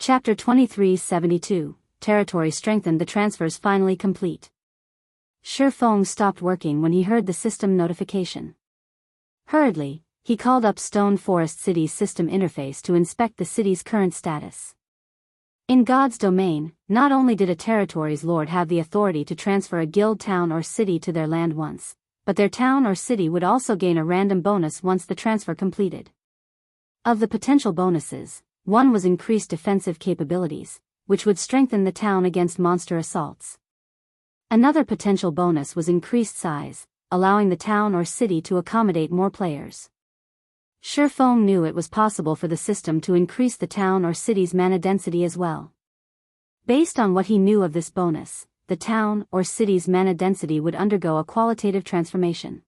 Chapter 2372, Territory Strengthened. The transfers finally complete. Shifeng stopped working when he heard the system notification. Hurriedly, he called up Stone Forest City's system interface to inspect the city's current status. In God's domain, not only did a territory's lord have the authority to transfer a guild town or city to their land once, but their town or city would also gain a random bonus once the transfer completed. Of the potential bonuses, one was increased defensive capabilities, which would strengthen the town against monster assaults. Another potential bonus was increased size, allowing the town or city to accommodate more players. Shifeng knew it was possible for the system to increase the town or city's mana density as well. Based on what he knew of this bonus, the town or city's mana density would undergo a qualitative transformation.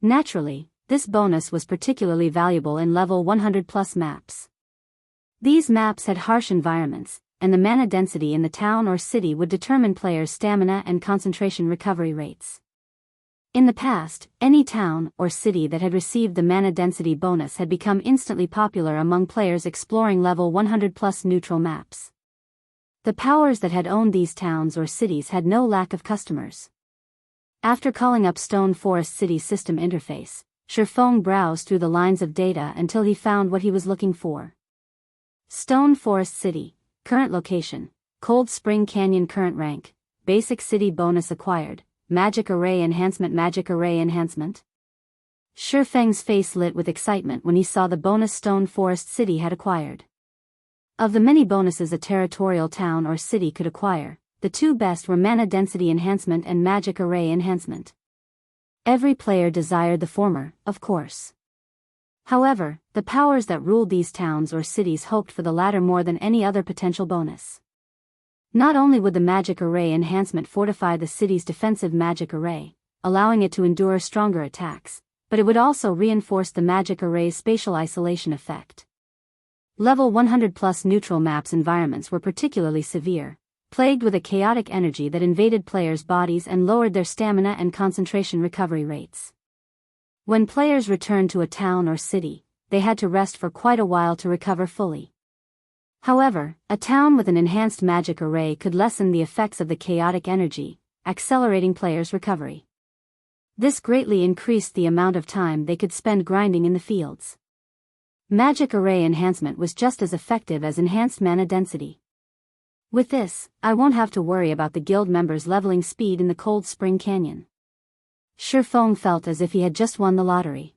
Naturally, this bonus was particularly valuable in level 100+ maps. These maps had harsh environments, and the mana density in the town or city would determine players' stamina and concentration recovery rates. In the past, any town or city that had received the mana density bonus had become instantly popular among players exploring level 100+ neutral maps. The powers that had owned these towns or cities had no lack of customers. After calling up Stone Forest City's system interface, Shifeng browsed through the lines of data until he found what he was looking for. Stone Forest City, current location, Cold Spring Canyon. Current rank, basic city bonus acquired, magic array enhancement. Magic array enhancement? Shifeng's face lit with excitement when he saw the bonus Stone Forest City had acquired. Of the many bonuses a territorial town or city could acquire, the two best were mana density enhancement and magic array enhancement. Every player desired the former, of course. However, the powers that ruled these towns or cities hoped for the latter more than any other potential bonus. Not only would the magic array enhancement fortify the city's defensive magic array, allowing it to endure stronger attacks, but it would also reinforce the magic array's spatial isolation effect. Level 100+ neutral maps environments were particularly severe, plagued with a chaotic energy that invaded players' bodies and lowered their stamina and concentration recovery rates. When players returned to a town or city, they had to rest for quite a while to recover fully. However, a town with an enhanced magic array could lessen the effects of the chaotic energy, accelerating players' recovery. This greatly increased the amount of time they could spend grinding in the fields. Magic array enhancement was just as effective as enhanced mana density. With this, I won't have to worry about the guild members' leveling speed in the Cold Spring Canyon. Shifeng felt as if he had just won the lottery.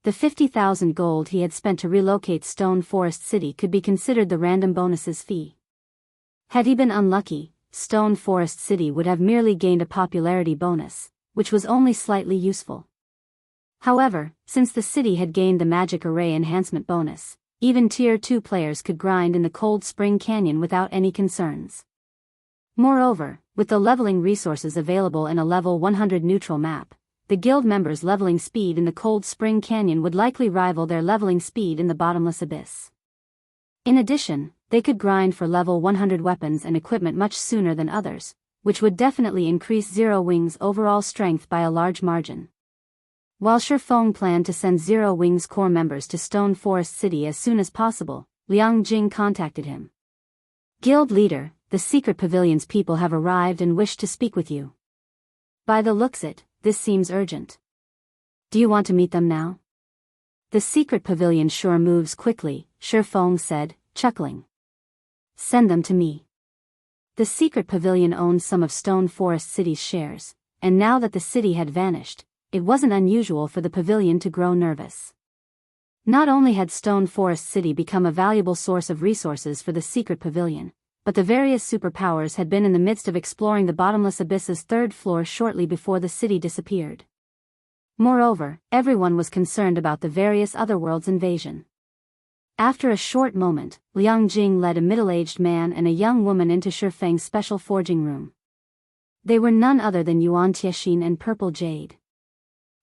The 50,000 gold he had spent to relocate Stone Forest City could be considered the random bonus's fee. Had he been unlucky, Stone Forest City would have merely gained a popularity bonus, which was only slightly useful. However, since the city had gained the magic array enhancement bonus, even Tier 2 players could grind in the Cold Spring Canyon without any concerns. Moreover, with the leveling resources available in a level 100 neutral map, the guild members' leveling speed in the Cold Spring Canyon would likely rival their leveling speed in the bottomless abyss. In addition, they could grind for level 100 weapons and equipment much sooner than others, which would definitely increase Zero Wing's overall strength by a large margin. While Shifeng planned to send Zero Wing's core members to Stone Forest City as soon as possible, Liang Jing contacted him. Guild leader, the secret pavilion's people have arrived and wish to speak with you. By the looks it, this seems urgent. Do you want to meet them now? The secret pavilion sure moves quickly, Shifeng said, chuckling. Send them to me. The secret pavilion owned some of Stone Forest City's shares, and now that the city had vanished, it wasn't unusual for the pavilion to grow nervous. Not only had Stone Forest City become a valuable source of resources for the secret pavilion, but the various superpowers had been in the midst of exploring the bottomless abyss's third floor shortly before the city disappeared. Moreover, everyone was concerned about the various otherworlds invasion. After a short moment, Liang Jing led a middle-aged man and a young woman into Shifeng's special forging room. They were none other than Yuan Tiexin and Purple Jade.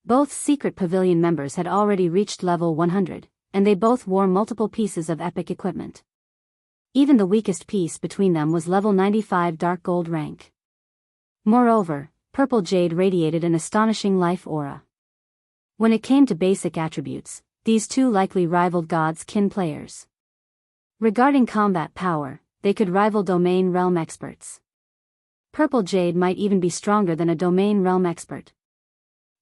Both secret pavilion members had already reached level 100, and they both wore multiple pieces of epic equipment. Even the weakest piece between them was level 95 dark gold rank. Moreover, Purple Jade radiated an astonishing life aura. When it came to basic attributes, these two likely rivaled God's kin players. Regarding combat power, they could rival domain realm experts. Purple Jade might even be stronger than a domain realm expert.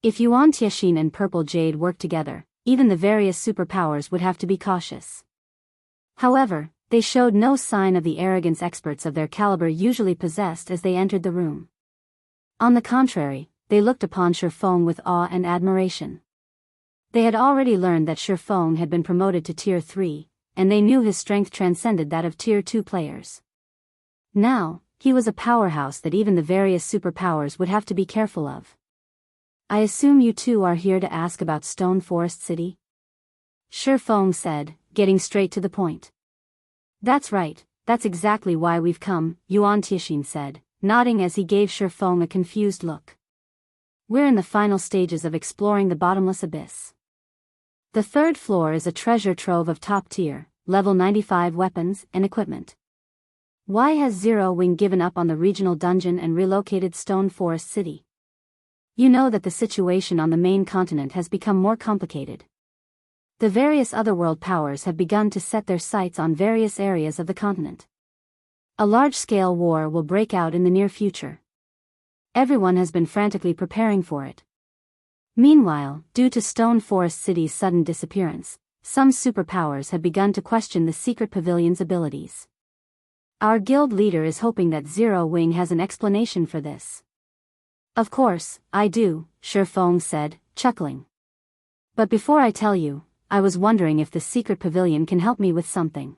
If Yuan Tianxin and Purple Jade worked together, even the various superpowers would have to be cautious. However, they showed no sign of the arrogance experts of their caliber usually possessed as they entered the room. On the contrary, they looked upon Shifeng with awe and admiration. They had already learned that Shifeng had been promoted to Tier 3, and they knew his strength transcended that of Tier 2 players. Now, he was a powerhouse that even the various superpowers would have to be careful of. I assume you two are here to ask about Stone Forest City? Shifeng said, getting straight to the point. That's right, that's exactly why we've come, Yuan Tianxin said, nodding as he gave Shifeng a confused look. We're in the final stages of exploring the bottomless abyss. The third floor is a treasure trove of top tier, level 95 weapons and equipment. Why has Zero Wing given up on the regional dungeon and relocated Stone Forest City? You know that the situation on the main continent has become more complicated. The various otherworld powers have begun to set their sights on various areas of the continent. A large-scale war will break out in the near future. Everyone has been frantically preparing for it. Meanwhile, due to Stone Forest City's sudden disappearance, some superpowers have begun to question the secret pavilion's abilities. Our guild leader is hoping that Zero Wing has an explanation for this. Of course, I do, Shifeng said, chuckling. But before I tell you, I was wondering if the secret pavilion can help me with something.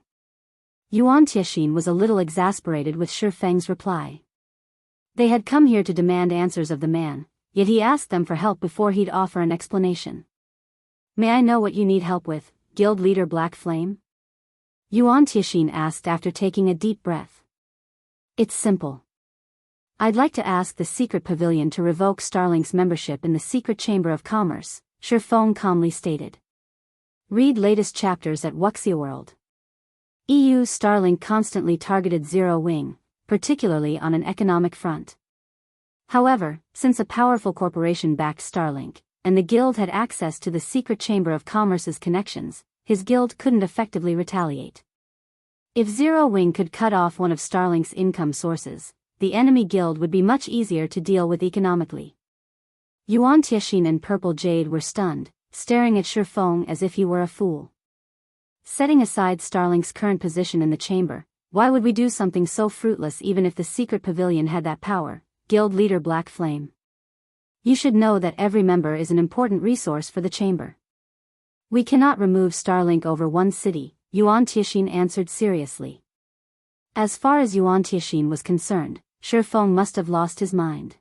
Yuan Tianxin was a little exasperated with Shifeng's reply. They had come here to demand answers of the man, yet he asked them for help before he'd offer an explanation. May I know what you need help with, guild leader Black Flame? Yuan Tianxin asked after taking a deep breath. It's simple. I'd like to ask the secret pavilion to revoke Starlink's membership in the secret chamber of commerce, Shifeng calmly stated. Read latest chapters at Wuxia World. EU Starlink constantly targeted Zero Wing, particularly on an economic front. However, since a powerful corporation backed Starlink, and the guild had access to the secret chamber of commerce's connections, his guild couldn't effectively retaliate. If Zero Wing could cut off one of Starlink's income sources, the enemy guild would be much easier to deal with economically. Yuan Tianxin and Purple Jade were stunned, staring at Shifeng as if he were a fool. Setting aside Starlink's current position in the chamber, why would we do something so fruitless even if the secret pavilion had that power, guild leader Black Flame? You should know that every member is an important resource for the chamber. We cannot remove Starlink over one city, Yuan Tianxin answered seriously. As far as Yuan Tianxin was concerned, Shifeng must have lost his mind.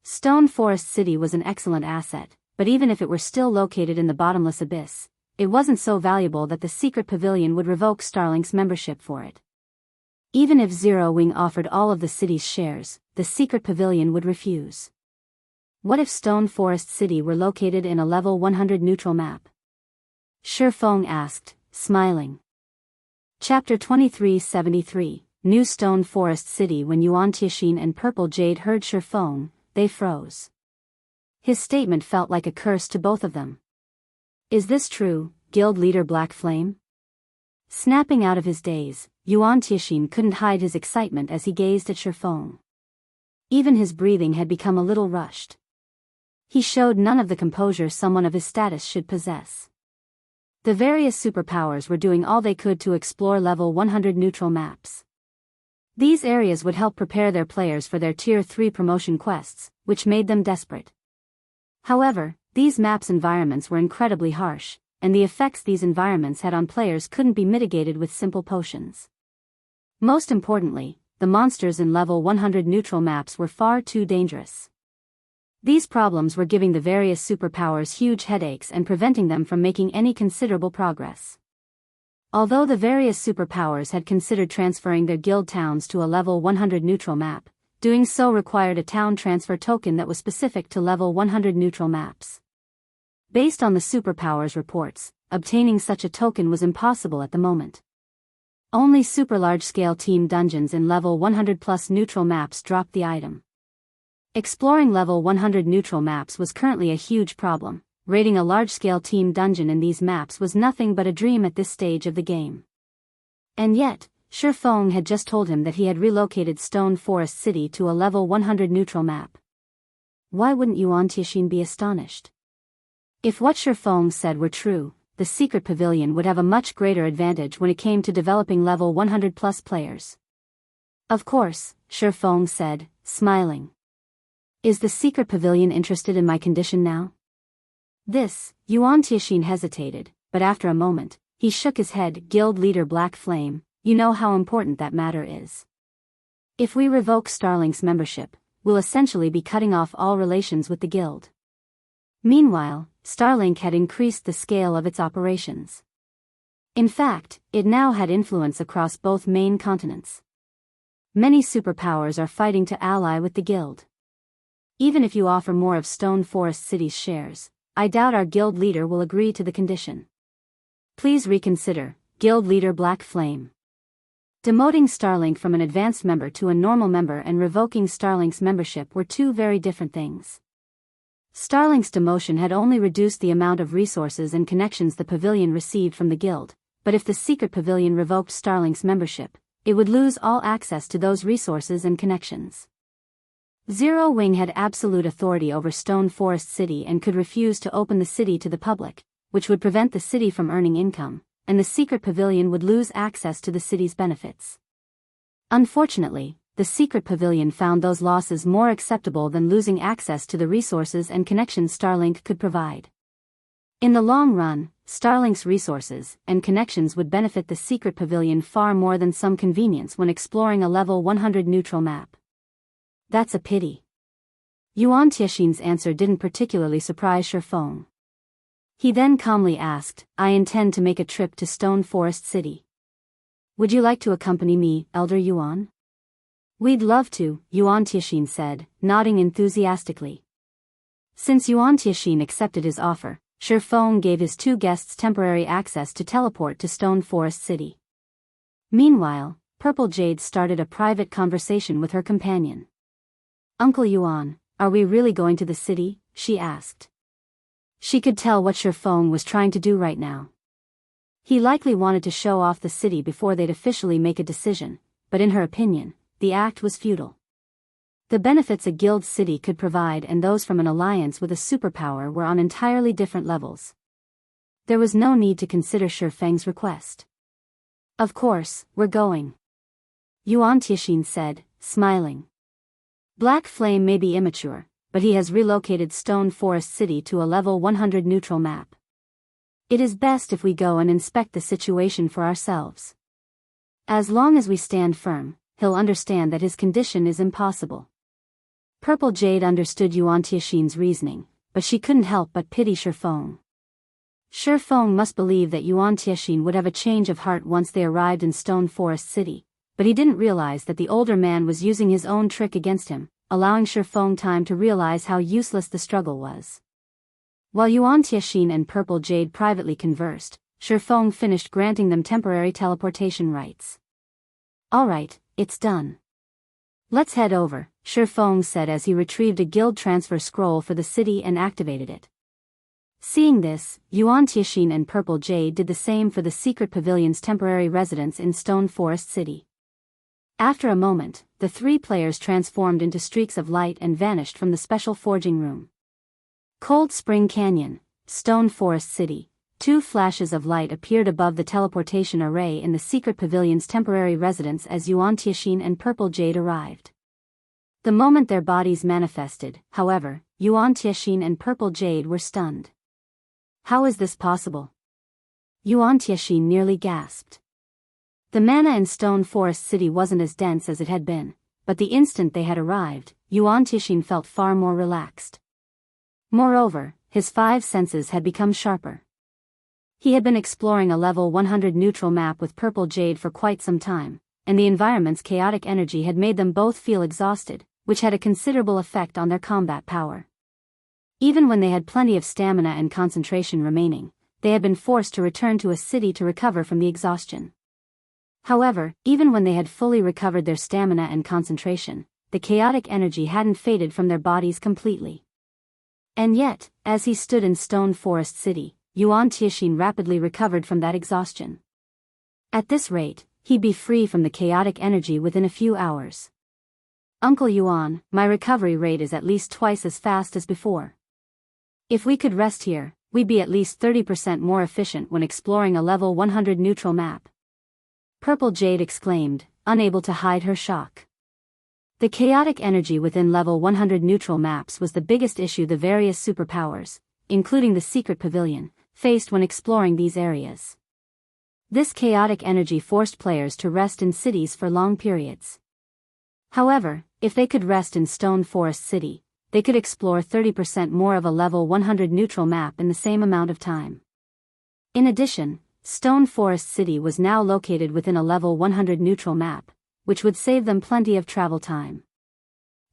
Stone Forest City was an excellent asset, but even if it were still located in the bottomless abyss, it wasn't so valuable that the secret pavilion would revoke Starlink's membership for it. Even if Zero Wing offered all of the city's shares, the secret pavilion would refuse. What if Stone Forest City were located in a level 100 neutral map? Shifeng asked, smiling. Chapter 2373, New Stone Forest City. When Yuan Tianxin and Purple Jade heard Shifeng, they froze. His statement felt like a curse to both of them. Is this true, guild leader Black Flame? Snapping out of his daze, Yuan Tianxin couldn't hide his excitement as he gazed at Shifeng. Even his breathing had become a little rushed. He showed none of the composure someone of his status should possess. The various superpowers were doing all they could to explore level 100 neutral maps. These areas would help prepare their players for their Tier 3 promotion quests, which made them desperate. However, these maps' environments were incredibly harsh, and the effects these environments had on players couldn't be mitigated with simple potions. Most importantly, the monsters in level 100 neutral maps were far too dangerous. These problems were giving the various superpowers huge headaches and preventing them from making any considerable progress. Although the various superpowers had considered transferring their guild towns to a level 100 neutral map, doing so required a town transfer token that was specific to level 100 neutral maps. Based on the superpowers reports, obtaining such a token was impossible at the moment. Only super large-scale team dungeons in level 100 plus neutral maps dropped the item. Exploring level 100 neutral maps was currently a huge problem. Raiding a large-scale team dungeon in these maps was nothing but a dream at this stage of the game. And yet, Shifeng had just told him that he had relocated Stone Forest City to a level 100 neutral map. Why wouldn't Yuan Tixin be astonished? If what Shifeng said were true, the secret pavilion would have a much greater advantage when it came to developing level 100 plus players. Of course, Shifeng said, smiling. Is the secret pavilion interested in my condition now? Yuan Tixin hesitated, but after a moment, he shook his head. Guild leader Black Flame, you know how important that matter is. If we revoke Starlink's membership, we'll essentially be cutting off all relations with the guild. Meanwhile, Starlink had increased the scale of its operations. In fact, it now had influence across both main continents. Many superpowers are fighting to ally with the guild. Even if you offer more of Stone Forest City's shares, I doubt our guild leader will agree to the condition. Please reconsider, Guild Leader Black Flame. Demoting Starlink from an advanced member to a normal member and revoking Starlink's membership were two very different things. Starlink's demotion had only reduced the amount of resources and connections the pavilion received from the guild, but if the secret pavilion revoked Starlink's membership, it would lose all access to those resources and connections. Zero Wing had absolute authority over Stone Forest City and could refuse to open the city to the public, which would prevent the city from earning income, and the secret pavilion would lose access to the city's benefits. Unfortunately, the secret pavilion found those losses more acceptable than losing access to the resources and connections Starlink could provide. In the long run, Starlink's resources and connections would benefit the secret pavilion far more than some convenience when exploring a level 100 neutral map. That's a pity. Yuan Tixin's answer didn't particularly surprise Shifeng. He then calmly asked, I intend to make a trip to Stone Forest City. Would you like to accompany me, Elder Yuan? We'd love to, Yuan Tixin said, nodding enthusiastically. Since Yuan Tixin accepted his offer, Shifeng gave his two guests temporary access to teleport to Stone Forest City. Meanwhile, Purple Jade started a private conversation with her companion. Uncle Yuan, are we really going to the city? She asked. She could tell what Shifeng was trying to do right now. He likely wanted to show off the city before they'd officially make a decision, but in her opinion, the act was futile. The benefits a guild city could provide and those from an alliance with a superpower were on entirely different levels. There was no need to consider Shifeng's request. Of course, we're going. Yuan Tixin said, smiling. Black Flame may be immature, but he has relocated Stone Forest City to a level 100 neutral map. It is best if we go and inspect the situation for ourselves. As long as we stand firm, he'll understand that his condition is impossible. Purple Jade understood Yuan Tixin's reasoning, but she couldn't help but pity Shifeng. Shifeng must believe that Yuan Tixin would have a change of heart once they arrived in Stone Forest City, but he didn't realize that the older man was using his own trick against him, allowing Shifeng time to realize how useless the struggle was. While Yuan Tixin and Purple Jade privately conversed, Shifeng finished granting them temporary teleportation rights. Alright, it's done. Let's head over, Shifeng said as he retrieved a guild transfer scroll for the city and activated it. Seeing this, Yuan Tixin and Purple Jade did the same for the secret pavilion's temporary residence in Stone Forest City. After a moment, the three players transformed into streaks of light and vanished from the special forging room. Cold Spring Canyon, Stone Forest City. Two flashes of light appeared above the teleportation array in the secret pavilion's temporary residence as Yuan Tixin and Purple Jade arrived. The moment their bodies manifested, however, Yuan Tixin and Purple Jade were stunned. How is this possible? Yuan Tixin nearly gasped. The mana in Stone Forest City wasn't as dense as it had been, but the instant they had arrived, Yuan Tixin felt far more relaxed. Moreover, his five senses had become sharper. He had been exploring a level 100 neutral map with Purple Jade for quite some time, and the environment's chaotic energy had made them both feel exhausted, which had a considerable effect on their combat power. Even when they had plenty of stamina and concentration remaining, they had been forced to return to a city to recover from the exhaustion. However, even when they had fully recovered their stamina and concentration, the chaotic energy hadn't faded from their bodies completely. And yet, as he stood in Stone Forest City, Yuan Tixin rapidly recovered from that exhaustion. At this rate, he'd be free from the chaotic energy within a few hours. Uncle Yuan, my recovery rate is at least twice as fast as before. If we could rest here, we'd be at least 30% more efficient when exploring a level 100 neutral map. Purple Jade exclaimed, unable to hide her shock. The chaotic energy within level 100 neutral maps was the biggest issue the various superpowers, including the secret pavilion, faced when exploring these areas. This chaotic energy forced players to rest in cities for long periods. However, if they could rest in Stone Forest City, they could explore 30% more of a level 100 neutral map in the same amount of time. In addition, Stone Forest City was now located within a level 100 neutral map, which would save them plenty of travel time.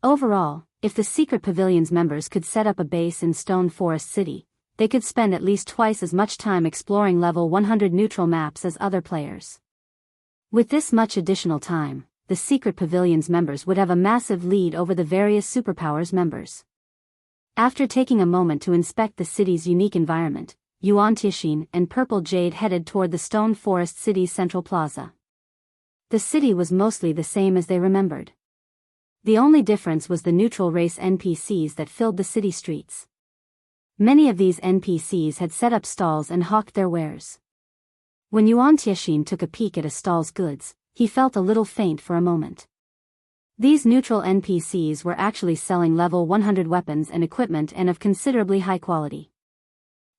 Overall, if the Secret Pavilion's members could set up a base in Stone Forest City, they could spend at least twice as much time exploring level 100 neutral maps as other players. With this much additional time, the Secret Pavilion's members would have a massive lead over the various superpowers members. After taking a moment to inspect the city's unique environment, Yuan Tixin and Purple Jade headed toward the Stone Forest City's central plaza. The city was mostly the same as they remembered. The only difference was the neutral race NPCs that filled the city streets. Many of these NPCs had set up stalls and hawked their wares. When Yuan Tixin took a peek at a stall's goods, he felt a little faint for a moment. These neutral NPCs were actually selling level 100 weapons and equipment and of considerably high quality.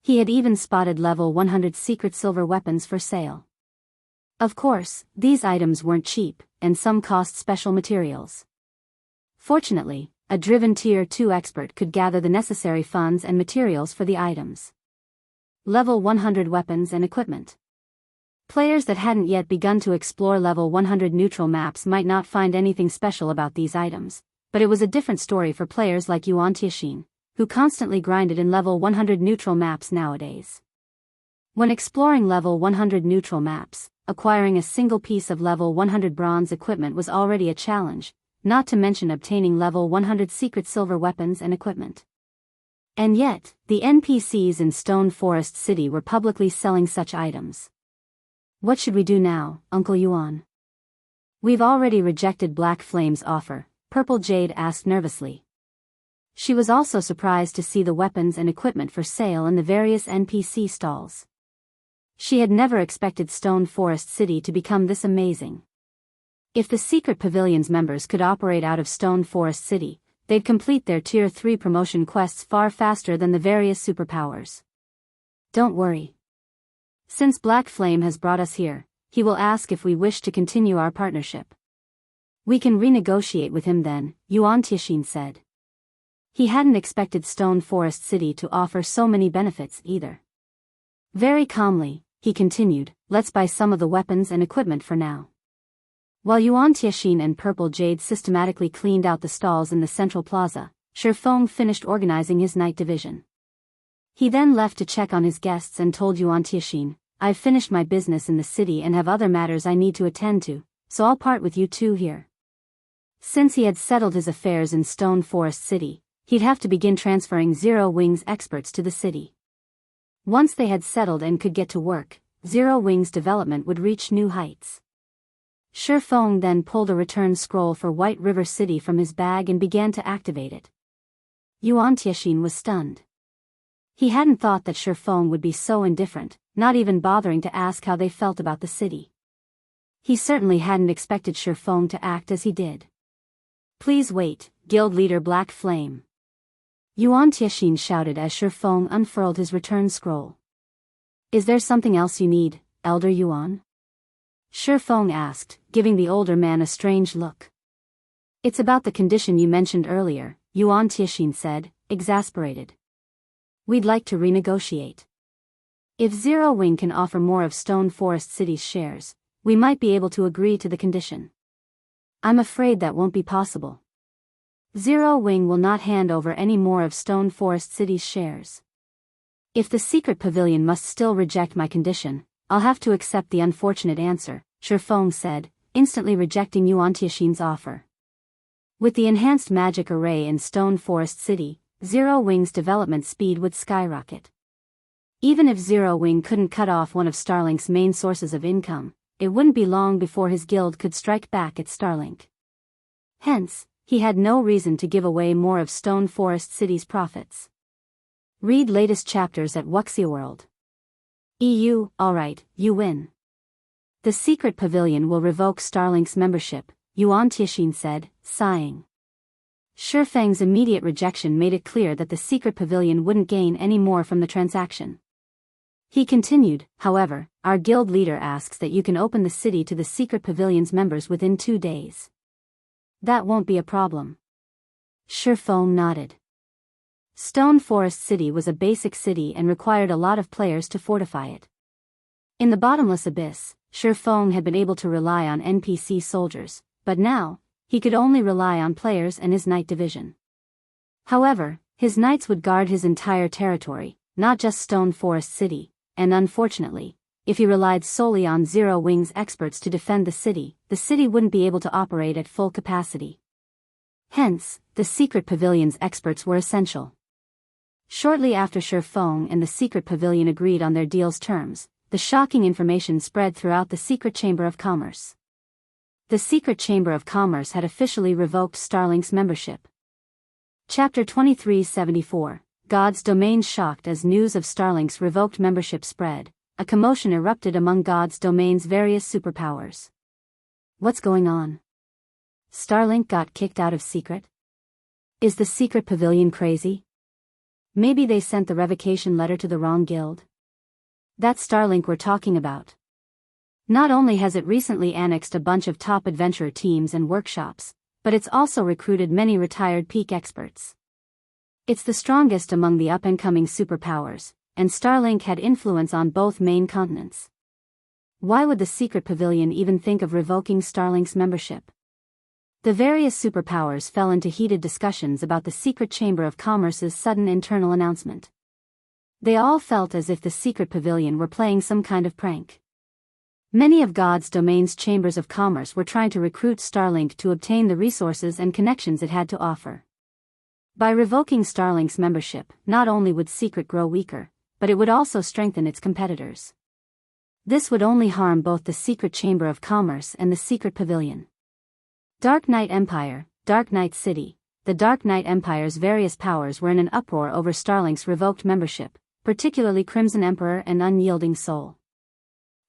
He had even spotted level 100 secret silver weapons for sale. Of course, these items weren't cheap, and some cost special materials. Fortunately, a driven Tier 2 expert could gather the necessary funds and materials for the items. Level 100 weapons and equipment. Players that hadn't yet begun to explore level 100 neutral maps might not find anything special about these items, but it was a different story for players like Yuan Tixin, who constantly grinded in level 100 neutral maps nowadays. When exploring level 100 neutral maps, acquiring a single piece of level 100 bronze equipment was already a challenge, not to mention obtaining level 100 secret silver weapons and equipment. And yet, the NPCs in Stone Forest City were publicly selling such items. What should we do now, Uncle Yuan? We've already rejected Black Flame's offer, Purple Jade asked nervously. She was also surprised to see the weapons and equipment for sale in the various NPC stalls. She had never expected Stone Forest City to become this amazing. If the Secret Pavilion's members could operate out of Stone Forest City, they'd complete their Tier 3 promotion quests far faster than the various superpowers. Don't worry. Since Black Flame has brought us here, he will ask if we wish to continue our partnership. We can renegotiate with him then, Yuan Tixin said. He hadn't expected Stone Forest City to offer so many benefits either. Very calmly, he continued, let's buy some of the weapons and equipment for now. While Yuan Tixin and Purple Jade systematically cleaned out the stalls in the central plaza, Shifeng finished organizing his night division. He then left to check on his guests and told Yuan Tixin, I've finished my business in the city and have other matters I need to attend to, so I'll part with you two here. Since he had settled his affairs in Stone Forest City, he'd have to begin transferring Zero Wing's experts to the city. Once they had settled and could get to work, Zero Wing's development would reach new heights. Shifeng then pulled a return scroll for White River City from his bag and began to activate it. Yuan Tixin was stunned. He hadn't thought that Shifeng would be so indifferent, not even bothering to ask how they felt about the city. He certainly hadn't expected Shifeng to act as he did. Please wait, Guild Leader Black Flame. Yuan Tixin shouted as Shifeng unfurled his return scroll. Is there something else you need, Elder Yuan? Shifeng asked, giving the older man a strange look. It's about the condition you mentioned earlier, Yuan Tixin said, exasperated. We'd like to renegotiate. If Zero Wing can offer more of Stone Forest City's shares, we might be able to agree to the condition. I'm afraid that won't be possible. Zero Wing will not hand over any more of Stone Forest City's shares. If the Secret Pavilion must still reject my condition, I'll have to accept the unfortunate answer, Shifeng said, instantly rejecting Yuan Tixin's offer. With the enhanced magic array in Stone Forest City, Zero Wing's development speed would skyrocket. Even if Zero Wing couldn't cut off one of Starlink's main sources of income, it wouldn't be long before his guild could strike back at Starlink. Hence, he had no reason to give away more of Stone Forest City's profits. Read latest chapters at Wuxia EU. Alright, you win. The secret pavilion will revoke Starlink's membership, Yuan Tixin said, sighing. Shifeng's immediate rejection made it clear that the secret pavilion wouldn't gain any more from the transaction. He continued, however, our guild leader asks that you can open the city to the secret pavilion's members within 2 days. That won't be a problem. Shifeng nodded. Stone Forest City was a basic city and required a lot of players to fortify it. In the bottomless abyss, Shifeng had been able to rely on NPC soldiers, but now, he could only rely on players and his knight division. However, his knights would guard his entire territory, not just Stone Forest City, and unfortunately, if he relied solely on Zero Wings experts to defend the city wouldn't be able to operate at full capacity. Hence, the secret pavilion's experts were essential. Shortly after Shifeng and the secret pavilion agreed on their deal's terms, the shocking information spread throughout the secret chamber of commerce. The secret chamber of commerce had officially revoked Starlink's membership. Chapter 2374, God's Domain shocked as news of Starlink's revoked membership spread, a commotion erupted among God's Domain's various superpowers. What's going on? Starlink got kicked out of secret? Is the secret pavilion crazy? Maybe they sent the revocation letter to the wrong guild? That's Starlink we're talking about. Not only has it recently annexed a bunch of top adventurer teams and workshops, but it's also recruited many retired peak experts. It's the strongest among the up-and-coming superpowers, and Starlink had influence on both main continents. Why would the secret pavilion even think of revoking Starlink's membership? The various superpowers fell into heated discussions about the secret chamber of commerce's sudden internal announcement. They all felt as if the secret pavilion were playing some kind of prank. Many of God's Domain's chambers of commerce were trying to recruit Starlink to obtain the resources and connections it had to offer. By revoking Starlink's membership, not only would Secret grow weaker, but it would also strengthen its competitors. This would only harm both the secret chamber of commerce and the secret pavilion. Dark Knight Empire, Dark Knight City. The Dark Knight Empire's various powers were in an uproar over Starlink's revoked membership, particularly Crimson Emperor and Unyielding Soul.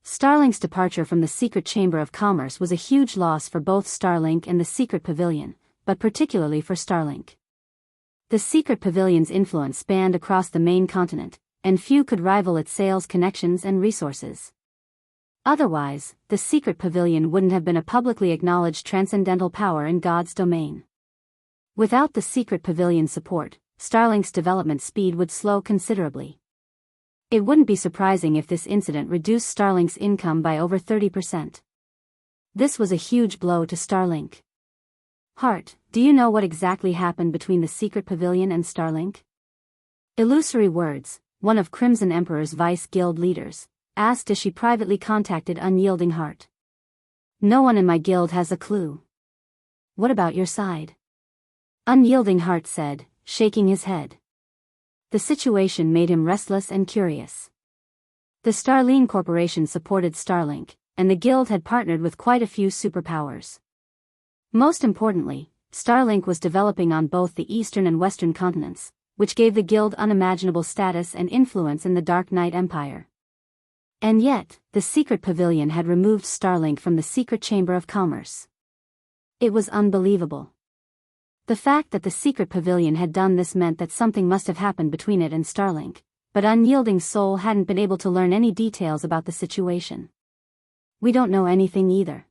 Starlink's departure from the secret chamber of commerce was a huge loss for both Starlink and the secret pavilion, but particularly for Starlink. The secret pavilion's influence spanned across the main continent, and few could rival its sales connections and resources. Otherwise, the secret pavilion wouldn't have been a publicly acknowledged transcendental power in God's domain. Without the secret pavilion's support, Starlink's development speed would slow considerably. It wouldn't be surprising if this incident reduced Starlink's income by over 30%. This was a huge blow to Starlink. Hart, do you know what exactly happened between the secret pavilion and Starlink? Illusory Words, one of Crimson Emperor's vice guild leaders, asked as she privately contacted Unyielding Heart. No one in my guild has a clue. What about your side? Unyielding Heart said, shaking his head. The situation made him restless and curious. The Starline Corporation supported Starlink, and the guild had partnered with quite a few superpowers. Most importantly, Starlink was developing on both the eastern and western continents, which gave the guild unimaginable status and influence in the Dark Knight Empire. And yet, the secret pavilion had removed Starlink from the secret chamber of commerce. It was unbelievable. The fact that the secret pavilion had done this meant that something must have happened between it and Starlink, but Unyielding Soul hadn't been able to learn any details about the situation. We don't know anything either.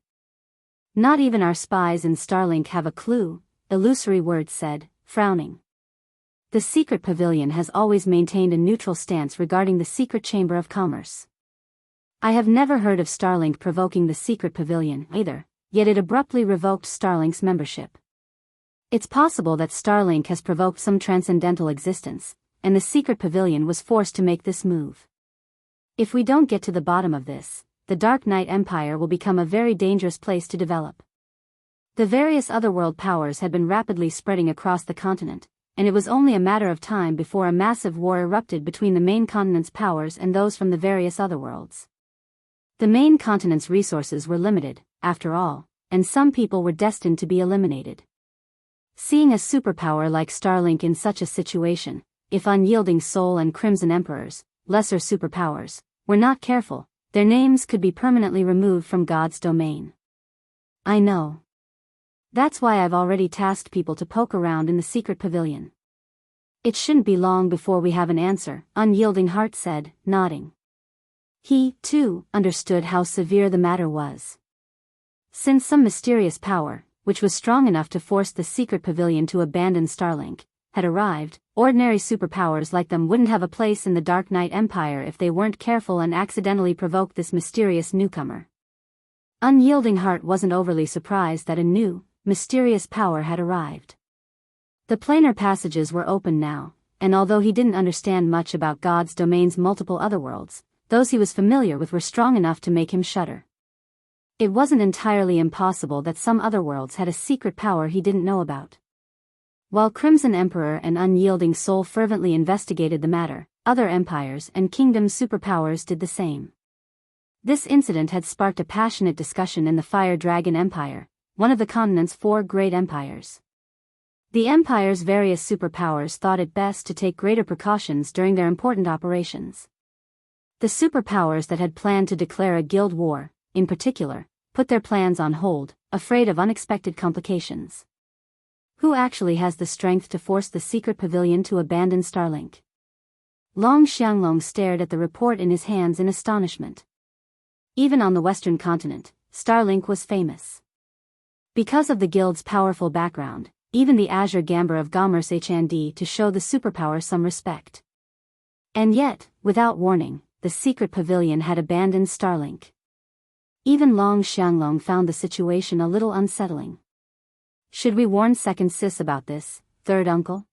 Not even our spies in Starlink have a clue, Illusory Words said, frowning. The secret pavilion has always maintained a neutral stance regarding the secret chamber of commerce. I have never heard of Starlink provoking the secret pavilion either, yet it abruptly revoked Starlink's membership. It's possible that Starlink has provoked some transcendental existence, and the secret pavilion was forced to make this move. If we don't get to the bottom of this, the Dark Knight Empire will become a very dangerous place to develop. The various otherworld powers had been rapidly spreading across the continent, and it was only a matter of time before a massive war erupted between the main continent's powers and those from the various otherworlds. The main continent's resources were limited, after all, and some people were destined to be eliminated. Seeing a superpower like Starlink in such a situation, if Unyielding Soul and Crimson Emperors, lesser superpowers, were not careful, their names could be permanently removed from God's domain. I know. That's why I've already tasked people to poke around in the secret pavilion. It shouldn't be long before we have an answer, Unyielding Heart said, nodding. He, too, understood how severe the matter was. Since some mysterious power, which was strong enough to force the secret pavilion to abandon Starlink, had arrived, ordinary superpowers like them wouldn't have a place in the Dark Knight Empire if they weren't careful and accidentally provoked this mysterious newcomer. Unyielding Heart wasn't overly surprised that a new, mysterious power had arrived. The planar passages were open now, and although he didn't understand much about God's domain's multiple otherworlds, those he was familiar with were strong enough to make him shudder. It wasn't entirely impossible that some otherworlds had a secret power he didn't know about. While Crimson Emperor and Unyielding Soul fervently investigated the matter, other empires and kingdoms' superpowers did the same. This incident had sparked a passionate discussion in the Fire Dragon Empire, one of the continent's 4 great empires. The empire's various superpowers thought it best to take greater precautions during their important operations. The superpowers that had planned to declare a guild war, in particular, put their plans on hold, afraid of unexpected complications. Who actually has the strength to force the secret pavilion to abandon Starlink? Long Xianglong stared at the report in his hands in astonishment. Even on the western continent, Starlink was famous. Because of the guild's powerful background, even the Azure Gamber of Gomers HND to show the superpower some respect. And yet, without warning, the secret pavilion had abandoned Starlink. Even Long Xianglong found the situation a little unsettling. Should we warn Second Sis about this, Third Uncle?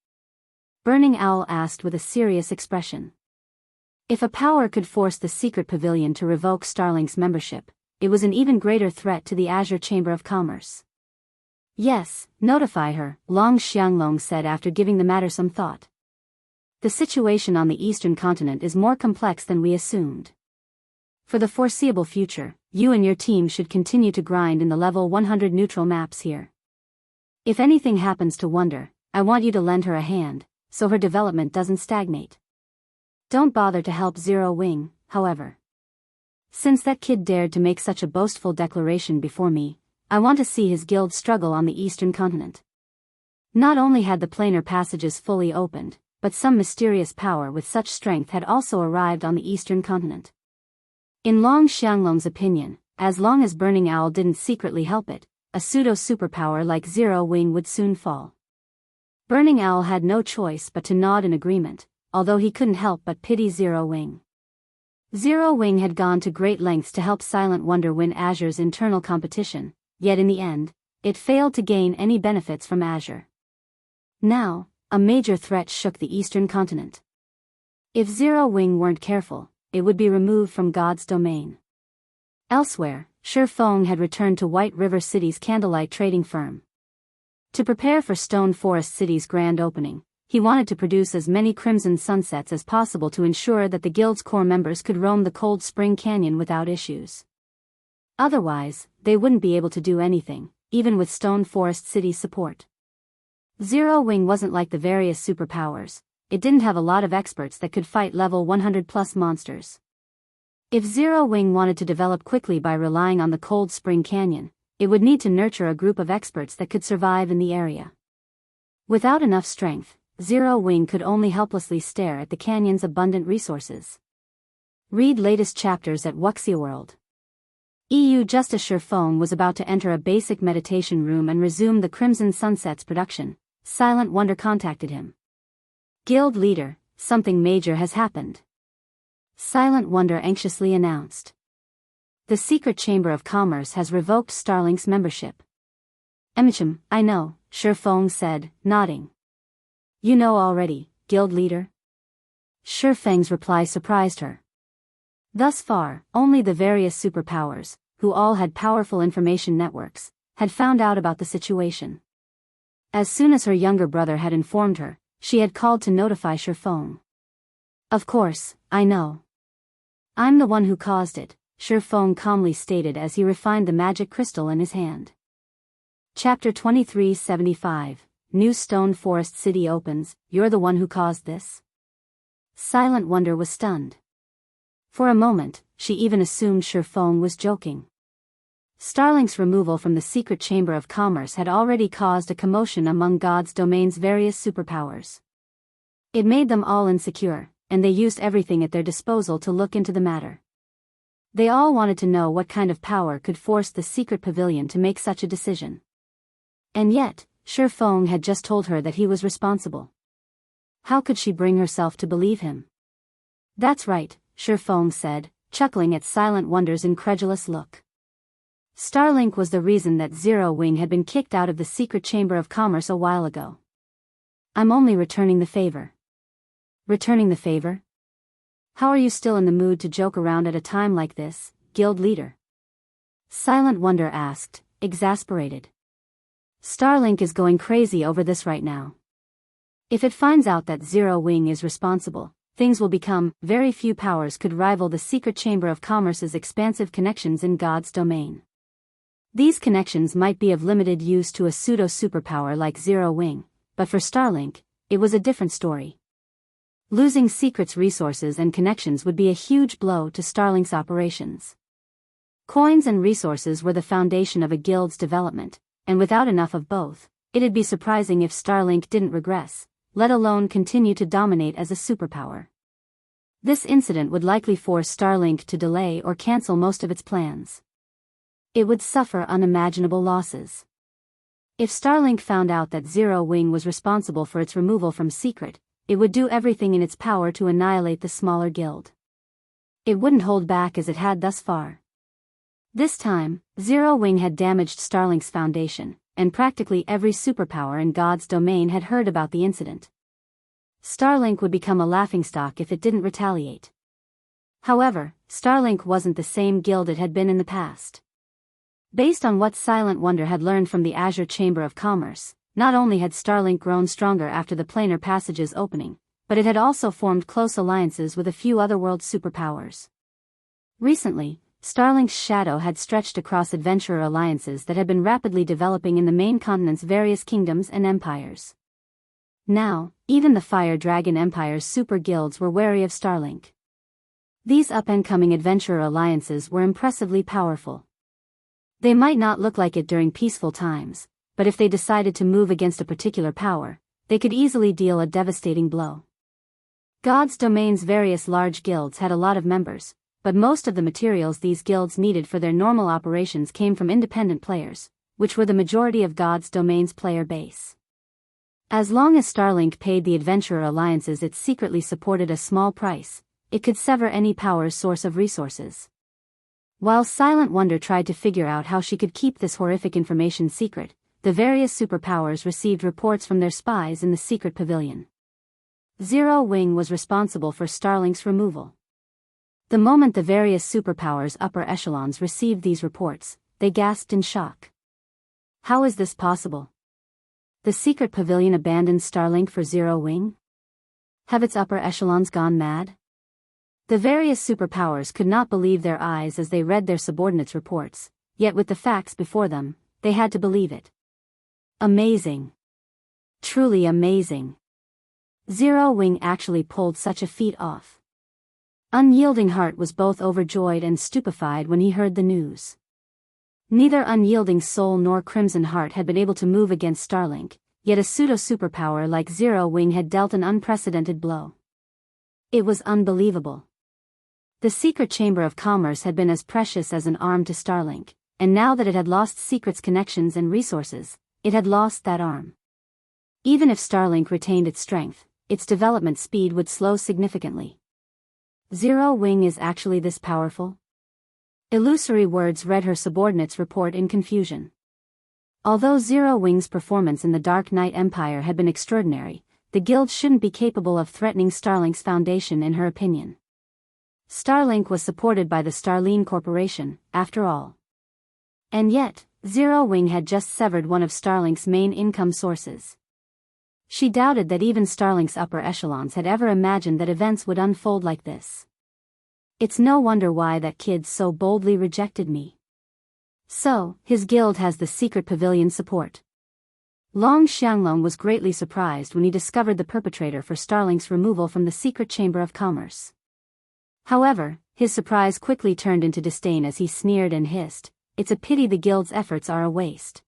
Burning Owl asked with a serious expression. If a power could force the secret pavilion to revoke Starlink's membership, it was an even greater threat to the Azure Chamber of Commerce. Yes, notify her, Long Xianglong said after giving the matter some thought. The situation on the eastern continent is more complex than we assumed. For the foreseeable future, you and your team should continue to grind in the level 100 neutral maps here. If anything happens to Wonder, I want you to lend her a hand, so her development doesn't stagnate. Don't bother to help Zero Wing, however. Since that kid dared to make such a boastful declaration before me, I want to see his guild struggle on the eastern continent. Not only had the planar passages fully opened, but some mysterious power with such strength had also arrived on the eastern continent. In Long Xianglong's opinion, as long as Burning Owl didn't secretly help it, a pseudo-superpower like Zero Wing would soon fall. Burning Owl had no choice but to nod in agreement, although he couldn't help but pity Zero Wing. Zero Wing had gone to great lengths to help Silent Wonder win Azure's internal competition, yet in the end, it failed to gain any benefits from Azure. Now, a major threat shook the eastern continent. If Zero Wing weren't careful, it would be removed from God's domain. Elsewhere, Shi Feng had returned to White River City's Candlelight trading firm. To prepare for Stone Forest City's grand opening, he wanted to produce as many Crimson Sunsets as possible to ensure that the guild's core members could roam the Cold Spring Canyon without issues. Otherwise, they wouldn't be able to do anything, even with Stone Forest City's support. Zero Wing wasn't like the various superpowers. It didn't have a lot of experts that could fight level 100+ monsters. If Zero Wing wanted to develop quickly by relying on the Cold Spring Canyon, it would need to nurture a group of experts that could survive in the area. Without enough strength, Zero Wing could only helplessly stare at the canyon's abundant resources. Read latest chapters at Wuxia World. Just as Shi Feng was about to enter a basic meditation room and resume the Crimson Sunsets production, Silent Wonder contacted him. Guild leader, something major has happened. Silent Wonder anxiously announced. The Secret Chamber of Commerce has revoked Starlink's membership. I know, Shi Feng said, nodding. You know already, guild leader? Shi Feng's reply surprised her. Thus far, only the various superpowers, who all had powerful information networks, had found out about the situation. As soon as her younger brother had informed her, she had called to notify Shi Feng. Of course, I know. I'm the one who caused it, Feng calmly stated as he refined the magic crystal in his hand. Chapter 2375, New Stone Forest City opens. You're the one who caused this? Silent Wonder was stunned. For a moment, she even assumed Feng was joking. Starlink's removal from the secret chamber of commerce had already caused a commotion among God's domain's various superpowers. It made them all insecure, and they used everything at their disposal to look into the matter. They all wanted to know what kind of power could force the secret pavilion to make such a decision. And yet, Feng had just told her that he was responsible. How could she bring herself to believe him? That's right, Feng said, chuckling at Silent Wonder's incredulous look. Starlink was the reason that Zero Wing had been kicked out of the secret chamber of commerce a while ago. I'm only returning the favor. Returning the favor? How are you still in the mood to joke around at a time like this, guild leader? Silent Wonder asked, exasperated. Starlink is going crazy over this right now. If it finds out that Zero Wing is responsible, things will become. Very few powers could rival the secret chamber of commerce's expansive connections in God's domain. These connections might be of limited use to a pseudo-superpower like Zero Wing, but for Starlink, it was a different story. Losing Secret's resources and connections would be a huge blow to Starlink's operations. Coins and resources were the foundation of a guild's development, and without enough of both, it'd be surprising if Starlink didn't regress, let alone continue to dominate as a superpower. This incident would likely force Starlink to delay or cancel most of its plans. It would suffer unimaginable losses. If Starlink found out that Zero Wing was responsible for its removal from Secret, it would do everything in its power to annihilate the smaller guild. It wouldn't hold back as it had thus far. This time, Zero Wing had damaged Starlink's foundation, and practically every superpower in God's domain had heard about the incident. Starlink would become a laughingstock if it didn't retaliate. However, Starlink wasn't the same guild it had been in the past. Based on what Silent Wonder had learned from the Azure Chamber of Commerce, not only had Starlink grown stronger after the planar passage's opening, but it had also formed close alliances with a few otherworld superpowers. Recently, Starlink's shadow had stretched across adventurer alliances that had been rapidly developing in the main continent's various kingdoms and empires. Now, even the Fire Dragon Empire's super guilds were wary of Starlink. These up-and-coming adventurer alliances were impressively powerful. They might not look like it during peaceful times, but if they decided to move against a particular power, they could easily deal a devastating blow. God's domain's various large guilds had a lot of members, but most of the materials these guilds needed for their normal operations came from independent players, which were the majority of God's domain's player base. As long as Starlink paid the adventurer alliances it secretly supported a small price, it could sever any power's source of resources. While Silent Wonder tried to figure out how she could keep this horrific information secret, the various superpowers received reports from their spies in the secret pavilion. Zero Wing was responsible for Starlink's removal. The moment the various superpowers' upper echelons received these reports, they gasped in shock. How is this possible? The secret pavilion abandoned Starlink for Zero Wing? Have its upper echelons gone mad? The various superpowers could not believe their eyes as they read their subordinates' reports, yet with the facts before them, they had to believe it. Amazing. Truly amazing. Zero Wing actually pulled such a feat off. Unyielding Heart was both overjoyed and stupefied when he heard the news. Neither Unyielding Soul nor Crimson Heart had been able to move against Starlink, yet a pseudo-superpower like Zero Wing had dealt an unprecedented blow. It was unbelievable. The secret chamber of commerce had been as precious as an arm to Starlink, and now that it had lost Secret's connections and resources, it had lost that arm. Even if Starlink retained its strength, its development speed would slow significantly. Zero Wing is actually this powerful? Illusory words read her subordinates' report in confusion. Although Zero Wing's performance in the Dark Knight Empire had been extraordinary, the guild shouldn't be capable of threatening Starlink's foundation in her opinion. Starlink was supported by the Starline Corporation, after all. And yet, Zero Wing had just severed one of Starlink's main income sources. She doubted that even Starlink's upper echelons had ever imagined that events would unfold like this. It's no wonder why that kid so boldly rejected me. So, his guild has the secret pavilion support. Long Xianglong was greatly surprised when he discovered the perpetrator for Starlink's removal from the secret chamber of commerce. However, his surprise quickly turned into disdain as he sneered and hissed, "It's a pity the guild's efforts are a waste.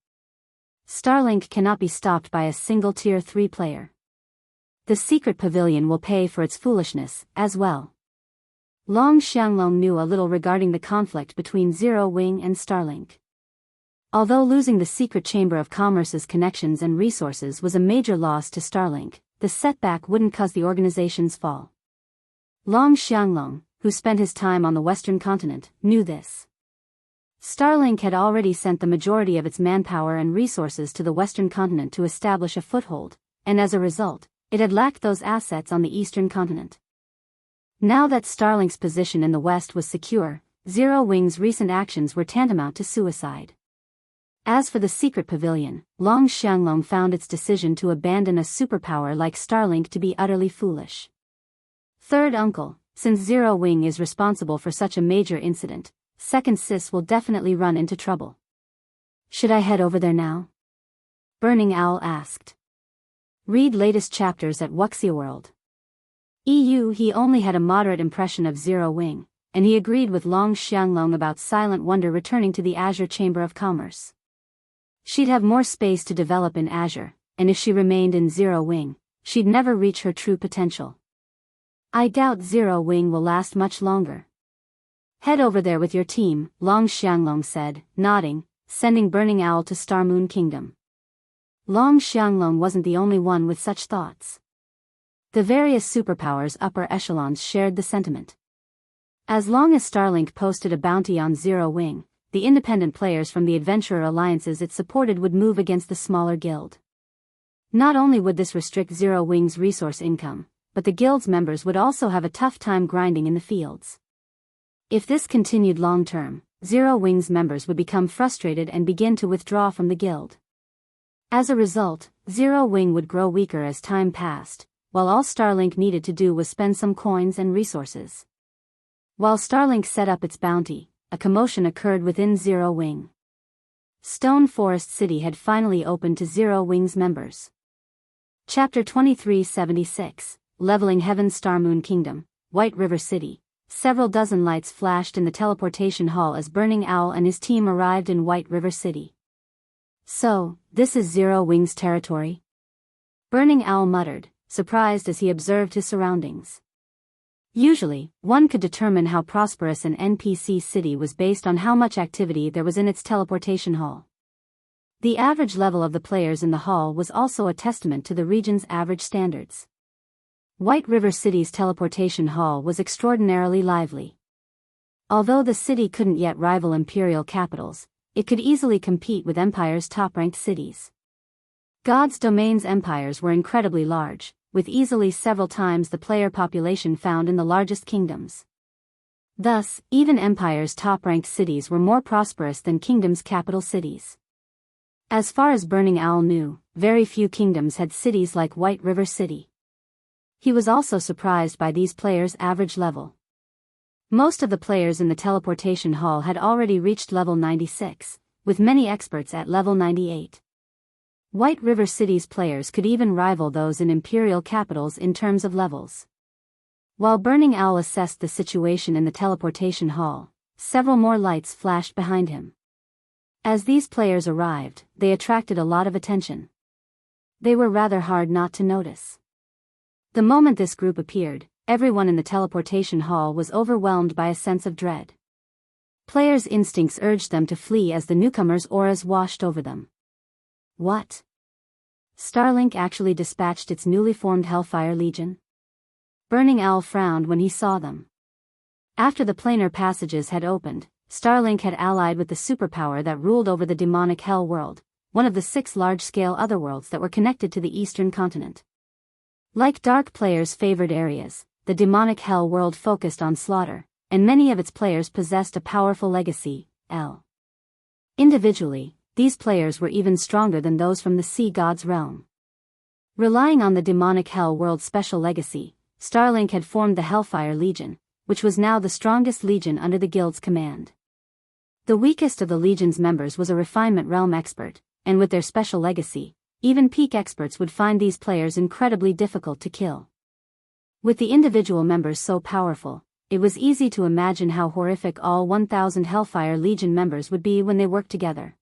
Starlink cannot be stopped by a single Tier 3 player. The secret pavilion will pay for its foolishness, as well." Long Xianglong knew a little regarding the conflict between Zero Wing and Starlink. Although losing the secret chamber of commerce's connections and resources was a major loss to Starlink, the setback wouldn't cause the organization's fall. Long Xianglong, who spent his time on the Western continent, knew this. Starlink had already sent the majority of its manpower and resources to the Western continent to establish a foothold, and as a result, it had lacked those assets on the Eastern continent. Now that Starlink's position in the West was secure, Zero Wing's recent actions were tantamount to suicide. As for the secret pavilion, Long Xianglong found its decision to abandon a superpower like Starlink to be utterly foolish. Third uncle, since Zero Wing is responsible for such a major incident, second sis will definitely run into trouble. Should I head over there now? Burning Owl asked. Read latest chapters at Wuxia World. He only had a moderate impression of Zero Wing, and he agreed with Long Xianglong about Silent Wonder returning to the Azure Chamber of Commerce. She'd have more space to develop in Azure, and if she remained in Zero Wing, she'd never reach her true potential. I doubt Zero Wing will last much longer. Head over there with your team, Long Xianglong said, nodding, sending Burning Owl to Star Moon Kingdom. Long Xianglong wasn't the only one with such thoughts. The various superpowers' upper echelons shared the sentiment. As long as Starlink posted a bounty on Zero Wing, the independent players from the adventurer alliances it supported would move against the smaller guild. Not only would this restrict Zero Wing's resource income, but the guild's members would also have a tough time grinding in the fields. If this continued long-term, Zero Wing's members would become frustrated and begin to withdraw from the guild. As a result, Zero Wing would grow weaker as time passed, while all Starlink needed to do was spend some coins and resources. While Starlink set up its bounty, a commotion occurred within Zero Wing. Stone Forest City had finally opened to Zero Wing's members. Chapter 2376, Leveling Heaven. Star Moon Kingdom, White River City. Several dozen lights flashed in the teleportation hall as Burning Owl and his team arrived in White River City. So, this is Zero Wing's territory? Burning Owl muttered, surprised as he observed his surroundings. Usually, one could determine how prosperous an NPC city was based on how much activity there was in its teleportation hall. The average level of the players in the hall was also a testament to the region's average standards. White River City's teleportation hall was extraordinarily lively. Although the city couldn't yet rival imperial capitals, it could easily compete with Empire's top-ranked cities. God's Domain's empires were incredibly large, with easily several times the player population found in the largest kingdoms. Thus, even Empire's top-ranked cities were more prosperous than Kingdom's capital cities. As far as Burning Owl knew, very few kingdoms had cities like White River City. He was also surprised by these players' average level. Most of the players in the teleportation hall had already reached level 96, with many experts at level 98. White River City's players could even rival those in imperial capitals in terms of levels. While Burning Owl assessed the situation in the teleportation hall, several more lights flashed behind him. As these players arrived, they attracted a lot of attention. They were rather hard not to notice. The moment this group appeared, everyone in the teleportation hall was overwhelmed by a sense of dread. Players' instincts urged them to flee as the newcomers' auras washed over them. What? Starlink actually dispatched its newly formed Hellfire Legion? Burning Owl frowned when he saw them. After the planar passages had opened, Starlink had allied with the superpower that ruled over the demonic Hell World, one of the 6 large-scale otherworlds that were connected to the Eastern continent. Like Dark players' favored areas, the demonic Hell World focused on slaughter, and many of its players possessed a powerful legacy, L. Individually, these players were even stronger than those from the Sea God's realm. Relying on the demonic Hell World's special legacy, Starlink had formed the Hellfire Legion, which was now the strongest legion under the guild's command. The weakest of the legion's members was a refinement realm expert, and with their special legacy, even peak experts would find these players incredibly difficult to kill. With the individual members so powerful, it was easy to imagine how horrific all 1,000 Hellfire Legion members would be when they worked together.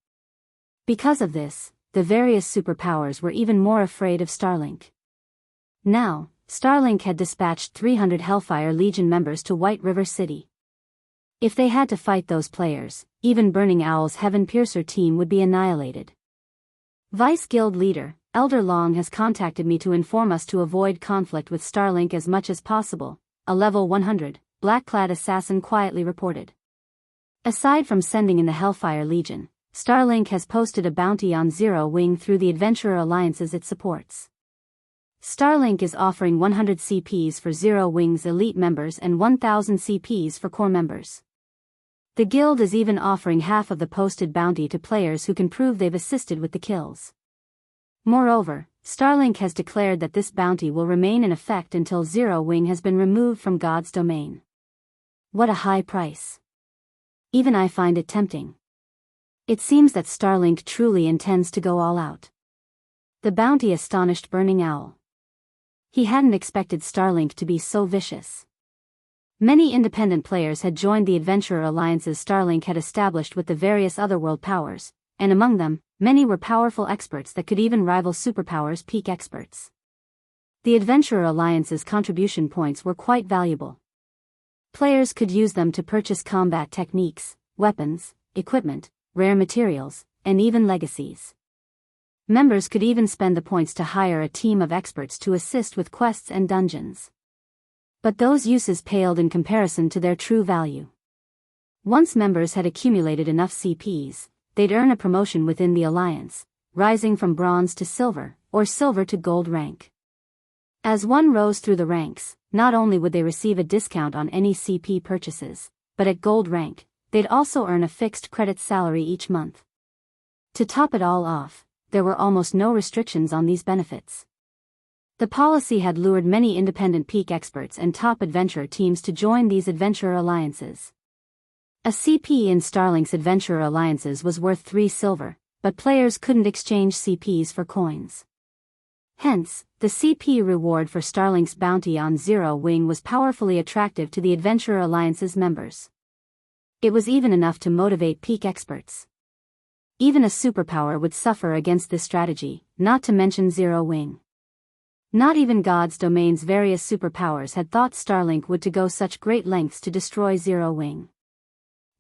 Because of this, the various superpowers were even more afraid of Starlink. Now, Starlink had dispatched 300 Hellfire Legion members to White River City. If they had to fight those players, even Burning Owl's Heaven Piercer team would be annihilated. Vice Guild Leader, Elder Long has contacted me to inform us to avoid conflict with Starlink as much as possible, a level 100, black-clad assassin quietly reported. Aside from sending in the Hellfire Legion, Starlink has posted a bounty on Zero Wing through the Adventurer Alliances it supports. Starlink is offering 100 CPs for Zero Wing's elite members and 1,000 CPs for core members. The guild is even offering half of the posted bounty to players who can prove they've assisted with the kills. Moreover, Starlink has declared that this bounty will remain in effect until Zero Wing has been removed from God's domain. What a high price. Even I find it tempting. It seems that Starlink truly intends to go all out. The bounty astonished Burning Owl. He hadn't expected Starlink to be so vicious. Many independent players had joined the adventurer alliances Starlink had established with the various otherworld powers, and among them, many were powerful experts that could even rival superpowers peak experts. The adventurer alliance's contribution points were quite valuable. Players could use them to purchase combat techniques, weapons, equipment, rare materials, and even legacies. Members could even spend the points to hire a team of experts to assist with quests and dungeons. But those uses paled in comparison to their true value. Once members had accumulated enough CPs, they'd earn a promotion within the alliance, rising from bronze to silver, or silver to gold rank. As one rose through the ranks, not only would they receive a discount on any CP purchases, but at gold rank, they'd also earn a fixed credit salary each month. To top it all off, there were almost no restrictions on these benefits. The policy had lured many independent peak experts and top adventurer teams to join these adventurer alliances. A CP in Starlink's adventurer alliances was worth 3 silver, but players couldn't exchange CPs for coins. Hence, the CP reward for Starlink's bounty on Zero Wing was powerfully attractive to the adventurer alliance's members. It was even enough to motivate peak experts. Even a superpower would suffer against this strategy, not to mention Zero Wing. Not even God's domain's various superpowers had thought Starlink would to go such great lengths to destroy Zero Wing.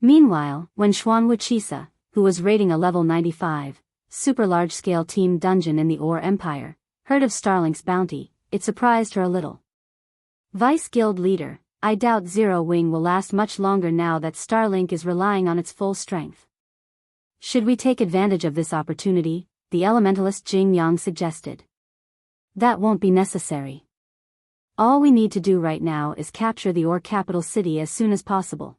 Meanwhile, when Xuanwu, who was raiding a level 95, super large-scale team dungeon in the Ore Empire, heard of Starlink's bounty, it surprised her a little. Vice Guild Leader, I doubt Zero Wing will last much longer now that Starlink is relying on its full strength. Should we take advantage of this opportunity? The elementalist Jing Yang suggested. That won't be necessary. All we need to do right now is capture the Ore capital city as soon as possible.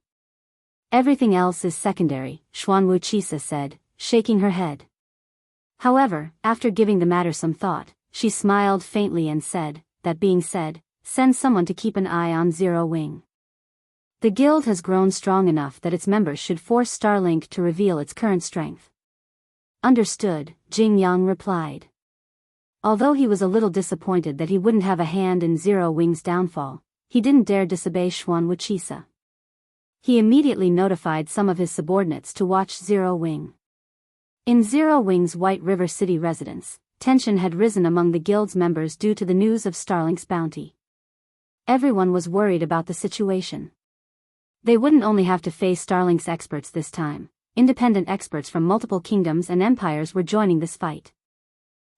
Everything else is secondary, Xuanwu said, shaking her head. However, after giving the matter some thought, she smiled faintly and said, that being said, send someone to keep an eye on Zero Wing. The guild has grown strong enough that its members should force Starlink to reveal its current strength. Understood, Jing Yang replied. Although he was a little disappointed that he wouldn't have a hand in Zero Wing's downfall, he didn't dare disobey Xuanwu. He immediately notified some of his subordinates to watch Zero Wing. In Zero Wing's White River City residence, tension had risen among the guild's members due to the news of Starlink's bounty. Everyone was worried about the situation. They wouldn't only have to face Starlink's experts this time, independent experts from multiple kingdoms and empires were joining this fight.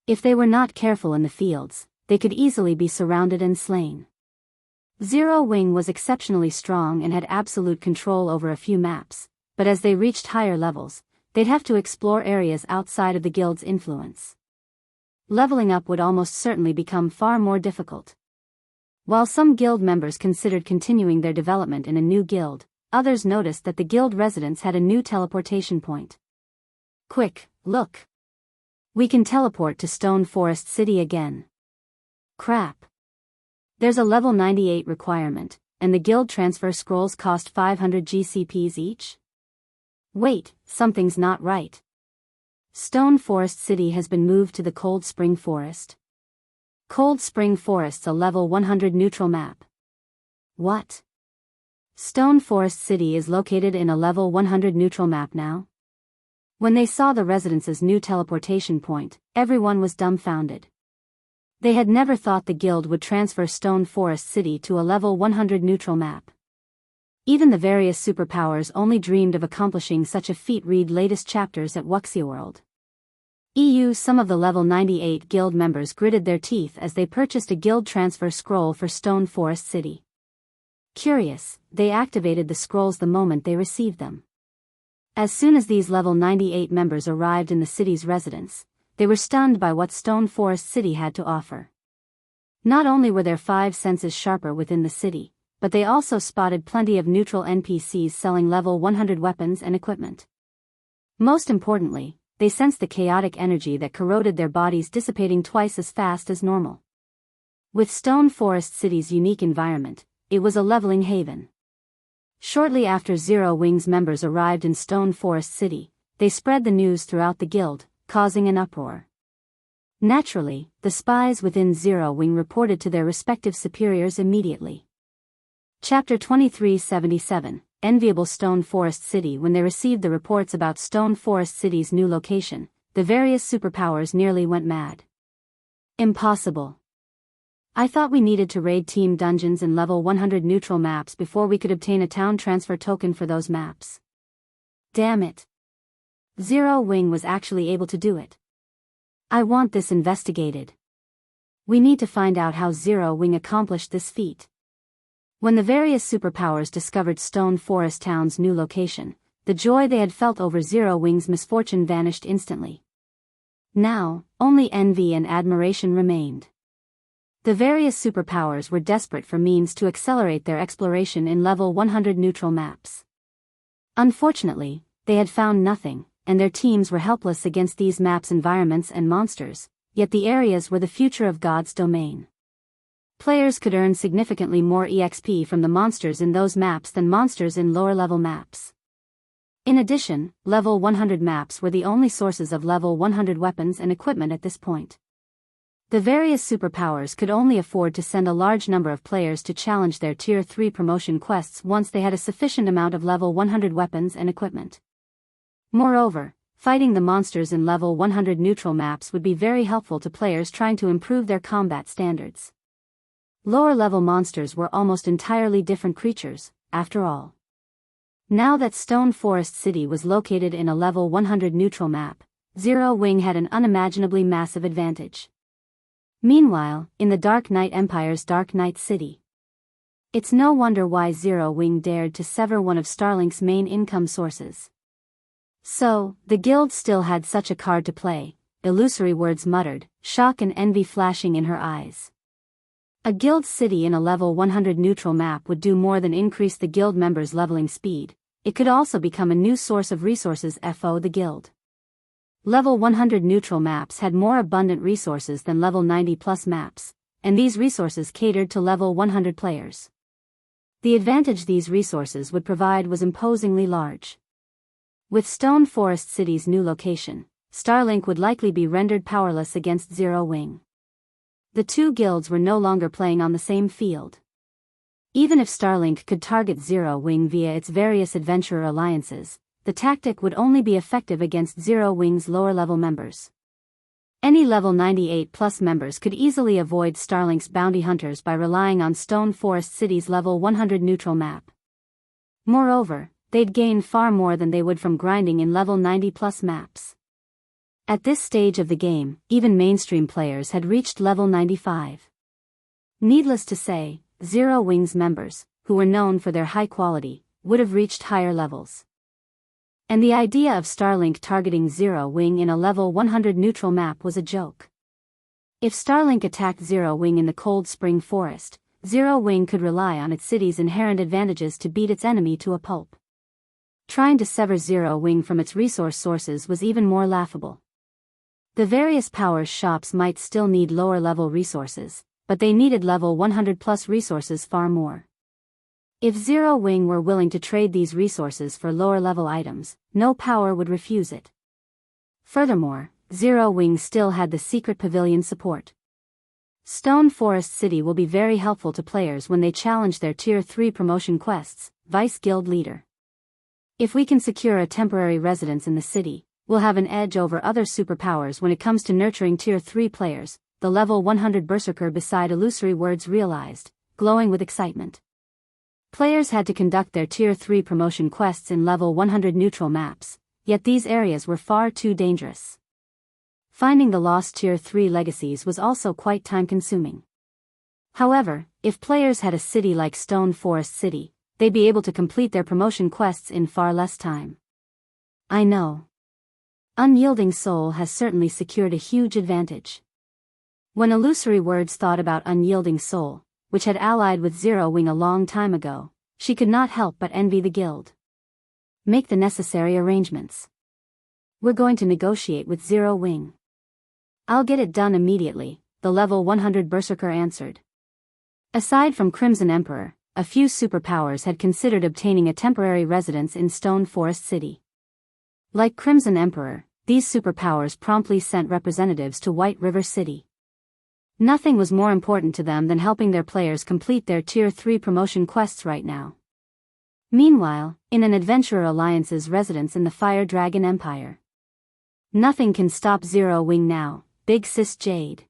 If they were not careful in the fields, they could easily be surrounded and slain. Zero Wing was exceptionally strong and had absolute control over a few maps, but as they reached higher levels, they'd have to explore areas outside of the guild's influence. Leveling up would almost certainly become far more difficult. While some guild members considered continuing their development in a new guild, others noticed that the guild residents had a new teleportation point. Quick, look! We can teleport to Stone Forest City again. Crap. There's a level 98 requirement, and the guild transfer scrolls cost 500 GCPs each? Wait, something's not right. Stone Forest City has been moved to the Cold Spring Forest. Cold Spring Forest's a level 100 neutral map. What? Stone Forest City is located in a level 100 neutral map now? When they saw the residence's new teleportation point, everyone was dumbfounded. They had never thought the guild would transfer Stone Forest City to a level 100 neutral map. Even the various superpowers only dreamed of accomplishing such a feat. Read latest chapters at Wuxia EU. Some of the level 98 guild members gritted their teeth as they purchased a guild transfer scroll for Stone Forest City. Curious, they activated the scrolls the moment they received them. As soon as these level 98 members arrived in the city's residence, they were stunned by what Stone Forest City had to offer. Not only were their 5 senses sharper within the city, but they also spotted plenty of neutral NPCs selling level 100 weapons and equipment. Most importantly, they sensed the chaotic energy that corroded their bodies dissipating twice as fast as normal. With Stone Forest City's unique environment, it was a leveling haven. Shortly after Zero Wing's members arrived in Stone Forest City, they spread the news throughout the guild, causing an uproar. Naturally, the spies within Zero Wing reported to their respective superiors immediately. Chapter 2377, Enviable Stone Forest City. When they received the reports about Stone Forest City's new location, the various superpowers nearly went mad. Impossible. I thought we needed to raid team dungeons and level 100 neutral maps before we could obtain a town transfer token for those maps. Damn it. Zero Wing was actually able to do it. I want this investigated. We need to find out how Zero Wing accomplished this feat. When the various superpowers discovered Stone Forest Town's new location, the joy they had felt over Zero Wing's misfortune vanished instantly. Now, only envy and admiration remained. The various superpowers were desperate for means to accelerate their exploration in level 100 neutral maps. Unfortunately, they had found nothing, and their teams were helpless against these maps' environments and monsters, yet the areas were the future of God's domain. Players could earn significantly more EXP from the monsters in those maps than monsters in lower-level maps. In addition, level 100 maps were the only sources of level 100 weapons and equipment at this point. The various superpowers could only afford to send a large number of players to challenge their Tier 3 promotion quests once they had a sufficient amount of level 100 weapons and equipment. Moreover, fighting the monsters in level 100 neutral maps would be very helpful to players trying to improve their combat standards. Lower-level monsters were almost entirely different creatures, after all. Now that Stone Forest City was located in a level 100 neutral map, Zero Wing had an unimaginably massive advantage. Meanwhile, in the Dark Knight Empire's Dark Knight City, it's no wonder why Zero Wing dared to sever one of Starlink's main income sources. So, the guild still had such a card to play, illusory words muttered, shock and envy flashing in her eyes. A guild city in a level 100 neutral map would do more than increase the guild members' leveling speed, it could also become a new source of resources for the guild. Level 100 neutral maps had more abundant resources than level 90+ maps, and these resources catered to level 100 players. The advantage these resources would provide was imposingly large. With Stone Forest City's new location, Starlink would likely be rendered powerless against Zero Wing. The two guilds were no longer playing on the same field. Even if Starlink could target Zero Wing via its various adventurer alliances, the tactic would only be effective against Zero Wing's lower-level members. Any level 98+ members could easily avoid Starlink's bounty hunters by relying on Stone Forest City's level 100 neutral map. Moreover, they'd gain far more than they would from grinding in level 90+ maps. At this stage of the game, even mainstream players had reached level 95. Needless to say, Zero Wing's members, who were known for their high quality, would have reached higher levels. And the idea of Starlink targeting Zero Wing in a level 100 neutral map was a joke. If Starlink attacked Zero Wing in the Cold Spring Forest, Zero Wing could rely on its city's inherent advantages to beat its enemy to a pulp. Trying to sever Zero Wing from its resource sources was even more laughable. The various powers shops might still need lower-level resources, but they needed level 100+ resources far more. If Zero Wing were willing to trade these resources for lower-level items, no power would refuse it. Furthermore, Zero Wing still had the secret pavilion support. Stone Forest City will be very helpful to players when they challenge their Tier 3 promotion quests, Vice Guild Leader. If we can secure a temporary residence in the city, we'll have an edge over other superpowers when it comes to nurturing Tier 3 players, the level 100 Berserker beside Illusory Words realized, glowing with excitement. Players had to conduct their Tier 3 promotion quests in level 100 neutral maps, yet these areas were far too dangerous. Finding the lost Tier 3 legacies was also quite time-consuming. However, if players had a city like Stone Forest City, they'd be able to complete their promotion quests in far less time. I know. Unyielding Soul has certainly secured a huge advantage. When Illusory Words thought about Unyielding Soul, which had allied with Zero Wing a long time ago, she could not help but envy the guild. Make the necessary arrangements. We're going to negotiate with Zero Wing. I'll get it done immediately, the level 100 Berserker answered. Aside from Crimson Emperor, a few superpowers had considered obtaining a temporary residence in Stone Forest City. Like Crimson Emperor, these superpowers promptly sent representatives to White River City. Nothing was more important to them than helping their players complete their Tier 3 promotion quests right now. Meanwhile, in an Adventurer Alliance's residence in the Fire Dragon Empire. Nothing can stop Zero Wing now, Big Sis Jade.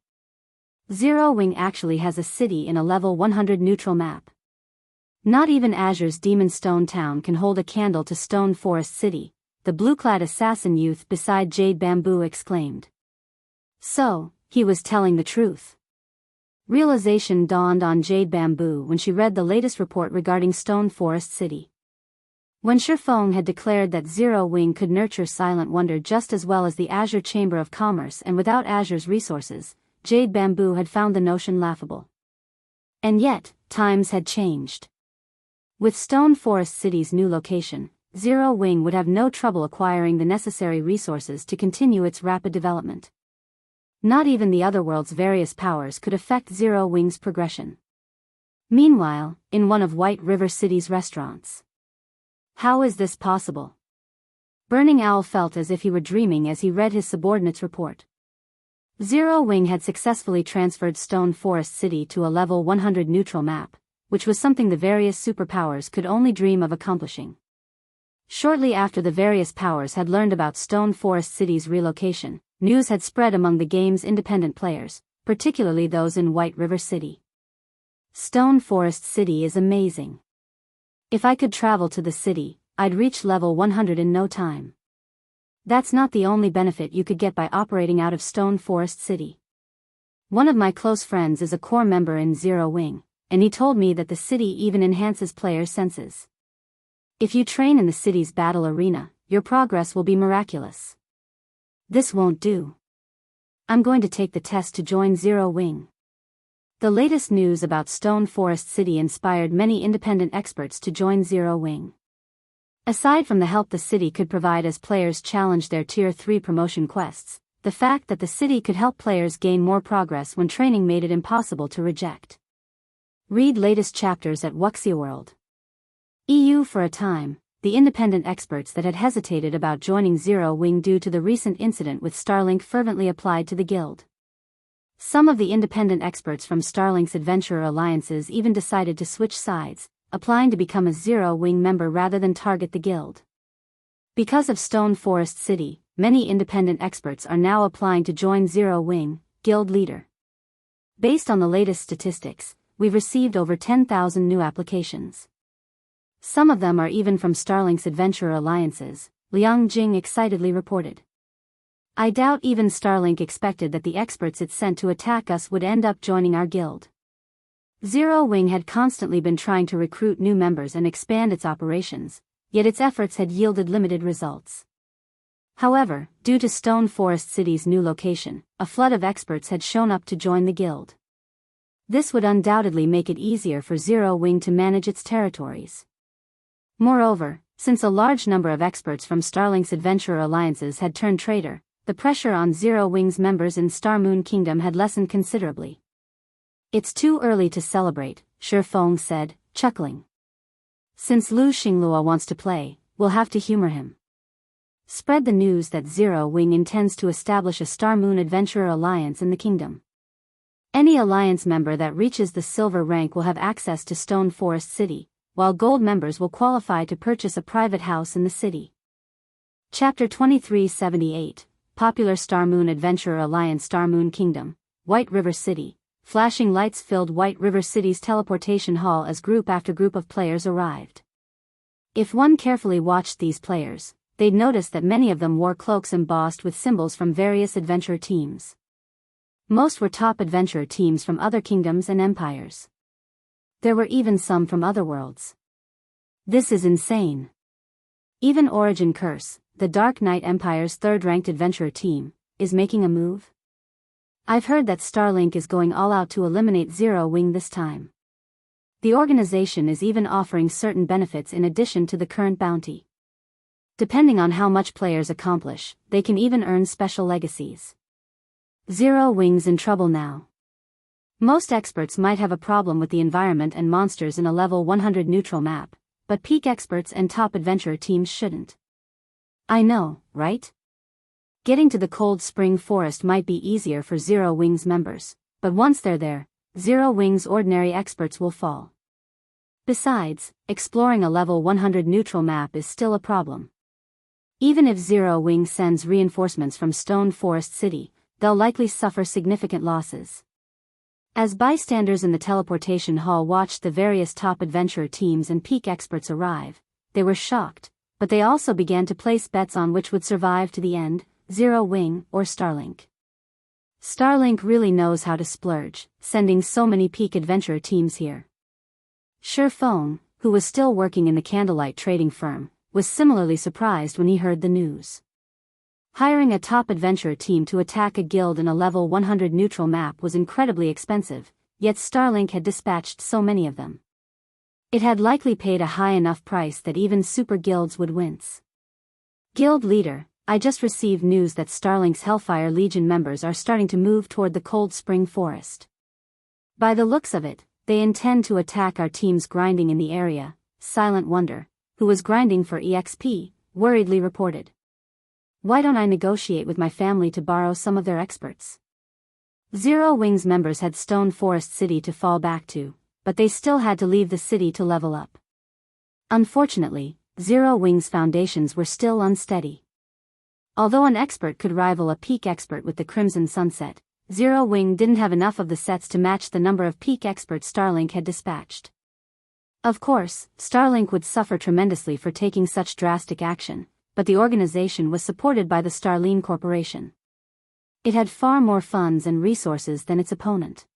Zero Wing actually has a city in a level 100 neutral map. Not even Azure's Demon Stone Town can hold a candle to Stone Forest City, the blue-clad assassin youth beside Jade Bamboo exclaimed. So, he was telling the truth. Realization dawned on Jade Bamboo when she read the latest report regarding Stone Forest City. When Shifeng had declared that Zero Wing could nurture Silent Wonder just as well as the Azure Chamber of Commerce and without Azure's resources, Jade Bamboo had found the notion laughable. And yet, times had changed. With Stone Forest City's new location, Zero Wing would have no trouble acquiring the necessary resources to continue its rapid development. Not even the Otherworld's various powers could affect Zero Wing's progression. Meanwhile, in one of White River City's restaurants. How is this possible? Burning Owl felt as if he were dreaming as he read his subordinate's report. Zero Wing had successfully transferred Stone Forest City to a level 100 neutral map, which was something the various superpowers could only dream of accomplishing. Shortly after the various powers had learned about Stone Forest City's relocation, news had spread among the game's independent players, particularly those in White River City. Stone Forest City is amazing. If I could travel to the city, I'd reach level 100 in no time. That's not the only benefit you could get by operating out of Stone Forest City. One of my close friends is a core member in Zero Wing, and he told me that the city even enhances players' senses. If you train in the city's battle arena, your progress will be miraculous. This won't do. I'm going to take the test to join Zero Wing. The latest news about Stone Forest City inspired many independent experts to join Zero Wing. Aside from the help the city could provide as players challenged their Tier 3 promotion quests, the fact that the city could help players gain more progress when training made it impossible to reject. Read latest chapters at Wuxia World. EU. For a time, the independent experts that had hesitated about joining Zero Wing due to the recent incident with Starlink fervently applied to the guild. Some of the independent experts from Starlink's Adventurer Alliances even decided to switch sides, applying to become a Zero Wing member rather than target the guild. Because of Stone Forest City, many independent experts are now applying to join Zero Wing, guild leader. Based on the latest statistics, we've received over 10,000 new applications. Some of them are even from Starlink's Adventurer Alliances, Liang Jing excitedly reported. I doubt even Starlink expected that the experts it sent to attack us would end up joining our guild. Zero Wing had constantly been trying to recruit new members and expand its operations, yet its efforts had yielded limited results. However, due to Stone Forest City's new location, a flood of experts had shown up to join the guild. This would undoubtedly make it easier for Zero Wing to manage its territories. Moreover, since a large number of experts from Starlink's Adventurer Alliances had turned traitor, the pressure on Zero Wing's members in Star Moon Kingdom had lessened considerably. It's too early to celebrate, Shifeng said, chuckling. Since Lu Xinglua wants to play, we'll have to humor him. Spread the news that Zero Wing intends to establish a Star Moon Adventurer Alliance in the kingdom. Any alliance member that reaches the silver rank will have access to Stone Forest City, while gold members will qualify to purchase a private house in the city. Chapter 2378, Popular Star Moon Adventurer Alliance Star Moon Kingdom, White River City. Flashing lights filled White River City's teleportation hall as group after group of players arrived. If one carefully watched these players, they'd notice that many of them wore cloaks embossed with symbols from various adventure teams. Most were top adventure teams from other kingdoms and empires. There were even some from other worlds. This is insane. Even Origin Curse, the Dark Knight Empire's third-ranked adventurer team, is making a move. I've heard that Starlink is going all out to eliminate Zero Wing this time. The organization is even offering certain benefits in addition to the current bounty. Depending on how much players accomplish, they can even earn special legacies. Zero Wing's in trouble now. Most experts might have a problem with the environment and monsters in a level 100 neutral map, but peak experts and top adventure teams shouldn't. I know, right? Getting to the Cold Spring Forest might be easier for Zero Wing's members, but once they're there, Zero Wing's ordinary experts will fall. Besides, exploring a level 100 neutral map is still a problem. Even if Zero Wing sends reinforcements from Stone Forest City, they'll likely suffer significant losses. As bystanders in the teleportation hall watched the various top adventurer teams and peak experts arrive, they were shocked, but they also began to place bets on which would survive to the end, Zero Wing or Starlink. Starlink really knows how to splurge, sending so many peak adventurer teams here. Feng, who was still working in the Candlelight trading firm, was similarly surprised when he heard the news. Hiring a top adventurer team to attack a guild in a level 100 neutral map was incredibly expensive, yet Starlink had dispatched so many of them. It had likely paid a high enough price that even super guilds would wince. Guild leader, I just received news that Starlink's Hellfire Legion members are starting to move toward the Cold Spring Forest. By the looks of it, they intend to attack our teams grinding in the area, Silent Wonder, who was grinding for EXP, worriedly reported. Why don't I negotiate with my family to borrow some of their experts? Zero Wing's members had Stone Forest City to fall back to, but they still had to leave the city to level up. Unfortunately, Zero Wing's foundations were still unsteady. Although an expert could rival a peak expert with the Crimson Sunset, Zero Wing didn't have enough of the sets to match the number of peak experts Starlink had dispatched. Of course, Starlink would suffer tremendously for taking such drastic action, but the organization was supported by the Starline Corporation. It had far more funds and resources than its opponent.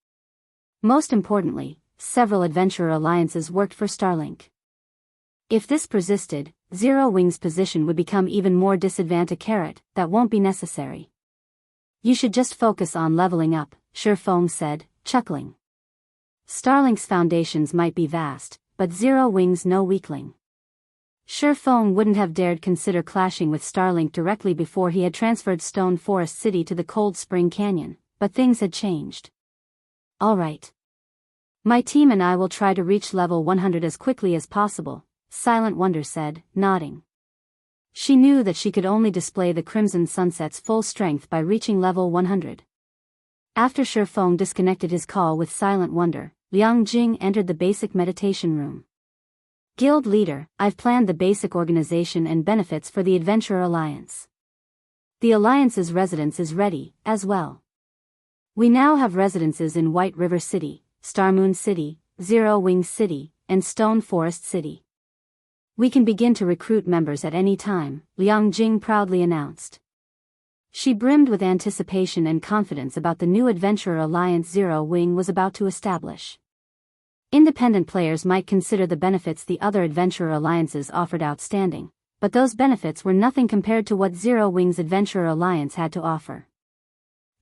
Most importantly, several adventurer alliances worked for Starlink. If this persisted, Zero Wing's position would become even more disadvantaged. That won't be necessary. You should just focus on leveling up, Feng said, chuckling. Starlink's foundations might be vast, but Zero Wing's no weakling. Feng wouldn't have dared consider clashing with Starlink directly before he had transferred Stone Forest City to the Cold Spring Canyon, but things had changed. All right. My team and I will try to reach level 100 as quickly as possible, Silent Wonder said, nodding. She knew that she could only display the Crimson Sunset's full strength by reaching level 100. After Feng disconnected his call with Silent Wonder, Liang Jing entered the basic meditation room. Guild leader, I've planned the basic organization and benefits for the Adventurer Alliance. The Alliance's residence is ready, as well. We now have residences in White River City, Starmoon City, Zero Wing City, and Stone Forest City. We can begin to recruit members at any time, Liang Jing proudly announced. She brimmed with anticipation and confidence about the new Adventurer Alliance Zero Wing was about to establish. Independent players might consider the benefits the other Adventurer Alliances offered outstanding, but those benefits were nothing compared to what Zero Wing's Adventurer Alliance had to offer.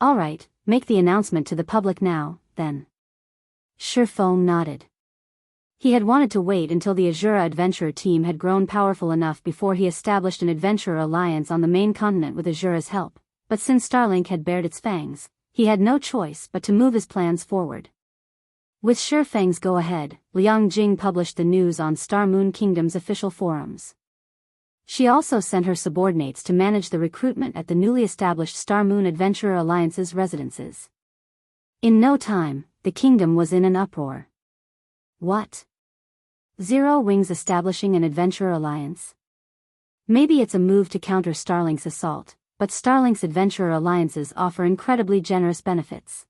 All right, make the announcement to the public now, then. Feng nodded. He had wanted to wait until the Azura Adventurer team had grown powerful enough before he established an Adventurer Alliance on the main continent with Azura's help, but since Starlink had bared its fangs, he had no choice but to move his plans forward. With Shifeng's go-ahead, Liang Jing published the news on Star Moon Kingdom's official forums. She also sent her subordinates to manage the recruitment at the newly established Star Moon Adventurer Alliance's residences. In no time, the kingdom was in an uproar. What? Zero Wings establishing an Adventurer Alliance? Maybe it's a move to counter Starlink's assault, but Starlink's Adventurer Alliances offer incredibly generous benefits.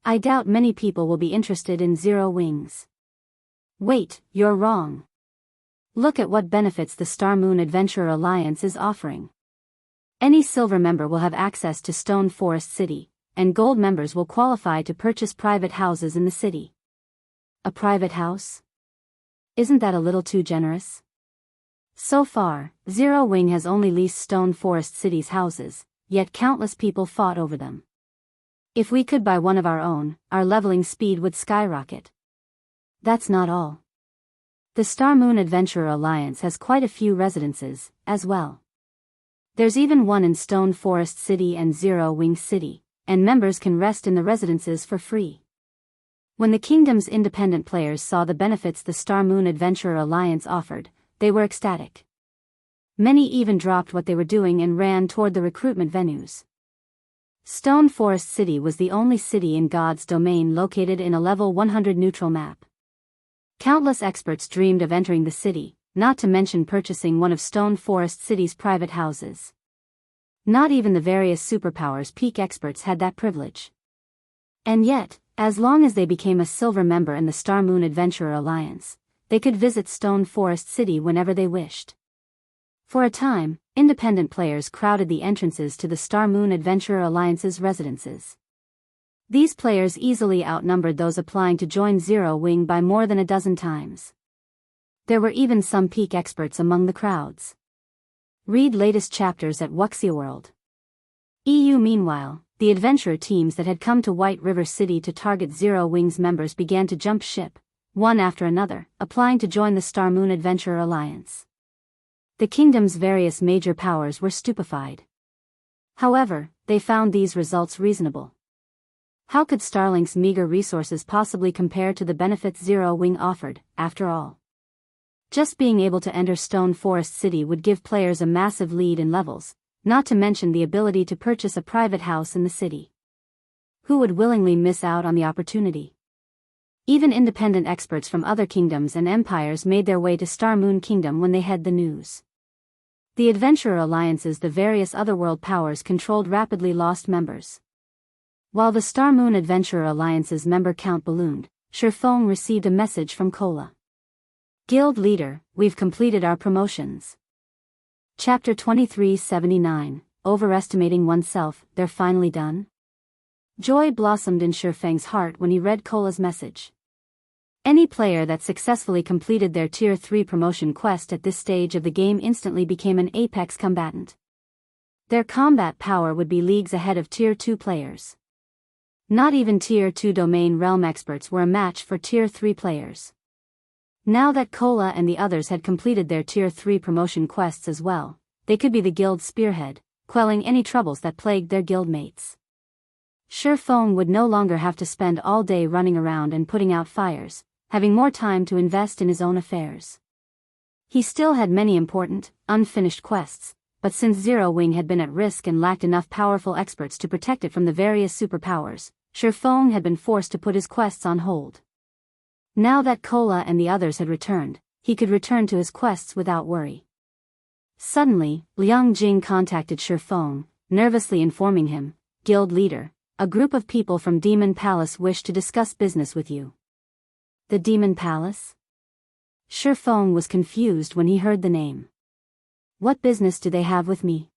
I doubt many people will be interested in Zero Wings. Wait, you're wrong. Look at what benefits the Star Moon Adventurer Alliance is offering. Any silver member will have access to Stone Forest City, and gold members will qualify to purchase private houses in the city. A private house? Isn't that a little too generous? So far, Zero Wing has only leased Stone Forest City's houses, yet countless people fought over them. If we could buy one of our own, our leveling speed would skyrocket. That's not all. The Star Moon Adventurer Alliance has quite a few residences, as well. There's even one in Stone Forest City and Zero Wing City, and members can rest in the residences for free. When the kingdom's independent players saw the benefits the Star Moon Adventurer Alliance offered, they were ecstatic. Many even dropped what they were doing and ran toward the recruitment venues. Stone Forest City was the only city in God's domain located in a level 100 neutral map. Countless experts dreamed of entering the city, not to mention purchasing one of Stone Forest City's private houses. Not even the various superpowers peak experts had that privilege. And yet, as long as they became a silver member in the Star Moon Adventurer Alliance, they could visit Stone Forest City whenever they wished. For a time, independent players crowded the entrances to the Star Moon Adventurer Alliance's residences. These players easily outnumbered those applying to join Zero Wing by more than a dozen times. There were even some peak experts among the crowds. Read latest chapters at Wuxia World. Meanwhile, the adventurer teams that had come to White River City to target Zero Wing's members began to jump ship, one after another, applying to join the Star Moon Adventurer Alliance. The kingdom's various major powers were stupefied. However, they found these results reasonable. How could Starlink's meager resources possibly compare to the benefits Zero Wing offered, after all? Just being able to enter Stone Forest City would give players a massive lead in levels, not to mention the ability to purchase a private house in the city. Who would willingly miss out on the opportunity? Even independent experts from other kingdoms and empires made their way to Star Moon Kingdom when they had the news. The Adventurer Alliances, the various otherworld powers controlled rapidly lost members. While the Star Moon Adventurer Alliance's member count ballooned, Shifeng received a message from Kola. Guild Leader, we've completed our promotions. Chapter 2379, Overestimating Oneself, they're finally done? Joy blossomed in Shifeng's heart when he read Kola's message. Any player that successfully completed their Tier 3 promotion quest at this stage of the game instantly became an apex combatant. Their combat power would be leagues ahead of Tier 2 players. Not even Tier 2 domain realm experts were a match for Tier 3 players. Now that Kola and the others had completed their Tier 3 promotion quests as well, they could be the guild's spearhead, quelling any troubles that plagued their guildmates. Shifeng would no longer have to spend all day running around and putting out fires, having more time to invest in his own affairs. He still had many important, unfinished quests, but since Zero Wing had been at risk and lacked enough powerful experts to protect it from the various superpowers, Shifeng had been forced to put his quests on hold. Now that Kola and the others had returned, he could return to his quests without worry. Suddenly, Liang Jing contacted Shifeng, nervously informing him, Guild Leader, a group of people from Demon Palace wish to discuss business with you. The Demon Palace? Shifeng was confused when he heard the name. What business do they have with me?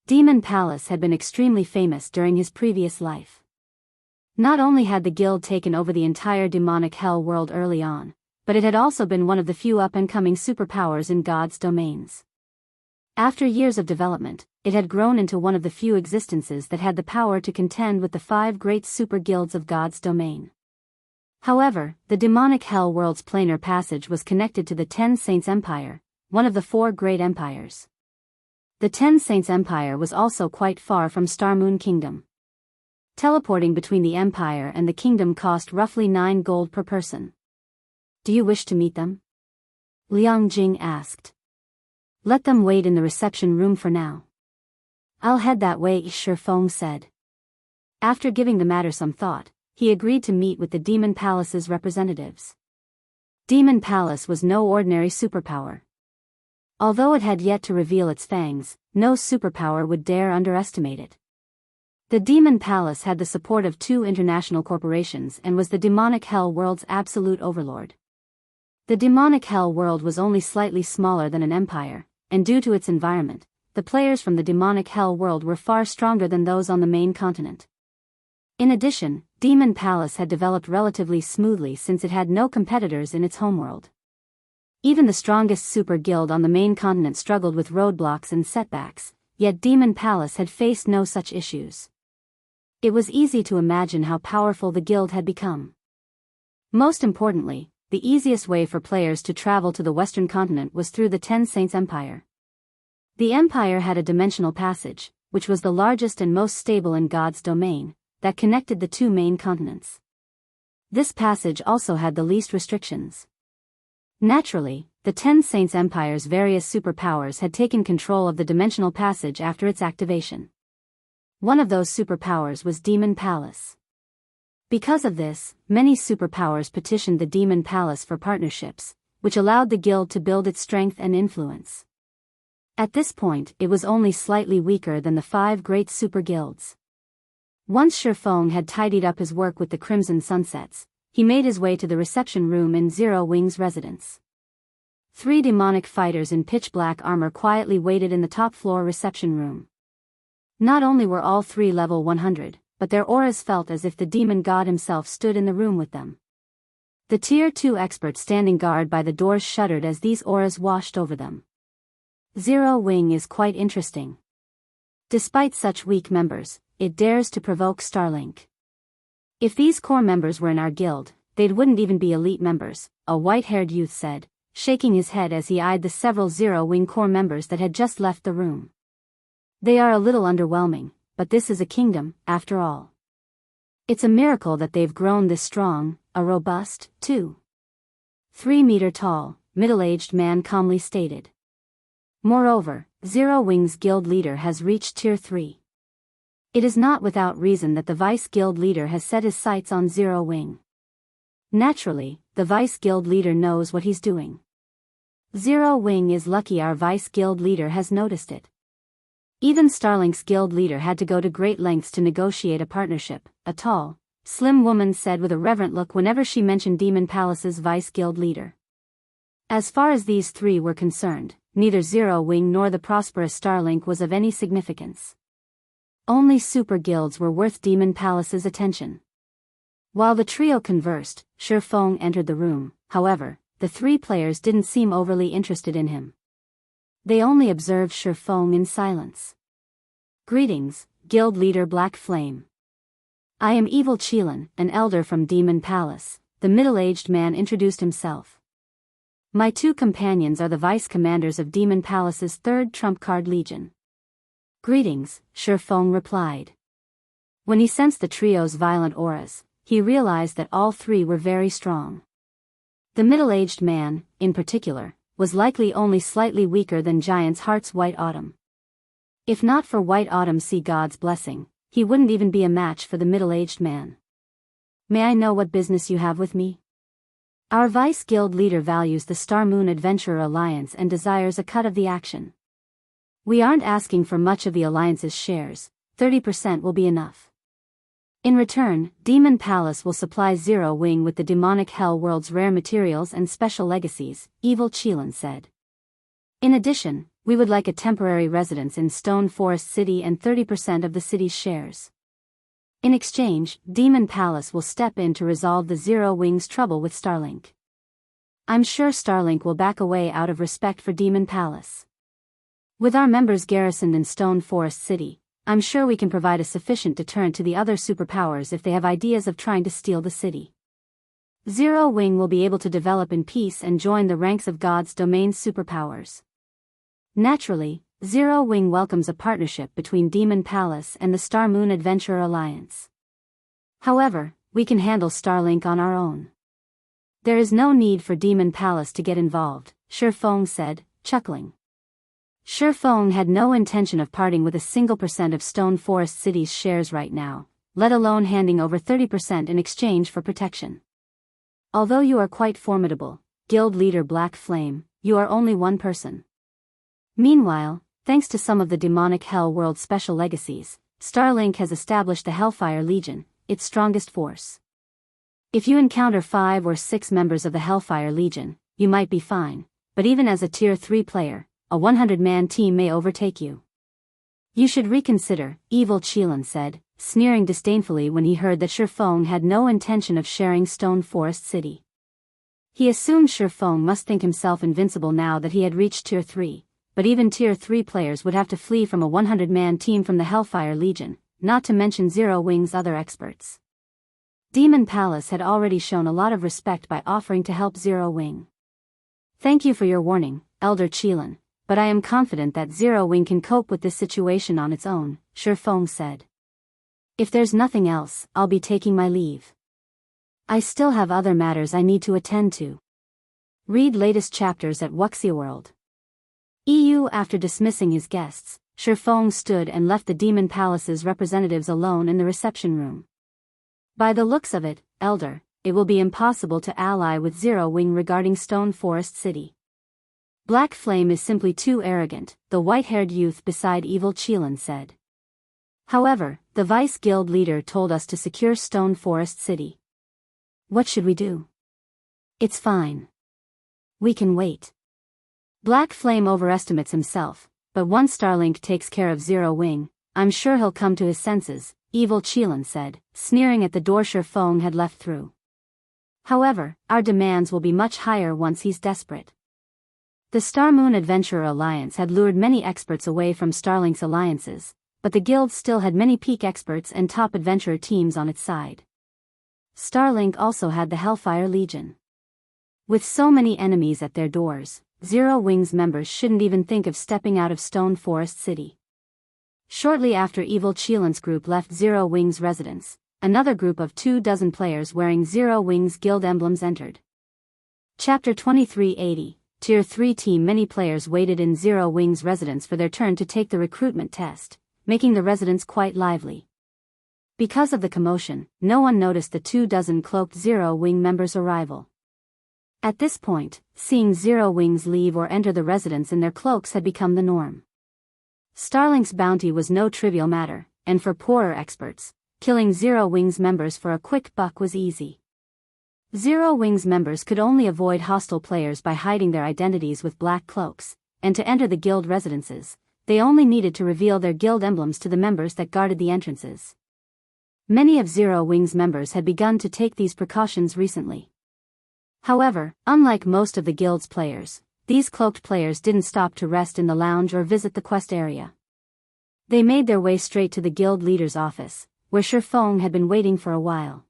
Demon Palace had been extremely famous during his previous life. Not only had the guild taken over the entire demonic hell world early on, but it had also been one of the few up-and-coming superpowers in God's domains. After years of development, it had grown into one of the few existences that had the power to contend with the 5 great super guilds of God's domain. However, the demonic hell world's planar passage was connected to the Ten Saints Empire, one of the 4 great empires. The Ten Saints Empire was also quite far from Star Moon Kingdom. Teleporting between the Empire and the Kingdom cost roughly 9 gold per person. Do you wish to meet them? Liang Jing asked. Let them wait in the reception room for now. I'll head that way, Shi Feng said. After giving the matter some thought, he agreed to meet with the Demon Palace's representatives. Demon Palace was no ordinary superpower. Although it had yet to reveal its fangs, no superpower would dare underestimate it. The Demon Palace had the support of 2 international corporations and was the demonic hell world's absolute overlord. The demonic hell world was only slightly smaller than an empire, and due to its environment, the players from the demonic hell world were far stronger than those on the main continent. In addition, Demon Palace had developed relatively smoothly since it had no competitors in its homeworld. Even the strongest super guild on the main continent struggled with roadblocks and setbacks, yet Demon Palace had faced no such issues. It was easy to imagine how powerful the guild had become. Most importantly, the easiest way for players to travel to the western continent was through the Ten Saints Empire. The empire had a dimensional passage, which was the largest and most stable in God's domain, that connected the 2 main continents. This passage also had the least restrictions. Naturally, the Ten Saints Empire's various superpowers had taken control of the dimensional passage after its activation. One of those superpowers was Demon Palace. Because of this, many superpowers petitioned the Demon Palace for partnerships, which allowed the guild to build its strength and influence. At this point, it was only slightly weaker than the 5 great super guilds. Once Shi Feng had tidied up his work with the Crimson Sunsets, he made his way to the reception room in Zero Wing's residence. 3 demonic fighters in pitch-black armor quietly waited in the top-floor reception room. Not only were all 3 level 100, but their auras felt as if the demon god himself stood in the room with them. The Tier 2 experts standing guard by the doors shuddered as these auras washed over them. Zero Wing is quite interesting. Despite such weak members, it dares to provoke Starlink. If these core members were in our guild, they wouldn't even be elite members, a white-haired youth said, shaking his head as he eyed the several Zero Wing core members that had just left the room. They are a little underwhelming, but this is a kingdom, after all. It's a miracle that they've grown this strong, a robust, 3-meter tall, middle-aged man calmly stated. Moreover, Zero Wing's guild leader has reached Tier 3. It is not without reason that the Vice Guild leader has set his sights on Zero Wing. Naturally, the Vice Guild leader knows what he's doing. Zero Wing is lucky our Vice Guild leader has noticed it. Even Starlink's guild leader had to go to great lengths to negotiate a partnership, a tall, slim woman said with a reverent look whenever she mentioned Demon Palace's Vice Guild leader. As far as these 3 were concerned, neither Zero Wing nor the prosperous Starlink was of any significance. Only super guilds were worth Demon Palace's attention. While the trio conversed, Shi Feng entered the room. However, the 3 players didn't seem overly interested in him. They only observed Shi Feng in silence. Greetings, Guild Leader Black Flame. I am Evil Qilin, an elder from Demon Palace, the middle-aged man introduced himself. My 2 companions are the vice-commanders of Demon Palace's 3rd Trump Card Legion. Greetings, Shi Feng replied. When he sensed the trio's violent auras, he realized that all 3 were very strong. The middle-aged man, in particular, was likely only slightly weaker than Giant's Heart's White Autumn. If not for White Autumn's Sea God's blessing, he wouldn't even be a match for the middle-aged man. May I know what business you have with me? Our Vice Guild leader values the Star Moon Adventurer Alliance and desires a cut of the action. We aren't asking for much of the Alliance's shares, 30% will be enough. In return, Demon Palace will supply Zero Wing with the demonic hell world's rare materials and special legacies, Evil Qilin said. In addition, we would like a temporary residence in Stone Forest City and 30% of the city's shares. In exchange, Demon Palace will step in to resolve the Zero Wing's trouble with Starlink. I'm sure Starlink will back away out of respect for Demon Palace. With our members garrisoned in Stone Forest City, I'm sure we can provide a sufficient deterrent to the other superpowers if they have ideas of trying to steal the city. Zero Wing will be able to develop in peace and join the ranks of God's domain superpowers. Naturally, Zero Wing welcomes a partnership between Demon Palace and the Star Moon Adventurer Alliance. However, we can handle Starlink on our own. There is no need for Demon Palace to get involved, Shifeng said, chuckling. Shifeng had no intention of parting with a single % of Stone Forest City's shares right now, let alone handing over 30% in exchange for protection. Although you are quite formidable, Guild Leader Black Flame, you are only one person. Meanwhile, thanks to some of the demonic Hell World special legacies, Starlink has established the Hellfire Legion, its strongest force. If you encounter 5 or 6 members of the Hellfire Legion, you might be fine, but even as a Tier 3 player, a 100-man team may overtake you. You should reconsider, Evil Qilin said, sneering disdainfully when he heard that Shifeng had no intention of sharing Stone Forest City. He assumed Shifeng must think himself invincible now that he had reached Tier 3, but even Tier 3 players would have to flee from a 100-man team from the Hellfire Legion, not to mention Zero Wing's other experts. Demon Palace had already shown a lot of respect by offering to help Zero Wing. Thank you for your warning, Elder Qilin, but I am confident that Zero Wing can cope with this situation on its own, Shifeng said. If there's nothing else, I'll be taking my leave. I still have other matters I need to attend to. Read latest chapters at Wuxia EU. After dismissing his guests, Shifeng stood and left the Demon Palace's representatives alone in the reception room. By the looks of it, Elder, it will be impossible to ally with Zero Wing regarding Stone Forest City. Black Flame is simply too arrogant, the white-haired youth beside Evil Qilin said. However, the Vice Guild leader told us to secure Stone Forest City. What should we do? It's fine. We can wait. Black Flame overestimates himself, but once Starlink takes care of Zero Wing, I'm sure he'll come to his senses, Evil Qilin said, sneering at the door Shifeng had left through. However, our demands will be much higher once he's desperate. The Star Moon Adventurer Alliance had lured many experts away from Starlink's alliances, but the guild still had many peak experts and top adventurer teams on its side. Starlink also had the Hellfire Legion. With so many enemies at their doors, Zero Wing's members shouldn't even think of stepping out of Stone Forest City. Shortly after Evil Qilin's group left Zero Wing's residence, another group of 24 players wearing Zero Wing's guild emblems entered. Chapter 2380, Tier 3 team. Many players waited in Zero Wing's residence for their turn to take the recruitment test, making the residence quite lively. Because of the commotion, no one noticed the 24 cloaked Zero Wing members' arrival. At this point, seeing Zero Wings leave or enter the residence in their cloaks had become the norm. Starlink's bounty was no trivial matter, and for poorer experts, killing Zero Wings members for a quick buck was easy. Zero Wings members could only avoid hostile players by hiding their identities with black cloaks, and to enter the guild residences, they only needed to reveal their guild emblems to the members that guarded the entrances. Many of Zero Wings members had begun to take these precautions recently. However, unlike most of the guild's players, these cloaked players didn't stop to rest in the lounge or visit the quest area. They made their way straight to the guild leader's office, where Shifeng had been waiting for a while.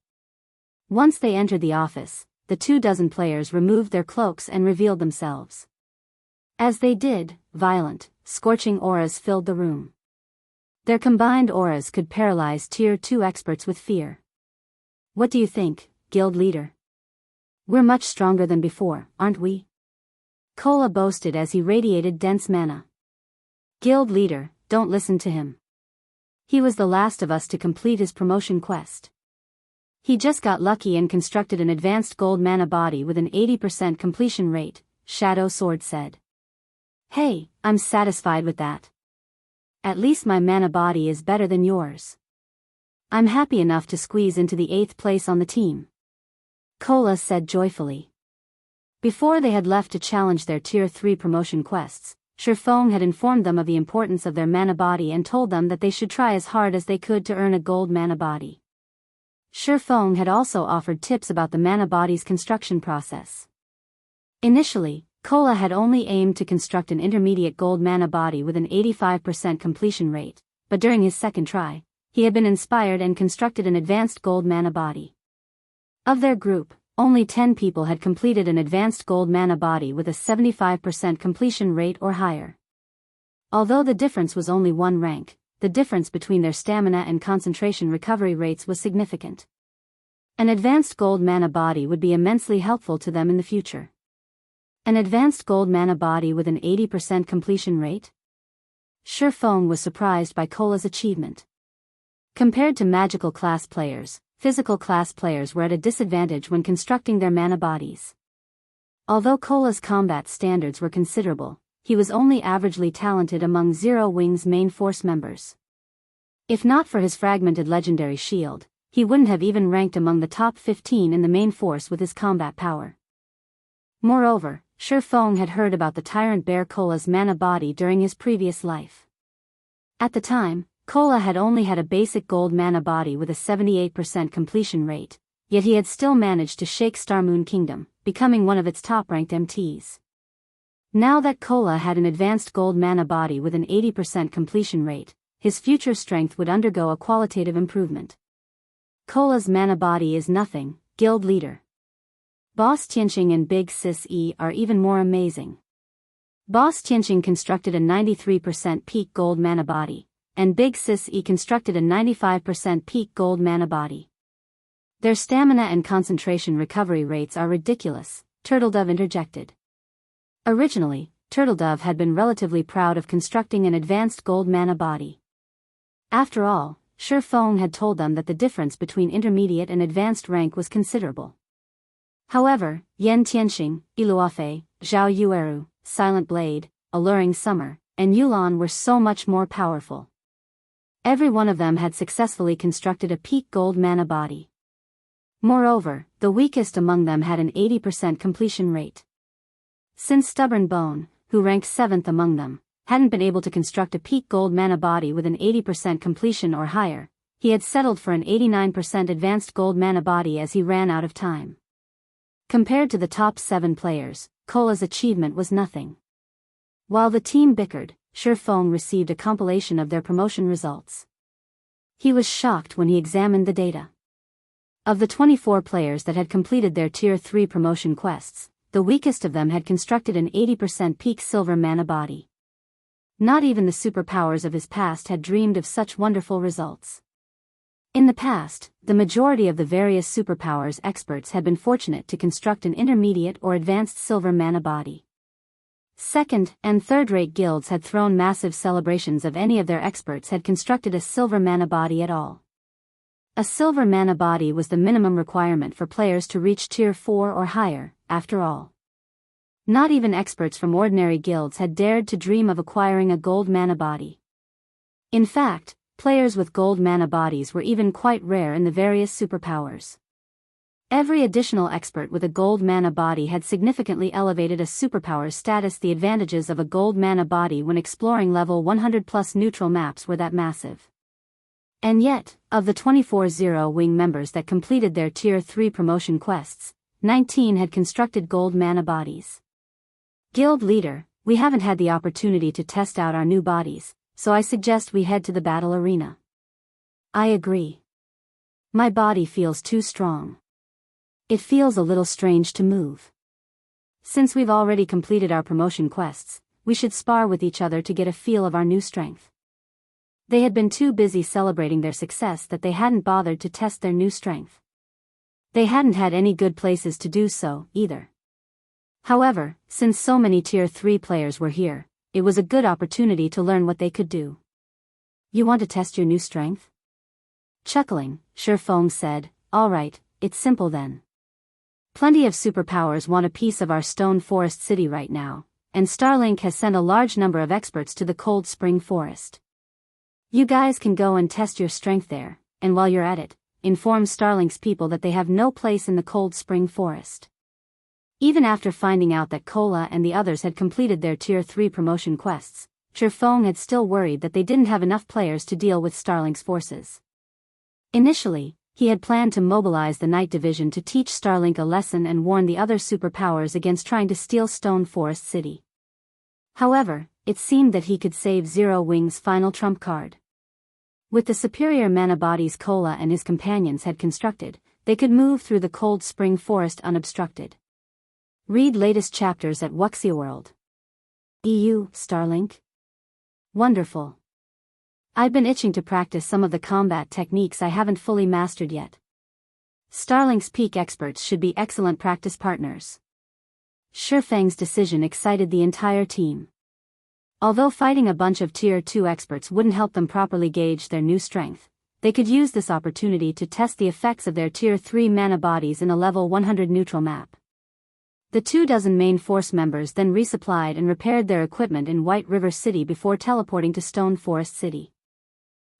Once they entered the office, the 24 players removed their cloaks and revealed themselves. As they did, violent, scorching auras filled the room. Their combined auras could paralyze Tier 2 experts with fear. What do you think, guild leader? We're much stronger than before, aren't we? Kola boasted as he radiated dense mana. Guild leader, don't listen to him. He was the last of us to complete his promotion quest. He just got lucky and constructed an advanced gold mana body with an 80% completion rate, Shadow Sword said. Hey, I'm satisfied with that. At least my mana body is better than yours. I'm happy enough to squeeze into the 8th place on the team. Kola said joyfully. Before they had left to challenge their Tier 3 promotion quests, Shifeng had informed them of the importance of their mana body and told them that they should try as hard as they could to earn a gold mana body. Shifeng had also offered tips about the mana body's construction process. Initially, Kola had only aimed to construct an intermediate gold mana body with an 85% completion rate, but during his second try, he had been inspired and constructed an advanced gold mana body. Of their group, only 10 people had completed an advanced gold mana body with a 75% completion rate or higher. Although the difference was only 1 rank, the difference between their stamina and concentration recovery rates was significant. An advanced gold mana body would be immensely helpful to them in the future. An advanced gold mana body with an 80% completion rate? Feng was surprised by Cola's achievement. Compared to magical class players, physical class players were at a disadvantage when constructing their mana bodies. Although Cola's combat standards were considerable, he was only averagely talented among Zero Wing's main force members. If not for his fragmented legendary shield, he wouldn't have even ranked among the top 15 in the main force with his combat power. Moreover, Feng had heard about the tyrant bear Cola's mana body during his previous life. At the time, Cola had only had a basic gold mana body with a 78% completion rate, yet he had still managed to shake Starmoon Kingdom, becoming one of its top-ranked MTs. Now that Cola had an advanced gold mana body with an 80% completion rate, his future strength would undergo a qualitative improvement. Cola's mana body is nothing, guild leader. Boss Tianqing and Big Sis E are even more amazing. Boss Tianqing constructed a 93% peak gold mana body, and Big Sis E constructed a 95% peak gold mana body. Their stamina and concentration recovery rates are ridiculous, Turtledove interjected. Originally, Turtledove had been relatively proud of constructing an advanced gold mana body. After all, Feng had told them that the difference between intermediate and advanced rank was considerable. However, Yan Tianxing, Iluafei, Zhao Yueru, Silent Blade, Alluring Summer, and Yulan were so much more powerful. Every one of them had successfully constructed a peak gold mana body. Moreover, the weakest among them had an 80% completion rate. Since Stubborn Bone, who ranked 7th among them, hadn't been able to construct a peak gold mana body with an 80% completion or higher, he had settled for an 89% advanced gold mana body as he ran out of time. Compared to the top 7 players, Cola's achievement was nothing. While the team bickered, Feng received a compilation of their promotion results. He was shocked when he examined the data. Of the 24 players that had completed their Tier 3 promotion quests, the weakest of them had constructed an 80% peak silver mana body. Not even the superpowers of his past had dreamed of such wonderful results. In the past, the majority of the various superpowers experts had been fortunate to construct an intermediate or advanced silver mana body. Second- and third-rate guilds had thrown massive celebrations if any of their experts had constructed a silver mana body at all. A silver mana body was the minimum requirement for players to reach Tier 4 or higher, after all. Not even experts from ordinary guilds had dared to dream of acquiring a gold mana body. In fact, players with gold mana bodies were even quite rare in the various superpowers. Every additional expert with a gold mana body had significantly elevated a superpower's status. The advantages of a gold mana body when exploring level 100+ neutral maps were that massive. And yet, of the 24 Zero Wing members that completed their Tier 3 promotion quests, 19 had constructed gold mana bodies. Guild leader, we haven't had the opportunity to test out our new bodies, so I suggest we head to the battle arena. I agree. My body feels too strong. It feels a little strange to move. Since we've already completed our promotion quests, we should spar with each other to get a feel of our new strength. They had been too busy celebrating their success that they hadn't bothered to test their new strength. They hadn't had any good places to do so, either. However, since so many Tier 3 players were here, it was a good opportunity to learn what they could do. You want to test your new strength? Chuckling, Feng said, all right, it's simple then. Plenty of superpowers want a piece of our stone forest city right now, and Starlink has sent a large number of experts to the Cold Spring Forest. You guys can go and test your strength there, and while you're at it, inform Starlink's people that they have no place in the Cold Spring Forest. Even after finding out that Cola and the others had completed their Tier 3 promotion quests, Feng had still worried that they didn't have enough players to deal with Starlink's forces. Initially, he had planned to mobilize the Night Division to teach Starlink a lesson and warn the other superpowers against trying to steal Stone Forest City. However, it seemed that he could save Zero Wing's final trump card. With the superior mana bodies Cola and his companions had constructed, they could move through the Cold Spring Forest unobstructed. Read latest chapters at Wuxia World. EU, Starlink? Wonderful. I've been itching to practice some of the combat techniques I haven't fully mastered yet. Starlink's peak experts should be excellent practice partners. Shifeng's decision excited the entire team. Although fighting a bunch of Tier 2 experts wouldn't help them properly gauge their new strength, they could use this opportunity to test the effects of their Tier 3 mana bodies in a level 100 neutral map. The 24 main force members then resupplied and repaired their equipment in White River City before teleporting to Stone Forest City.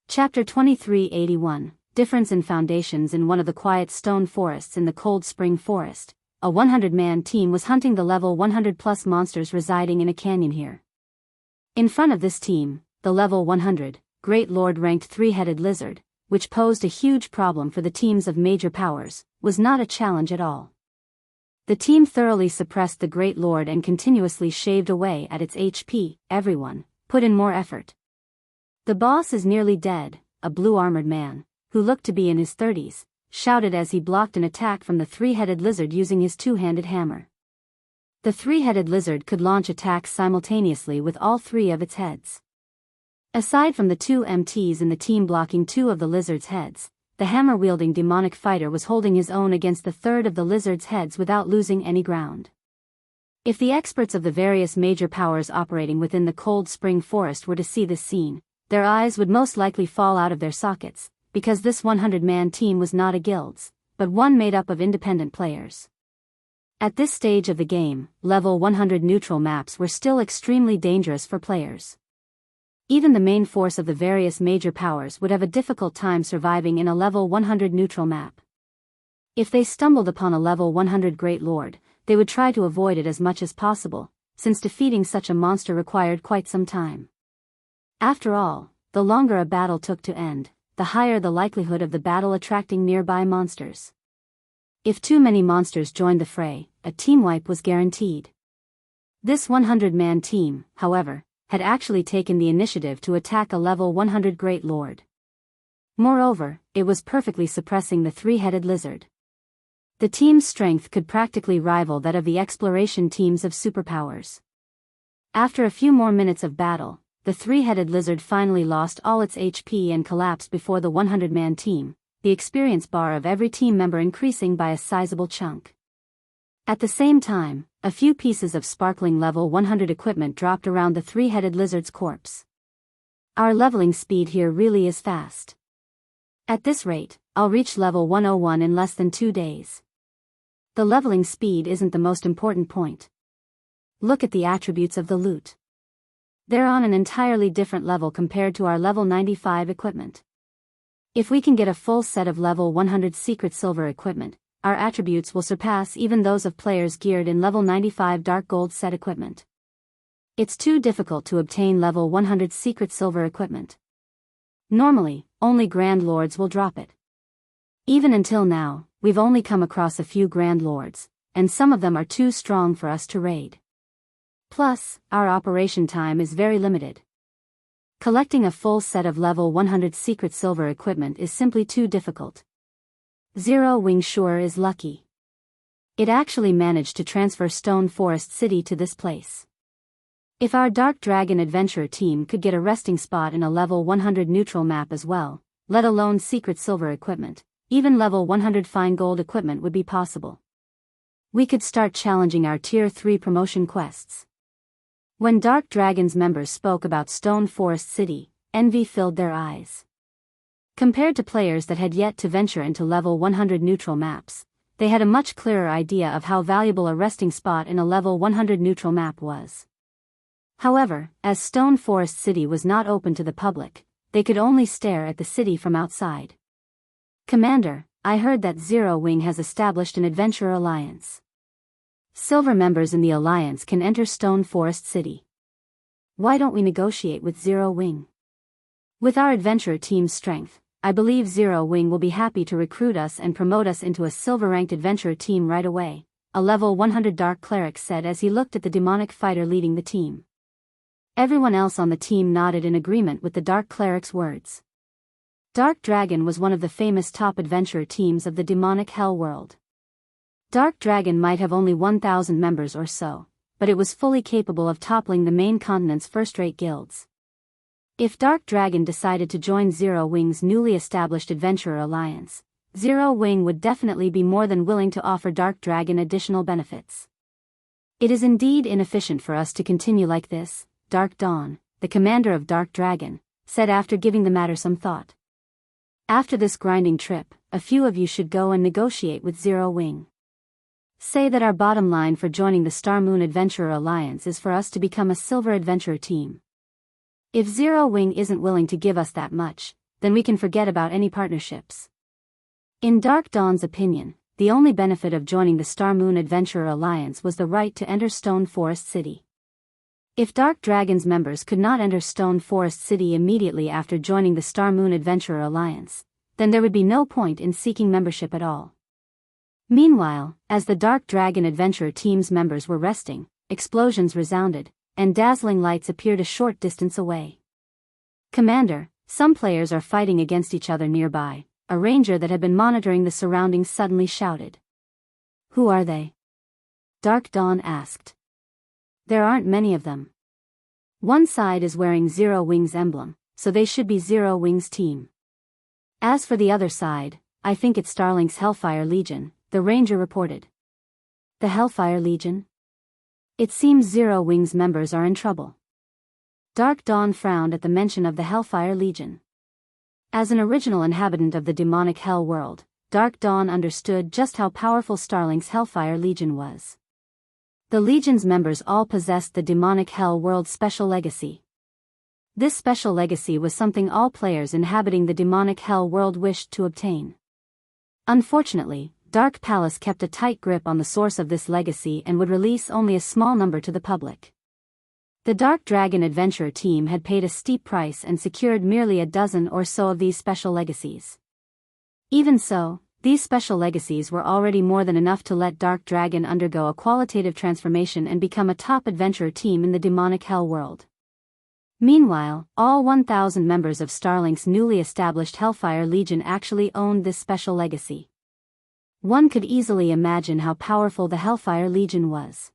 Chapter 2381, Difference in Foundations. In one of the quiet stone forests in the Cold Spring Forest, a 100-man team was hunting the level 100+ monsters residing in a canyon here. In front of this team, the level 100, Great Lord ranked three-headed lizard, which posed a huge problem for the teams of major powers, was not a challenge at all. The team thoroughly suppressed the Great Lord and continuously shaved away at its HP. Everyone put in more effort. The boss is nearly dead, a blue-armored man, who looked to be in his 30s, shouted as he blocked an attack from the three-headed lizard using his two-handed hammer. The three-headed lizard could launch attacks simultaneously with all three of its heads. Aside from the two MTs in the team blocking two of the lizard's heads, the hammer-wielding demonic fighter was holding his own against the third of the lizard's heads without losing any ground. If the experts of the various major powers operating within the Cold Spring Forest were to see this scene, their eyes would most likely fall out of their sockets, because this 100-man team was not a guilds, but one made up of independent players. At this stage of the game, level 100 neutral maps were still extremely dangerous for players. Even the main force of the various major powers would have a difficult time surviving in a level 100 neutral map. If they stumbled upon a level 100 Great Lord, they would try to avoid it as much as possible, since defeating such a monster required quite some time. After all, the longer a battle took to end, the higher the likelihood of the battle attracting nearby monsters. If too many monsters joined the fray, a team wipe was guaranteed. This 100-man team, however, had actually taken the initiative to attack a level 100 Great Lord. Moreover, it was perfectly suppressing the three-headed lizard. The team's strength could practically rival that of the exploration teams of superpowers. After a few more minutes of battle, the three-headed lizard finally lost all its HP and collapsed before the 100-man team, the experience bar of every team member increasing by a sizable chunk. At the same time, a few pieces of sparkling level 100 equipment dropped around the three-headed lizard's corpse. Our leveling speed here really is fast. At this rate, I'll reach level 101 in less than 2 days. The leveling speed isn't the most important point. Look at the attributes of the loot. They're on an entirely different level compared to our level 95 equipment. If we can get a full set of level 100 secret silver equipment, our attributes will surpass even those of players geared in level 95 dark gold set equipment. It's too difficult to obtain level 100 secret silver equipment. Normally, only Grand Lords will drop it. Even until now, we've only come across a few Grand Lords, and some of them are too strong for us to raid. Plus, our operation time is very limited. Collecting a full set of level 100 secret silver equipment is simply too difficult. Zero Wing sure is lucky. It actually managed to transfer Stone Forest City to this place. If our Dark Dragon adventurer team could get a resting spot in a level 100 neutral map as well, let alone secret silver equipment, even level 100 fine gold equipment would be possible. We could start challenging our Tier 3 promotion quests. When Dark Dragon's members spoke about Stone Forest City, envy filled their eyes. Compared to players that had yet to venture into level 100 neutral maps, they had a much clearer idea of how valuable a resting spot in a level 100 neutral map was. However, as Stone Forest City was not open to the public, they could only stare at the city from outside. Commander, I heard that Zero Wing has established an adventurer alliance. Silver members in the alliance can enter Stone Forest City. Why don't we negotiate with Zero Wing? With our adventurer team's strength, I believe Zero Wing will be happy to recruit us and promote us into a silver-ranked adventurer team right away, a level 100 Dark Cleric said as he looked at the demonic fighter leading the team. Everyone else on the team nodded in agreement with the Dark Cleric's words. Dark Dragon was one of the famous top adventurer teams of the demonic hell world. Dark Dragon might have only 1,000 members or so, but it was fully capable of toppling the main continent's first-rate guilds. If Dark Dragon decided to join Zero Wing's newly established adventurer alliance, Zero Wing would definitely be more than willing to offer Dark Dragon additional benefits. It is indeed inefficient for us to continue like this, Dark Dawn, the commander of Dark Dragon, said after giving the matter some thought. After this grinding trip, a few of you should go and negotiate with Zero Wing. Say that our bottom line for joining the Star Moon Adventurer Alliance is for us to become a Silver Adventurer team. If Zero Wing isn't willing to give us that much, then we can forget about any partnerships. In Dark Dawn's opinion, the only benefit of joining the Star Moon Adventurer Alliance was the right to enter Stone Forest City. If Dark Dragon's members could not enter Stone Forest City immediately after joining the Star Moon Adventurer Alliance, then there would be no point in seeking membership at all. Meanwhile, as the Dark Dragon Adventurer team's members were resting, explosions resounded, and dazzling lights appeared a short distance away. Commander, some players are fighting against each other nearby, a ranger that had been monitoring the surroundings suddenly shouted. Who are they? Dark Dawn asked. There aren't many of them. One side is wearing Zero Wing's emblem, so they should be Zero Wing's team. As for the other side, I think it's Starlink's Hellfire Legion, the ranger reported. The Hellfire Legion? It seems Zero Wing's members are in trouble. Dark Dawn frowned at the mention of the Hellfire Legion. As an original inhabitant of the demonic Hell world, Dark Dawn understood just how powerful Starlink's Hellfire Legion was. The Legion's members all possessed the demonic Hell world special legacy. This special legacy was something all players inhabiting the demonic Hell world wished to obtain. Unfortunately, Dark Palace kept a tight grip on the source of this legacy and would release only a small number to the public. The Dark Dragon Adventurer team had paid a steep price and secured merely a dozen or so of these special legacies. Even so, these special legacies were already more than enough to let Dark Dragon undergo a qualitative transformation and become a top adventurer team in the demonic Hell world. Meanwhile, all 1,000 members of Starlink's newly established Hellfire Legion actually owned this special legacy. One could easily imagine how powerful the Hellfire Legion was.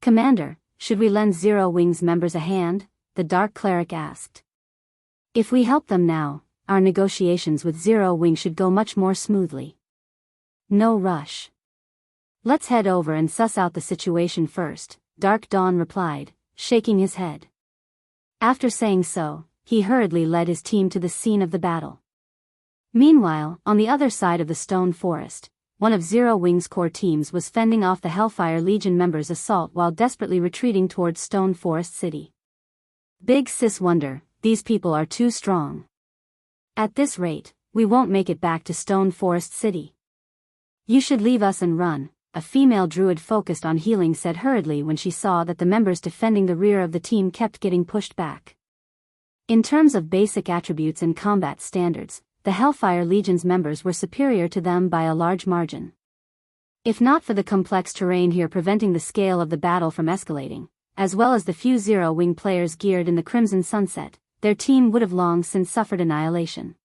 Commander, should we lend Zero Wing's members a hand? The Dark Cleric asked. If we help them now, our negotiations with Zero Wing should go much more smoothly. No rush. Let's head over and suss out the situation first, Dark Dawn replied, shaking his head. After saying so, he hurriedly led his team to the scene of the battle. Meanwhile, on the other side of the Stone Forest, one of Zero Wing's core teams was fending off the Hellfire Legion members' assault while desperately retreating towards Stone Forest City. Big Sis wonder, these people are too strong. At this rate, we won't make it back to Stone Forest City. You should leave us and run, a female druid focused on healing said hurriedly when she saw that the members defending the rear of the team kept getting pushed back. In terms of basic attributes and combat standards, the Hellfire Legion's members were superior to them by a large margin. If not for the complex terrain here preventing the scale of the battle from escalating, as well as the few Zero Wing players geared in the Crimson Sunset, their team would have long since suffered annihilation.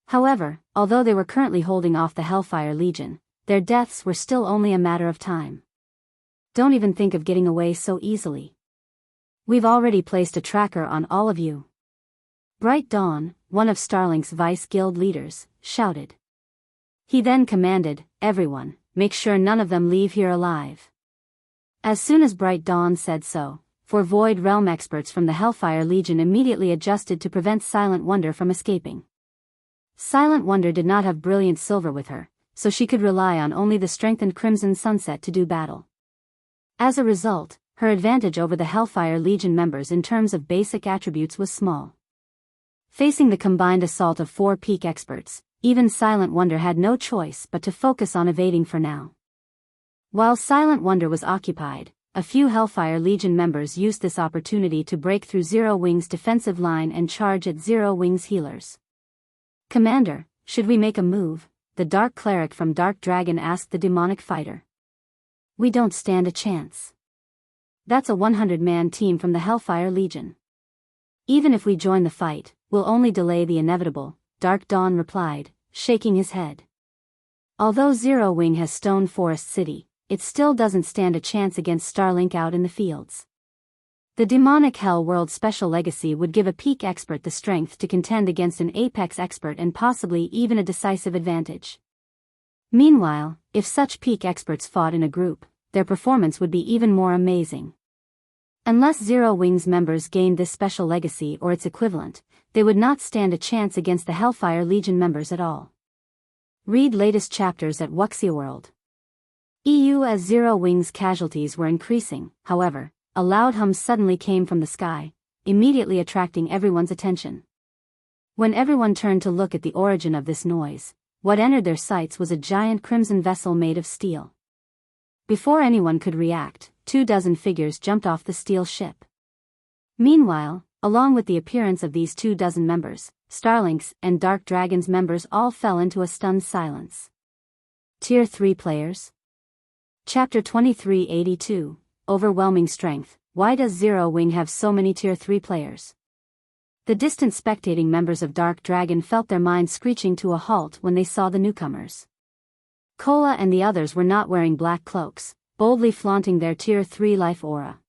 However, although they were currently holding off the Hellfire Legion, their deaths were still only a matter of time. Don't even think of getting away so easily. We've already placed a tracker on all of you. Bright Dawn, one of Starlink's Vice Guild leaders, shouted. He then commanded, everyone, make sure none of them leave here alive. As soon as Bright Dawn said so, 4 Void Realm experts from the Hellfire Legion immediately adjusted to prevent Silent Wonder from escaping. Silent Wonder did not have brilliant silver with her, so she could rely on only the strengthened Crimson Sunset to do battle. As a result, her advantage over the Hellfire Legion members in terms of basic attributes was small. Facing the combined assault of 4 peak experts, even Silent Wonder had no choice but to focus on evading for now. While Silent Wonder was occupied, a few Hellfire Legion members used this opportunity to break through Zero Wing's defensive line and charge at Zero Wing's healers. Commander, should we make a move? The Dark Cleric from Dark Dragon asked the demonic fighter. We don't stand a chance. That's a 100-man team from the Hellfire Legion. Even if we join the fight, we'll only delay the inevitable, Dark Dawn replied, shaking his head. Although Zero Wing has Stone Forest City, it still doesn't stand a chance against Starlink out in the fields. The demonic Hell World Special Legacy would give a peak expert the strength to contend against an apex expert and possibly even a decisive advantage. Meanwhile, if such peak experts fought in a group, their performance would be even more amazing. Unless Zero Wings members gained this special legacy or its equivalent, they would not stand a chance against the Hellfire Legion members at all. Read latest chapters at Wuxia World. As Zero Wings casualties were increasing, however, a loud hum suddenly came from the sky, immediately attracting everyone's attention. When everyone turned to look at the origin of this noise, what entered their sights was a giant crimson vessel made of steel. Before anyone could react, 24 figures jumped off the steel ship. Meanwhile, along with the appearance of these 24 members, Starlink's and Dark Dragon's members all fell into a stunned silence. Tier 3 players? Chapter 2382, Overwhelming Strength. Why does Zero Wing have so many Tier 3 players? The distant spectating members of Dark Dragon felt their minds screeching to a halt when they saw the newcomers. Kola and the others were not wearing black cloaks, boldly flaunting their Tier 3 life aura.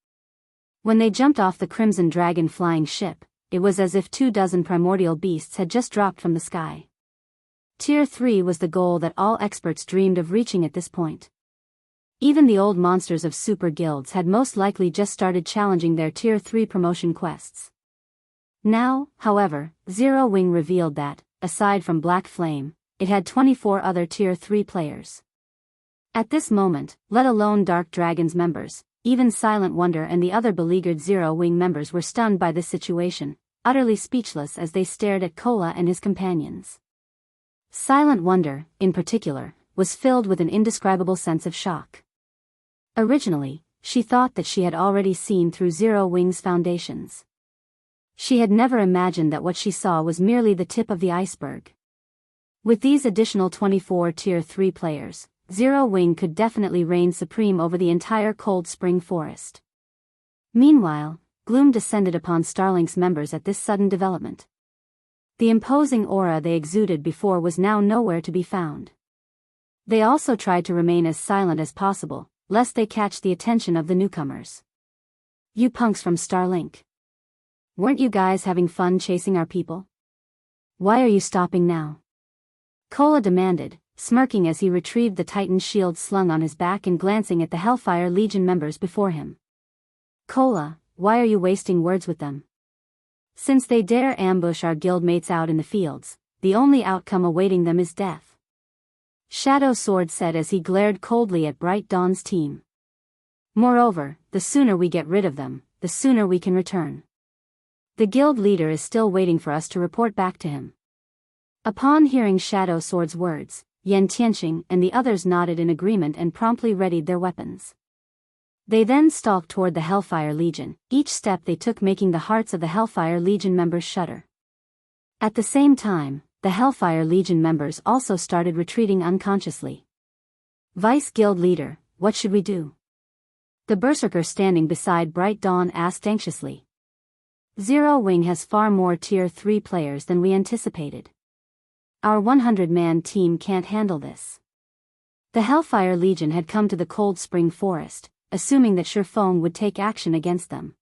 When they jumped off the Crimson Dragon flying ship, it was as if 24 primordial beasts had just dropped from the sky. Tier 3 was the goal that all experts dreamed of reaching at this point. Even the old monsters of super guilds had most likely just started challenging their Tier 3 promotion quests. Now, however, Zero Wing revealed that, aside from Black Flame, it had 24 other Tier 3 players. At this moment, let alone Dark Dragon's members, even Silent Wonder and the other beleaguered Zero Wing members were stunned by this situation, utterly speechless as they stared at Kola and his companions. Silent Wonder, in particular, was filled with an indescribable sense of shock. Originally, she thought that she had already seen through Zero Wing's foundations. She had never imagined that what she saw was merely the tip of the iceberg. With these additional 24 Tier 3 players, Zero Wing could definitely reign supreme over the entire Cold Spring Forest. Meanwhile, gloom descended upon Starlink's members at this sudden development. The imposing aura they exuded before was now nowhere to be found. They also tried to remain as silent as possible, lest they catch the attention of the newcomers. You punks from Starlink. Weren't you guys having fun chasing our people? Why are you stopping now? Kola demanded, smirking as he retrieved the Titan shield slung on his back and glancing at the Hellfire Legion members before him. Kola, why are you wasting words with them? Since they dare ambush our guildmates out in the fields, the only outcome awaiting them is death. Shadow Sword said as he glared coldly at Bright Dawn's team. Moreover, the sooner we get rid of them, the sooner we can return. The guild leader is still waiting for us to report back to him. Upon hearing Shadow Sword's words, Yen Tianqing and the others nodded in agreement and promptly readied their weapons. They then stalked toward the Hellfire Legion, each step they took making the hearts of the Hellfire Legion members shudder. At the same time, the Hellfire Legion members also started retreating unconsciously. Vice Guild Leader, what should we do? The Berserker standing beside Bright Dawn asked anxiously. Zero Wing has far more Tier 3 players than we anticipated. Our 100-man team can't handle this. The Hellfire Legion had come to the Cold Spring Forest, assuming that Shifeng would take action against them.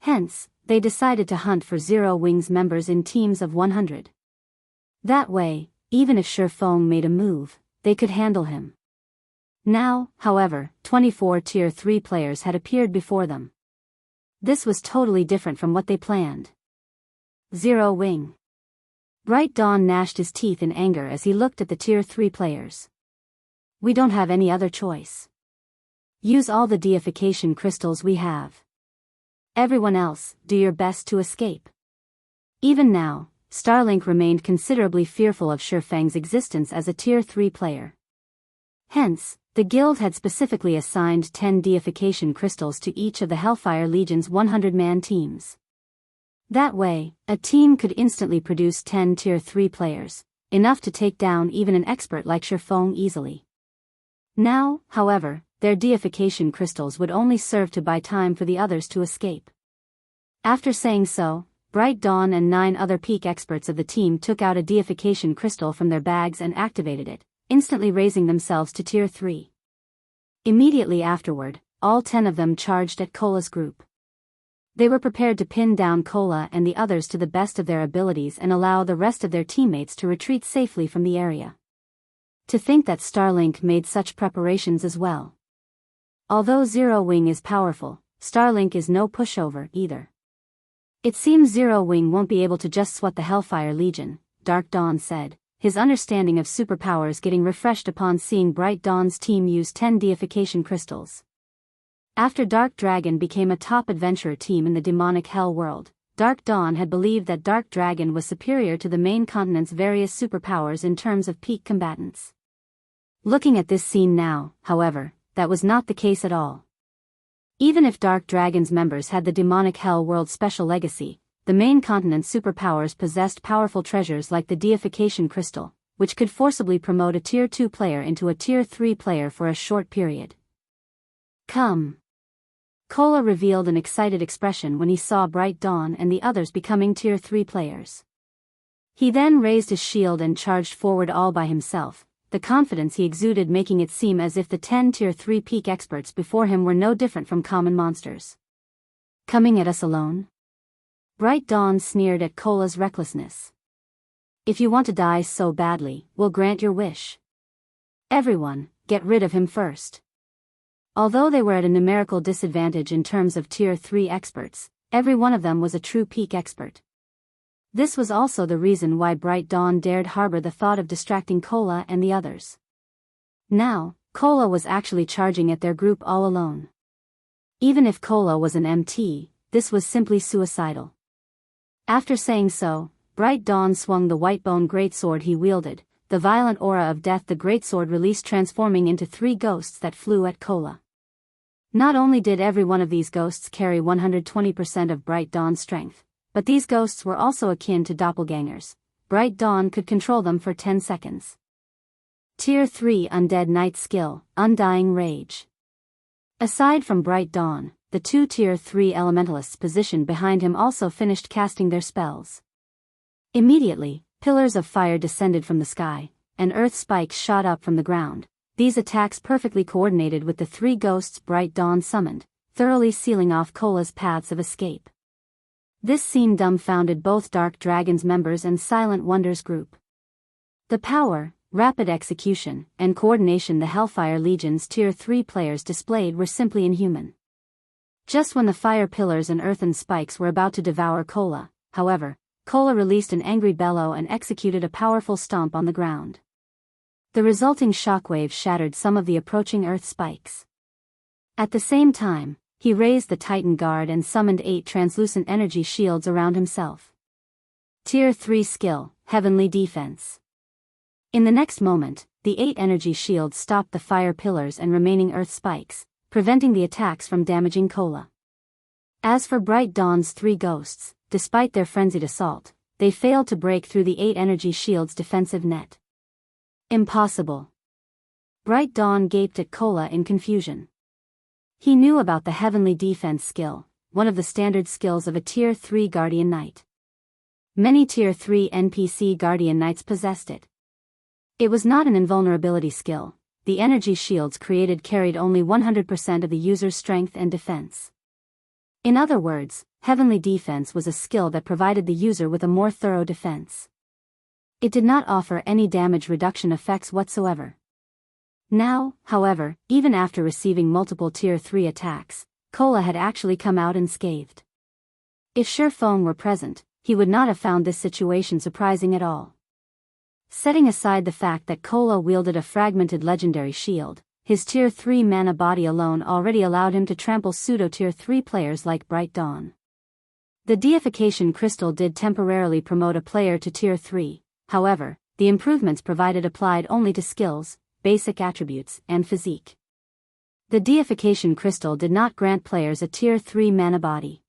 Hence, they decided to hunt for Zero Wing's members in teams of 100. That way, even if Shifeng made a move, they could handle him. Now, however, 24 Tier 3 players had appeared before them. This was totally different from what they planned. Zero Wing. Bright Dawn gnashed his teeth in anger as he looked at the Tier 3 players. We don't have any other choice. Use all the deification crystals we have. Everyone else, do your best to escape. Even now, Starlink remained considerably fearful of Shifeng's existence as a Tier 3 player. Hence, the guild had specifically assigned 10 deification crystals to each of the Hellfire Legion's 100-man teams. That way, a team could instantly produce 10 Tier 3 players, enough to take down even an expert like Shifeng easily. Now, however, their deification crystals would only serve to buy time for the others to escape. After saying so, Bright Dawn and 9 other peak experts of the team took out a deification crystal from their bags and activated it, instantly raising themselves to Tier 3. Immediately afterward, all 10 of them charged at Kola's group. They were prepared to pin down Kola and the others to the best of their abilities and allow the rest of their teammates to retreat safely from the area. To think that Starlink made such preparations as well. Although Zero Wing is powerful, Starlink is no pushover either. It seems Zero Wing won't be able to just swat the Hellfire Legion, Dark Dawn said, his understanding of superpowers getting refreshed upon seeing Bright Dawn's team use 10 deification crystals. After Dark Dragon became a top adventurer team in the demonic hell world, Dark Dawn had believed that Dark Dragon was superior to the main continent's various superpowers in terms of peak combatants. Looking at this scene now, however, that was not the case at all. Even if Dark Dragon's members had the demonic hell world special legacy, the main continent's superpowers possessed powerful treasures like the deification crystal, which could forcibly promote a Tier 2 player into a Tier 3 player for a short period. Come. Kola revealed an excited expression when he saw Bright Dawn and the others becoming Tier 3 players. He then raised his shield and charged forward all by himself, the confidence he exuded making it seem as if the 10 Tier 3 peak experts before him were no different from common monsters. Coming at us alone? Bright Dawn sneered at Kola's recklessness. If you want to die so badly, we'll grant your wish. Everyone, get rid of him first. Although they were at a numerical disadvantage in terms of Tier 3 experts, every one of them was a true peak expert. This was also the reason why Bright Dawn dared harbor the thought of distracting Kola and the others. Now, Kola was actually charging at their group all alone. Even if Kola was an MT, this was simply suicidal. After saying so, Bright Dawn swung the white-bone greatsword he wielded, the violent aura of death the greatsword released transforming into 3 ghosts that flew at Kola. Not only did every one of these ghosts carry 120% of Bright Dawn's strength, but these ghosts were also akin to doppelgangers. Bright Dawn could control them for 10 seconds. Tier 3 Undead Knight skill, Undying Rage. Aside from Bright Dawn, the 2 Tier 3 elementalists positioned behind him also finished casting their spells. Immediately, pillars of fire descended from the sky, and earth spikes shot up from the ground, these attacks perfectly coordinated with the 3 ghosts Bright Dawn summoned, thoroughly sealing off Kola's paths of escape. This scene dumbfounded both Dark Dragon's members and Silent Wonder's group. The power, rapid execution, and coordination the Hellfire Legion's Tier 3 players displayed were simply inhuman. Just when the fire pillars and earthen spikes were about to devour Kola, however, Kola released an angry bellow and executed a powerful stomp on the ground. The resulting shockwave shattered some of the approaching earth spikes. At the same time, he raised the Titan Guard and summoned 8 translucent energy shields around himself. Tier 3 skill, Heavenly Defense. In the next moment, the 8 energy shields stopped the fire pillars and remaining earth spikes, preventing the attacks from damaging Kola. As for Bright Dawn's 3 ghosts, despite their frenzied assault, they failed to break through the 8 energy shields' defensive net. Impossible. Bright Dawn gaped at Kola in confusion. He knew about the Heavenly Defense skill, one of the standard skills of a Tier 3 Guardian Knight. Many Tier 3 NPC Guardian Knights possessed it. It was not an invulnerability skill, the energy shields created carried only 100% of the user's strength and defense. In other words, Heavenly Defense was a skill that provided the user with a more thorough defense. It did not offer any damage reduction effects whatsoever. Now, however, even after receiving multiple Tier 3 attacks, Kola had actually come out unscathed. If Shifeng were present, he would not have found this situation surprising at all. Setting aside the fact that Kola wielded a fragmented legendary shield, his Tier 3 mana body alone already allowed him to trample pseudo-Tier 3 players like Bright Dawn. The deification crystal did temporarily promote a player to Tier 3, however, the improvements provided applied only to skills, basic attributes, and physique. The deification crystal did not grant players a Tier 3 mana body.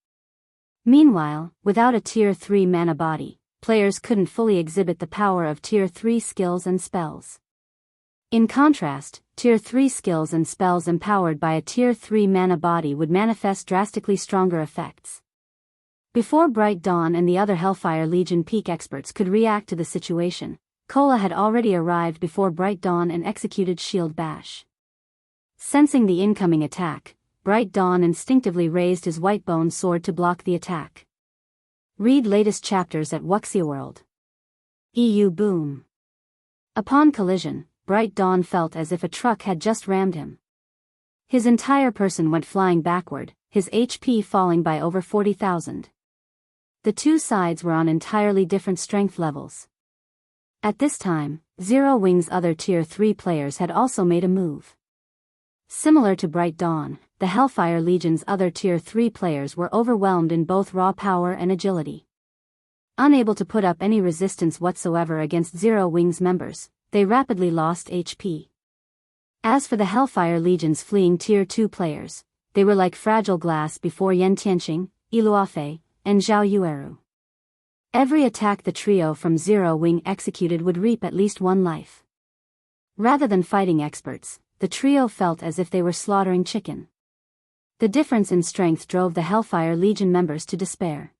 Meanwhile, without a Tier 3 mana body, players couldn't fully exhibit the power of Tier 3 skills and spells. In contrast, Tier 3 skills and spells empowered by a Tier 3 mana body would manifest drastically stronger effects. Before Bright Dawn and the other Hellfire Legion peak experts could react to the situation, Kola had already arrived before Bright Dawn and executed Shield Bash. Sensing the incoming attack, Bright Dawn instinctively raised his white-bone sword to block the attack. Read latest chapters at Wuxia EU Boom. Upon collision, Bright Dawn felt as if a truck had just rammed him. His entire person went flying backward, his HP falling by over 40,000. The two sides were on entirely different strength levels. At this time, Zero Wing's other Tier 3 players had also made a move. Similar to Bright Dawn, the Hellfire Legion's other Tier 3 players were overwhelmed in both raw power and agility. Unable to put up any resistance whatsoever against Zero Wing's members, they rapidly lost HP. As for the Hellfire Legion's fleeing Tier 2 players, they were like fragile glass before Yen Tianqing, Iluofei, and Zhao Yueru. Every attack the trio from Zero Wing executed would reap at least one life. Rather than fighting experts, the trio felt as if they were slaughtering chicken. The difference in strength drove the Hellfire Legion members to despair.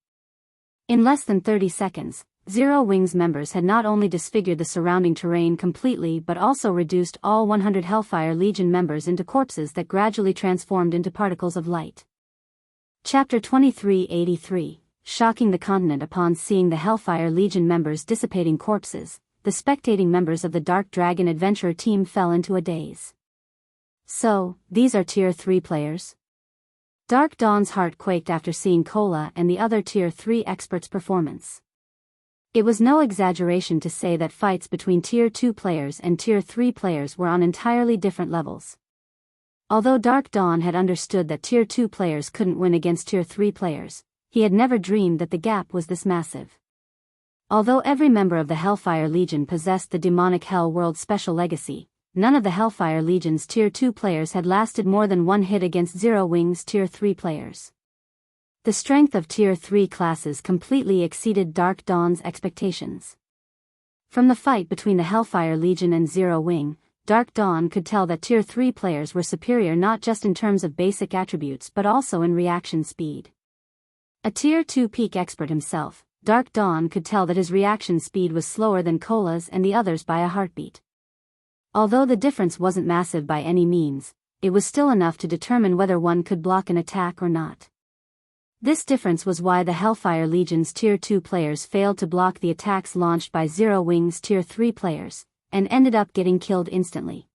In less than 30 seconds, Zero Wing's members had not only disfigured the surrounding terrain completely but also reduced all 100 Hellfire Legion members into corpses that gradually transformed into particles of light. Chapter 2383, Shocking the Continent. Upon seeing the Hellfire Legion members dissipating corpses, the spectating members of the Dark Dragon Adventurer team fell into a daze. So, these are Tier 3 players? Dark Dawn's heart quaked after seeing Cola and the other Tier 3 experts' performance. It was no exaggeration to say that fights between Tier 2 players and Tier 3 players were on entirely different levels. Although Dark Dawn had understood that Tier 2 players couldn't win against Tier 3 players, he had never dreamed that the gap was this massive. Although every member of the Hellfire Legion possessed the demonic Hell World special legacy, none of the Hellfire Legion's Tier 2 players had lasted more than one hit against Zero Wing's Tier 3 players. The strength of Tier 3 classes completely exceeded Dark Dawn's expectations. From the fight between the Hellfire Legion and Zero Wing, Dark Dawn could tell that Tier 3 players were superior not just in terms of basic attributes but also in reaction speed. A Tier 2 peak expert himself, Dark Dawn could tell that his reaction speed was slower than Cola's and the others by a heartbeat. Although the difference wasn't massive by any means, it was still enough to determine whether one could block an attack or not. This difference was why the Hellfire Legion's Tier 2 players failed to block the attacks launched by Zero Wing's Tier 3 players, and ended up getting killed instantly.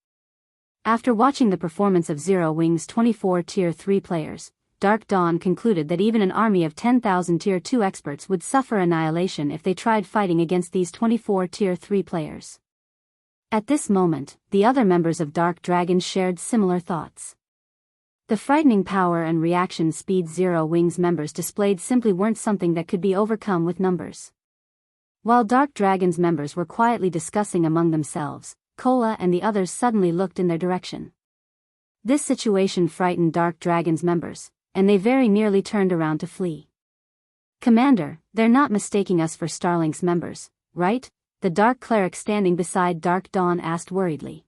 After watching the performance of Zero Wing's 24 Tier 3 players, Dark Dawn concluded that even an army of 10,000 Tier 2 experts would suffer annihilation if they tried fighting against these 24 Tier 3 players. At this moment, the other members of Dark Dragon shared similar thoughts. The frightening power and reaction speed Zero Wing's members displayed simply weren't something that could be overcome with numbers. While Dark Dragon's members were quietly discussing among themselves, Cola and the others suddenly looked in their direction. This situation frightened Dark Dragon's members, and they very nearly turned around to flee. "Commander, they're not mistaking us for Starlink's members, right?" The Dark Cleric standing beside Dark Dawn asked worriedly.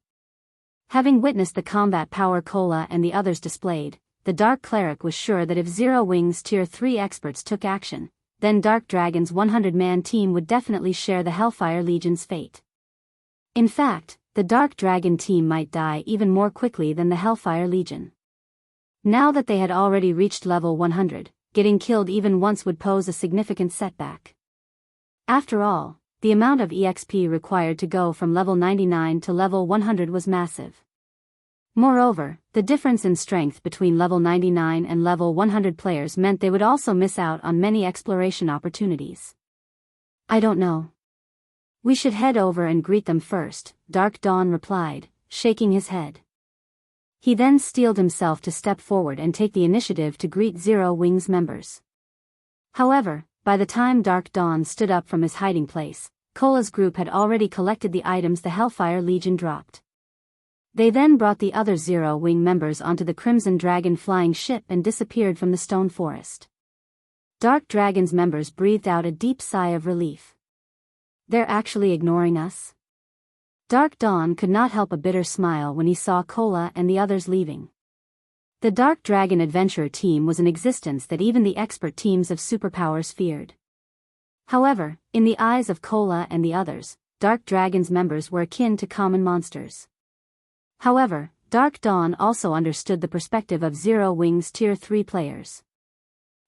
Having witnessed the combat power Cola and the others displayed, the Dark Cleric was sure that if Zero Wing's Tier 3 experts took action, then Dark Dragon's 100-man team would definitely share the Hellfire Legion's fate. In fact, the Dark Dragon team might die even more quickly than the Hellfire Legion. Now that they had already reached level 100, getting killed even once would pose a significant setback. After all, the amount of EXP required to go from level 99 to level 100 was massive. Moreover, the difference in strength between level 99 and level 100 players meant they would also miss out on many exploration opportunities. "I don't know. We should head over and greet them first," Dark Dawn replied, shaking his head. He then steeled himself to step forward and take the initiative to greet Zero Wing's members. However, by the time Dark Dawn stood up from his hiding place, Cola's group had already collected the items the Hellfire Legion dropped. They then brought the other Zero Wing members onto the Crimson Dragon flying ship and disappeared from the stone forest. Dark Dragon's members breathed out a deep sigh of relief. "They're actually ignoring us?" Dark Dawn could not help a bitter smile when he saw Cola and the others leaving. The Dark Dragon Adventurer team was an existence that even the expert teams of superpowers feared. However, in the eyes of Cola and the others, Dark Dragon's members were akin to common monsters. However, Dark Dawn also understood the perspective of Zero Wing's Tier 3 players.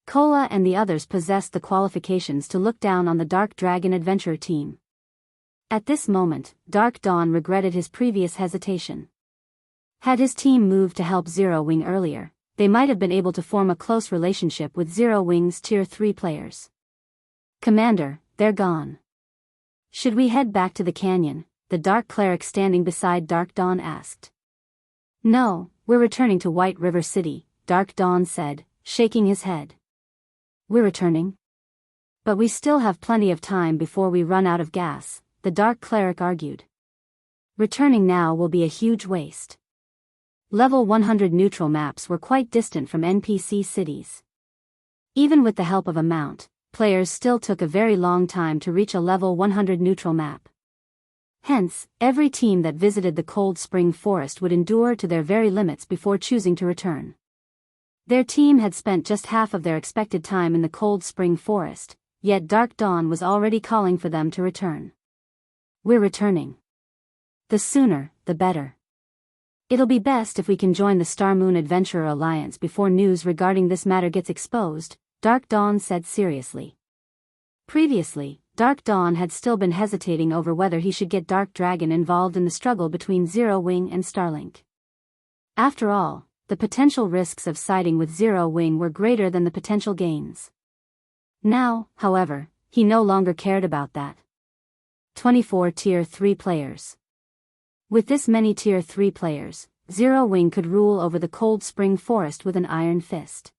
Kola and the others possessed the qualifications to look down on the Dark Dragon adventurer team. At this moment, Dark Dawn regretted his previous hesitation. Had his team moved to help Zero Wing earlier, they might have been able to form a close relationship with Zero Wing's Tier 3 players. Commander, they're gone. Should we head back to the canyon? The Dark Cleric standing beside Dark Dawn asked. No, we're returning to White River City, Dark Dawn said, shaking his head. We're returning? But we still have plenty of time before we run out of gas, the Dark Cleric argued. Returning now will be a huge waste. Level 100 neutral maps were quite distant from NPC cities. Even with the help of a mount, players still took a very long time to reach a level 100 neutral map. Hence, every team that visited the Cold Spring Forest would endure to their very limits before choosing to return. Their team had spent just half of their expected time in the Cold Spring Forest, yet Dark Dawn was already calling for them to return. We're returning. The sooner, the better. It'll be best if we can join the Star Moon Adventurer Alliance before news regarding this matter gets exposed, Dark Dawn said seriously. Previously, Dark Dawn had still been hesitating over whether he should get Dark Dragon involved in the struggle between Zero Wing and Starlink. After all, the potential risks of siding with Zero Wing were greater than the potential gains. Now, however, he no longer cared about that. 24 Tier 3 players. With this many Tier 3 players, Zero Wing could rule over the Cold Spring Forest with an iron fist.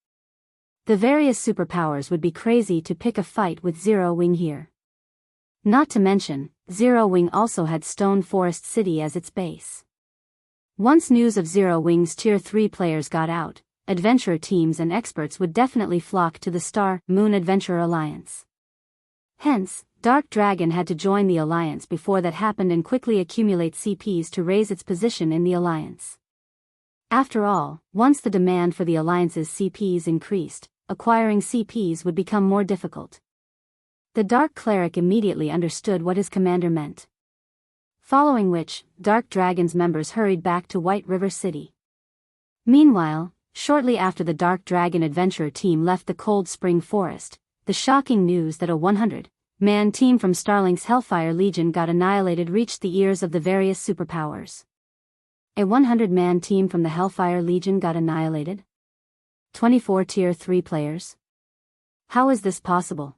The various superpowers would be crazy to pick a fight with Zero Wing here. Not to mention, Zero Wing also had Stone Forest City as its base. Once news of Zero Wing's Tier 3 players got out, adventurer teams and experts would definitely flock to the Star Moon Adventurer Alliance. Hence, Dark Dragon had to join the Alliance before that happened and quickly accumulate CPs to raise its position in the Alliance. After all, once the demand for the Alliance's CPs increased, acquiring CPs would become more difficult. The Dark Cleric immediately understood what his commander meant. Following which, Dark Dragon's members hurried back to White River City. Meanwhile, shortly after the Dark Dragon adventurer team left the Cold Spring Forest, the shocking news that a 100-man team from Starlink's Hellfire Legion got annihilated reached the ears of the various superpowers. A 100-man team from the Hellfire Legion got annihilated? 24 Tier 3 players? How is this possible?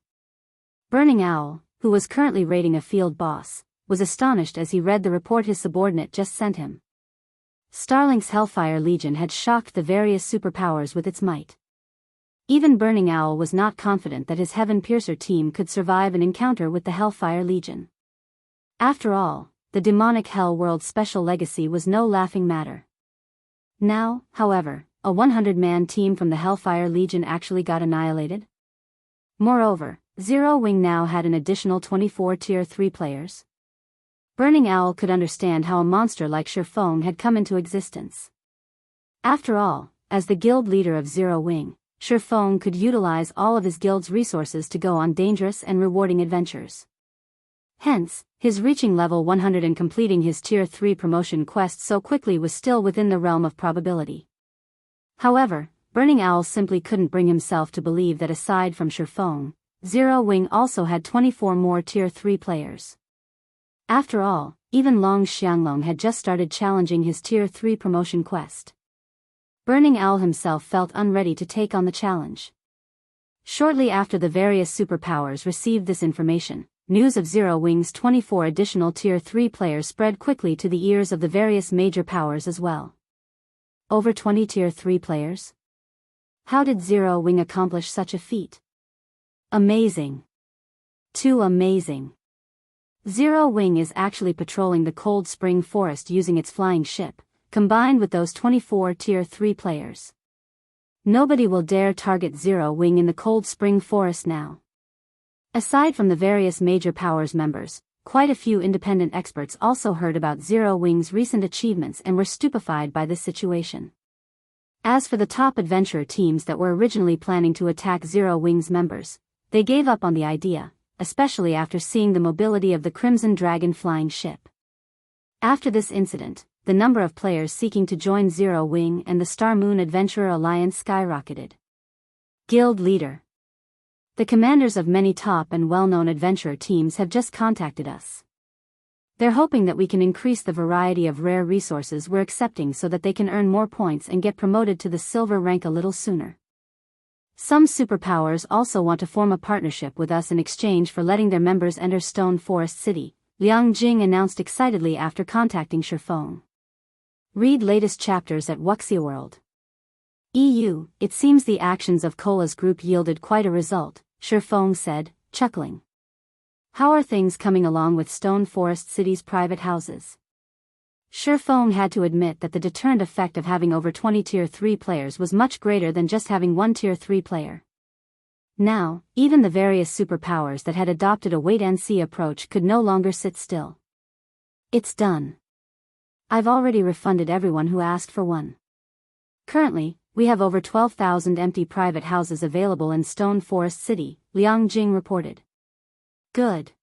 Burning Owl, who was currently raiding a field boss, was astonished as he read the report his subordinate just sent him. Starlink's Hellfire Legion had shocked the various superpowers with its might. Even Burning Owl was not confident that his Heaven Piercer team could survive an encounter with the Hellfire Legion. After all, the demonic Hell World special legacy was no laughing matter. Now, however, a 100-man team from the Hellfire Legion actually got annihilated. Moreover, Zero Wing now had an additional 24 Tier 3 players. Burning Owl could understand how a monster like Shifeng had come into existence. After all, as the guild leader of Zero Wing, Shifeng could utilize all of his guild's resources to go on dangerous and rewarding adventures. Hence, his reaching level 100 and completing his Tier 3 promotion quest so quickly was still within the realm of probability. However, Burning Owl simply couldn't bring himself to believe that aside from Shifeng, Zero Wing also had 24 more Tier 3 players. After all, even Long Xianglong had just started challenging his Tier 3 promotion quest. Burning Owl himself felt unready to take on the challenge. Shortly after the various superpowers received this information, news of Zero Wing's 24 additional Tier 3 players spread quickly to the ears of the various major powers as well. Over 20 Tier 3 players? How did Zero Wing accomplish such a feat? Amazing. Too amazing. Zero Wing is actually patrolling the Cold Spring Forest using its flying ship, combined with those 24 Tier 3 players. Nobody will dare target Zero Wing in the Cold Spring Forest now. Aside from the various major powers members, quite a few independent experts also heard about Zero Wing's recent achievements and were stupefied by this situation. As for the top adventurer teams that were originally planning to attack Zero Wing's members, they gave up on the idea, especially after seeing the mobility of the Crimson Dragon flying ship. After this incident, the number of players seeking to join Zero Wing and the Star Moon Adventurer Alliance skyrocketed. Guild Leader. The commanders of many top and well-known adventurer teams have just contacted us. They're hoping that we can increase the variety of rare resources we're accepting so that they can earn more points and get promoted to the silver rank a little sooner. Some superpowers also want to form a partnership with us in exchange for letting their members enter Stone Forest City, Liang Jing announced excitedly after contacting Shifeng. Read latest chapters at Wuxia World. EU. It seems the actions of Cola's group yielded quite a result, Shifeng said, chuckling. How are things coming along with Stone Forest City's private houses? Shifeng had to admit that the deterrent effect of having over 20 Tier 3 players was much greater than just having one Tier 3 player. Now, even the various superpowers that had adopted a wait-and-see approach could no longer sit still. It's done. I've already refunded everyone who asked for one. Currently, we have over 12,000 empty private houses available in Stone Forest City, Liang Jing reported. Good.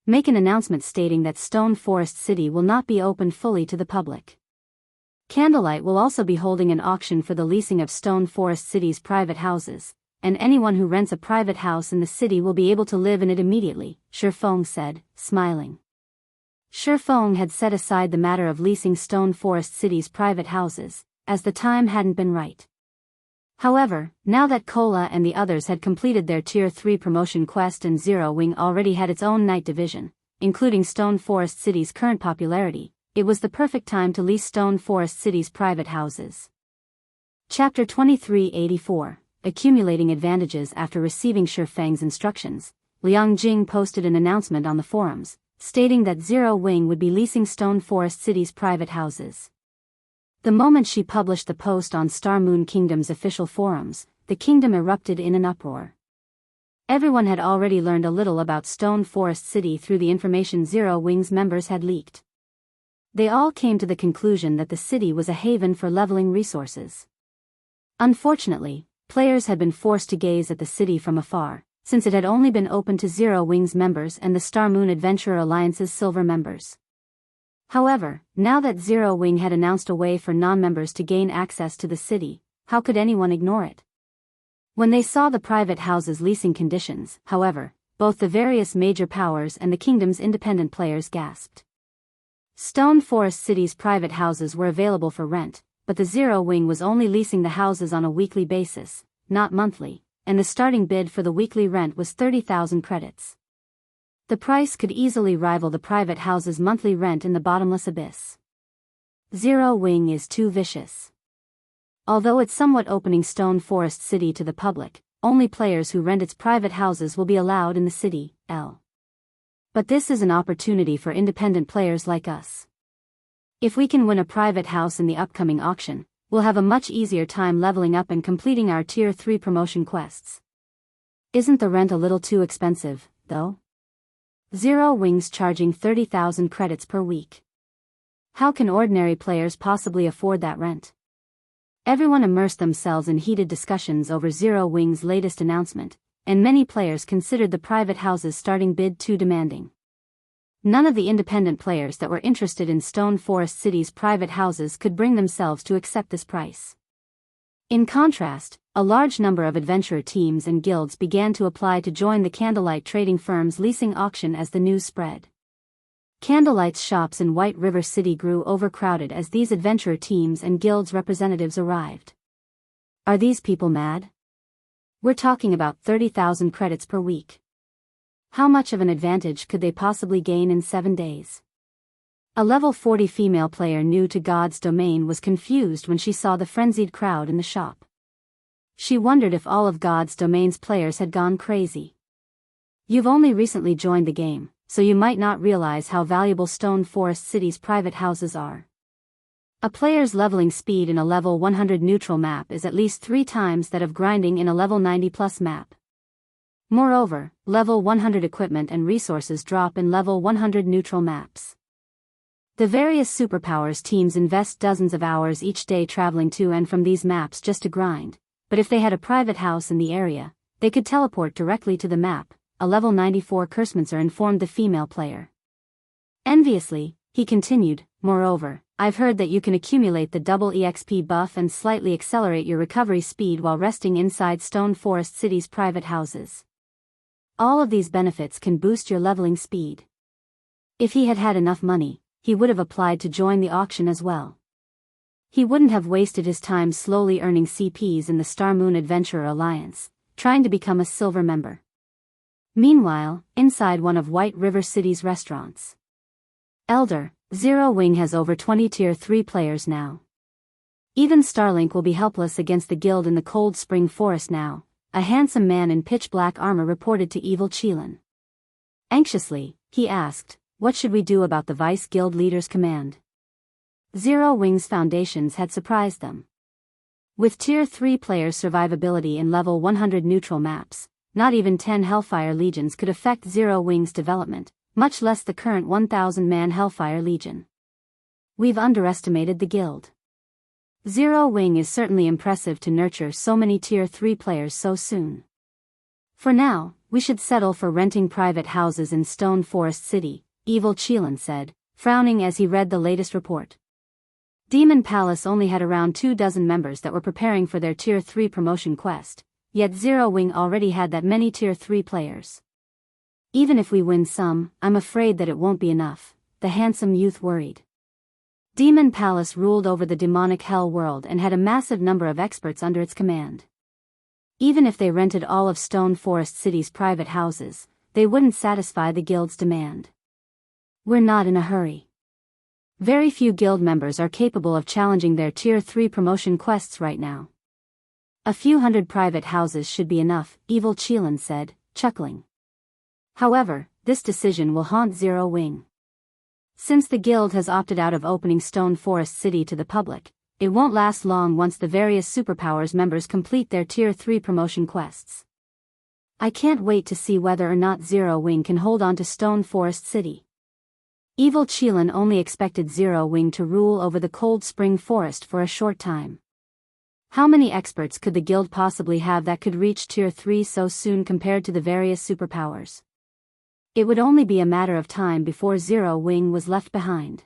Make an announcement stating that Stone Forest City will not be opened fully to the public. Candlelight will also be holding an auction for the leasing of Stone Forest City's private houses, and anyone who rents a private house in the city will be able to live in it immediately, Shifeng said, smiling. Shifeng had set aside the matter of leasing Stone Forest City's private houses, as the time hadn't been right. However, now that Cola and the others had completed their Tier 3 promotion quest and Zero Wing already had its own night division, including Stone Forest City's current popularity, it was the perfect time to lease Stone Forest City's private houses. Chapter 2384, Accumulating Advantages. After receiving Shifeng's instructions, Liang Jing posted an announcement on the forums, stating that Zero Wing would be leasing Stone Forest City's private houses. The moment she published the post on Star Moon Kingdom's official forums, the kingdom erupted in an uproar. Everyone had already learned a little about Stone Forest City through the information Zero Wing's members had leaked. They all came to the conclusion that the city was a haven for leveling resources. Unfortunately, players had been forced to gaze at the city from afar, since it had only been open to Zero Wing's members and the Star Moon Adventurer Alliance's silver members. However, now that Zero Wing had announced a way for non-members to gain access to the city, how could anyone ignore it? When they saw the private houses' leasing conditions, however, both the various major powers and the kingdom's independent players gasped. Stone Forest City's private houses were available for rent, but the Zero Wing was only leasing the houses on a weekly basis, not monthly, and the starting bid for the weekly rent was 30,000 credits. The price could easily rival the private house's monthly rent in the bottomless abyss. Zero Wing is too vicious. Although it's somewhat opening Stone Forest City to the public, only players who rent its private houses will be allowed in the city, But this is an opportunity for independent players like us. If we can win a private house in the upcoming auction, we'll have a much easier time leveling up and completing our Tier 3 promotion quests. Isn't the rent a little too expensive, though? Zero Wing's charging 30,000 credits per week. How can ordinary players possibly afford that rent? Everyone immersed themselves in heated discussions over Zero Wing's latest announcement, and many players considered the private house's starting bid too demanding. None of the independent players that were interested in Stone Forest City's private houses could bring themselves to accept this price. In contrast, a large number of adventurer teams and guilds began to apply to join the Candlelight trading firm's leasing auction as the news spread. Candlelight's shops in White River City grew overcrowded as these adventurer teams and guilds representatives arrived. Are these people mad? We're talking about 30,000 credits per week. How much of an advantage could they possibly gain in 7 days? A level 40 female player new to God's domain was confused when she saw the frenzied crowd in the shop. She wondered if all of God's domain's players had gone crazy. You've only recently joined the game, so you might not realize how valuable Stone Forest City's private houses are. A player's leveling speed in a level 100 neutral map is at least 3 times that of grinding in a level 90 plus map. Moreover, level 100 equipment and resources drop in level 100 neutral maps. The various superpowers teams invest dozens of hours each day traveling to and from these maps just to grind, but if they had a private house in the area, they could teleport directly to the map, a level 94 Kursmancer informed the female player. Enviously, he continued, moreover, I've heard that you can accumulate the double EXP buff and slightly accelerate your recovery speed while resting inside Stone Forest City's private houses. All of these benefits can boost your leveling speed. If he had had enough money, he would have applied to join the auction as well. He wouldn't have wasted his time slowly earning CPs in the Star Moon Adventurer Alliance, trying to become a silver member. Meanwhile, inside one of White River City's restaurants. Elder, Zero Wing has over 20 Tier 3 players now. Even Starlink will be helpless against the guild in the Cold Spring Forest now, a handsome man in pitch-black armor reported to Evil Chelan. Anxiously, he asked, what should we do about the Vice Guild Leader's command? Zero Wing's foundations had surprised them. With Tier 3 players' survivability in level 100 neutral maps, not even 10 Hellfire Legions could affect Zero Wing's development, much less the current 1,000-man Hellfire Legion. We've underestimated the guild. Zero Wing is certainly impressive to nurture so many Tier 3 players so soon. For now, we should settle for renting private houses in Stone Forest City, Evil Chelan said, frowning as he read the latest report. Demon Palace only had around 24 members that were preparing for their Tier 3 promotion quest, yet Zero Wing already had that many Tier 3 players. Even if we win some, I'm afraid that it won't be enough, the handsome youth worried. Demon Palace ruled over the demonic hell world and had a massive number of experts under its command. Even if they rented all of Stone Forest City's private houses, they wouldn't satisfy the guild's demand. We're not in a hurry. Very few guild members are capable of challenging their Tier 3 promotion quests right now. A few hundred private houses should be enough, Evil Chelan said, chuckling. However, this decision will haunt Zero Wing. Since the guild has opted out of opening Stone Forest City to the public, it won't last long once the various superpowers members complete their Tier 3 promotion quests. I can't wait to see whether or not Zero Wing can hold on to Stone Forest City. Evil Chelan only expected Zero Wing to rule over the Cold Spring Forest for a short time. How many experts could the guild possibly have that could reach Tier 3 so soon compared to the various superpowers? It would only be a matter of time before Zero Wing was left behind.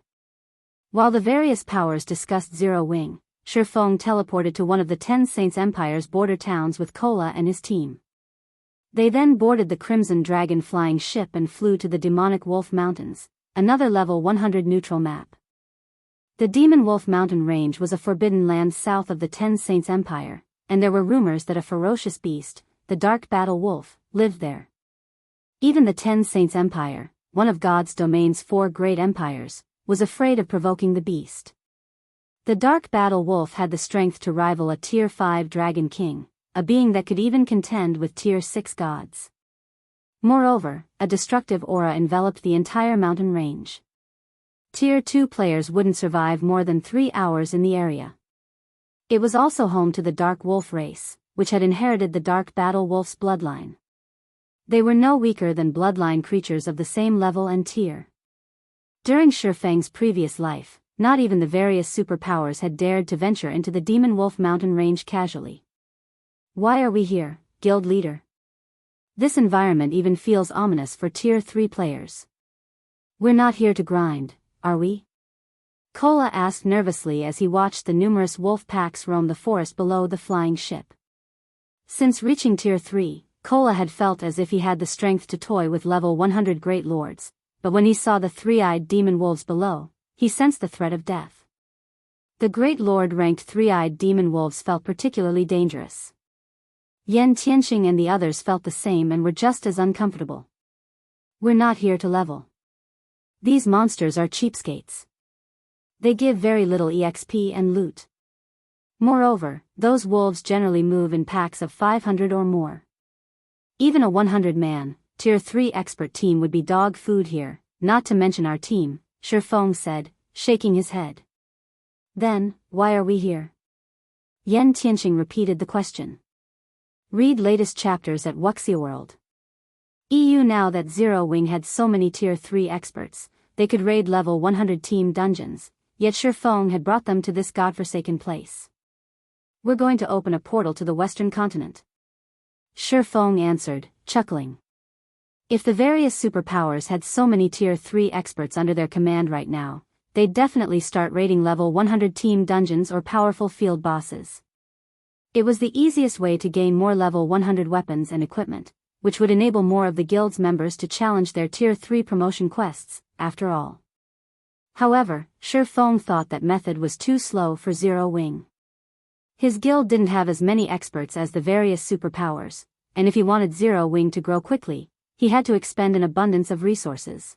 While the various powers discussed Zero Wing, Shifeng teleported to one of the 10 Saints Empire's border towns with Kola and his team. They then boarded the Crimson Dragon flying ship and flew to the Demonic Wolf Mountains, another level 100 neutral map. The Demonwolf mountain range was a forbidden land south of the 10 Saints Empire, and there were rumors that a ferocious beast, the Dark Battle Wolf, lived there. Even the 10 Saints Empire, one of God's domain's 4 great empires, was afraid of provoking the beast. The Dark Battle Wolf had the strength to rival a Tier 5 Dragon King, a being that could even contend with Tier 6 gods. Moreover, a destructive aura enveloped the entire mountain range. Tier 2 players wouldn't survive more than 3 hours in the area. It was also home to the Dark Wolf race, which had inherited the Dark Battle Wolf's bloodline. They were no weaker than bloodline creatures of the same level and tier. During Shifeng's previous life, not even the various superpowers had dared to venture into the Demonwolf mountain range casually. Why are we here, guild leader? This environment even feels ominous for Tier 3 players. We're not here to grind, are we? Kola asked nervously as he watched the numerous wolf packs roam the forest below the flying ship. Since reaching Tier 3, Kola had felt as if he had the strength to toy with level 100 Great Lords, but when he saw the three-eyed demon wolves below, he sensed the threat of death. The Great Lord-ranked three-eyed demon wolves felt particularly dangerous. Yan Tianxing and the others felt the same and were just as uncomfortable. We're not here to level. These monsters are cheapskates. They give very little EXP and loot. Moreover, those wolves generally move in packs of 500 or more. Even a 100-man, Tier 3 expert team would be dog food here, not to mention our team, Shifeng said, shaking his head. Then, why are we here? Yan Tianxing repeated the question. Read latest chapters at Wuxia EU. Now that Zero Wing had so many Tier 3 experts, they could raid level 100 team dungeons, yet Shifeng had brought them to this godforsaken place. We're going to open a portal to the western continent. Shifeng answered, chuckling. If the various superpowers had so many Tier 3 experts under their command right now, they'd definitely start raiding level 100 team dungeons or powerful field bosses. It was the easiest way to gain more level 100 weapons and equipment, which would enable more of the guild's members to challenge their tier 3 promotion quests, after all. However, Shi Feng thought that method was too slow for Zero Wing. His guild didn't have as many experts as the various superpowers, and if he wanted Zero Wing to grow quickly, he had to expend an abundance of resources.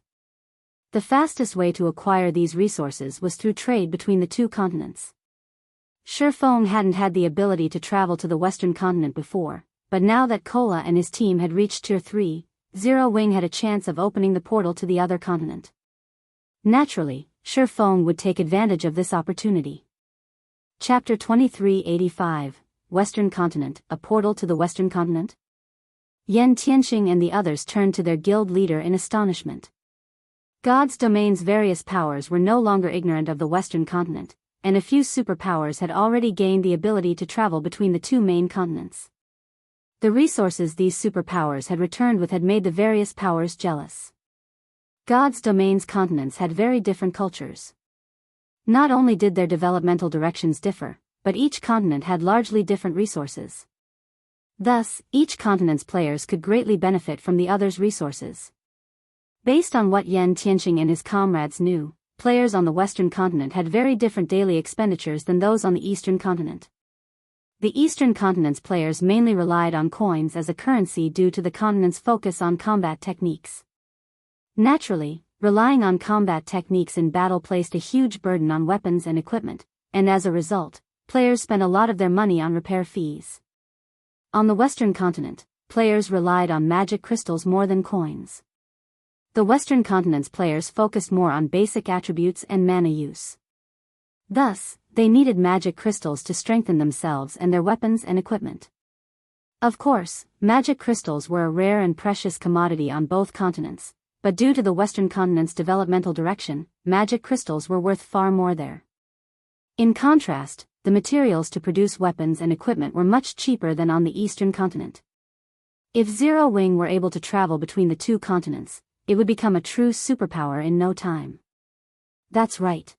The fastest way to acquire these resources was through trade between the two continents. Shi Feng hadn't had the ability to travel to the western continent before, but now that Kola and his team had reached tier 3, Zero Wing had a chance of opening the portal to the other continent. Naturally, Shi Feng would take advantage of this opportunity. Chapter 2385, Western Continent, a portal to the Western Continent? Yan Tianxing and the others turned to their guild leader in astonishment. God's domain's various powers were no longer ignorant of the Western Continent, and a few superpowers had already gained the ability to travel between the two main continents. The resources these superpowers had returned with had made the various powers jealous. God's domain's continents had very different cultures. Not only did their developmental directions differ, but each continent had largely different resources. Thus, each continent's players could greatly benefit from the other's resources. Based on what Yan Tianxing and his comrades knew, players on the Western continent had very different daily expenditures than those on the Eastern continent. The Eastern continent's players mainly relied on coins as a currency due to the continent's focus on combat techniques. Naturally, relying on combat techniques in battle placed a huge burden on weapons and equipment, and as a result, players spent a lot of their money on repair fees. On the Western continent, players relied on magic crystals more than coins. The Western continent's players focused more on basic attributes and mana use. Thus, they needed magic crystals to strengthen themselves and their weapons and equipment. Of course, magic crystals were a rare and precious commodity on both continents, but due to the Western continent's developmental direction, magic crystals were worth far more there. In contrast, the materials to produce weapons and equipment were much cheaper than on the Eastern continent. If Zero Wing were able to travel between the two continents, it would become a true superpower in no time. That's right.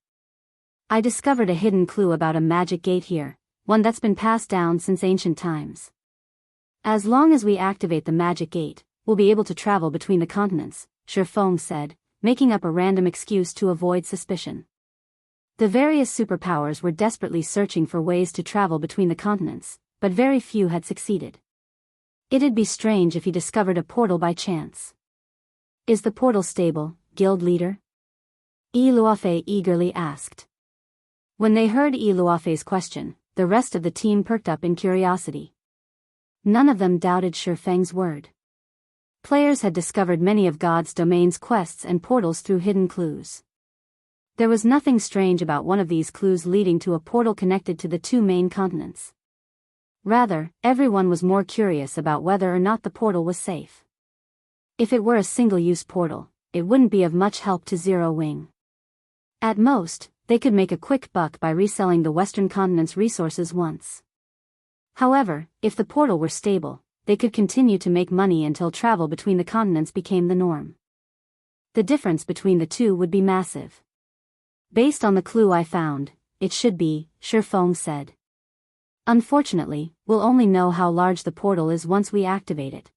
I discovered a hidden clue about a magic gate here, one that's been passed down since ancient times. As long as we activate the magic gate, we'll be able to travel between the continents, Shi Feng said, making up a random excuse to avoid suspicion. The various superpowers were desperately searching for ways to travel between the continents, but very few had succeeded. It'd be strange if he discovered a portal by chance. Is the portal stable, guild leader? Yi Luofei eagerly asked. When they heard Yi Luofei's question, the rest of the team perked up in curiosity. None of them doubted Shi Feng's word. Players had discovered many of God's domain's quests and portals through hidden clues. There was nothing strange about one of these clues leading to a portal connected to the two main continents. Rather, everyone was more curious about whether or not the portal was safe. If it were a single-use portal, it wouldn't be of much help to Zero Wing. At most, they could make a quick buck by reselling the Western continent's resources once. However, if the portal were stable, they could continue to make money until travel between the continents became the norm. The difference between the two would be massive. Based on the clue I found, it should be, Shi Feng said. Unfortunately, we'll only know how large the portal is once we activate it.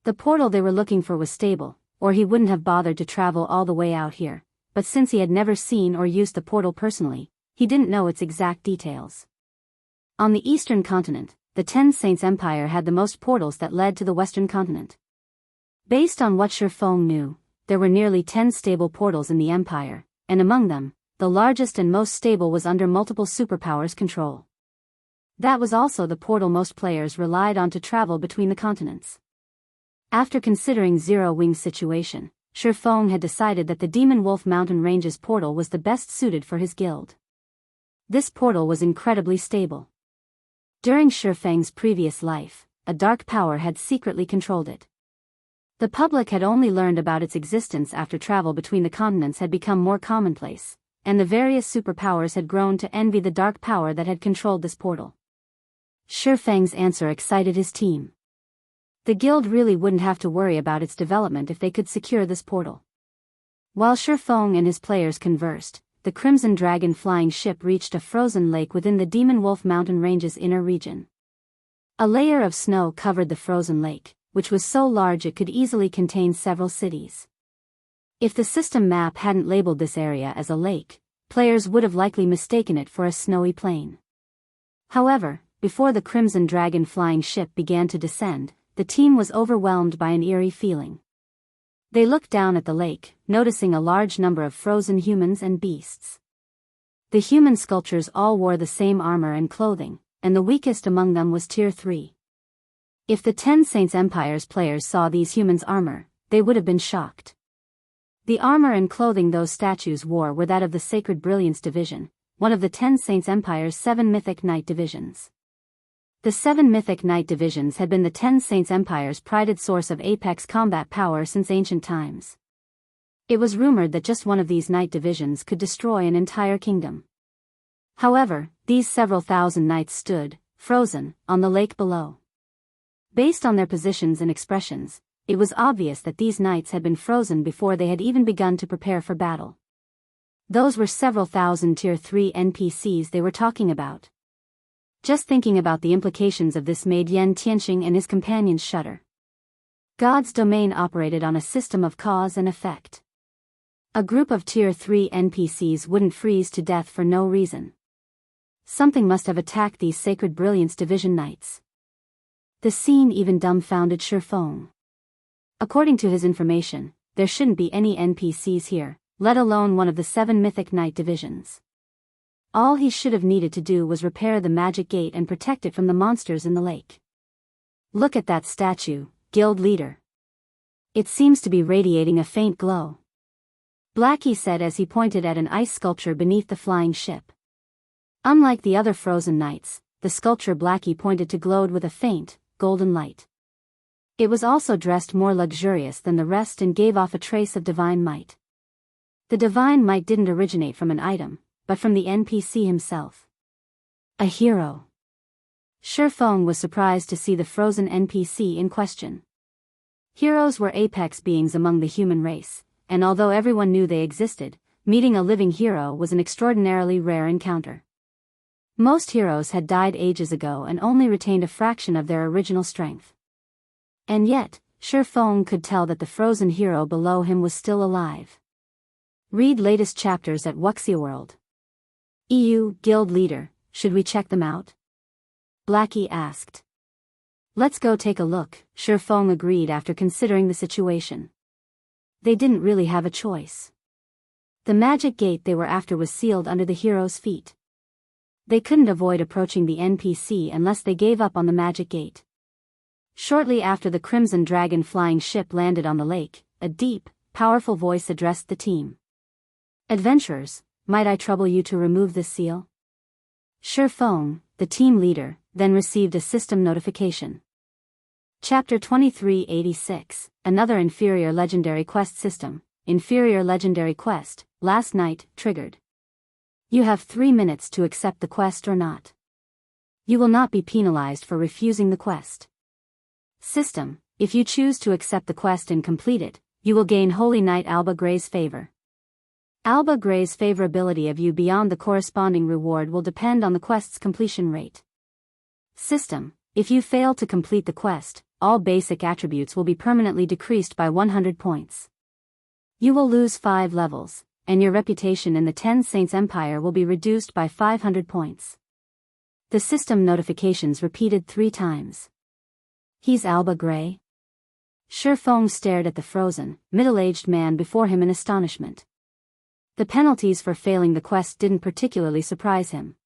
The portal they were looking for was stable, or he wouldn't have bothered to travel all the way out here, but since he had never seen or used the portal personally, he didn't know its exact details. On the Eastern continent, the Ten Saints Empire had the most portals that led to the Western continent. Based on what Shi Feng knew, there were nearly 10 stable portals in the Empire, and among them, the largest and most stable was under multiple superpowers' control. That was also the portal most players relied on to travel between the continents. After considering Zero Wing's situation, Shi Feng had decided that the Demonwolf Mountain Range's portal was the best suited for his guild. This portal was incredibly stable. During Shi Feng's previous life, a dark power had secretly controlled it. The public had only learned about its existence after travel between the continents had become more commonplace, and the various superpowers had grown to envy the dark power that had controlled this portal. Shi Feng's answer excited his team. The guild really wouldn't have to worry about its development if they could secure this portal. While Shi Feng and his players conversed, the Crimson Dragon flying ship reached a frozen lake within the Demonwolf mountain range's inner region. A layer of snow covered the frozen lake, which was so large it could easily contain several cities. If the system map hadn't labeled this area as a lake, players would have likely mistaken it for a snowy plain. However, before the Crimson Dragon flying ship began to descend, the team was overwhelmed by an eerie feeling. They looked down at the lake, noticing a large number of frozen humans and beasts. The human sculptures all wore the same armor and clothing, and the weakest among them was Tier 3. If the 10 Saints Empire's players saw these humans' armor, they would have been shocked. The armor and clothing those statues wore were that of the Sacred Brilliance Division, one of the 10 Saints Empire's 7 Mythic Knight divisions. The 7 Mythic Knight divisions had been the 10 Saints Empire's prided source of apex combat power since ancient times. It was rumored that just one of these knight divisions could destroy an entire kingdom. However, these several thousand knights stood, frozen, on the lake below. Based on their positions and expressions, it was obvious that these knights had been frozen before they had even begun to prepare for battle. Those were several thousand Tier 3 NPCs they were talking about. Just thinking about the implications of this made Yen Tianxing and his companions shudder. God's domain operated on a system of cause and effect. A group of Tier 3 NPCs wouldn't freeze to death for no reason. Something must have attacked these Sacred Brilliance Division knights. The scene even dumbfounded Shifeng. According to his information, there shouldn't be any NPCs here, let alone one of the 7 Mythic Knight divisions. All he should have needed to do was repair the magic gate and protect it from the monsters in the lake. Look at that statue, guild leader. It seems to be radiating a faint glow. Blackie said as he pointed at an ice sculpture beneath the flying ship. Unlike the other frozen knights, the sculpture Blackie pointed to glowed with a faint, golden light. It was also dressed more luxurious than the rest and gave off a trace of divine might. The divine might didn't originate from an item, but from the NPC himself. A hero. Shifeng was surprised to see the frozen NPC in question. Heroes were apex beings among the human race, and although everyone knew they existed, meeting a living hero was an extraordinarily rare encounter. Most heroes had died ages ago and only retained a fraction of their original strength. And yet, Shifeng could tell that the frozen hero below him was still alive. Read latest chapters at Wuxia World. EU Guild Leader, should we check them out? Blackie asked. Let's go take a look, Shifeng agreed after considering the situation. They didn't really have a choice. The magic gate they were after was sealed under the hero's feet. They couldn't avoid approaching the NPC unless they gave up on the magic gate. Shortly after the Crimson Dragon flying ship landed on the lake, a deep, powerful voice addressed the team. Adventurers, might I trouble you to remove this seal? Shifeng, the team leader, then received a system notification. Chapter 2386, Another Inferior Legendary Quest System, Inferior Legendary Quest, Last Night, triggered. You have 3 minutes to accept the quest or not. You will not be penalized for refusing the quest. System, if you choose to accept the quest and complete it, you will gain Holy Knight Alba Gray's favor. Alba Gray's favorability of you beyond the corresponding reward will depend on the quest's completion rate. System, if you fail to complete the quest, all basic attributes will be permanently decreased by 100 points. You will lose 5 levels, and your reputation in the 10 Saints Empire will be reduced by 500 points. The system notifications repeated 3 times. He's Alba Gray? Shifeng stared at the frozen, middle-aged man before him in astonishment. The penalties for failing the quest didn't particularly surprise him.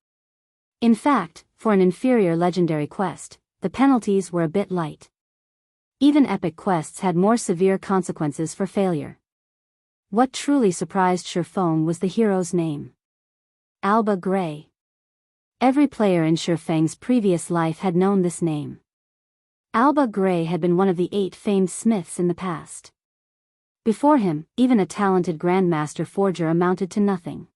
In fact, for an inferior legendary quest, the penalties were a bit light. Even epic quests had more severe consequences for failure. What truly surprised Shifeng was the hero's name. Alba Gray. Every player in Shifeng's previous life had known this name. Alba Gray had been one of the 8 famed smiths in the past. Before him, even a talented Grandmaster Forger amounted to nothing.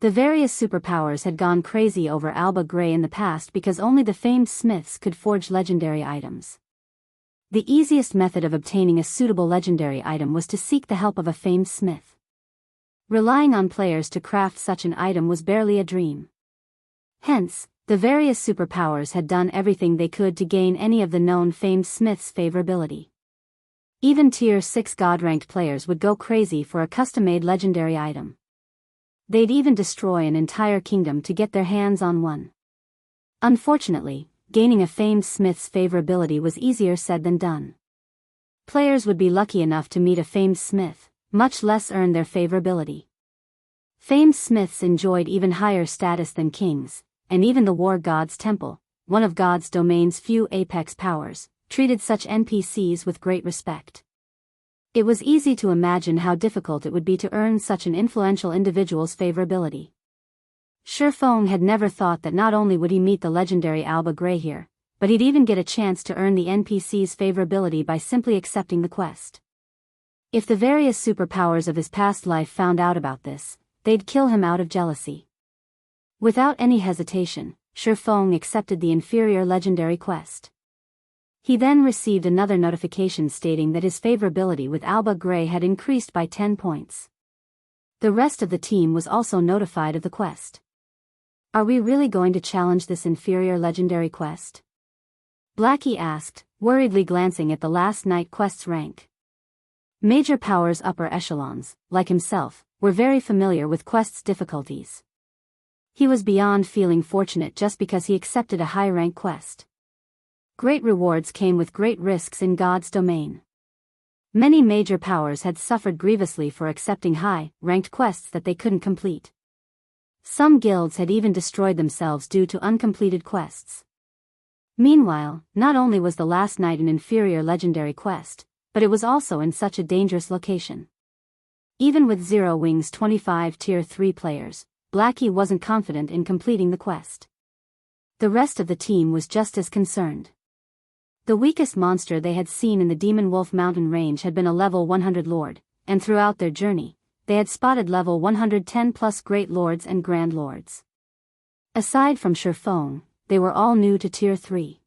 The various superpowers had gone crazy over Alba Gray in the past because only the famed smiths could forge legendary items. The easiest method of obtaining a suitable legendary item was to seek the help of a famed smith. Relying on players to craft such an item was barely a dream. Hence, the various superpowers had done everything they could to gain any of the known famed smiths' favorability. Even Tier 6 God-ranked players would go crazy for a custom-made legendary item. They'd even destroy an entire kingdom to get their hands on one. Unfortunately, gaining a famed smith's favorability was easier said than done. Players would be lucky enough to meet a famed smith, much less earn their favorability. Famed smiths enjoyed even higher status than kings, and even the war god's temple, one of God's domain's few apex powers, treated such NPCs with great respect. It was easy to imagine how difficult it would be to earn such an influential individual's favorability. Feng had never thought that not only would he meet the legendary Alba Grey here, but he'd even get a chance to earn the NPC's favorability by simply accepting the quest. If the various superpowers of his past life found out about this, they'd kill him out of jealousy. Without any hesitation, Feng accepted the inferior legendary quest. He then received another notification stating that his favorability with Alba Grey had increased by 10 points. The rest of the team was also notified of the quest. Are we really going to challenge this inferior legendary quest? Blackie asked, worriedly glancing at the last night quest's rank. Major powers upper echelons, like himself, were very familiar with quest's difficulties. He was beyond feeling fortunate just because he accepted a high-rank quest. Great rewards came with great risks in God's domain. Many major powers had suffered grievously for accepting high-ranked quests that they couldn't complete. Some guilds had even destroyed themselves due to uncompleted quests. Meanwhile, not only was the last night an inferior legendary quest, but it was also in such a dangerous location. Even with Zero Wing's 25 Tier 3 players, Blackie wasn't confident in completing the quest. The rest of the team was just as concerned. The weakest monster they had seen in the Demonwolf mountain range had been a level 100 lord, and throughout their journey, they had spotted level 110 plus great lords and grand lords. Aside from Feng, they were all new to Tier 3.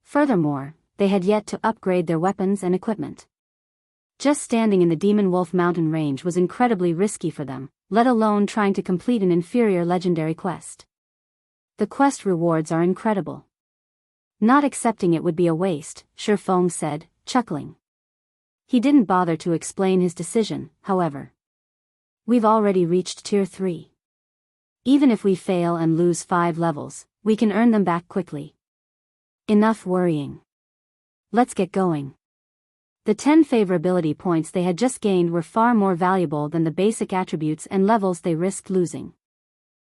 Furthermore, they had yet to upgrade their weapons and equipment. Just standing in the Demonwolf mountain range was incredibly risky for them, let alone trying to complete an inferior legendary quest. The quest rewards are incredible. Not accepting it would be a waste, Feng said, chuckling. He didn't bother to explain his decision, however. We've already reached Tier 3. Even if we fail and lose 5 levels, we can earn them back quickly. Enough worrying. Let's get going. The 10 favorability points they had just gained were far more valuable than the basic attributes and levels they risked losing.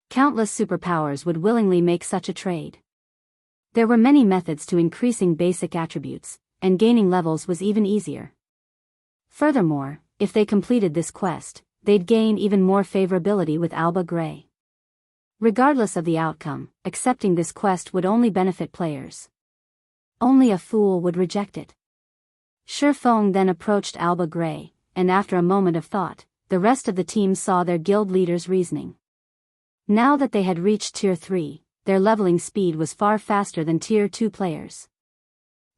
Countless superpowers would willingly make such a trade. There were many methods to increasing basic attributes, and gaining levels was even easier. Furthermore, if they completed this quest, they'd gain even more favorability with Alba Grey. Regardless of the outcome, accepting this quest would only benefit players. Only a fool would reject it. Feng then approached Alba Grey, and after a moment of thought, the rest of the team saw their guild leader's reasoning. Now that they had reached Tier 3, their leveling speed was far faster than Tier 2 players.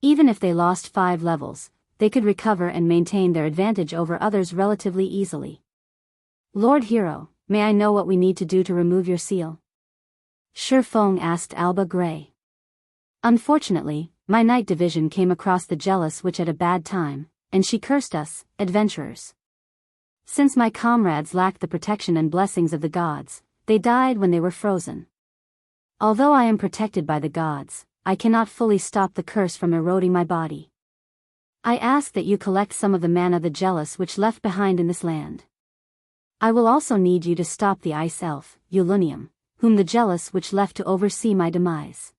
Even if they lost 5 levels, they could recover and maintain their advantage over others relatively easily. Lord Hero, may I know what we need to do to remove your seal? Feng asked Alba Grey. Unfortunately, my night division came across the Jealous Witch at a bad time, and she cursed us, adventurers. Since my comrades lacked the protection and blessings of the gods, they died when they were frozen. Although I am protected by the gods, I cannot fully stop the curse from eroding my body. I ask that you collect some of the mana the Jealous Witch left behind in this land. I will also need you to stop the ice elf, Ulunium, whom the Jealous Witch left to oversee my demise.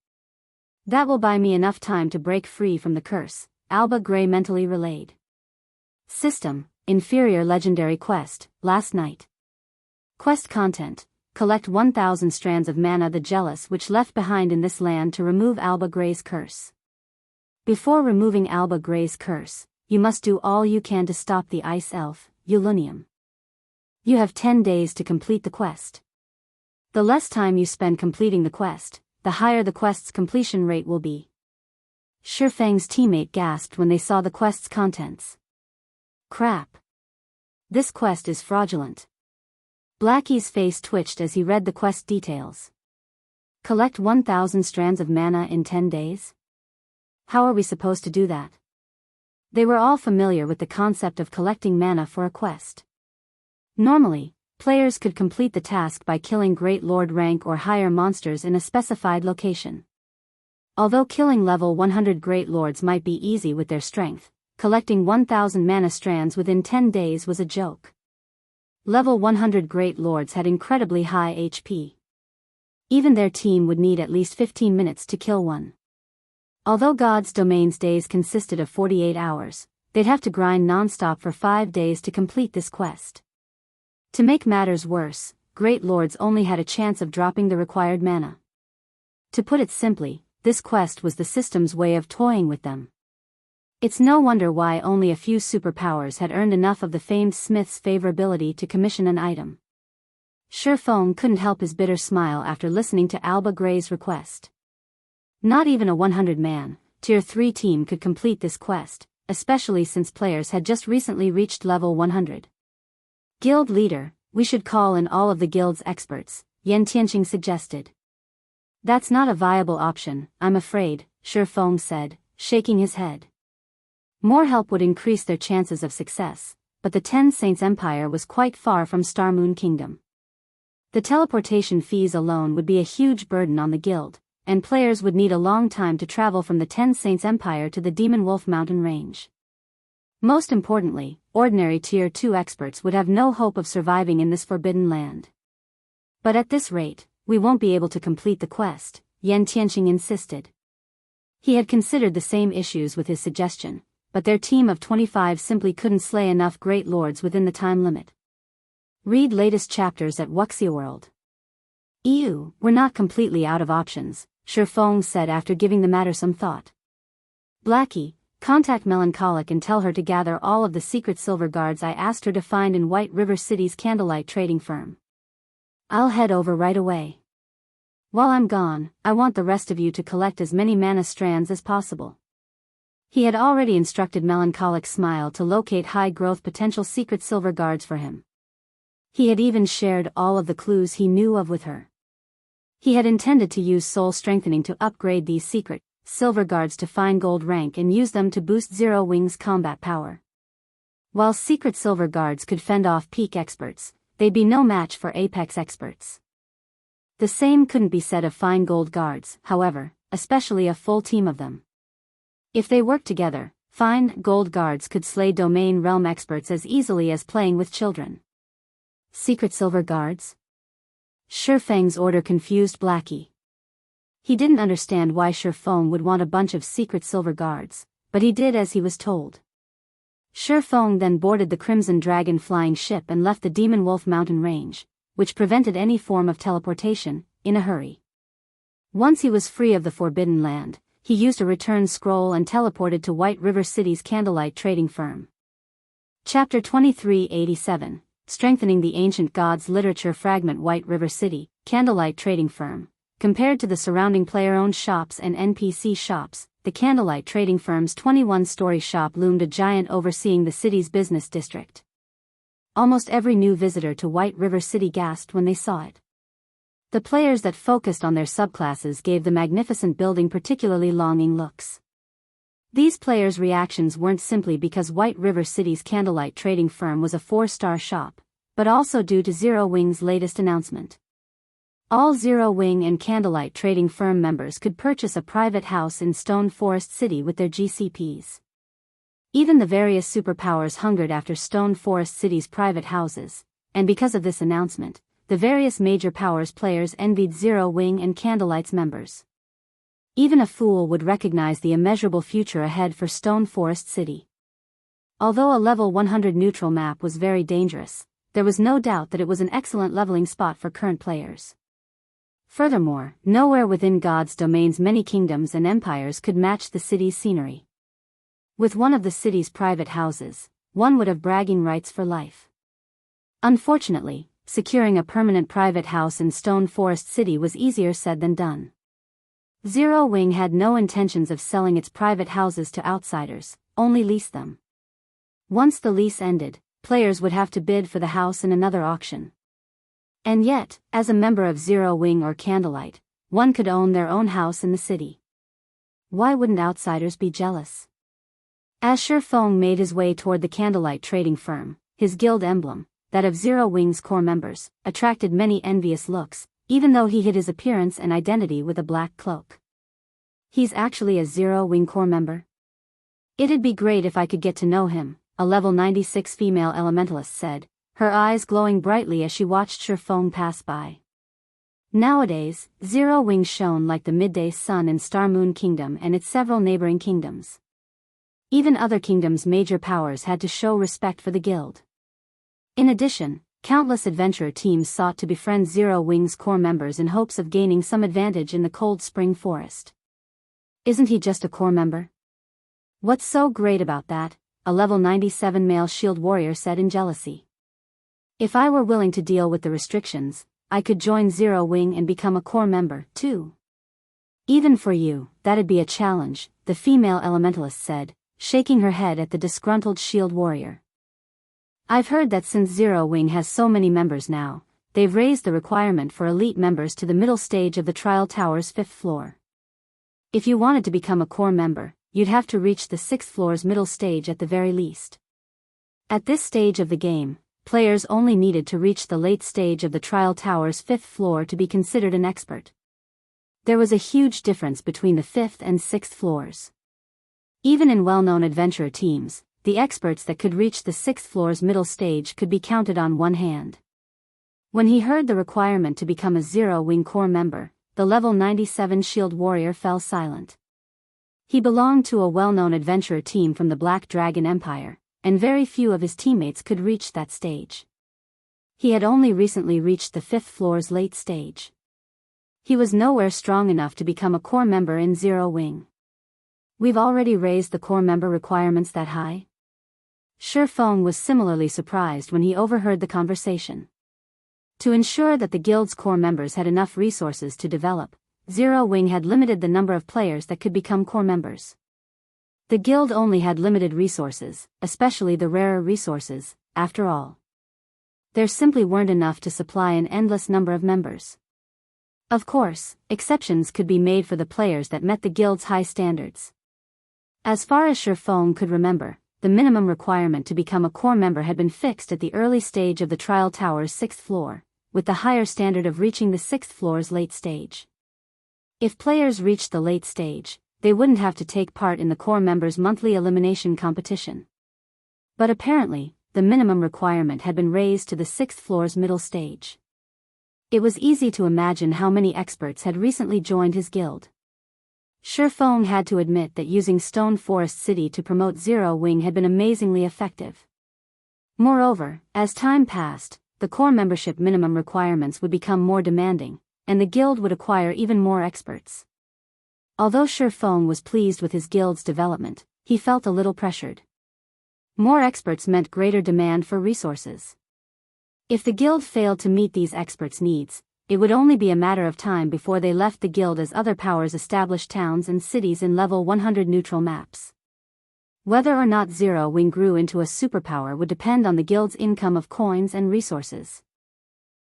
That will buy me enough time to break free from the curse, Alba Grey mentally relayed. System, Inferior Legendary Quest, Last Night. Quest Content, collect 1,000 strands of mana the Jealous Witch left behind in this land to remove Alba Grey's curse. Before removing Alba Grey's curse, you must do all you can to stop the ice elf, Ulunium. You have 10 days to complete the quest. The less time you spend completing the quest, the higher the quest's completion rate will be. Feng's teammate gasped when they saw the quest's contents. Crap. This quest is fraudulent. Blackie's face twitched as he read the quest details. Collect 1,000 strands of mana in 10 days? How are we supposed to do that? They were all familiar with the concept of collecting mana for a quest. Normally, players could complete the task by killing Great Lord rank or higher monsters in a specified location. Although killing level 100 Great Lords might be easy with their strength, collecting 1,000 mana strands within 10 days was a joke. Level 100 Great Lords had incredibly high HP. Even their team would need at least 15 minutes to kill one. Although God's Domain's days consisted of 48 hours, they'd have to grind non-stop for 5 days to complete this quest. To make matters worse, Great Lords only had a chance of dropping the required mana. To put it simply, this quest was the system's way of toying with them. It's no wonder why only a few superpowers had earned enough of the famed Smith's favorability to commission an item. Sherfong couldn't help his bitter smile after listening to Alba Gray's request. Not even a 100-man, Tier 3 team could complete this quest, especially since players had just recently reached level 100. Guild leader, we should call in all of the guild's experts, Yan Tianqing suggested. That's not a viable option, I'm afraid, Sherfong said, shaking his head. More help would increase their chances of success, but the Ten Saints Empire was quite far from Starmoon Kingdom. The teleportation fees alone would be a huge burden on the guild, and players would need a long time to travel from the Ten Saints Empire to the Demonwolf mountain range. Most importantly, ordinary Tier 2 experts would have no hope of surviving in this forbidden land. But at this rate, we won't be able to complete the quest, Yan Tianqing insisted. He had considered the same issues with his suggestion, but their team of 25 simply couldn't slay enough Great Lords within the time limit. Read latest chapters at Wuxia. We're not completely out of options, Sherfong said after giving the matter some thought. Blackie, contact Melancholic and tell her to gather all of the secret silver guards I asked her to find in White River City's Candlelight trading firm. I'll head over right away. While I'm gone, I want the rest of you to collect as many mana strands as possible. He had already instructed Melancholic Smile to locate high-growth potential secret silver guards for him. He had even shared all of the clues he knew of with her. He had intended to use soul strengthening to upgrade these secret silver guards to fine gold rank and use them to boost Zero Wing's combat power. While secret silver guards could fend off peak experts, they'd be no match for apex experts. The same couldn't be said of fine gold guards, however, especially a full team of them. If they worked together, fine gold guards could slay domain realm experts as easily as playing with children. Secret silver guards? Sherfeng's order confused Blackie. He didn't understand why Sherfeng would want a bunch of secret silver guards, but he did as he was told. Sherfeng then boarded the Crimson Dragon flying ship and left the Demonwolf mountain range, which prevented any form of teleportation, in a hurry. Once he was free of the Forbidden Land, he used a return scroll and teleported to White River City's Candlelight trading firm. Chapter 2387, Strengthening the Ancient Gods Literature Fragment. White River City, Candlelight trading firm. Compared to the surrounding player-owned shops and NPC shops, the Candlelight trading firm's 21-story shop loomed a giant overseeing the city's business district. Almost every new visitor to White River City gasped when they saw it. The players that focused on their subclasses gave the magnificent building particularly longing looks. These players' reactions weren't simply because White River City's Candlelight trading firm was a 4-star shop, but also due to Zero Wing's latest announcement. All Zero Wing and Candlelight trading firm members could purchase a private house in Stone Forest City with their GCPs. Even the various superpowers hungered after Stone Forest City's private houses, and because of this announcement, the various major powers players envied Zero Wing and Candlelight's members. Even a fool would recognize the immeasurable future ahead for Stone Forest City. Although a level 100 neutral map was very dangerous, there was no doubt that it was an excellent leveling spot for current players. Furthermore, nowhere within God's Domain's many kingdoms and empires could match the city's scenery. With one of the city's private houses, one would have bragging rights for life. Unfortunately, securing a permanent private house in Stone Forest City was easier said than done. Zero Wing had no intentions of selling its private houses to outsiders, only lease them. Once the lease ended, players would have to bid for the house in another auction. And yet, as a member of Zero Wing or Candlelight, one could own their own house in the city. Why wouldn't outsiders be jealous? As Feng made his way toward the Candlelight trading firm, his guild emblem, that of Zero Wing's core members, attracted many envious looks, even though he hid his appearance and identity with a black cloak. He's actually a Zero Wing core member? It'd be great if I could get to know him, a level 96 female elementalist said, her eyes glowing brightly as she watched Feng pass by. Nowadays, Zero Wing shone like the midday sun in Star Moon Kingdom and its several neighboring kingdoms. Even other kingdoms' major powers had to show respect for the guild. In addition, countless adventurer teams sought to befriend Zero Wing's core members in hopes of gaining some advantage in the cold spring forest. Isn't he just a core member? What's so great about that? A level 97 male shield warrior said in jealousy. If I were willing to deal with the restrictions, I could join Zero Wing and become a core member, too. Even for you, that'd be a challenge, the female elementalist said, shaking her head at the disgruntled shield warrior. I've heard that since Zero Wing has so many members now, they've raised the requirement for elite members to the middle stage of the Trial Tower's 5th floor. If you wanted to become a core member, you'd have to reach the 6th floor's middle stage at the very least. At this stage of the game, players only needed to reach the late stage of the Trial Tower's 5th floor to be considered an expert. There was a huge difference between the 5th and 6th floors. Even in well-known adventurer teams, the experts that could reach the 6th floor's middle stage could be counted on one hand. When he heard the requirement to become a Zero Wing core member, the level 97 shield warrior fell silent. He belonged to a well-known adventurer team from the Black Dragon Empire, and very few of his teammates could reach that stage. He had only recently reached the 5th floor's late stage. He was nowhere strong enough to become a core member in Zero Wing. We've already raised the core member requirements that high? Feng was similarly surprised when he overheard the conversation. To ensure that the guild's core members had enough resources to develop, Zero Wing had limited the number of players that could become core members. The guild only had limited resources, especially the rarer resources, after all. There simply weren't enough to supply an endless number of members. Of course, exceptions could be made for the players that met the guild's high standards. As far as Feng could remember, the minimum requirement to become a core member had been fixed at the early stage of the Trial Tower's 6th floor, with the higher standard of reaching the 6th floor's late stage. If players reached the late stage, they wouldn't have to take part in the core members' monthly elimination competition. But apparently, the minimum requirement had been raised to the 6th floor's middle stage. It was easy to imagine how many experts had recently joined his guild. Feng had to admit that using Stone Forest City to promote Zero Wing had been amazingly effective. Moreover, as time passed, the core membership minimum requirements would become more demanding, and the guild would acquire even more experts. Although Feng was pleased with his guild's development, he felt a little pressured. More experts meant greater demand for resources. If the guild failed to meet these experts' needs, it would only be a matter of time before they left the guild as other powers established towns and cities in level 100 neutral maps. Whether or not Zero Wing grew into a superpower would depend on the guild's income of coins and resources.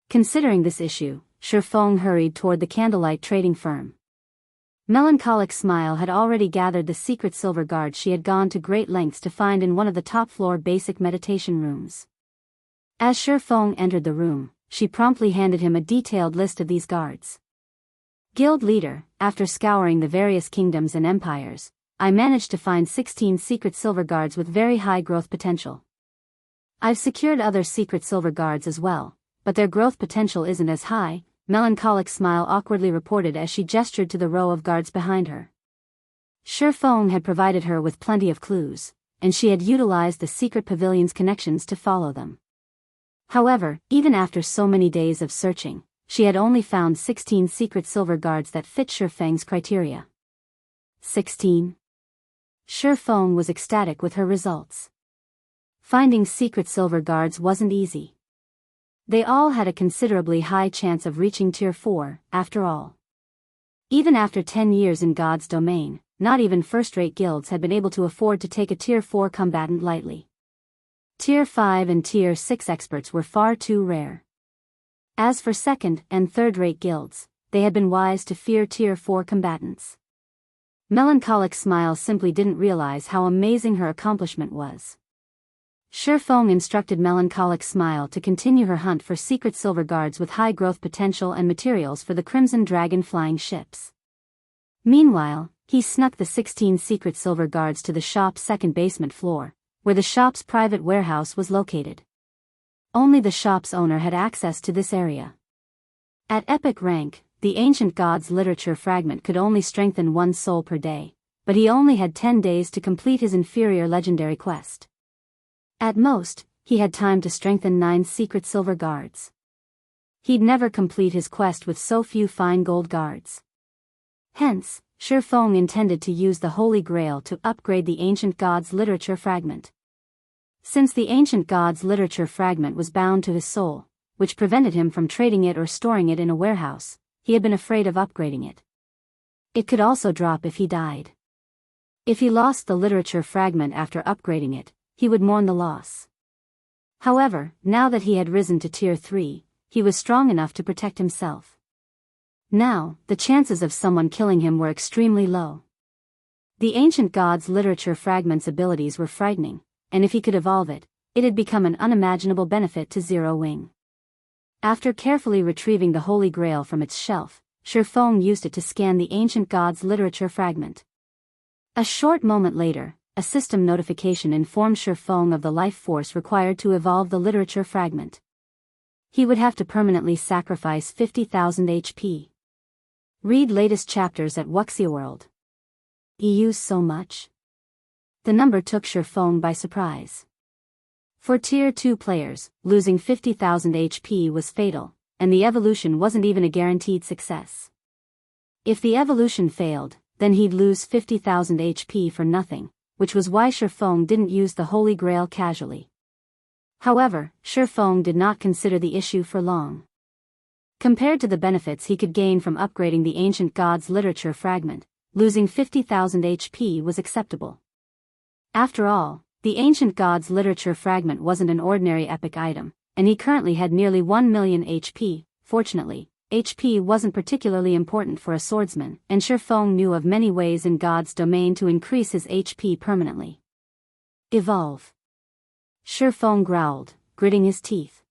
Considering this issue, Feng hurried toward the Candlelight trading firm. Melancholic Smile had already gathered the secret silver guards she had gone to great lengths to find in one of the top-floor basic meditation rooms. As Feng entered the room, she promptly handed him a detailed list of these guards. Guild leader, after scouring the various kingdoms and empires, I managed to find 16 secret silver guards with very high growth potential. I've secured other secret silver guards as well, but their growth potential isn't as high, Melancholic Smile awkwardly reported as she gestured to the row of guards behind her. Feng had provided her with plenty of clues, and she had utilized the secret pavilion's connections to follow them. However, even after so many days of searching, she had only found 16 secret silver guards that fit Feng's criteria. 16? Feng was ecstatic with her results. Finding secret silver guards wasn't easy. They all had a considerably high chance of reaching Tier 4, after all. Even after 10 years in God's domain, not even first-rate guilds had been able to afford to take a Tier 4 combatant lightly. Tier 5 and Tier 6 experts were far too rare. As for second- and third-rate guilds, they had been wise to fear Tier 4 combatants. Melancholic Smile simply didn't realize how amazing her accomplishment was. Shifeng instructed Melancholic Smile to continue her hunt for secret silver guards with high growth potential and materials for the Crimson Dragon flying ships. Meanwhile, he snuck the 16 secret silver guards to the shop's second basement floor, where the shop's private warehouse was located. Only the shop's owner had access to this area. At epic rank, the Ancient Gods literature fragment could only strengthen 1 soul per day, but he only had 10 days to complete his inferior legendary quest. At most, he had time to strengthen 9 secret silver guards. He'd never complete his quest with so few fine gold guards. Hence, Shifeng intended to use the Holy Grail to upgrade the Ancient Gods literature fragment. Since the Ancient Gods literature fragment was bound to his soul, which prevented him from trading it or storing it in a warehouse, he had been afraid of upgrading it. It could also drop if he died. If he lost the literature fragment after upgrading it, he would mourn the loss. However, now that he had risen to Tier 3, he was strong enough to protect himself. Now, the chances of someone killing him were extremely low. The Ancient Gods literature fragment's abilities were frightening, and if he could evolve it, it had become an unimaginable benefit to Zero Wing. After carefully retrieving the Holy Grail from its shelf, Shifeng used it to scan the Ancient Gods literature fragment. A short moment later, a system notification informed Shifeng of the life force required to evolve the literature fragment. He would have to permanently sacrifice 50,000 HP. Read latest chapters at WuXiaWorld. He used so much? The number took Shifeng by surprise. For Tier 2 players, losing 50,000 HP was fatal, and the evolution wasn't even a guaranteed success. If the evolution failed, then he'd lose 50,000 HP for nothing, which was why Shifeng didn't use the Holy Grail casually. However, Shifeng did not consider the issue for long. Compared to the benefits he could gain from upgrading the Ancient Gods literature fragment, losing 50,000 HP was acceptable. After all, the Ancient Gods literature fragment wasn't an ordinary epic item, and he currently had nearly 1 million HP. Fortunately, HP wasn't particularly important for a swordsman, and Shifeng knew of many ways in God's domain to increase his HP permanently. Evolve. Shifeng growled, gritting his teeth.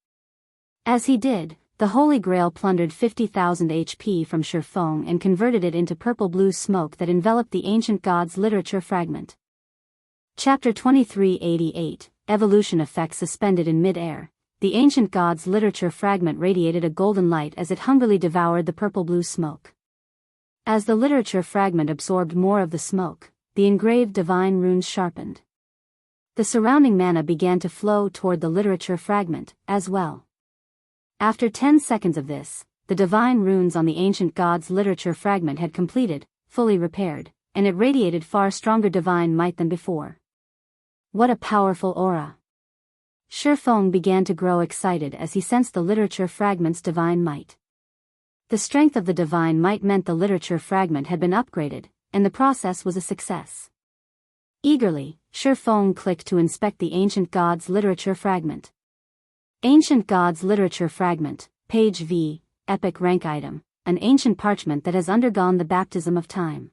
As he did, the Holy Grail plundered 50,000 HP from Shifeng and converted it into purple-blue smoke that enveloped the Ancient Gods literature fragment. Chapter 2388, Evolution Effect suspended in mid-air. The Ancient Gods literature fragment radiated a golden light as it hungrily devoured the purple-blue smoke. As the literature fragment absorbed more of the smoke, the engraved divine runes sharpened. The surrounding mana began to flow toward the literature fragment, as well. After 10 seconds of this, the divine runes on the Ancient Gods literature fragment had completed, fully repaired, and it radiated far stronger divine might than before. What a powerful aura! Shifeng began to grow excited as he sensed the literature fragment's divine might. The strength of the divine might meant the literature fragment had been upgraded, and the process was a success. Eagerly, Shifeng clicked to inspect the Ancient Gods literature fragment. Ancient Gods literature fragment, page V, epic rank item, an ancient parchment that has undergone the baptism of time.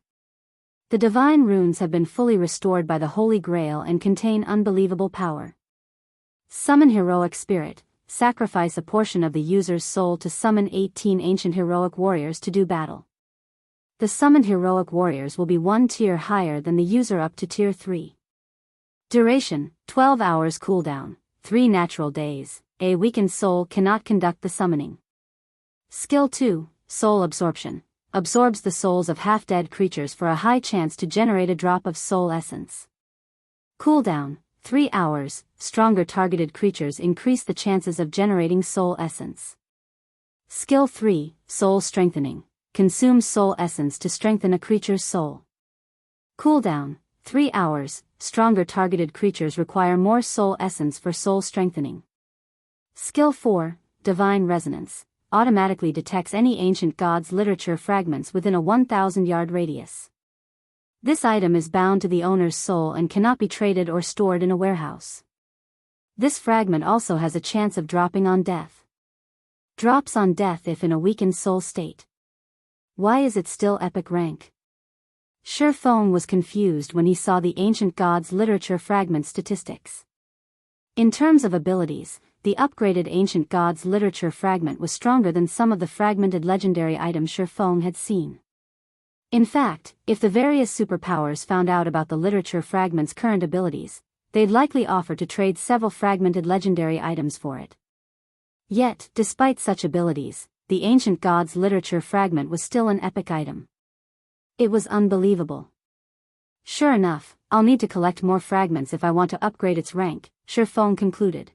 The divine runes have been fully restored by the Holy Grail and contain unbelievable power. Summon Heroic Spirit, sacrifice a portion of the user's soul to summon 18 ancient heroic warriors to do battle. The summoned heroic warriors will be 1 tier higher than the user up to Tier 3. Duration, 12 hours cooldown, 3 natural days. A weakened soul cannot conduct the summoning. Skill 2, Soul Absorption. Absorbs the souls of half-dead creatures for a high chance to generate a drop of soul essence. Cooldown, 3 hours. Stronger targeted creatures increase the chances of generating soul essence. Skill 3, Soul Strengthening. Consumes soul essence to strengthen a creature's soul. Cooldown, 3 hours. Stronger targeted creatures require more soul essence for soul strengthening. Skill 4, Divine Resonance. Automatically detects any Ancient Gods literature fragments within a 1,000-yard radius. This item is bound to the owner's soul and cannot be traded or stored in a warehouse. This fragment also has a chance of dropping on death. Drops on death if in a weakened soul state. Why is it still epic rank? Shi Feng was confused when he saw the ancient gods' literature fragment statistics. In terms of abilities, the upgraded ancient gods' literature fragment was stronger than some of the fragmented legendary items Shi Feng had seen. In fact, if the various superpowers found out about the literature fragment's current abilities, they'd likely offer to trade several fragmented legendary items for it. Yet, despite such abilities, the ancient gods' literature fragment was still an epic item. It was unbelievable. Sure enough, I'll need to collect more fragments if I want to upgrade its rank, Shi Feng concluded.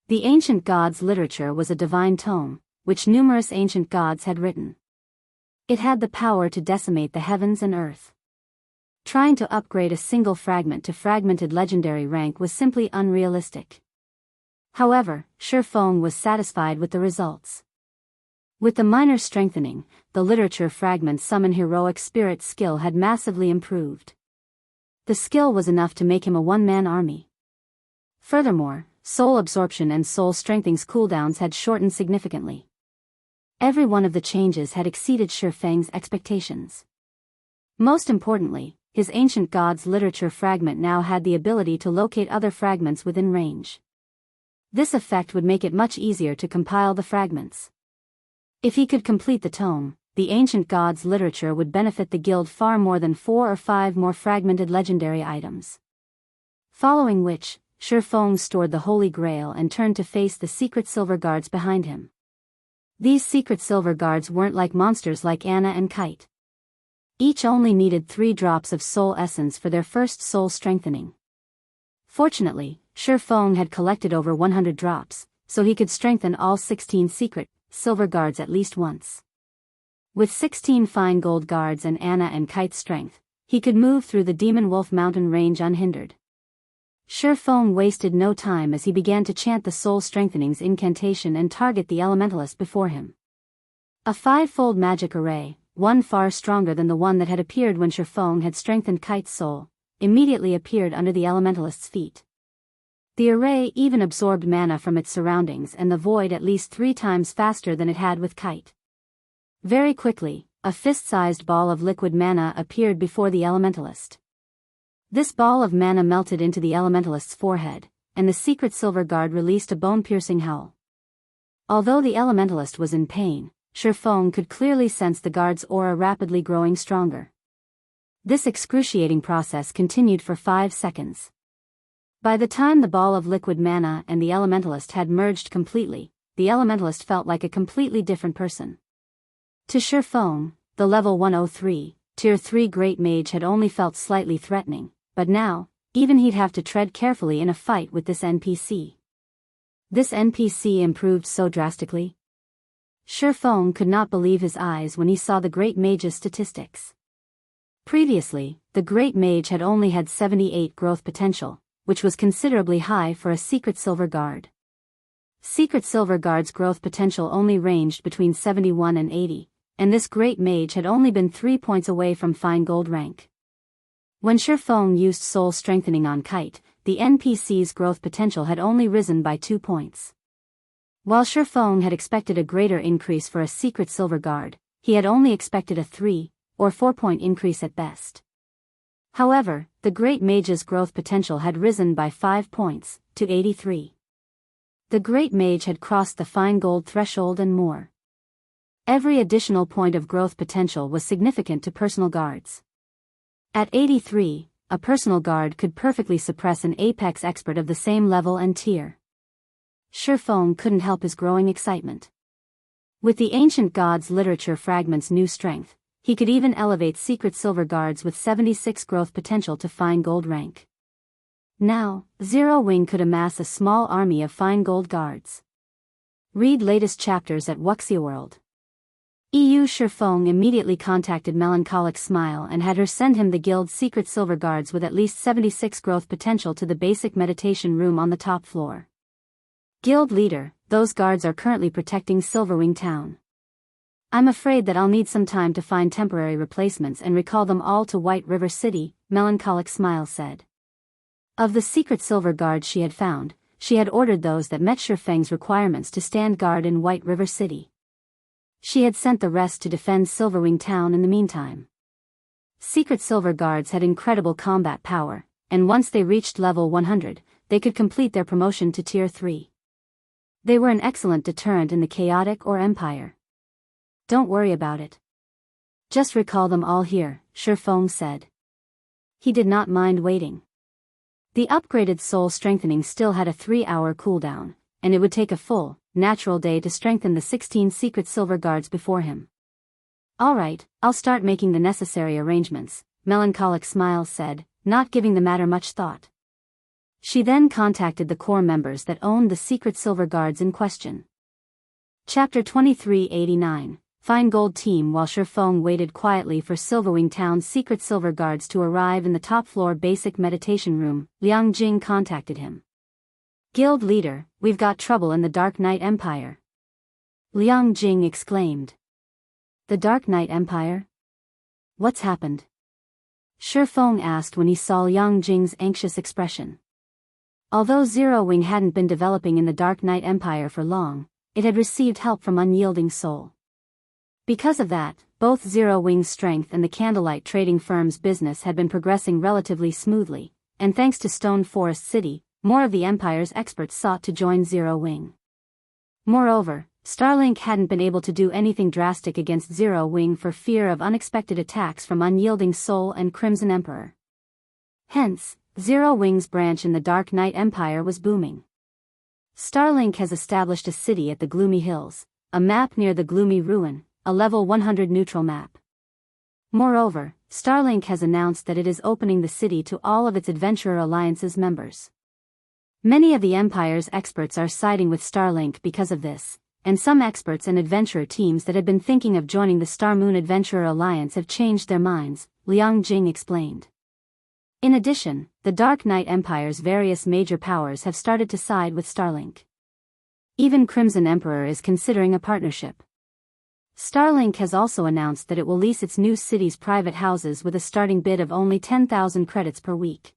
The ancient gods' literature was a divine tome, which numerous ancient gods had written. It had the power to decimate the heavens and earth. Trying to upgrade a single fragment to fragmented legendary rank was simply unrealistic. However, Shi Feng was satisfied with the results. With the minor strengthening, the literature fragment's summon heroic spirit skill had massively improved. The skill was enough to make him a one-man army. Furthermore, soul absorption and soul strengthening's cooldowns had shortened significantly. Every one of the changes had exceeded Shi Feng's expectations. Most importantly, his ancient gods' literature fragment now had the ability to locate other fragments within range. This effect would make it much easier to compile the fragments. If he could complete the tome, the ancient gods' literature would benefit the guild far more than 4 or 5 more fragmented legendary items. Following which, Shi Feng stored the Holy Grail and turned to face the secret silver guards behind him. These secret silver guards weren't like monsters like Anna and Kite. Each only needed 3 drops of soul essence for their first soul strengthening. Fortunately, Shi Feng had collected over 100 drops, so he could strengthen all 16 secret silver guards at least once. With 16 fine gold guards and Anna and Kite's strength, he could move through the Demonwolf mountain range unhindered. Shi Feng wasted no time as he began to chant the soul strengthening's incantation and target the elementalist before him. A 5-fold magic array, one far stronger than the one that had appeared when Shi Feng had strengthened Kite's soul, immediately appeared under the elementalist's feet. The array even absorbed mana from its surroundings and the void at least 3 times faster than it had with Kite. Very quickly, a fist-sized ball of liquid mana appeared before the elementalist. This ball of mana melted into the elementalist's forehead, and the secret silver guard released a bone-piercing howl. Although the elementalist was in pain, Shi Feng could clearly sense the guard's aura rapidly growing stronger. This excruciating process continued for 5 seconds. By the time the ball of liquid mana and the elementalist had merged completely, the elementalist felt like a completely different person. To Shi Feng, the level 103, Tier 3 Great Mage had only felt slightly threatening, but now, even he'd have to tread carefully in a fight with this NPC. This NPC improved so drastically. Shi Feng could not believe his eyes when he saw the Great Mage's statistics. Previously, the Great Mage had only had 78 growth potential, which was considerably high for a Secret Silver Guard. Secret Silver Guard's growth potential only ranged between 71 and 80, and this Great Mage had only been 3 points away from Fine Gold rank. When Shi Feng used Soul Strengthening on Kite, the NPC's growth potential had only risen by 2 points. While Shi Feng had expected a greater increase for a Secret Silver Guard, he had only expected a 3 or 4 point increase at best. However, the Great Mage's growth potential had risen by 5 points, to 83. The Great Mage had crossed the Fine Gold threshold and more. Every additional point of growth potential was significant to personal guards. At 83, a personal guard could perfectly suppress an apex expert of the same level and tier. Shi Feng couldn't help his growing excitement. With the Ancient Gods Literature Fragment's new strength, he could even elevate Secret Silver Guards with 76 growth potential to Fine Gold rank. Now, Zero Wing could amass a small army of Fine Gold Guards. Read latest chapters at Wuxia World. Shi Feng immediately contacted Melancholic Smile and had her send him the guild's Secret Silver Guards with at least 76 growth potential to the basic meditation room on the top floor. Guild leader, those guards are currently protecting Silverwing Town. I'm afraid that I'll need some time to find temporary replacements and recall them all to White River City, Melancholic Smile said. Of the Secret Silver Guards she had found, she had ordered those that met Shifeng's requirements to stand guard in White River City. She had sent the rest to defend Silverwing Town in the meantime. Secret Silver Guards had incredible combat power, and once they reached level 100, they could complete their promotion to Tier 3. They were an excellent deterrent in the Chaotic or Empire. Don't worry about it. Just recall them all here, Shifeng said. He did not mind waiting. The upgraded soul strengthening still had a 3-hour cooldown, and it would take a full, natural day to strengthen the 16 secret silver guards before him. All right, I'll start making the necessary arrangements, Melancholic Smile said, not giving the matter much thought. She then contacted the core members that owned the secret silver guards in question. Chapter 2389, Fine Gold Team. While Shifeng waited quietly for Silverwing Town's secret silver guards to arrive in the top-floor basic meditation room, Liang Jing contacted him. Guild leader, we've got trouble in the Dark Knight Empire. Liang Jing exclaimed. The Dark Knight Empire? What's happened? Shifeng asked when he saw Liang Jing's anxious expression. Although Zero Wing hadn't been developing in the Dark Knight Empire for long, it had received help from Unyielding Soul. Because of that, both Zero Wing's strength and the Candlelight trading firm's business had been progressing relatively smoothly, and thanks to Stone Forest City, more of the Empire's experts sought to join Zero Wing. Moreover, Starlink hadn't been able to do anything drastic against Zero Wing for fear of unexpected attacks from Unyielding Soul and Crimson Emperor. Hence, Zero Wing's branch in the Dark Knight Empire was booming. Starlink has established a city at the Gloomy Hills, a map near the Gloomy Ruin, a level 100 neutral map. Moreover, Starlink has announced that it is opening the city to all of its Adventurer Alliance's members. Many of the Empire's experts are siding with Starlink because of this, and some experts and adventurer teams that had been thinking of joining the Star Moon Adventurer Alliance have changed their minds, Liang Jing explained. In addition, the Dark Knight Empire's various major powers have started to side with Starlink. Even Crimson Emperor is considering a partnership. Starlink has also announced that it will lease its new city's private houses with a starting bid of only 10,000 credits per week.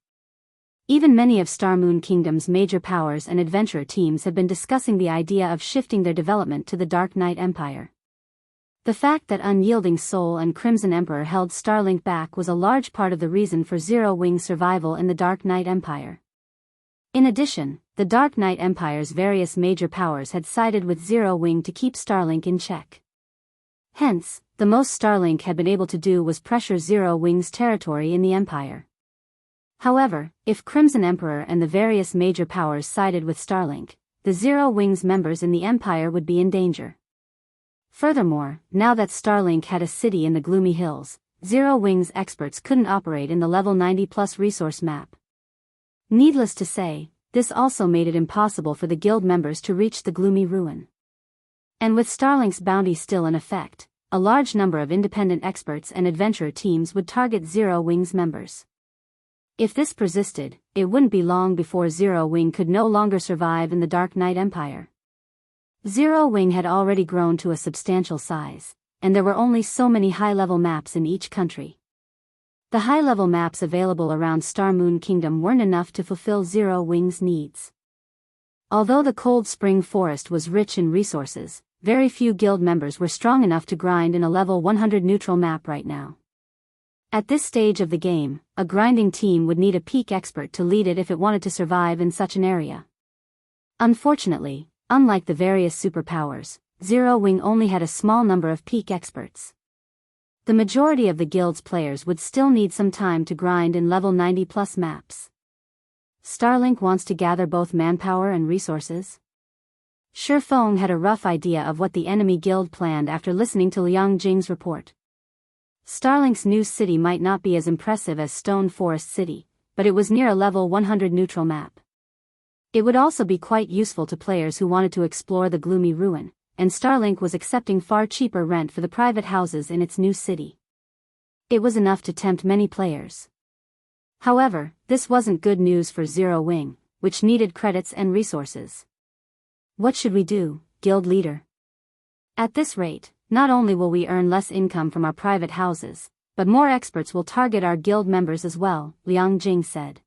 Even many of Star Moon Kingdom's major powers and adventurer teams have been discussing the idea of shifting their development to the Dark Knight Empire. The fact that Unyielding Soul and Crimson Emperor held Starlink back was a large part of the reason for Zero Wing's survival in the Dark Knight Empire. In addition, the Dark Knight Empire's various major powers had sided with Zero Wing to keep Starlink in check. Hence, the most Starlink had been able to do was pressure Zero Wing's territory in the Empire. However, if Crimson Emperor and the various major powers sided with Starlink, the Zero Wing's members in the Empire would be in danger. Furthermore, now that Starlink had a city in the Gloomy Hills, Zero Wing's experts couldn't operate in the level 90+ resource map. Needless to say, this also made it impossible for the guild members to reach the Gloomy Ruin. And with Starlink's bounty still in effect, a large number of independent experts and adventurer teams would target Zero Wing's members. If this persisted, it wouldn't be long before Zero Wing could no longer survive in the Dark Knight Empire. Zero Wing had already grown to a substantial size, and there were only so many high-level maps in each country. The high-level maps available around Star Moon Kingdom weren't enough to fulfill Zero Wing's needs. Although the Cold Spring Forest was rich in resources, very few guild members were strong enough to grind in a level 100 neutral map right now. At this stage of the game, a grinding team would need a peak expert to lead it if it wanted to survive in such an area. Unfortunately, unlike the various superpowers, Zero Wing only had a small number of peak experts. The majority of the guild's players would still need some time to grind in level 90+ maps. Starlink wants to gather both manpower and resources. Shifeng had a rough idea of what the enemy guild planned after listening to Liang Jing's report. Starlink's new city might not be as impressive as Stone Forest City, but it was near a level 100 neutral map. It would also be quite useful to players who wanted to explore the Gloomy Ruin, and Starlink was accepting far cheaper rent for the private houses in its new city. It was enough to tempt many players. However, this wasn't good news for Zero Wing, which needed credits and resources. What should we do, guild leader? At this rate, not only will we earn less income from our private houses, but more experts will target our guild members as well, Liang Jing said.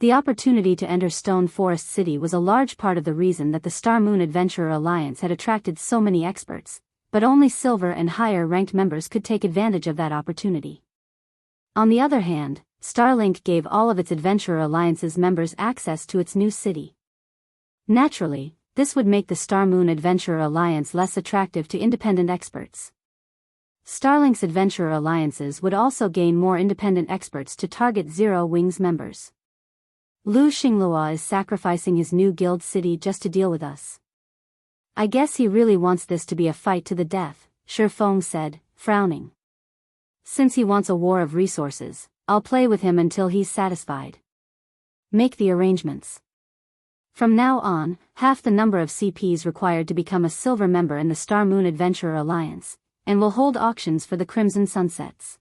The opportunity to enter Stone Forest City was a large part of the reason that the Star Moon Adventurer Alliance had attracted so many experts, but only silver and higher-ranked members could take advantage of that opportunity. On the other hand, Starlink gave all of its Adventurer Alliance's members access to its new city. Naturally, this would make the Star Moon Adventurer Alliance less attractive to independent experts. Starlink's Adventurer Alliances would also gain more independent experts to target Zero Wings members. Lu Xinglua is sacrificing his new guild city just to deal with us. I guess he really wants this to be a fight to the death, Shifeng said, frowning. Since he wants a war of resources, I'll play with him until he's satisfied. Make the arrangements. From now on, half the number of CPs required to become a silver member in the Star Moon Adventurer Alliance, and will hold auctions for the Crimson Sunsets.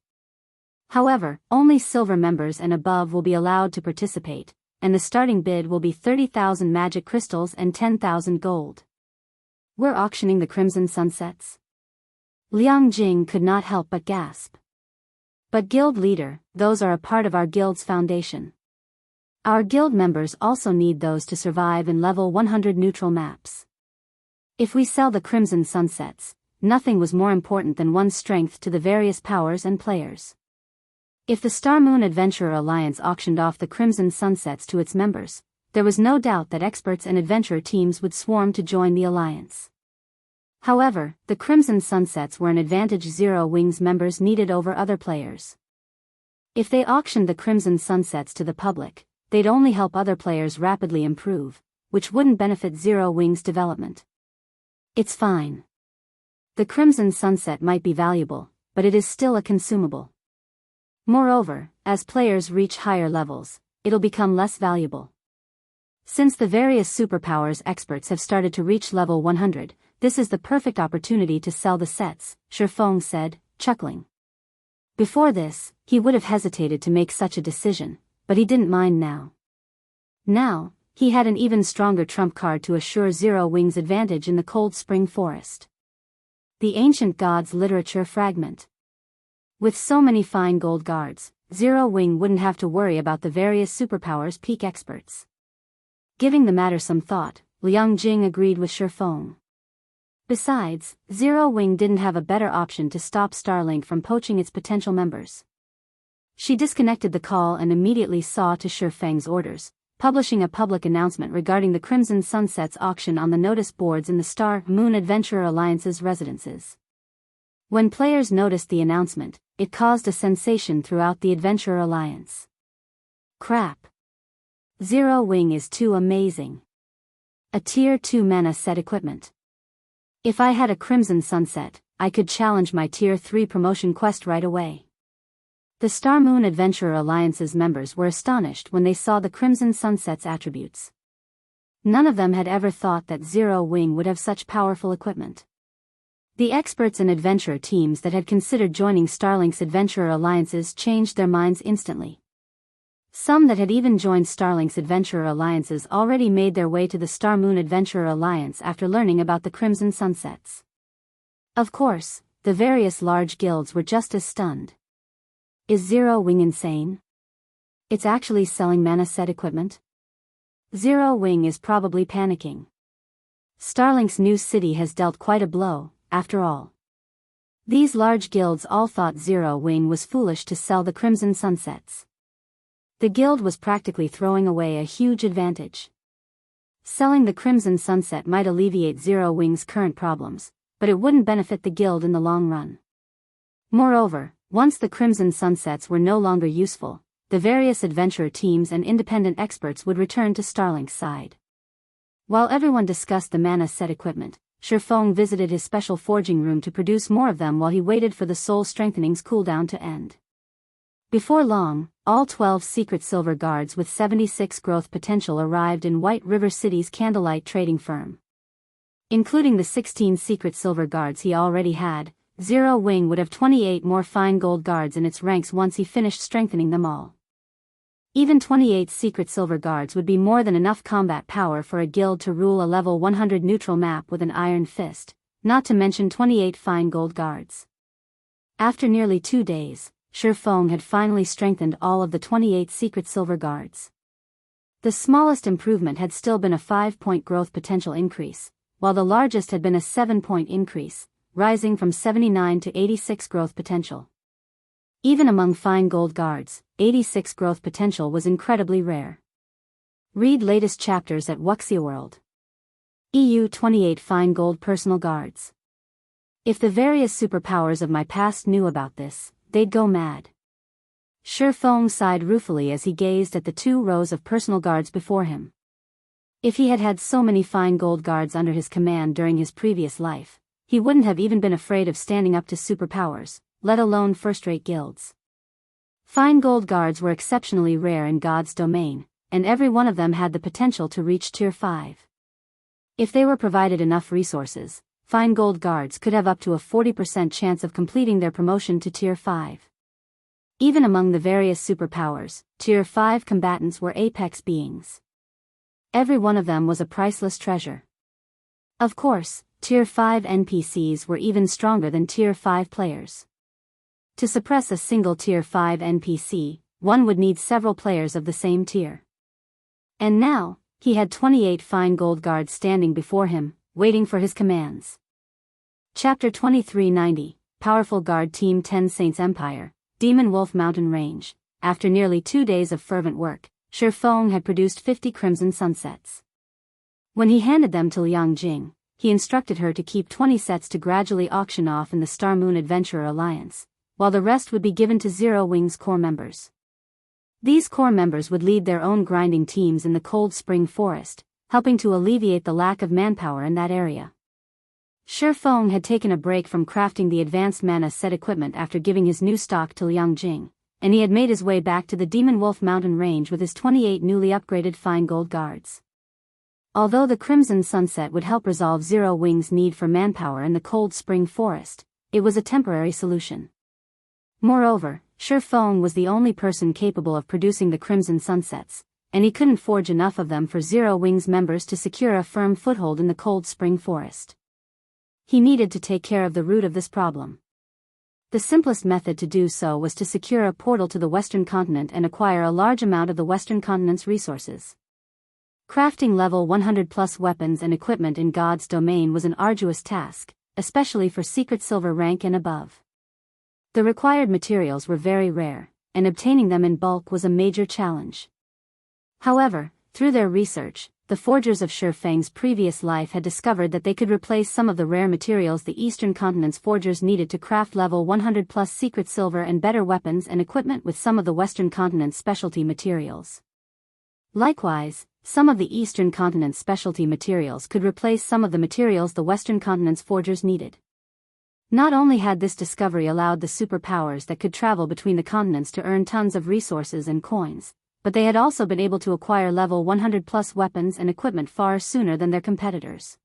However, only silver members and above will be allowed to participate, and the starting bid will be 30,000 magic crystals and 10,000 gold. We're auctioning the Crimson Sunsets? Liang Jing could not help but gasp. But guild leader, those are a part of our guild's foundation. Our guild members also need those to survive in level 100 neutral maps. If we sell the Crimson Sunsets, nothing was more important than one's strength to the various powers and players. If the Star Moon Adventurer Alliance auctioned off the Crimson Sunsets to its members, there was no doubt that experts and adventurer teams would swarm to join the alliance. However, the Crimson Sunsets were an advantage Zero Wings members needed over other players. If they auctioned the Crimson Sunsets to the public, they'd only help other players rapidly improve, which wouldn't benefit Zero Wings' development. It's fine. The Crimson Sunset might be valuable, but it is still a consumable. Moreover, as players reach higher levels, it'll become less valuable. Since the various superpowers experts have started to reach level 100, this is the perfect opportunity to sell the sets, Shifeng said, chuckling. Before this, he would have hesitated to make such a decision, but he didn't mind now. Now, he had an even stronger trump card to assure Zero Wings' advantage in the Cold Spring Forest. The Ancient Gods Literature Fragment. With so many fine gold guards, Zero Wing wouldn't have to worry about the various superpowers peak experts. Giving the matter some thought, Liang Jing agreed with Shifeng. Besides, Zero Wing didn't have a better option to stop Starlink from poaching its potential members. She disconnected the call and immediately saw to Shifeng's orders, publishing a public announcement regarding the Crimson Sunsets auction on the notice boards in the Star Moon Adventurer Alliance's residences. When players noticed the announcement, it caused a sensation throughout the Adventurer Alliance. Crap. Zero Wing is too amazing. A Tier 2 mana set equipment. If I had a Crimson Sunset, I could challenge my Tier 3 promotion quest right away. The Star Moon Adventurer Alliance's members were astonished when they saw the Crimson Sunset's attributes. None of them had ever thought that Zero Wing would have such powerful equipment. The experts and adventurer teams that had considered joining Starlink's Adventurer Alliances changed their minds instantly. Some that had even joined Starlink's Adventurer Alliances already made their way to the Star Moon Adventurer Alliance after learning about the Crimson Sunsets. Of course, the various large guilds were just as stunned. Is Zero Wing insane? It's actually selling mana set equipment? Zero Wing is probably panicking. Starlink's new city has dealt quite a blow, after all. These large guilds all thought Zero Wing was foolish to sell the Crimson Sunsets. The guild was practically throwing away a huge advantage. Selling the Crimson Sunset might alleviate Zero Wing's current problems, but it wouldn't benefit the guild in the long run. Moreover, once the Crimson Sunsets were no longer useful, the various adventurer teams and independent experts would return to Starlink's side. While everyone discussed the mana set equipment, Shifeng visited his special forging room to produce more of them while he waited for the soul strengthening's cooldown to end. Before long, all 12 secret silver guards with 76 growth potential arrived in White River City's Candlelight trading firm. Including the 16 secret silver guards he already had, Zero Wing would have 28 more fine gold guards in its ranks once he finished strengthening them all. Even 28 secret silver guards would be more than enough combat power for a guild to rule a level 100 neutral map with an iron fist, not to mention 28 fine gold guards. After nearly 2 days, Shifeng had finally strengthened all of the 28 secret silver guards. The smallest improvement had still been a 5-point growth potential increase, while the largest had been a 7-point increase, rising from 79 to 86 growth potential. Even among fine gold guards, 86 growth potential was incredibly rare. Read latest chapters at Wuxia World. EU 28 Fine Gold Personal Guards. If the various superpowers of my past knew about this, they'd go mad. Shifeng sighed ruefully as he gazed at the 2 rows of personal guards before him. If he had had so many fine gold guards under his command during his previous life, he wouldn't have even been afraid of standing up to superpowers, let alone first-rate guilds. Fine gold guards were exceptionally rare in God's domain, and every one of them had the potential to reach Tier 5. If they were provided enough resources, fine gold guards could have up to a 40% chance of completing their promotion to Tier 5. Even among the various superpowers, Tier 5 combatants were apex beings. Every one of them was a priceless treasure. Of course, Tier 5 NPCs were even stronger than Tier 5 players. To suppress a single Tier 5 NPC, one would need several players of the same tier. And now, he had 28 fine gold guards standing before him, waiting for his commands. Chapter 2390, Powerful Guard Team 10 Saints Empire, Demonwolf Mountain Range. After nearly 2 days of fervent work, Shifeng had produced 50 crimson sunsets. When he handed them to Liang Jing, he instructed her to keep 20 sets to gradually auction off in the Star Moon Adventurer Alliance, while the rest would be given to Zero Wings core members. These core members would lead their own grinding teams in the Cold Spring Forest, helping to alleviate the lack of manpower in that area. Shifeng had taken a break from crafting the advanced mana set equipment after giving his new stock to Liang Jing, and he had made his way back to the Demonwolf Mountain Range with his 28 newly upgraded fine gold guards. Although the Crimson Sunset would help resolve Zero Wings' need for manpower in the Cold Spring Forest, it was a temporary solution. Moreover, Shifeng was the only person capable of producing the Crimson Sunsets, and he couldn't forge enough of them for Zero Wings members to secure a firm foothold in the Cold Spring Forest. He needed to take care of the root of this problem. The simplest method to do so was to secure a portal to the Western Continent and acquire a large amount of the Western Continent's resources. Crafting level 100+ weapons and equipment in God's domain was an arduous task, especially for secret silver rank and above. The required materials were very rare, and obtaining them in bulk was a major challenge. However, through their research, the forgers of Shifeng's previous life had discovered that they could replace some of the rare materials the Eastern Continent's forgers needed to craft level 100+ secret silver and better weapons and equipment with some of the Western Continent's specialty materials. Likewise, some of the Eastern Continent's specialty materials could replace some of the materials the Western Continent's forgers needed. Not only had this discovery allowed the superpowers that could travel between the continents to earn tons of resources and coins, but they had also been able to acquire level 100+ weapons and equipment far sooner than their competitors.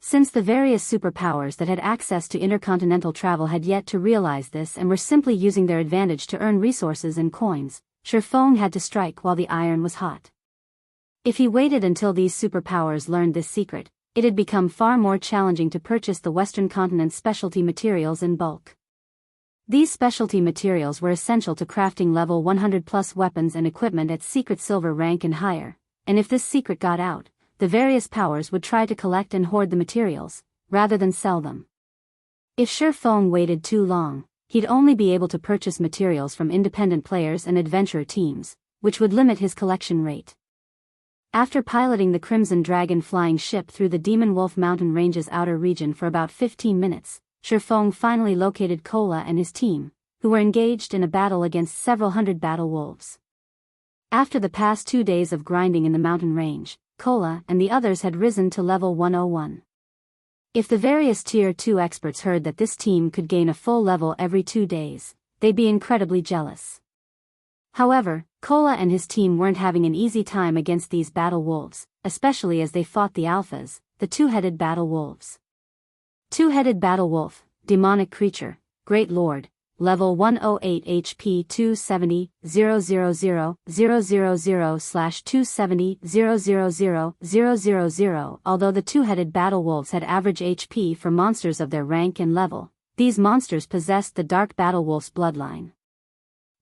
Since the various superpowers that had access to intercontinental travel had yet to realize this and were simply using their advantage to earn resources and coins, Shifeng had to strike while the iron was hot. If he waited until these superpowers learned this secret, it had become far more challenging to purchase the Western Continent's specialty materials in bulk. These specialty materials were essential to crafting level 100+ weapons and equipment at secret silver rank and higher, and if this secret got out, the various powers would try to collect and hoard the materials, rather than sell them. If Shifeng waited too long, he'd only be able to purchase materials from independent players and adventurer teams, which would limit his collection rate. After piloting the Crimson Dragon flying ship through the Demonwolf Mountain Range's outer region for about 15 minutes, Shifeng finally located Kola and his team, who were engaged in a battle against several hundred battle wolves. After the past 2 days of grinding in the mountain range, Kola and the others had risen to level 101. If the various Tier 2 experts heard that this team could gain a full level every 2 days, they'd be incredibly jealous. However, Kola and his team weren't having an easy time against these battle wolves, especially as they fought the Alphas, the two-headed battle wolves. Two-headed battle wolf, demonic creature, great lord, level 108 HP 270 000/270 000. Although the two-headed battle wolves had average HP for monsters of their rank and level, these monsters possessed the dark battle wolf's bloodline.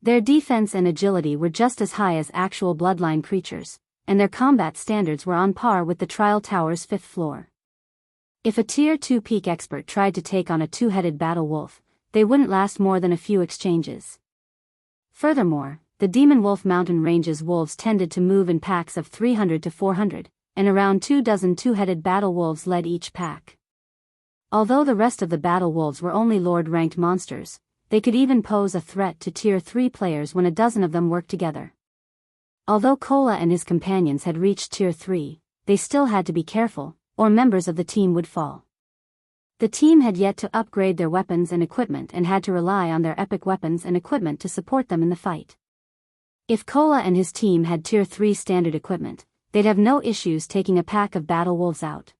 Their defense and agility were just as high as actual bloodline creatures, and their combat standards were on par with the trial tower's 5th floor. If a Tier 2 peak expert tried to take on a two-headed battle wolf, they wouldn't last more than a few exchanges. Furthermore, the Demonwolf mountain range's wolves tended to move in packs of 300 to 400, and around 24 two-headed battle wolves led each pack. Although the rest of the battle wolves were only Lord-ranked monsters, they could even pose a threat to Tier 3 players when a dozen of them worked together. Although Kola and his companions had reached Tier 3, they still had to be careful, or members of the team would fall. The team had yet to upgrade their weapons and equipment and had to rely on their epic weapons and equipment to support them in the fight. If Kola and his team had Tier 3 standard equipment, they'd have no issues taking a pack of battle wolves out.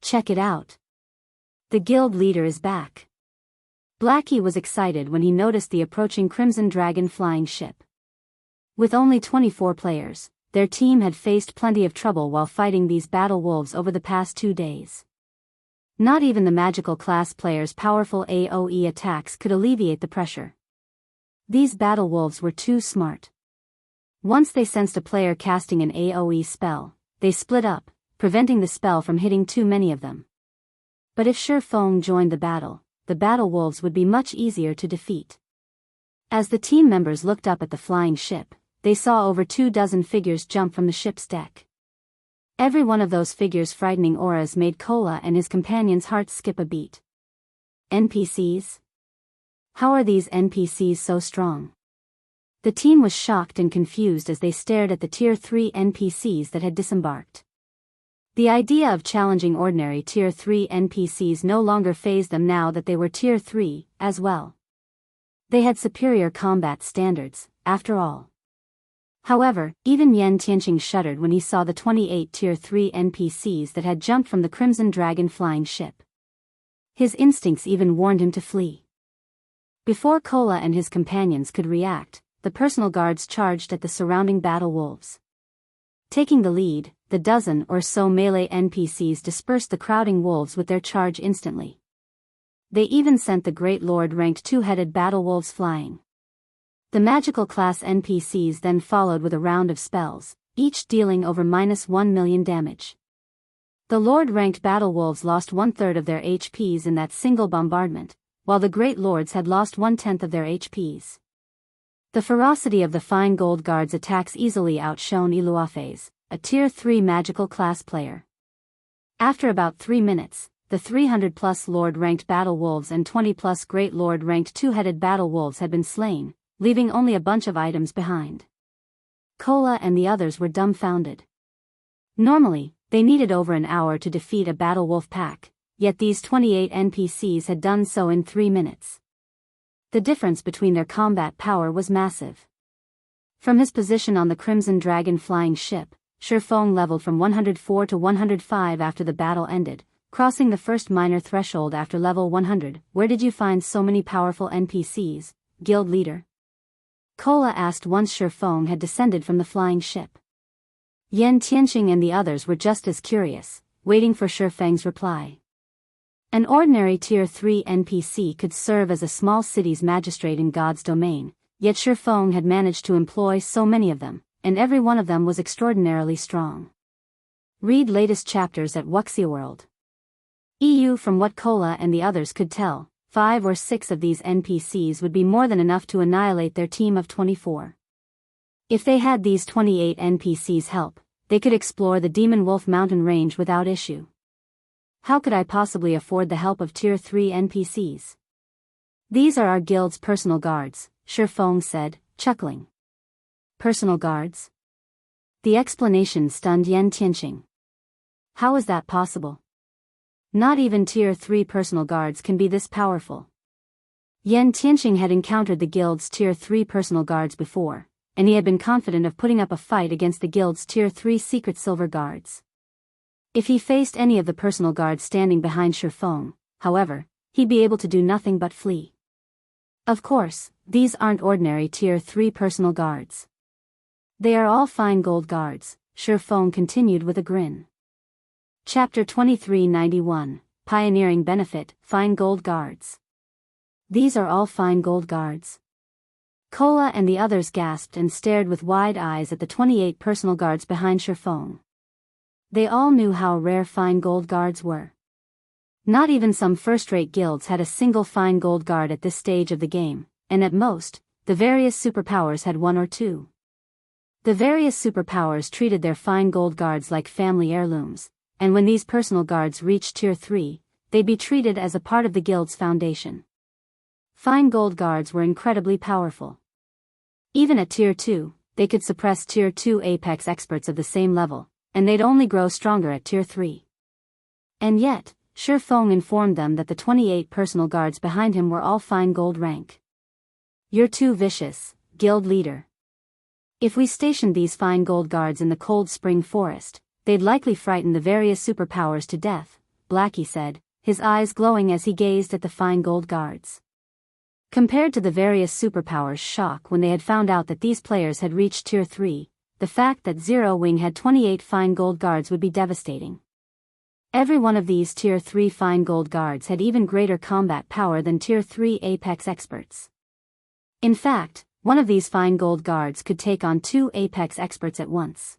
Check it out. The guild leader is back. Blackie was excited when he noticed the approaching Crimson Dragon flying ship. With only 24 players, their team had faced plenty of trouble while fighting these battle wolves over the past 2 days. Not even the magical class players' powerful AoE attacks could alleviate the pressure. These battle wolves were too smart. Once they sensed a player casting an AoE spell, they split up, preventing the spell from hitting too many of them. But if Shifeng joined the battle wolves would be much easier to defeat. As the team members looked up at the flying ship, they saw over 24 figures jump from the ship's deck. Every one of those figures' frightening auras made Kola and his companions' hearts skip a beat. NPCs? How are these NPCs so strong? The team was shocked and confused as they stared at the Tier 3 NPCs that had disembarked. The idea of challenging ordinary Tier 3 NPCs no longer fazed them now that they were Tier 3, as well. They had superior combat standards, after all. However, even Yan Tianqing shuddered when he saw the 28 Tier 3 NPCs that had jumped from the Crimson Dragon flying ship. His instincts even warned him to flee. Before Kola and his companions could react, the personal guards charged at the surrounding battle wolves. Taking the lead, the dozen or so melee NPCs dispersed the crowding wolves with their charge instantly. They even sent the Great Lord-ranked two-headed battle wolves flying. The magical class NPCs then followed with a round of spells, each dealing over -1 million damage. The Lord-ranked battle wolves lost 1/3 of their HPs in that single bombardment, while the Great Lords had lost 1/10 of their HPs. The ferocity of the Fine Gold Guard's attacks easily outshone Iluafe's, a Tier 3 magical class player. After about 3 minutes, the 300+ Lord-ranked battle wolves and 20+ Great Lord-ranked two-headed battle wolves had been slain, leaving only a bunch of items behind. Kola and the others were dumbfounded. Normally, they needed over an hour to defeat a battle wolf pack, yet these 28 NPCs had done so in 3 minutes. The difference between their combat power was massive. From his position on the Crimson Dragon flying ship, Shifeng leveled from 104 to 105 after the battle ended, crossing the first minor threshold after level 100. Where did you find so many powerful NPCs, guild leader? Kola asked once Shifeng had descended from the flying ship. Yan Tianqing and the others were just as curious, waiting for Shifeng's reply. An ordinary Tier 3 NPC could serve as a small city's magistrate in God's domain, yet Shifeng had managed to employ so many of them, and every one of them was extraordinarily strong. Read latest chapters at Wuxia EU. From what Kola and the others could tell, 5 or 6 of these NPCs would be more than enough to annihilate their team of 24. If they had these 28 NPCs help, they could explore the Demonwolf mountain range without issue. How could I possibly afford the help of Tier 3 NPCs? These are our guild's personal guards, Shifeng said, chuckling. Personal guards? The explanation stunned Yan Tianqing. How is that possible? Not even Tier 3 personal guards can be this powerful. Yan Tianqing had encountered the guild's Tier 3 personal guards before, and he had been confident of putting up a fight against the guild's Tier 3 secret silver guards. If he faced any of the personal guards standing behind Shifeng, however, he'd be able to do nothing but flee. Of course, these aren't ordinary Tier 3 personal guards. They are all fine gold guards, Shifeng continued with a grin. Chapter 2391, Pioneering Benefit, Fine Gold Guards. These are all fine gold guards. Kola and the others gasped and stared with wide eyes at the 28 personal guards behind Shifeng. They all knew how rare fine gold guards were. Not even some first-rate guilds had a single fine gold guard at this stage of the game, and at most, the various superpowers had one or two. The various superpowers treated their fine gold guards like family heirlooms, and when these personal guards reached Tier 3, they'd be treated as a part of the guild's foundation. Fine gold guards were incredibly powerful. Even at Tier 2, they could suppress Tier 2 Apex experts of the same level, and they'd only grow stronger at Tier 3. And yet, Shifeng informed them that the 28 personal guards behind him were all fine gold rank. "You're too vicious, guild leader. If we stationed these fine gold guards in the cold spring forest, they'd likely frighten the various superpowers to death," Blackie said, his eyes glowing as he gazed at the fine gold guards. Compared to the various superpowers' shock when they had found out that these players had reached Tier 3, the fact that Zero Wing had 28 fine gold guards would be devastating. Every one of these Tier 3 fine gold guards had even greater combat power than Tier 3 Apex experts. In fact, one of these fine gold guards could take on 2 Apex experts at once.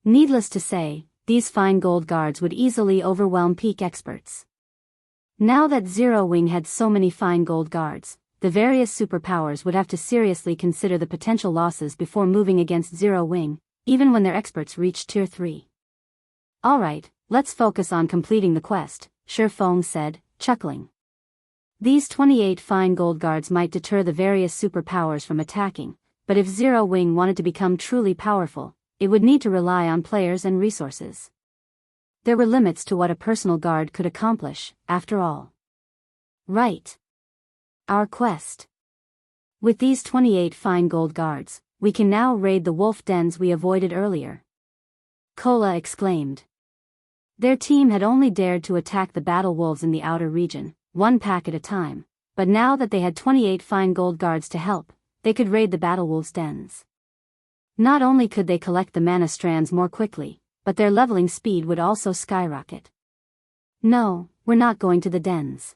Needless to say, these fine gold guards would easily overwhelm peak experts. Now that Zero Wing had so many fine gold guards, the various superpowers would have to seriously consider the potential losses before moving against Zero Wing, even when their experts reached Tier 3. "Alright, let's focus on completing the quest," Shifeng said, chuckling. These 28 fine gold guards might deter the various superpowers from attacking, but if Zero Wing wanted to become truly powerful, it would need to rely on players and resources. There were limits to what a personal guard could accomplish, after all. "Right. Our quest. With these 28 fine gold guards, we can now raid the wolf dens we avoided earlier," Kola exclaimed. Their team had only dared to attack the battle wolves in the outer region, one pack at a time, but now that they had 28 fine gold guards to help, they could raid the battle wolves' dens. Not only could they collect the mana strands more quickly, but their leveling speed would also skyrocket. "No, we're not going to the dens.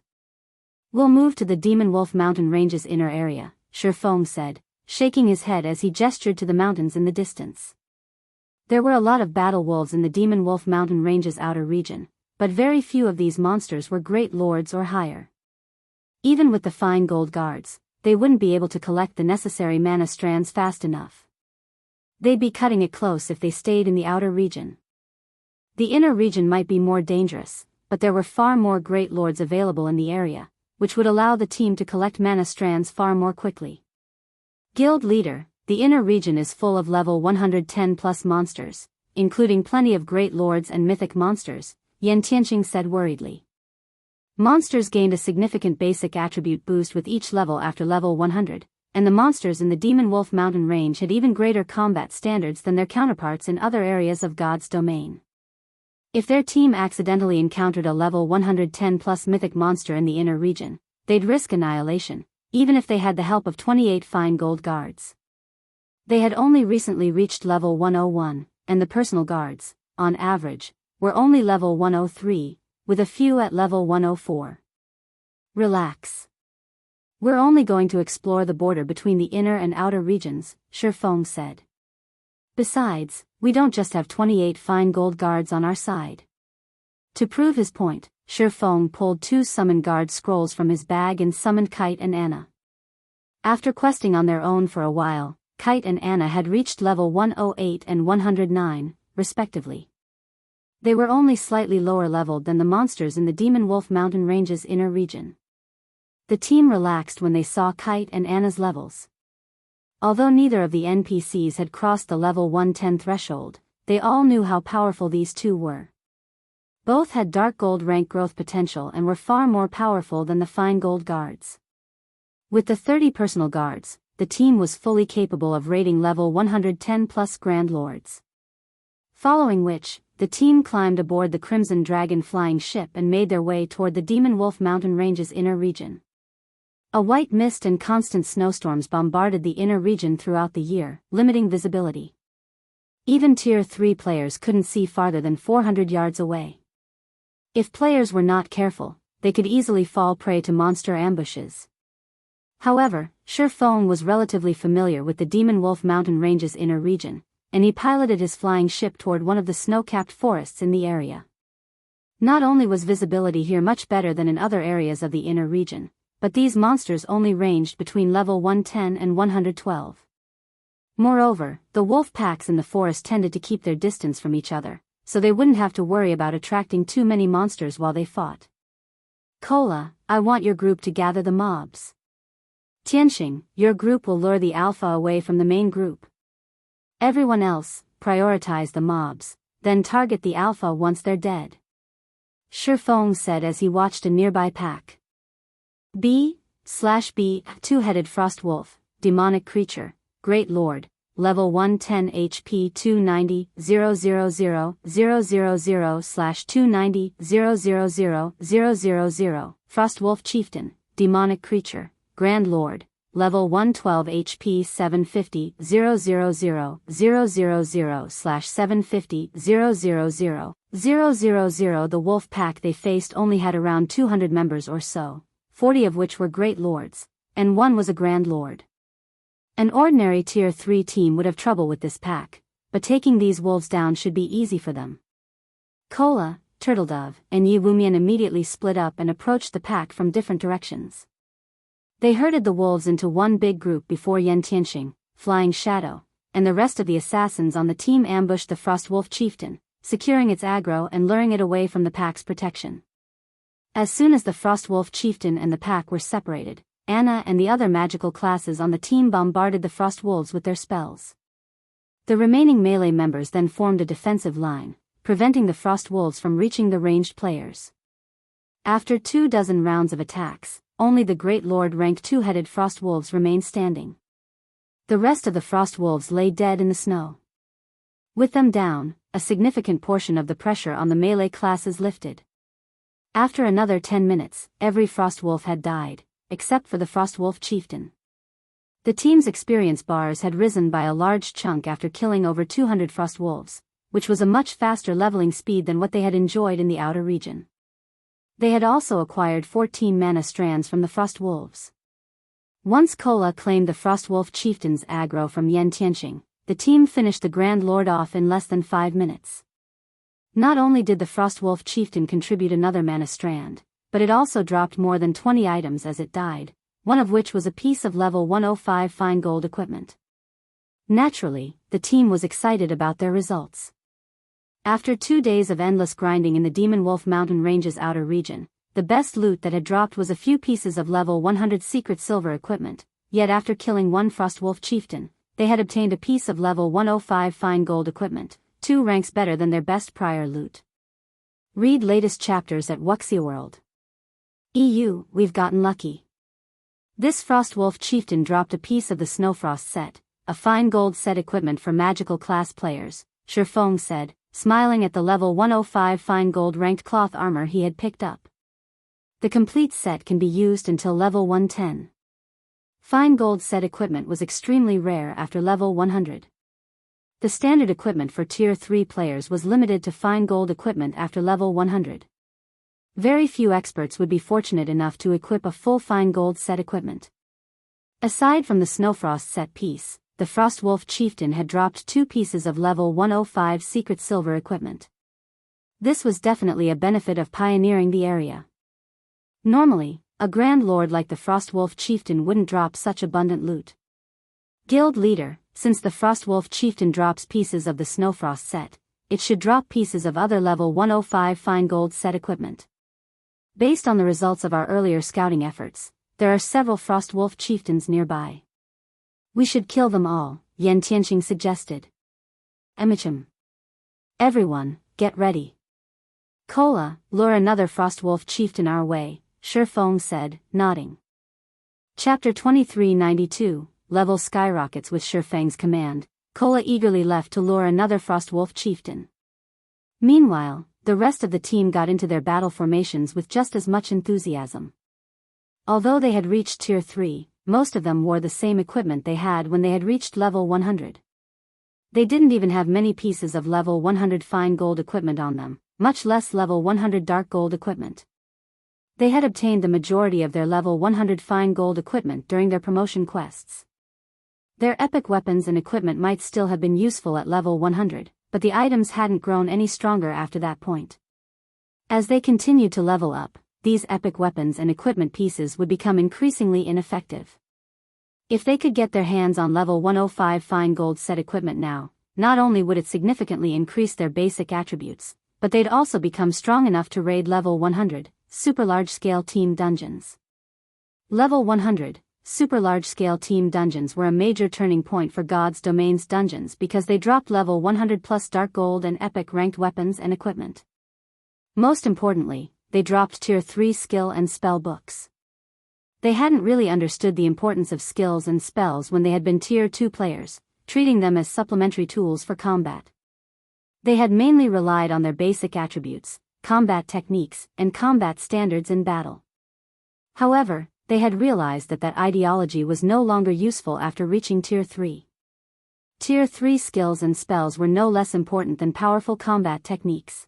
We'll move to the Demonwolf mountain range's inner area," Shifeng said, shaking his head as he gestured to the mountains in the distance. There were a lot of battle wolves in the Demonwolf mountain range's outer region, but very few of these monsters were great lords or higher. Even with the fine gold guards, they wouldn't be able to collect the necessary mana strands fast enough. They'd be cutting it close if they stayed in the outer region. The inner region might be more dangerous, but there were far more great lords available in the area, which would allow the team to collect mana strands far more quickly. "Guild leader, the inner region is full of level 110 plus monsters, including plenty of great lords and mythic monsters," Yan Tianqing said worriedly. Monsters gained a significant basic attribute boost with each level after level 100, and the monsters in the Demonwolf mountain range had even greater combat standards than their counterparts in other areas of God's domain. If their team accidentally encountered a level 110 plus mythic monster in the inner region, they'd risk annihilation, even if they had the help of 28 fine gold guards. They had only recently reached level 101, and the personal guards, on average, were only level 103, with a few at level 104. "Relax. We're only going to explore the border between the inner and outer regions," Shifeng said. "Besides, we don't just have 28 fine gold guards on our side." To prove his point, Shifeng pulled 2 summon guard scrolls from his bag and summoned Kite and Anna. After questing on their own for a while, Kite and Anna had reached level 108 and 109, respectively. They were only slightly lower leveled than the monsters in the Demonwolf mountain range's inner region. The team relaxed when they saw Kite and Anna's levels. Although neither of the NPCs had crossed the level 110 threshold, they all knew how powerful these two were. Both had dark gold rank growth potential and were far more powerful than the fine gold guards. With the 30 personal guards, the team was fully capable of raiding level 110 plus Grand Lords. Following which, the team climbed aboard the Crimson Dragon flying ship and made their way toward the Demonwolf mountain range's inner region. A white mist and constant snowstorms bombarded the inner region throughout the year, limiting visibility. Even Tier 3 players couldn't see farther than 400 yards away. If players were not careful, they could easily fall prey to monster ambushes. However, Feng was relatively familiar with the Demonwolf mountain range's inner region, and he piloted his flying ship toward one of the snow-capped forests in the area. Not only was visibility here much better than in other areas of the inner region, but these monsters only ranged between level 110 and 112. Moreover, the wolf packs in the forest tended to keep their distance from each other, so they wouldn't have to worry about attracting too many monsters while they fought. Cola, I want your group to gather the mobs. Tianxing, your group will lure the alpha away from the main group. Everyone else, prioritize the mobs, then target the alpha once they're dead. Feng said as he watched a nearby pack. B, two-headed frost wolf, demonic creature, Great Lord, level 110 HP 290 000 290 000 Frost Wolf Chieftain, demonic creature, Grand Lord, level 112 HP 750 000 750 000 The wolf pack they faced only had around 200 members or so, 40 of which were Great Lords, and one was a Grand Lord. An ordinary Tier 3 team would have trouble with this pack, but taking these wolves down should be easy for them. Cola, Turtledove, and Yi Wumian immediately split up and approached the pack from different directions. They herded the wolves into one big group before Yan Tianxing, Flying Shadow, and the rest of the assassins on the team ambushed the Frostwolf Chieftain, securing its aggro and luring it away from the pack's protection. As soon as the Frostwolf Chieftain and the pack were separated, Anna and the other magical classes on the team bombarded the Frost Wolves with their spells. The remaining melee members then formed a defensive line, preventing the Frost Wolves from reaching the ranged players. After 24 rounds of attacks, only the Great Lord ranked two-headed Frost Wolves remained standing. The rest of the Frost Wolves lay dead in the snow. With them down, a significant portion of the pressure on the melee classes lifted. After another 10 minutes, every Frost Wolf had died, except for the Frostwolf Chieftain. The team's experience bars had risen by a large chunk after killing over 200 Frost Wolves, which was a much faster leveling speed than what they had enjoyed in the outer region. They had also acquired 14 mana strands from the Frost Wolves. Once Cola claimed the Frostwolf Chieftain's aggro from Yan Tianxing, the team finished the Grand Lord off in less than 5 minutes. Not only did the Frostwolf Chieftain contribute another mana strand, but it also dropped more than 20 items as it died, one of which was a piece of level 105 fine gold equipment. Naturally, the team was excited about their results. After 2 days of endless grinding in the Demonwolf mountain range's outer region, the best loot that had dropped was a few pieces of level 100 secret silver equipment, yet after killing one Frostwolf Chieftain, they had obtained a piece of level 105 fine gold equipment, 2 ranks better than their best prior loot. Read latest chapters at Wuxia World. EU, we've gotten lucky. This Frostwolf Chieftain dropped a piece of the Snowfrost set, a fine gold set equipment for magical class players, Feng said, smiling at the level 105 fine gold ranked cloth armor he had picked up. The complete set can be used until level 110. Fine gold set equipment was extremely rare after level 100. The standard equipment for Tier 3 players was limited to fine gold equipment after level 100. Very few experts would be fortunate enough to equip a full fine gold set equipment. Aside from the Snowfrost set piece, the Frostwolf Chieftain had dropped 2 pieces of level 105 secret silver equipment. This was definitely a benefit of pioneering the area. Normally, a Grand Lord like the Frostwolf Chieftain wouldn't drop such abundant loot. Guild Leader, since the Frostwolf Chieftain drops pieces of the Snowfrost set, it should drop pieces of other level 105 fine gold set equipment. Based on the results of our earlier scouting efforts, there are several Frostwolf Chieftains nearby. We should kill them all, Yan Tianxing suggested. Emichim. Everyone, get ready. Cola, lure another Frostwolf Chieftain our way, Feng said, nodding. Chapter 2392, Level Skyrockets. With Feng's command, Cola eagerly left to lure another Frostwolf Chieftain. Meanwhile, the rest of the team got into their battle formations with just as much enthusiasm. Although they had reached Tier 3, most of them wore the same equipment they had when they had reached level 100. They didn't even have many pieces of level 100 fine gold equipment on them, much less level 100 dark gold equipment. They had obtained the majority of their level 100 fine gold equipment during their promotion quests. Their epic weapons and equipment might still have been useful at level 100, but the items hadn't grown any stronger after that point. As they continued to level up, these epic weapons and equipment pieces would become increasingly ineffective. If they could get their hands on level 105 fine gold set equipment now, not only would it significantly increase their basic attributes, but they'd also become strong enough to raid level 100, super large-scale team dungeons. Level 100, super large-scale team dungeons were a major turning point for God's Domain's dungeons because they dropped level 100 plus dark gold and epic ranked weapons and equipment. Most importantly, they dropped tier 3 skill and spell books. They hadn't really understood the importance of skills and spells when they had been tier 2 players, treating them as supplementary tools for combat. They had mainly relied on their basic attributes, combat techniques, and combat standards in battle. However, they had realized that ideology was no longer useful after reaching tier 3. Tier 3 skills and spells were no less important than powerful combat techniques.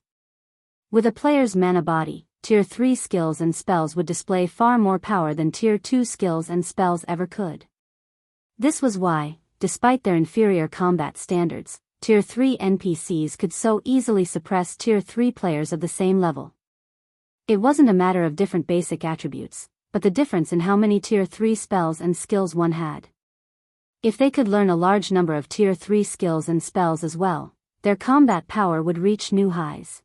With a player's mana body, tier 3 skills and spells would display far more power than tier 2 skills and spells ever could. This was why, despite their inferior combat standards, tier 3 NPCs could so easily suppress tier 3 players of the same level. It wasn't a matter of different basic attributes, but the difference in how many tier 3 spells and skills one had. If they could learn a large number of tier 3 skills and spells as well, their combat power would reach new highs.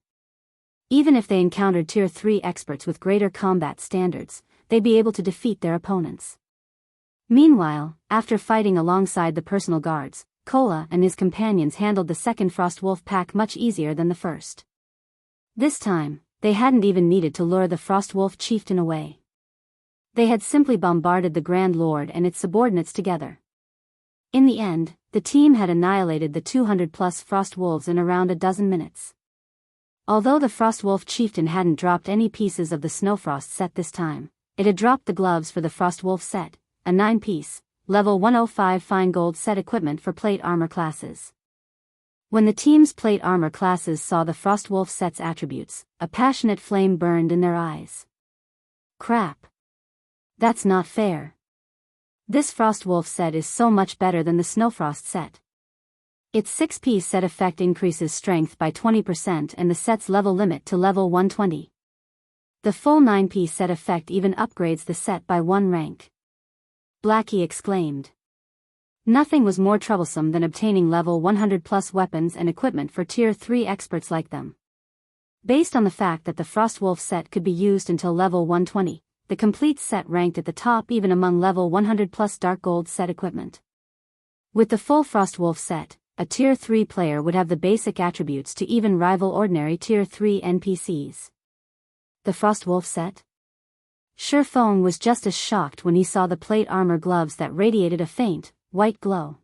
Even if they encountered tier 3 experts with greater combat standards, they'd be able to defeat their opponents. Meanwhile, after fighting alongside the personal guards, Kola and his companions handled the second Frostwolf pack much easier than the first. This time, they hadn't even needed to lure the Frostwolf chieftain away. They had simply bombarded the Grand Lord and its subordinates together. In the end, the team had annihilated the 200-plus Frostwolves in around a dozen minutes. Although the Frostwolf chieftain hadn't dropped any pieces of the Snowfrost set this time, it had dropped the gloves for the Frostwolf set, a 9-piece, level 105 fine gold set equipment for plate armor classes. When the team's plate armor classes saw the Frostwolf set's attributes, a passionate flame burned in their eyes. Crap. That's not fair. This Frostwolf set is so much better than the Snowfrost set. Its 6-piece set effect increases strength by 20% and the set's level limit to level 120. The full 9-piece set effect even upgrades the set by 1 rank. Blackie exclaimed. Nothing was more troublesome than obtaining level 100 plus weapons and equipment for tier 3 experts like them. Based on the fact that the Frostwolf set could be used until level 120, the complete set ranked at the top even among level 100 plus dark gold set equipment. With the full Frostwolf set, a tier 3 player would have the basic attributes to even rival ordinary tier 3 NPCs. The Frostwolf set? Shurfeng was just as shocked when he saw the plate armor gloves that radiated a faint, white glow.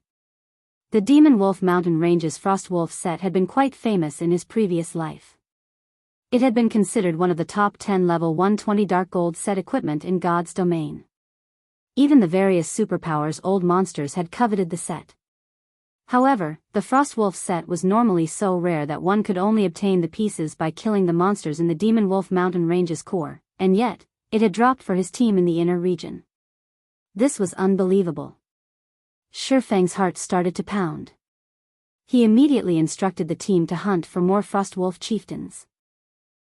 The Demonwolf Mountain Range's Frostwolf set had been quite famous in his previous life. It had been considered one of the top 10 level 120 dark gold set equipment in God's domain. Even the various superpowers old monsters had coveted the set. However, the Frostwolf set was normally so rare that one could only obtain the pieces by killing the monsters in the Demonwolf Mountain Range's core, and yet, it had dropped for his team in the inner region. This was unbelievable. Shurfeng's heart started to pound. He immediately instructed the team to hunt for more Frostwolf chieftains.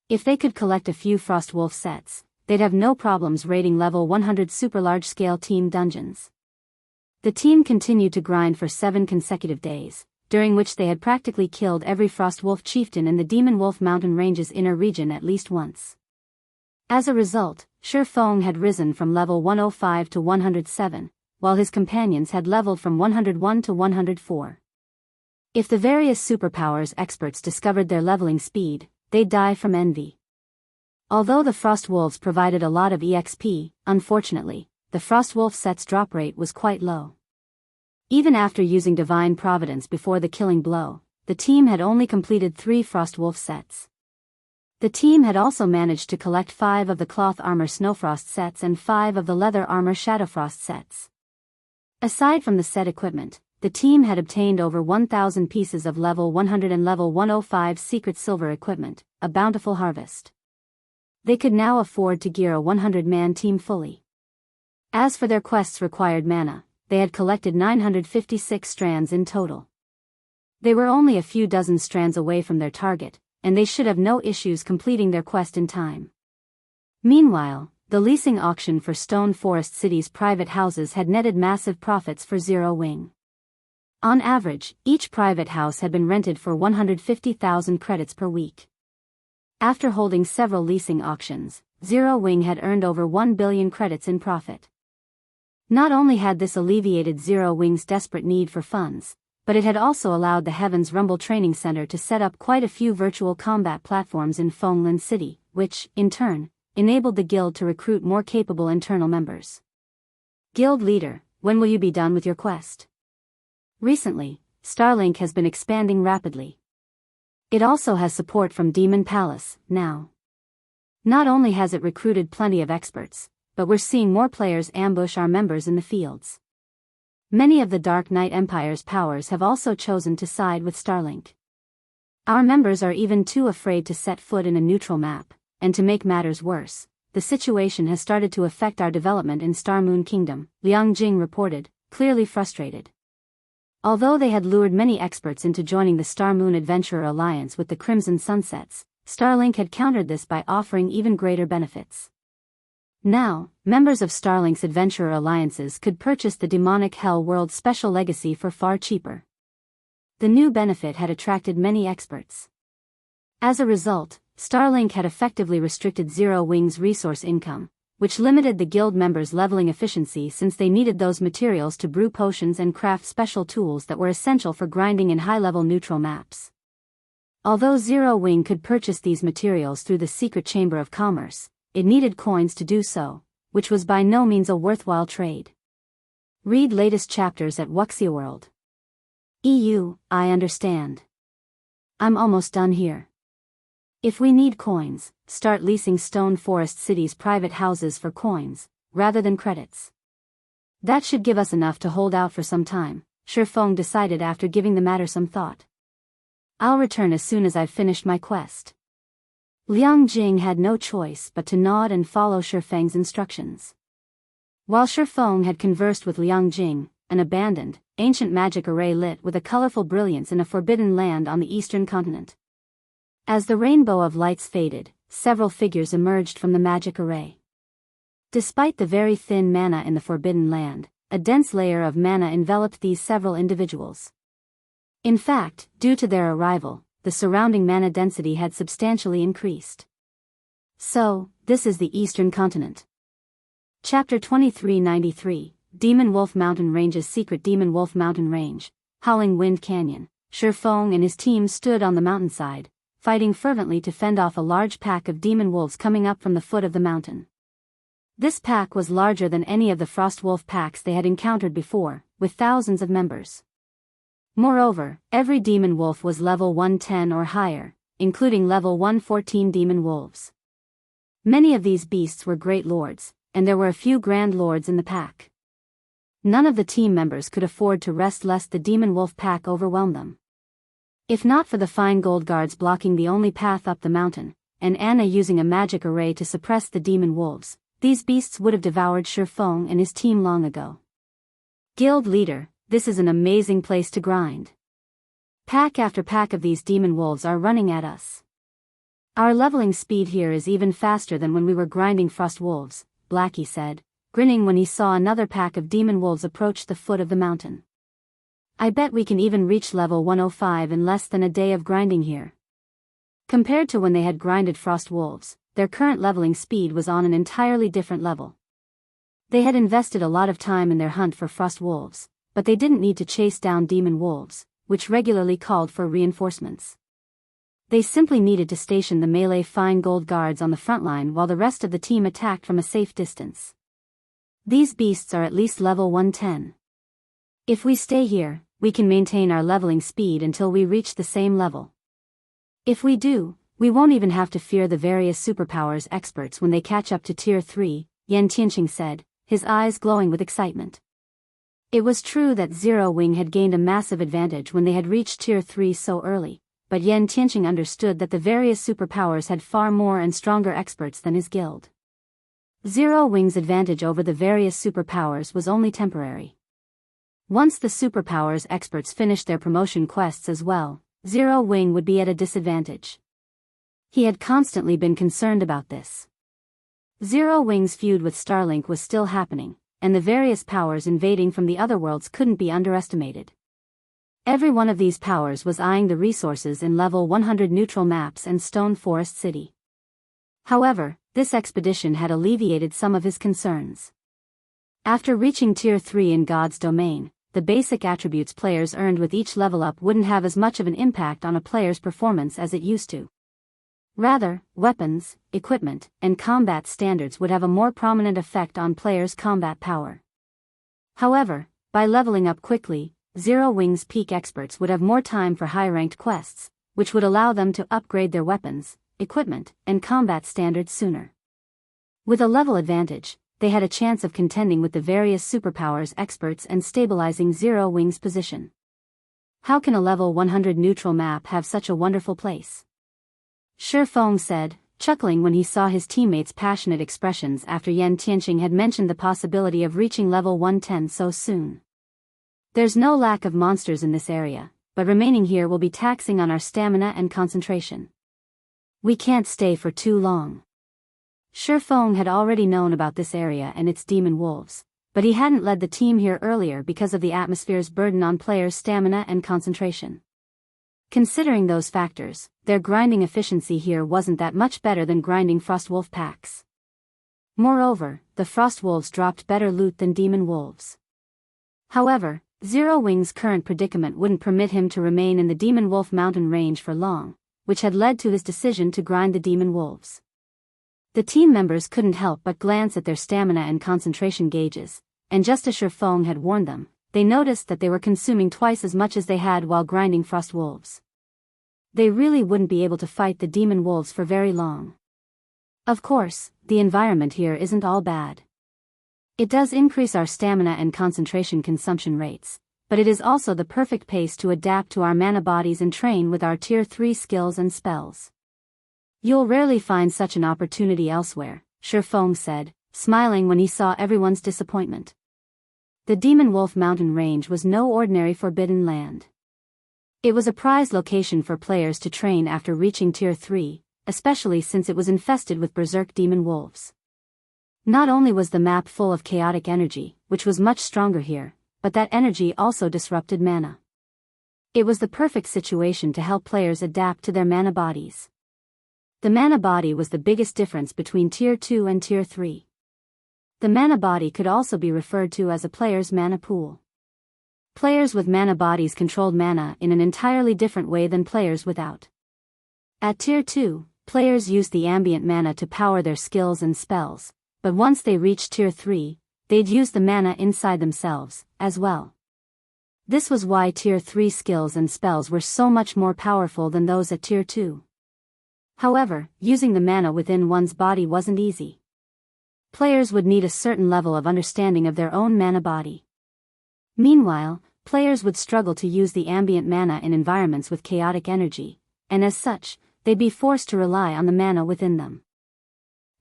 If they could collect a few Frostwolf sets, they'd have no problems raiding level 100 super large-scale team dungeons. The team continued to grind for 7 consecutive days, during which they had practically killed every Frostwolf chieftain in the Demonwolf Mountain Range's inner region at least once. As a result, Shurfeng had risen from level 105 to 107, while his companions had leveled from 101 to 104. If the various superpowers experts discovered their leveling speed, they'd die from envy. Although the Frostwolves provided a lot of EXP, unfortunately, the Frostwolf set's drop rate was quite low. Even after using Divine Providence before the killing blow, the team had only completed 3 Frostwolf sets. The team had also managed to collect 5 of the Cloth Armor Snowfrost sets and 5 of the Leather Armor Shadowfrost sets. Aside from the set equipment, the team had obtained over 1,000 pieces of level 100 and level 105 secret silver equipment, a bountiful harvest. They could now afford to gear a 100-man team fully. As for their quest's required mana, they had collected 956 strands in total. They were only a few dozen strands away from their target, and they should have no issues completing their quest in time. Meanwhile, the leasing auction for Stone Forest City's private houses had netted massive profits for Zero Wing. On average, each private house had been rented for 150,000 credits per week. After holding several leasing auctions, Zero Wing had earned over 1 billion credits in profit. Not only had this alleviated Zero Wing's desperate need for funds, but it had also allowed the Heaven's Rumble Training Center to set up quite a few virtual combat platforms in Fenglin City, which, in turn, enabled the guild to recruit more capable internal members. Guild leader, when will you be done with your quest? Recently, Starlink has been expanding rapidly. It also has support from Demon Palace, now. Not only has it recruited plenty of experts, but we're seeing more players ambush our members in the fields. Many of the Dark Knight Empire's powers have also chosen to side with Starlink. Our members are even too afraid to set foot in a neutral map, and to make matters worse, the situation has started to affect our development in Star Moon Kingdom, Liang Jing reported, clearly frustrated. Although they had lured many experts into joining the Star Moon Adventurer Alliance with the Crimson Sunsets, Starlink had countered this by offering even greater benefits. Now, members of Starlink's Adventurer Alliances could purchase the Demonic Hell World Special Legacy for far cheaper. The new benefit had attracted many experts. As a result, Starlink had effectively restricted Zero Wing's resource income, which limited the guild members' leveling efficiency since they needed those materials to brew potions and craft special tools that were essential for grinding in high-level neutral maps. Although Zero Wing could purchase these materials through the Secret Chamber of Commerce, it needed coins to do so, which was by no means a worthwhile trade. Read latest chapters at Wuxia World. EU, I understand. I'm almost done here. If we need coins, start leasing Stone Forest City's private houses for coins, rather than credits. That should give us enough to hold out for some time, Shifeng decided after giving the matter some thought. I'll return as soon as I've finished my quest. Liang Jing had no choice but to nod and follow Shifeng's instructions. While Shifeng had conversed with Liang Jing, an abandoned, ancient magic array lit with a colorful brilliance in a forbidden land on the eastern continent. As the rainbow of lights faded, several figures emerged from the magic array. Despite the very thin mana in the forbidden land, a dense layer of mana enveloped these several individuals. In fact, due to their arrival, the surrounding mana density had substantially increased. So, this is the Eastern Continent. Chapter 2393, Demonwolf Mountain Range's secret Demonwolf Mountain Range, Howling Wind Canyon. Shifeng and his team stood on the mountainside, fighting fervently to fend off a large pack of demon wolves coming up from the foot of the mountain. This pack was larger than any of the Frostwolf packs they had encountered before, with thousands of members. Moreover, every demon wolf was level 110 or higher, including level 114 demon wolves. Many of these beasts were great lords, and there were a few grand lords in the pack. None of the team members could afford to rest lest the demon wolf pack overwhelm them. If not for the fine gold guards blocking the only path up the mountain, and Anna using a magic array to suppress the demon wolves, these beasts would have devoured Shifeng and his team long ago. Guild leader, this is an amazing place to grind. Pack after pack of these demon wolves are running at us. Our leveling speed here is even faster than when we were grinding frost wolves, Blackie said, grinning when he saw another pack of demon wolves approach the foot of the mountain. I bet we can even reach level 105 in less than a day of grinding here. Compared to when they had grinded frost wolves, their current leveling speed was on an entirely different level. They had invested a lot of time in their hunt for frost wolves, but they didn't need to chase down demon wolves, which regularly called for reinforcements. They simply needed to station the melee fine gold guards on the front line while the rest of the team attacked from a safe distance. These beasts are at least level 110. If we stay here, we can maintain our leveling speed until we reach the same level. If we do, we won't even have to fear the various superpowers experts when they catch up to Tier 3, Yan Tianqing said, his eyes glowing with excitement. It was true that Zero Wing had gained a massive advantage when they had reached Tier 3 so early, but Yan Tianqing understood that the various superpowers had far more and stronger experts than his guild. Zero Wing's advantage over the various superpowers was only temporary. Once the superpowers experts finished their promotion quests as well, Zero Wing would be at a disadvantage. He had constantly been concerned about this. Zero Wing's feud with Starlink was still happening, and the various powers invading from the other worlds couldn't be underestimated. Every one of these powers was eyeing the resources in level 100 neutral maps and Stone Forest City. However, this expedition had alleviated some of his concerns. After reaching Tier 3 in God's domain, the basic attributes players earned with each level up wouldn't have as much of an impact on a player's performance as it used to. Rather, weapons, equipment, and combat standards would have a more prominent effect on players' combat power. However, by leveling up quickly, Zero Wing's peak experts would have more time for high-ranked quests, which would allow them to upgrade their weapons, equipment, and combat standards sooner. With a level advantage, they had a chance of contending with the various superpowers experts and stabilizing Zero Wing's position. How can a level 100 neutral map have such a wonderful place? Feng said, chuckling when he saw his teammates' passionate expressions after Yan Tianqing had mentioned the possibility of reaching level 110 so soon. There's no lack of monsters in this area, but remaining here will be taxing on our stamina and concentration. We can't stay for too long. Feng had already known about this area and its demon wolves, but he hadn't led the team here earlier because of the atmosphere's burden on players' stamina and concentration. Considering those factors, their grinding efficiency here wasn't that much better than grinding Frostwolf packs. Moreover, the Frostwolves dropped better loot than demon wolves. However, Zero Wing's current predicament wouldn't permit him to remain in the Demonwolf mountain range for long, which had led to his decision to grind the demon wolves. The team members couldn't help but glance at their stamina and concentration gauges, and just as Feng had warned them, they noticed that they were consuming twice as much as they had while grinding frost wolves. They really wouldn't be able to fight the demon wolves for very long. Of course, the environment here isn't all bad. It does increase our stamina and concentration consumption rates, but it is also the perfect pace to adapt to our mana bodies and train with our Tier 3 skills and spells. You'll rarely find such an opportunity elsewhere, Feng said, smiling when he saw everyone's disappointment. The Demonwolf mountain range was no ordinary forbidden land. It was a prized location for players to train after reaching Tier 3, especially since it was infested with berserk demon wolves. Not only was the map full of chaotic energy, which was much stronger here, but that energy also disrupted mana. It was the perfect situation to help players adapt to their mana bodies. The mana body was the biggest difference between Tier 2 and Tier 3. The mana body could also be referred to as a player's mana pool. Players with mana bodies controlled mana in an entirely different way than players without. At Tier 2, players used the ambient mana to power their skills and spells, but once they reached Tier 3, they'd use the mana inside themselves, as well. This was why Tier 3 skills and spells were so much more powerful than those at Tier 2. However, using the mana within one's body wasn't easy. Players would need a certain level of understanding of their own mana body. Meanwhile, players would struggle to use the ambient mana in environments with chaotic energy, and as such, they'd be forced to rely on the mana within them.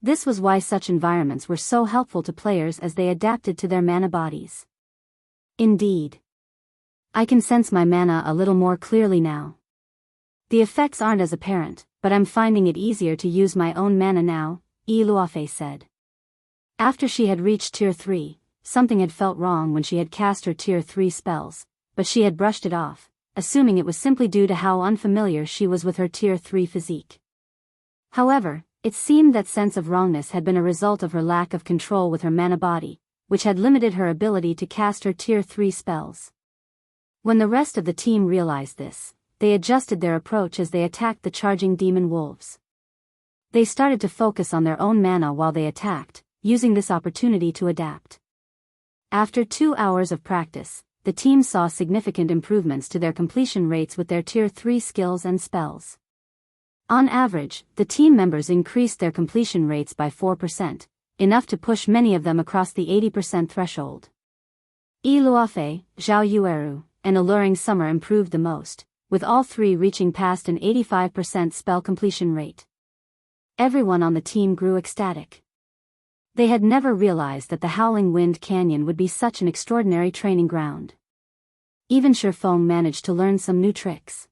This was why such environments were so helpful to players as they adapted to their mana bodies. Indeed. I can sense my mana a little more clearly now. The effects aren't as apparent, but I'm finding it easier to use my own mana now, Luofei said. After she had reached Tier 3, something had felt wrong when she had cast her Tier 3 spells, but she had brushed it off, assuming it was simply due to how unfamiliar she was with her Tier 3 physique. However, it seemed that sense of wrongness had been a result of her lack of control with her mana body, which had limited her ability to cast her Tier 3 spells. When the rest of the team realized this, they adjusted their approach as they attacked the charging demon wolves. They started to focus on their own mana while they attacked, using this opportunity to adapt. After 2 hours of practice, the team saw significant improvements to their completion rates with their Tier 3 skills and spells. On average, the team members increased their completion rates by 4%, enough to push many of them across the 80% threshold. Luofei, Zhao Yueru, and Alluring Summer improved the most, with all three reaching past an 85% spell completion rate. Everyone on the team grew ecstatic. They had never realized that the Howling Wind Canyon would be such an extraordinary training ground. Even Shifeng managed to learn some new tricks.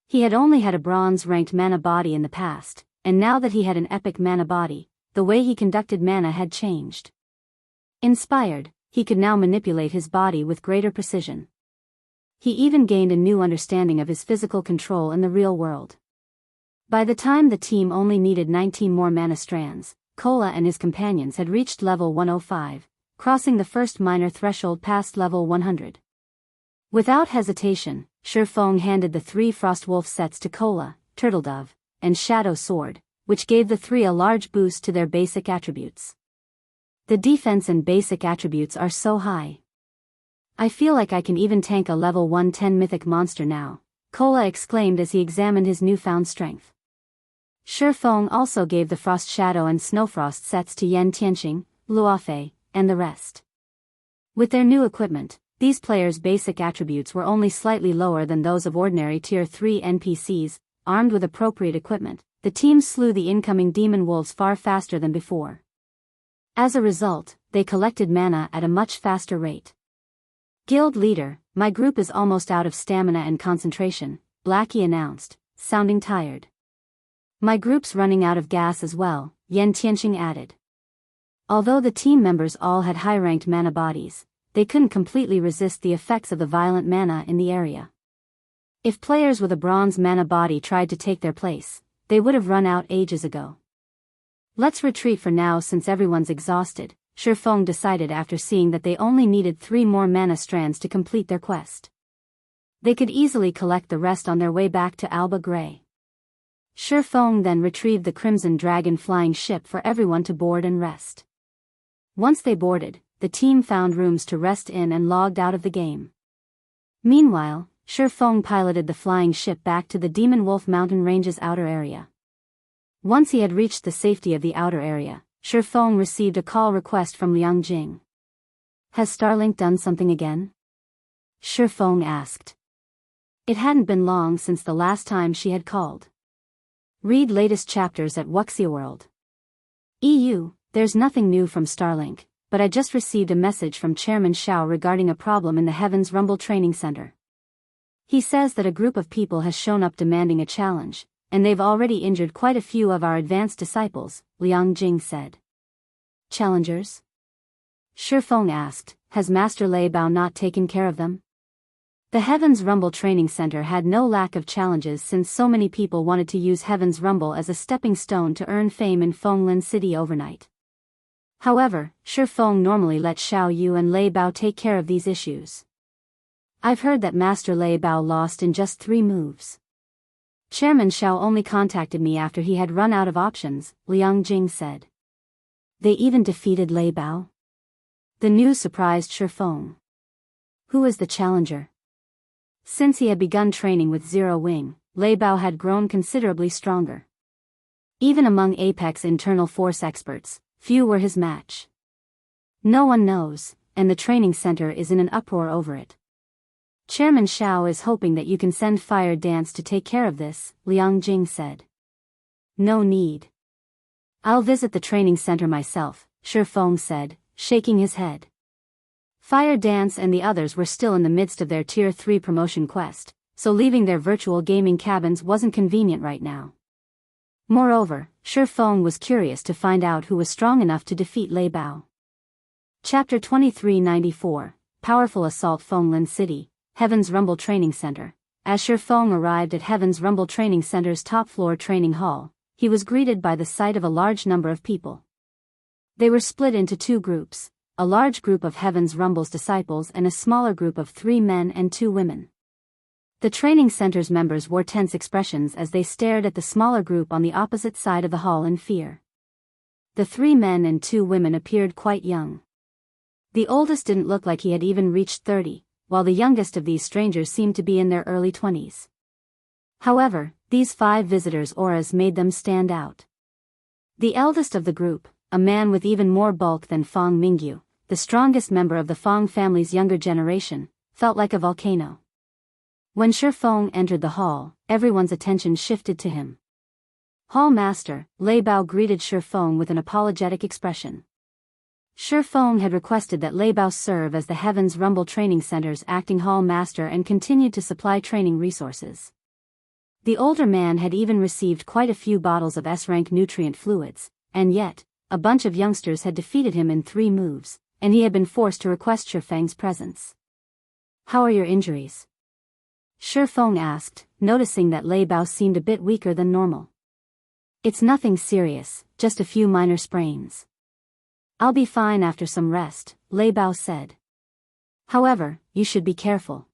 He had only had a bronze-ranked mana body in the past, and now that he had an epic mana body, the way he conducted mana had changed. Inspired, he could now manipulate his body with greater precision. He even gained a new understanding of his physical control in the real world. By the time the team only needed 19 more mana strands, Kola and his companions had reached level 105, crossing the first minor threshold past level 100. Without hesitation, Shifeng handed the 3 Frostwolf sets to Kola, Turtledove, and Shadow Sword, which gave the 3 a large boost to their basic attributes. The defense and basic attributes are so high. I feel like I can even tank a level 110 mythic monster now, Kola exclaimed as he examined his newfound strength. Shifeng also gave the Frost Shadow and Snowfrost sets to Yan Tianqing, Luofei, and the rest. With their new equipment, these players' basic attributes were only slightly lower than those of ordinary Tier 3 NPCs. Armed with appropriate equipment, the team slew the incoming demon wolves far faster than before. As a result, they collected mana at a much faster rate. Guild leader, my group is almost out of stamina and concentration, Blackie announced, sounding tired. My group's running out of gas as well, Yan Tianqing added. Although the team members all had high-ranked mana bodies, they couldn't completely resist the effects of the violent mana in the area. If players with a bronze mana body tried to take their place, they would have run out ages ago. Let's retreat for now since everyone's exhausted, Shifeng decided after seeing that they only needed 3 more mana strands to complete their quest. They could easily collect the rest on their way back to Alba Grey. Shifeng then retrieved the Crimson Dragon flying ship for everyone to board and rest. Once they boarded, the team found rooms to rest in and logged out of the game. Meanwhile, Shifeng piloted the flying ship back to the Demonwolf mountain range's outer area. Once he had reached the safety of the outer area, Shifeng received a call request from Liang Jing. Has Starlink done something again? Shifeng asked. It hadn't been long since the last time she had called. Read latest chapters at Wuxia EU. There's nothing new from Starlink, but I just received a message from Chairman Xiao regarding a problem in the Heaven's Rumble Training Center. He says that a group of people has shown up demanding a challenge, and they've already injured quite a few of our advanced disciples, Liang Jing said. Challengers? Shifeng asked, has Master Lei Bao not taken care of them? The Heaven's Rumble Training Center had no lack of challenges since so many people wanted to use Heaven's Rumble as a stepping stone to earn fame in Fenglin City overnight. However, Shifeng normally let Xiao Yu and Lei Bao take care of these issues. I've heard that Master Lei Bao lost in just 3 moves. Chairman Xiao only contacted me after he had run out of options, Liang Jing said. They even defeated Lei Bao? The news surprised Shifeng. Who is the challenger? Since he had begun training with Zero Wing, Lei Bao had grown considerably stronger. Even among Apex internal force experts, few were his match. No one knows, and the training center is in an uproar over it. Chairman Xiao is hoping that you can send Fire Dance to take care of this, Liang Jing said. No need. I'll visit the training center myself, Shifeng said, shaking his head. Fire Dance and the others were still in the midst of their Tier 3 promotion quest, so leaving their virtual gaming cabins wasn't convenient right now. Moreover, Shifeng was curious to find out who was strong enough to defeat Lei Bao. Chapter 2394, Powerful Assault Fenglin City, Heaven's Rumble Training Center. As Shifeng arrived at Heaven's Rumble Training Center's top-floor training hall, he was greeted by the sight of a large number of people. They were split into 2 groups, a large group of Heaven's Rumble's disciples and a smaller group of 3 men and 2 women. The training center's members wore tense expressions as they stared at the smaller group on the opposite side of the hall in fear. The 3 men and 2 women appeared quite young. The oldest didn't look like he had even reached 30, while the youngest of these strangers seemed to be in their early 20s. However, these 5 visitors' auras made them stand out. The eldest of the group, a man with even more bulk than Fang Mingyu, the strongest member of the Fang family's younger generation, felt like a volcano. When Shifeng entered the hall, everyone's attention shifted to him. Hall Master, Lei Bao greeted Shifeng with an apologetic expression. Shifeng had requested that Lei Bao serve as the Heaven's Rumble Training Center's acting hall master and continued to supply training resources. The older man had even received quite a few bottles of S-rank nutrient fluids, and yet, a bunch of youngsters had defeated him in 3 moves, and he had been forced to request Shifeng's presence. "How are your injuries?" Shifeng asked, noticing that Lei Bao seemed a bit weaker than normal. "It's nothing serious, just a few minor sprains. I'll be fine after some rest," Lei Bao said. "However, you should be careful.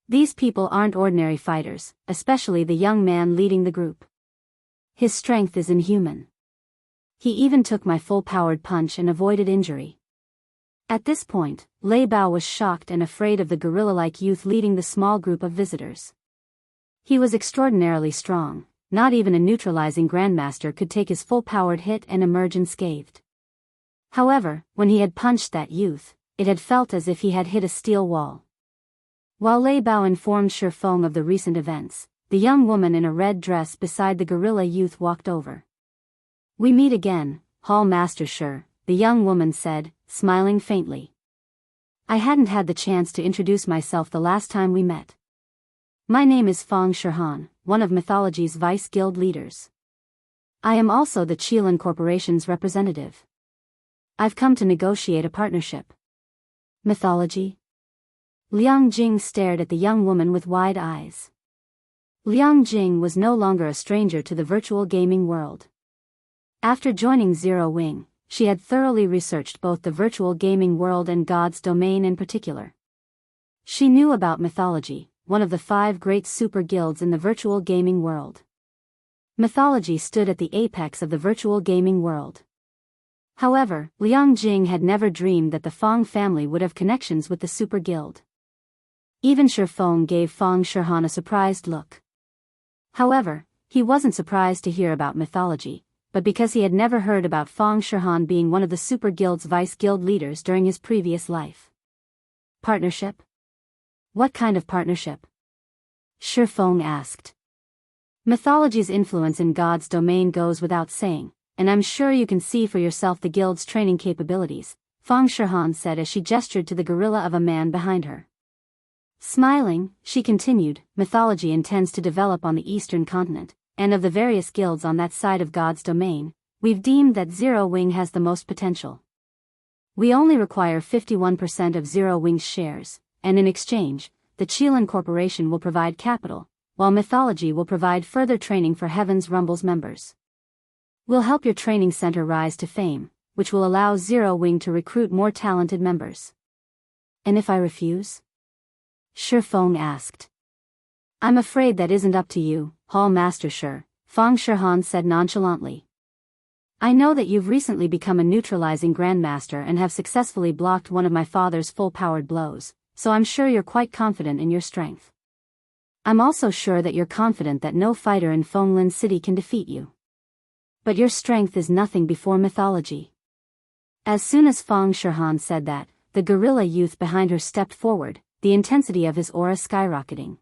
These people aren't ordinary fighters, especially the young man leading the group. His strength is inhuman. He even took my full-powered punch and avoided injury." At this point, Lei Bao was shocked and afraid of the gorilla-like youth leading the small group of visitors. He was extraordinarily strong, not even a neutralizing grandmaster could take his full-powered hit and emerge unscathed. However, when he had punched that youth, it had felt as if he had hit a steel wall. While Lei Bao informed Shifeng of the recent events, the young woman in a red dress beside the gorilla youth walked over. "We meet again, Hall Master Shi," the young woman said, smiling faintly. "I hadn't had the chance to introduce myself the last time we met. My name is Feng Shihan, one of Mythology's vice guild leaders. I am also the Qilin Corporation's representative. I've come to negotiate a partnership." "Mythology?" Liang Jing stared at the young woman with wide eyes. Liang Jing was no longer a stranger to the virtual gaming world. After joining Zero Wing, she had thoroughly researched both the virtual gaming world and God's domain in particular. She knew about Mythology, one of the 5 great super guilds in the virtual gaming world. Mythology stood at the apex of the virtual gaming world. However, Liang Jing had never dreamed that the Feng family would have connections with the super guild. Even Shifeng gave Feng Shihan a surprised look. However, he wasn't surprised to hear about Mythology, but because he had never heard about Feng Shihan being one of the super guild's vice guild leaders during his previous life. "Partnership? What kind of partnership?" Shifeng asked. "Mythology's influence in God's domain goes without saying, and I'm sure you can see for yourself the guild's training capabilities," Feng Shihan said as she gestured to the gorilla of a man behind her. Smiling, she continued, "Mythology intends to develop on the eastern continent, and of the various guilds on that side of God's domain, we've deemed that Zero Wing has the most potential. We only require 51% of Zero Wing's shares, and in exchange, the Qilin Corporation will provide capital, while Mythology will provide further training for Heaven's Rumble's members. We'll help your training center rise to fame, which will allow Zero Wing to recruit more talented members." "And if I refuse?" Shifeng asked. "I'm afraid that isn't up to you, Hall Master Shi," Feng Shihan said nonchalantly. "I know that you've recently become a neutralizing grandmaster and have successfully blocked one of my father's full-powered blows, so I'm sure you're quite confident in your strength. I'm also sure that you're confident that no fighter in Fenglin City can defeat you. But your strength is nothing before Mythology." As soon as Feng Shihan said that, the gorilla youth behind her stepped forward, the intensity of his aura skyrocketing.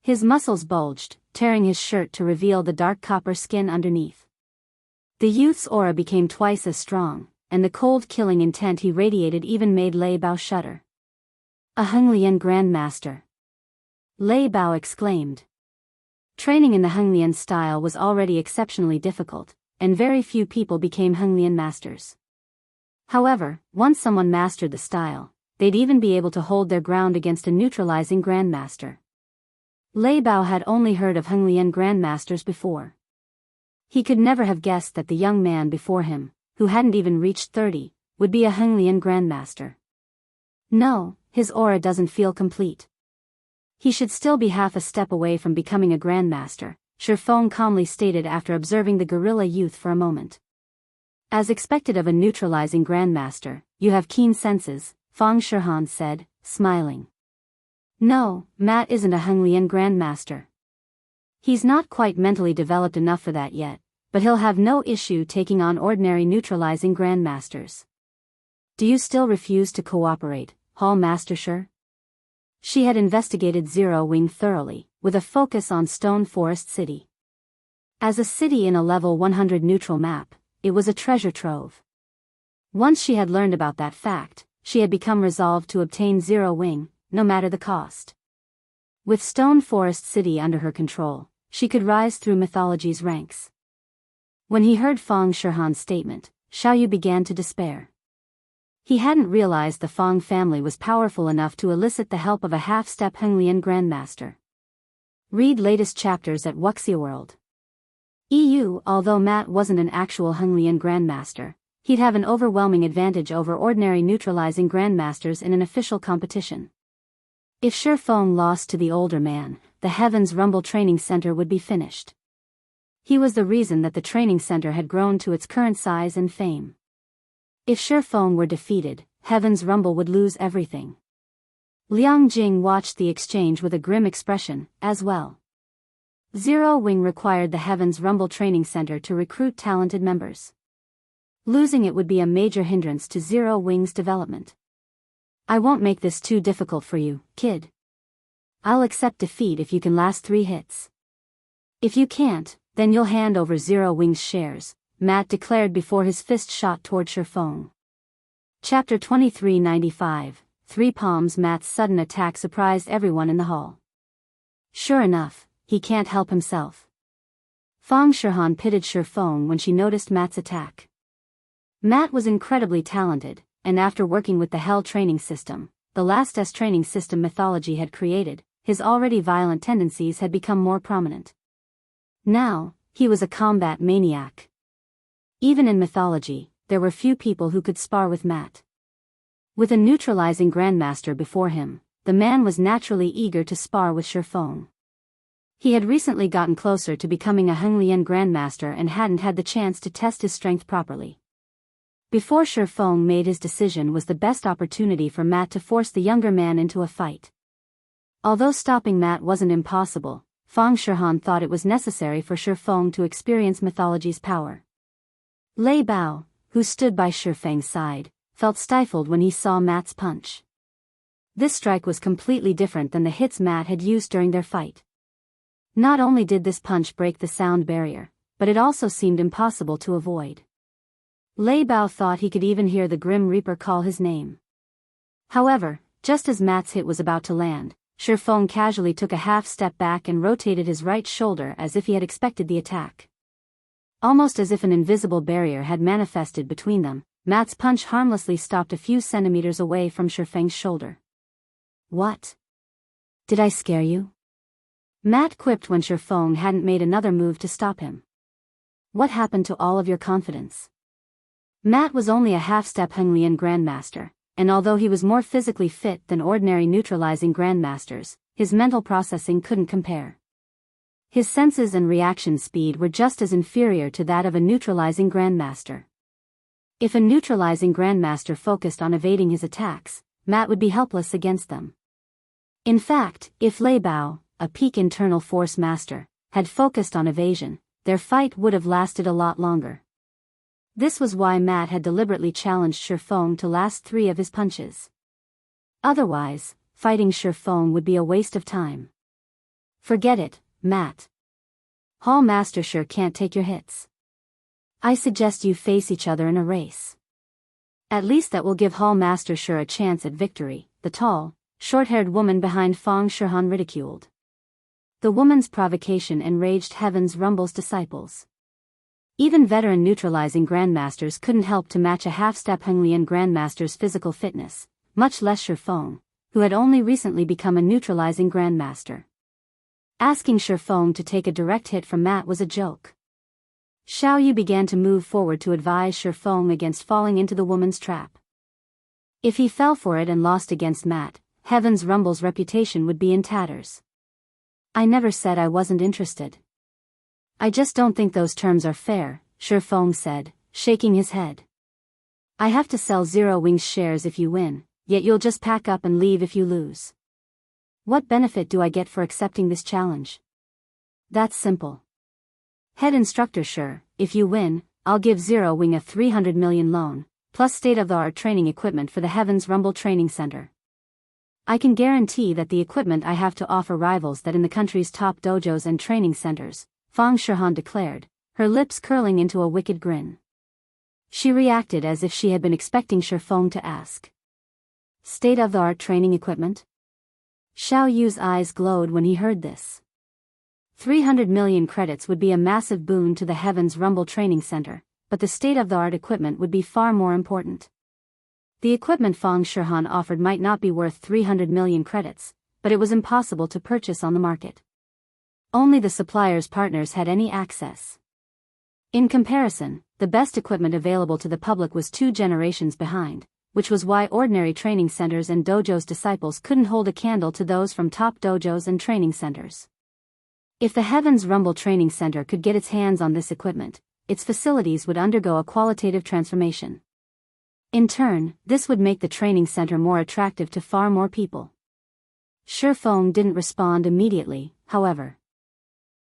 His muscles bulged, tearing his shirt to reveal the dark copper skin underneath. The youth's aura became twice as strong, and the cold killing intent he radiated even made Lei Bao shudder. "A Henglian Grandmaster!" Lei Bao exclaimed. Training in the Henglian style was already exceptionally difficult, and very few people became Henglian masters. However, once someone mastered the style, they'd even be able to hold their ground against a neutralizing grandmaster. Lei Bao had only heard of Henglian grandmasters before. He could never have guessed that the young man before him, who hadn't even reached 30, would be a Henglian grandmaster. No, his aura doesn't feel complete. He should still be half a step away from becoming a grandmaster, Shifeng calmly stated after observing the gorilla youth for a moment. "As expected of a neutralizing grandmaster, you have keen senses," Feng Shihan said, smiling. "No, Matt isn't a Henglian grandmaster. He's not quite mentally developed enough for that yet, but he'll have no issue taking on ordinary neutralizing grandmasters. Do you still refuse to cooperate, Hall Master Shi?" She had investigated Zero Wing thoroughly, with a focus on Stone Forest City. As a city in a level 100 neutral map, it was a treasure trove. Once she had learned about that fact, she had become resolved to obtain Zero Wing, no matter the cost. With Stone Forest City under her control, she could rise through mythology's ranks. When he heard Feng Shihan's statement, Xiaoyu began to despair. He hadn't realized the Feng family was powerful enough to elicit the help of a half-step Henglian Grandmaster. Read latest chapters at Wuxia World. Although Matt wasn't an actual Henglian Grandmaster, he'd have an overwhelming advantage over ordinary neutralizing Grandmasters in an official competition. If Shifeng lost to the older man, the Heaven's Rumble Training Center would be finished. He was the reason that the training center had grown to its current size and fame. If Shifeng were defeated, Heaven's Rumble would lose everything. Liang Jing watched the exchange with a grim expression, as well. Zero Wing required the Heaven's Rumble Training Center to recruit talented members. Losing it would be a major hindrance to Zero Wing's development. I won't make this too difficult for you, kid. I'll accept defeat if you can last 3 hits. If you can't, then you'll hand over Zero Wing's shares, Matt declared before his fist shot toward Shifeng. Chapter 2395, 3 Palms. Matt's sudden attack surprised everyone in the hall. Sure enough, he can't help himself. Feng Shihan pitted Shifeng when she noticed Matt's attack. Matt was incredibly talented, and after working with the Hell training system, the last training system mythology had created, his already violent tendencies had become more prominent. Now, he was a combat maniac. Even in mythology, there were few people who could spar with Matt. With a neutralizing Grandmaster before him, the man was naturally eager to spar with Shifeng. He had recently gotten closer to becoming a Henglian Grandmaster and hadn't had the chance to test his strength properly. Before Shifeng made his decision was the best opportunity for Matt to force the younger man into a fight. Although stopping Matt wasn't impossible, Feng Shihan thought it was necessary for Shifeng to experience mythology's power. Lei Bao, who stood by Shifeng's side, felt stifled when he saw Matt's punch. This strike was completely different than the hits Matt had used during their fight. Not only did this punch break the sound barrier, but it also seemed impossible to avoid. Lei Bao thought he could even hear the Grim Reaper call his name. However, just as Matt's hit was about to land, Shifeng casually took a half step back and rotated his right shoulder as if he had expected the attack. Almost as if an invisible barrier had manifested between them, Matt's punch harmlessly stopped a few centimeters away from Shifeng's shoulder. What? Did I scare you? Matt quipped when Shifeng hadn't made another move to stop him. What happened to all of your confidence? Matt was only a half-step Henglian Grandmaster, and although he was more physically fit than ordinary neutralizing Grandmasters, his mental processing couldn't compare. His senses and reaction speed were just as inferior to that of a neutralizing Grandmaster. If a neutralizing Grandmaster focused on evading his attacks, Matt would be helpless against them. In fact, if Lei Bao, a peak internal force master, had focused on evasion, their fight would have lasted a lot longer. This was why Matt had deliberately challenged Shifeng to last 3 of his punches. Otherwise, fighting Shifeng would be a waste of time. Forget it, Matt. Hall Master sure can't take your hits. I suggest you face each other in a race. At least that will give Hall Master sure a chance at victory, the tall, short-haired woman behind Feng Shihan ridiculed. The woman's provocation enraged Heaven's Rumble's disciples. Even veteran neutralizing Grandmasters couldn't help to match a half-step Henglian Grandmaster's physical fitness, much less Shifeng, who had only recently become a neutralizing Grandmaster. Asking Shifeng to take a direct hit from Matt was a joke. Xiaoyu began to move forward to advise Shifeng against falling into the woman's trap. If he fell for it and lost against Matt, Heaven's Rumble's reputation would be in tatters. I never said I wasn't interested. I just don't think those terms are fair, Shifeng said, shaking his head. I have to sell Zero Wing's shares if you win, yet you'll just pack up and leave if you lose. What benefit do I get for accepting this challenge? That's simple. Head instructor sure, if you win, I'll give Zero Wing a 300 million loan, plus state-of-the-art training equipment for the Heaven's Rumble Training Center. I can guarantee that the equipment I have to offer rivals that in the country's top dojos and training centers, Feng Shihan declared, her lips curling into a wicked grin. She reacted as if she had been expecting Shifeng to ask. State-of-the-art training equipment? Xiao Yu's eyes glowed when he heard this. 300 million credits would be a massive boon to the Heaven's Rumble Training Center, but the state-of-the-art equipment would be far more important. The equipment Feng Shihan offered might not be worth 300 million credits, but it was impossible to purchase on the market. Only the supplier's partners had any access. In comparison, the best equipment available to the public was 2 generations behind, which was why ordinary training centers and dojos' disciples couldn't hold a candle to those from top dojos and training centers. If the Heaven's Rumble Training Center could get its hands on this equipment, its facilities would undergo a qualitative transformation. In turn, this would make the training center more attractive to far more people. Shifeng didn't respond immediately, however.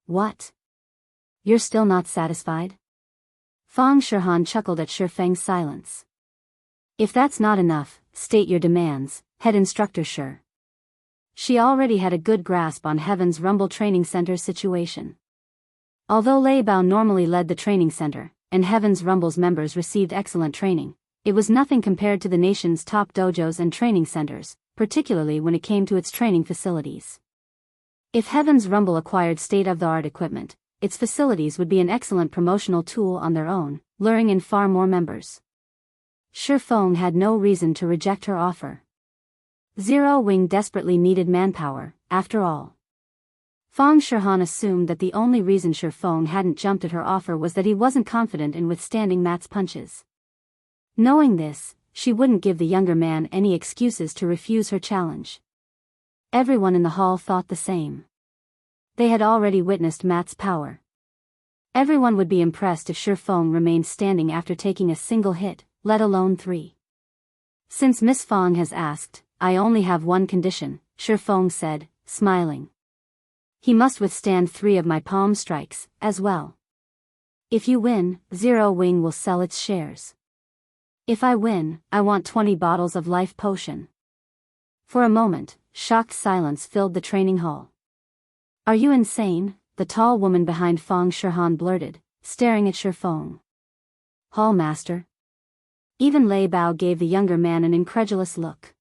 What? You're still not satisfied? Feng Shihan chuckled at Shifeng's silence. If that's not enough, state your demands, head instructor Shi. She already had a good grasp on Heaven's Rumble Training Center's situation. Although Lei Bao normally led the training center, and Heaven's Rumble's members received excellent training, it was nothing compared to the nation's top dojos and training centers, particularly when it came to its training facilities. If Heaven's Rumble acquired state-of-the-art equipment, its facilities would be an excellent promotional tool on their own, luring in far more members. Shifeng had no reason to reject her offer. Zero Wing desperately needed manpower, after all. Feng Shihan assumed that the only reason Shifeng hadn't jumped at her offer was that he wasn't confident in withstanding Matt's punches. Knowing this, she wouldn't give the younger man any excuses to refuse her challenge. Everyone in the hall thought the same. They had already witnessed Matt's power. Everyone would be impressed if Shifeng remained standing after taking a single hit, let alone 3. Since Miss Feng has asked, I only have one condition, Shifeng said, smiling. He must withstand 3 of my palm strikes, as well. If you win, Zero Wing will sell its shares. If I win, I want 20 bottles of life potion. For a moment, shocked silence filled the training hall. Are you insane? The tall woman behind Feng Shihan blurted, staring at Shifeng. Hall master. Even Lei Bao gave the younger man an incredulous look.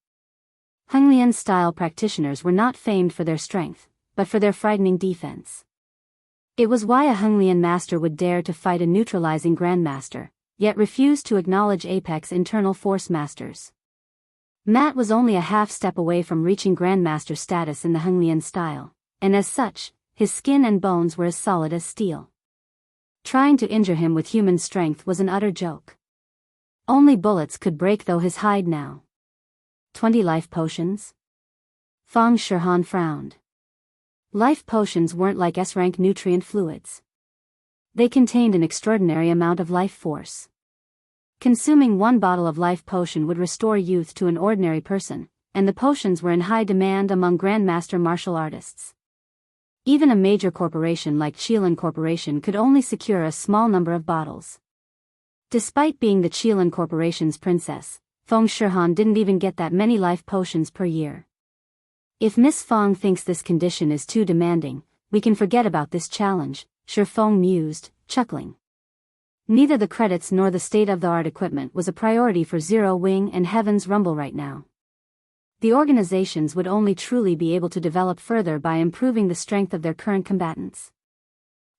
Henglian-style practitioners were not famed for their strength, but for their frightening defense. It was why a Henglian master would dare to fight a neutralizing grandmaster, yet refused to acknowledge Apex internal force masters. Matt was only a half-step away from reaching grandmaster status in the Henglian style, and as such, his skin and bones were as solid as steel. Trying to injure him with human strength was an utter joke. Only bullets could break though his hide now. 20 life potions? Feng Shihan frowned. Life potions weren't like S-rank nutrient fluids. They contained an extraordinary amount of life force. Consuming 1 bottle of life potion would restore youth to an ordinary person, and the potions were in high demand among grandmaster martial artists. Even a major corporation like Qilin Corporation could only secure a small number of bottles. Despite being the Qilin Corporation's princess, Feng Shihan didn't even get that many life potions per year. If Miss Feng thinks this condition is too demanding, we can forget about this challenge, Shifeng mused, chuckling. Neither the credits nor the state-of-the-art equipment was a priority for Zero Wing and Heaven's Rumble right now. The organizations would only truly be able to develop further by improving the strength of their current combatants.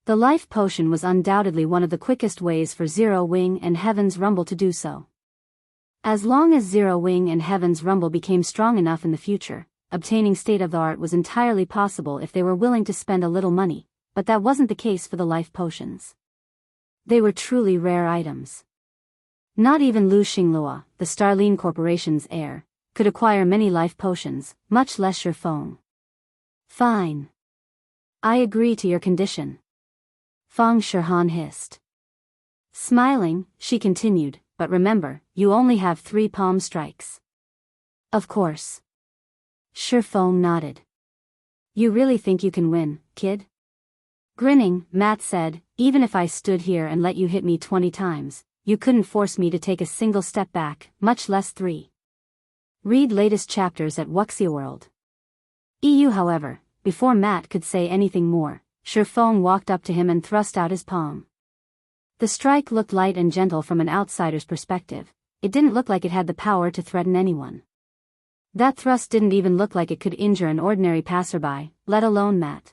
The life potion was undoubtedly one of the quickest ways for Zero Wing and Heaven's Rumble to do so. As long as Zero Wing and Heaven's Rumble became strong enough in the future, obtaining state-of-the-art was entirely possible if they were willing to spend a little money, but that wasn't the case for the life potions. They were truly rare items. Not even Lu Xinglua, the Starline Corporation's heir, could acquire many life potions, much less Shifeng. Fine. I agree to your condition. Feng Shihan hissed. Smiling, she continued, but remember, you only have 3 palm strikes. Of course. Shifeng nodded. You really think you can win, kid? Grinning, Matt said, even if I stood here and let you hit me 20 times, you couldn't force me to take a single step back, much less 3. Read latest chapters at Wuxia EU. However, before Matt could say anything more, Shifeng walked up to him and thrust out his palm. The strike looked light and gentle from an outsider's perspective. It didn't look like it had the power to threaten anyone. That thrust didn't even look like it could injure an ordinary passerby, let alone Matt.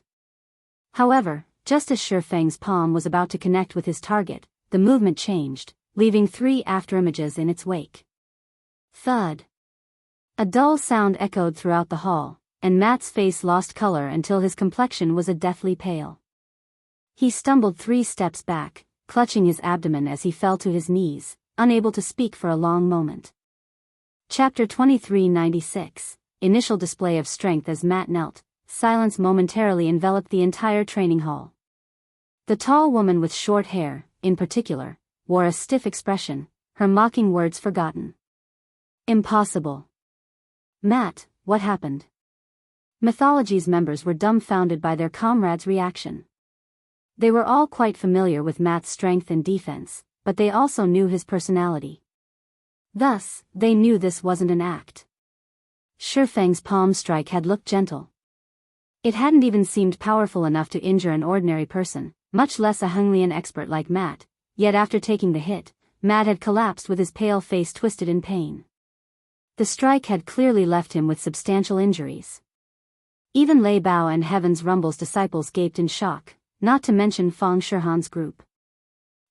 However, just as Shifeng's palm was about to connect with his target, the movement changed, leaving 3 afterimages in its wake. Thud. A dull sound echoed throughout the hall, and Matt's face lost color until his complexion was a deathly pale. He stumbled 3 steps back, clutching his abdomen as he fell to his knees, unable to speak for a long moment. Chapter 2396, Initial Display of Strength. As Matt knelt, silence momentarily enveloped the entire training hall. The tall woman with short hair, in particular, wore a stiff expression, her mocking words forgotten. Impossible. Matt, what happened? Mythology's members were dumbfounded by their comrade's reaction. They were all quite familiar with Matt's strength and defense, but they also knew his personality. Thus, they knew this wasn't an act. Shifeng's palm strike had looked gentle. It hadn't even seemed powerful enough to injure an ordinary person, much less a Fenglin expert like Matt, yet after taking the hit, Matt had collapsed with his pale face twisted in pain. The strike had clearly left him with substantial injuries. Even Lei Bao and Heaven's Rumble's disciples gaped in shock, not to mention Feng Shihan's group.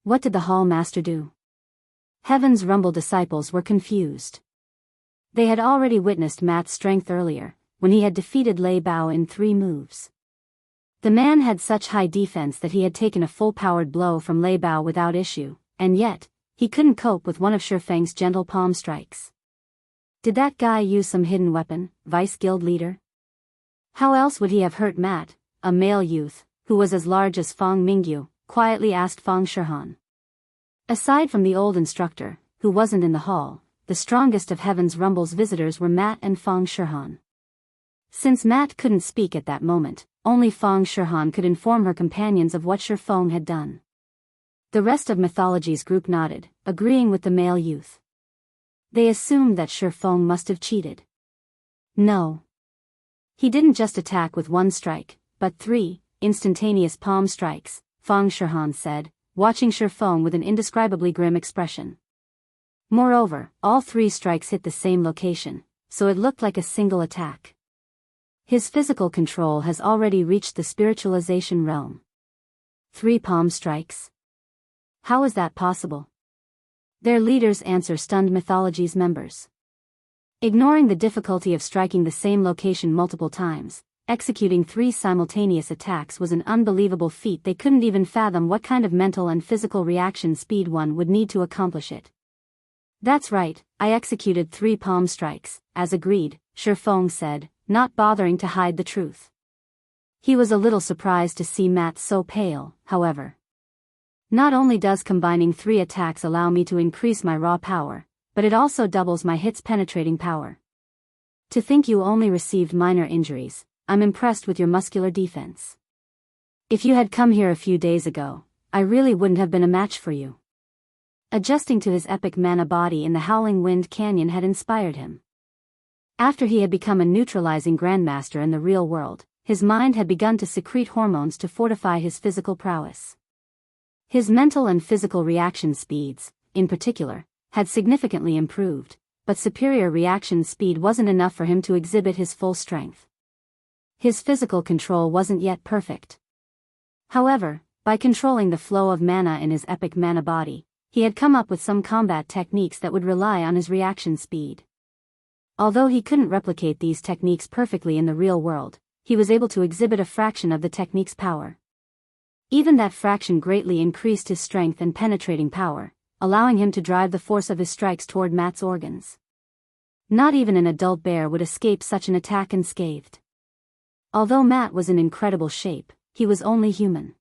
What did the Hall Master do? Heaven's Rumble disciples were confused. They had already witnessed Matt's strength earlier, when he had defeated Lei Bao in 3 moves. The man had such high defense that he had taken a full-powered blow from Lei Bao without issue, and yet, he couldn't cope with one of Shifeng's gentle palm strikes. Did that guy use some hidden weapon, Vice Guild Leader? How else would he have hurt Matt, a male youth, who was as large as Feng Mingyu, quietly asked Feng Shihan. Aside from the old instructor, who wasn't in the hall, the strongest of Heaven's Rumble's visitors were Matt and Feng Shihan. Since Matt couldn't speak at that moment, only Feng Shihan could inform her companions of what Shifeng had done. The rest of Mythology's group nodded, agreeing with the male youth. They assumed that Shifeng must have cheated. No. He didn't just attack with 1 strike, but 3, instantaneous palm strikes, Feng Shihan said, watching Shifeng with an indescribably grim expression. Moreover, all 3 strikes hit the same location, so it looked like a single attack. His physical control has already reached the spiritualization realm. 3 palm strikes? How is that possible? Their leader's answer stunned Mythology's members. Ignoring the difficulty of striking the same location multiple times, executing 3 simultaneous attacks was an unbelievable feat. They couldn't even fathom what kind of mental and physical reaction speed one would need to accomplish it. That's right, I executed 3 palm strikes, as agreed, Shifeng said, not bothering to hide the truth. He was a little surprised to see Matt so pale, however. Not only does combining 3 attacks allow me to increase my raw power, but it also doubles my hits penetrating power. To think you only received minor injuries, I'm impressed with your muscular defense. If you had come here a few days ago, I really wouldn't have been a match for you. Adjusting to his epic mana body in the Howling Wind Canyon had inspired him. After he had become a neutralizing grandmaster in the real world, his mind had begun to secrete hormones to fortify his physical prowess. His mental and physical reaction speeds, in particular, had significantly improved, but superior reaction speed wasn't enough for him to exhibit his full strength. His physical control wasn't yet perfect. However, by controlling the flow of mana in his epic mana body, he had come up with some combat techniques that would rely on his reaction speed. Although he couldn't replicate these techniques perfectly in the real world, he was able to exhibit a fraction of the technique's power. Even that fraction greatly increased his strength and penetrating power, allowing him to drive the force of his strikes toward Matt's organs. Not even an adult bear would escape such an attack unscathed. Although Matt was in incredible shape, he was only human.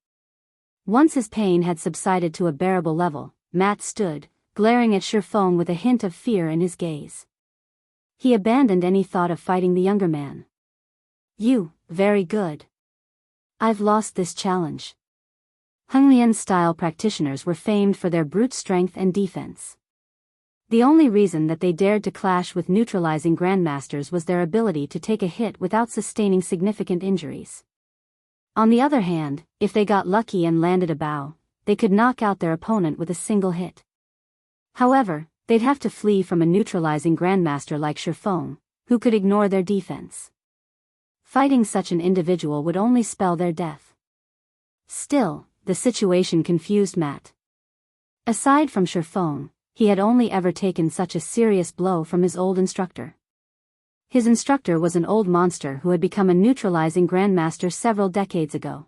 Once his pain had subsided to a bearable level, Matt stood, glaring at Shifeng with a hint of fear in his gaze. He abandoned any thought of fighting the younger man. Very good. I've lost this challenge. Fenglin-style practitioners were famed for their brute strength and defense. The only reason that they dared to clash with neutralizing grandmasters was their ability to take a hit without sustaining significant injuries. On the other hand, if they got lucky and landed a bow, they could knock out their opponent with a single hit. However, they'd have to flee from a neutralizing grandmaster like Shifeng, who could ignore their defense. Fighting such an individual would only spell their death. Still, the situation confused Matt. Aside from Shifeng, he had only ever taken such a serious blow from his old instructor. His instructor was an old monster who had become a neutralizing grandmaster several decades ago.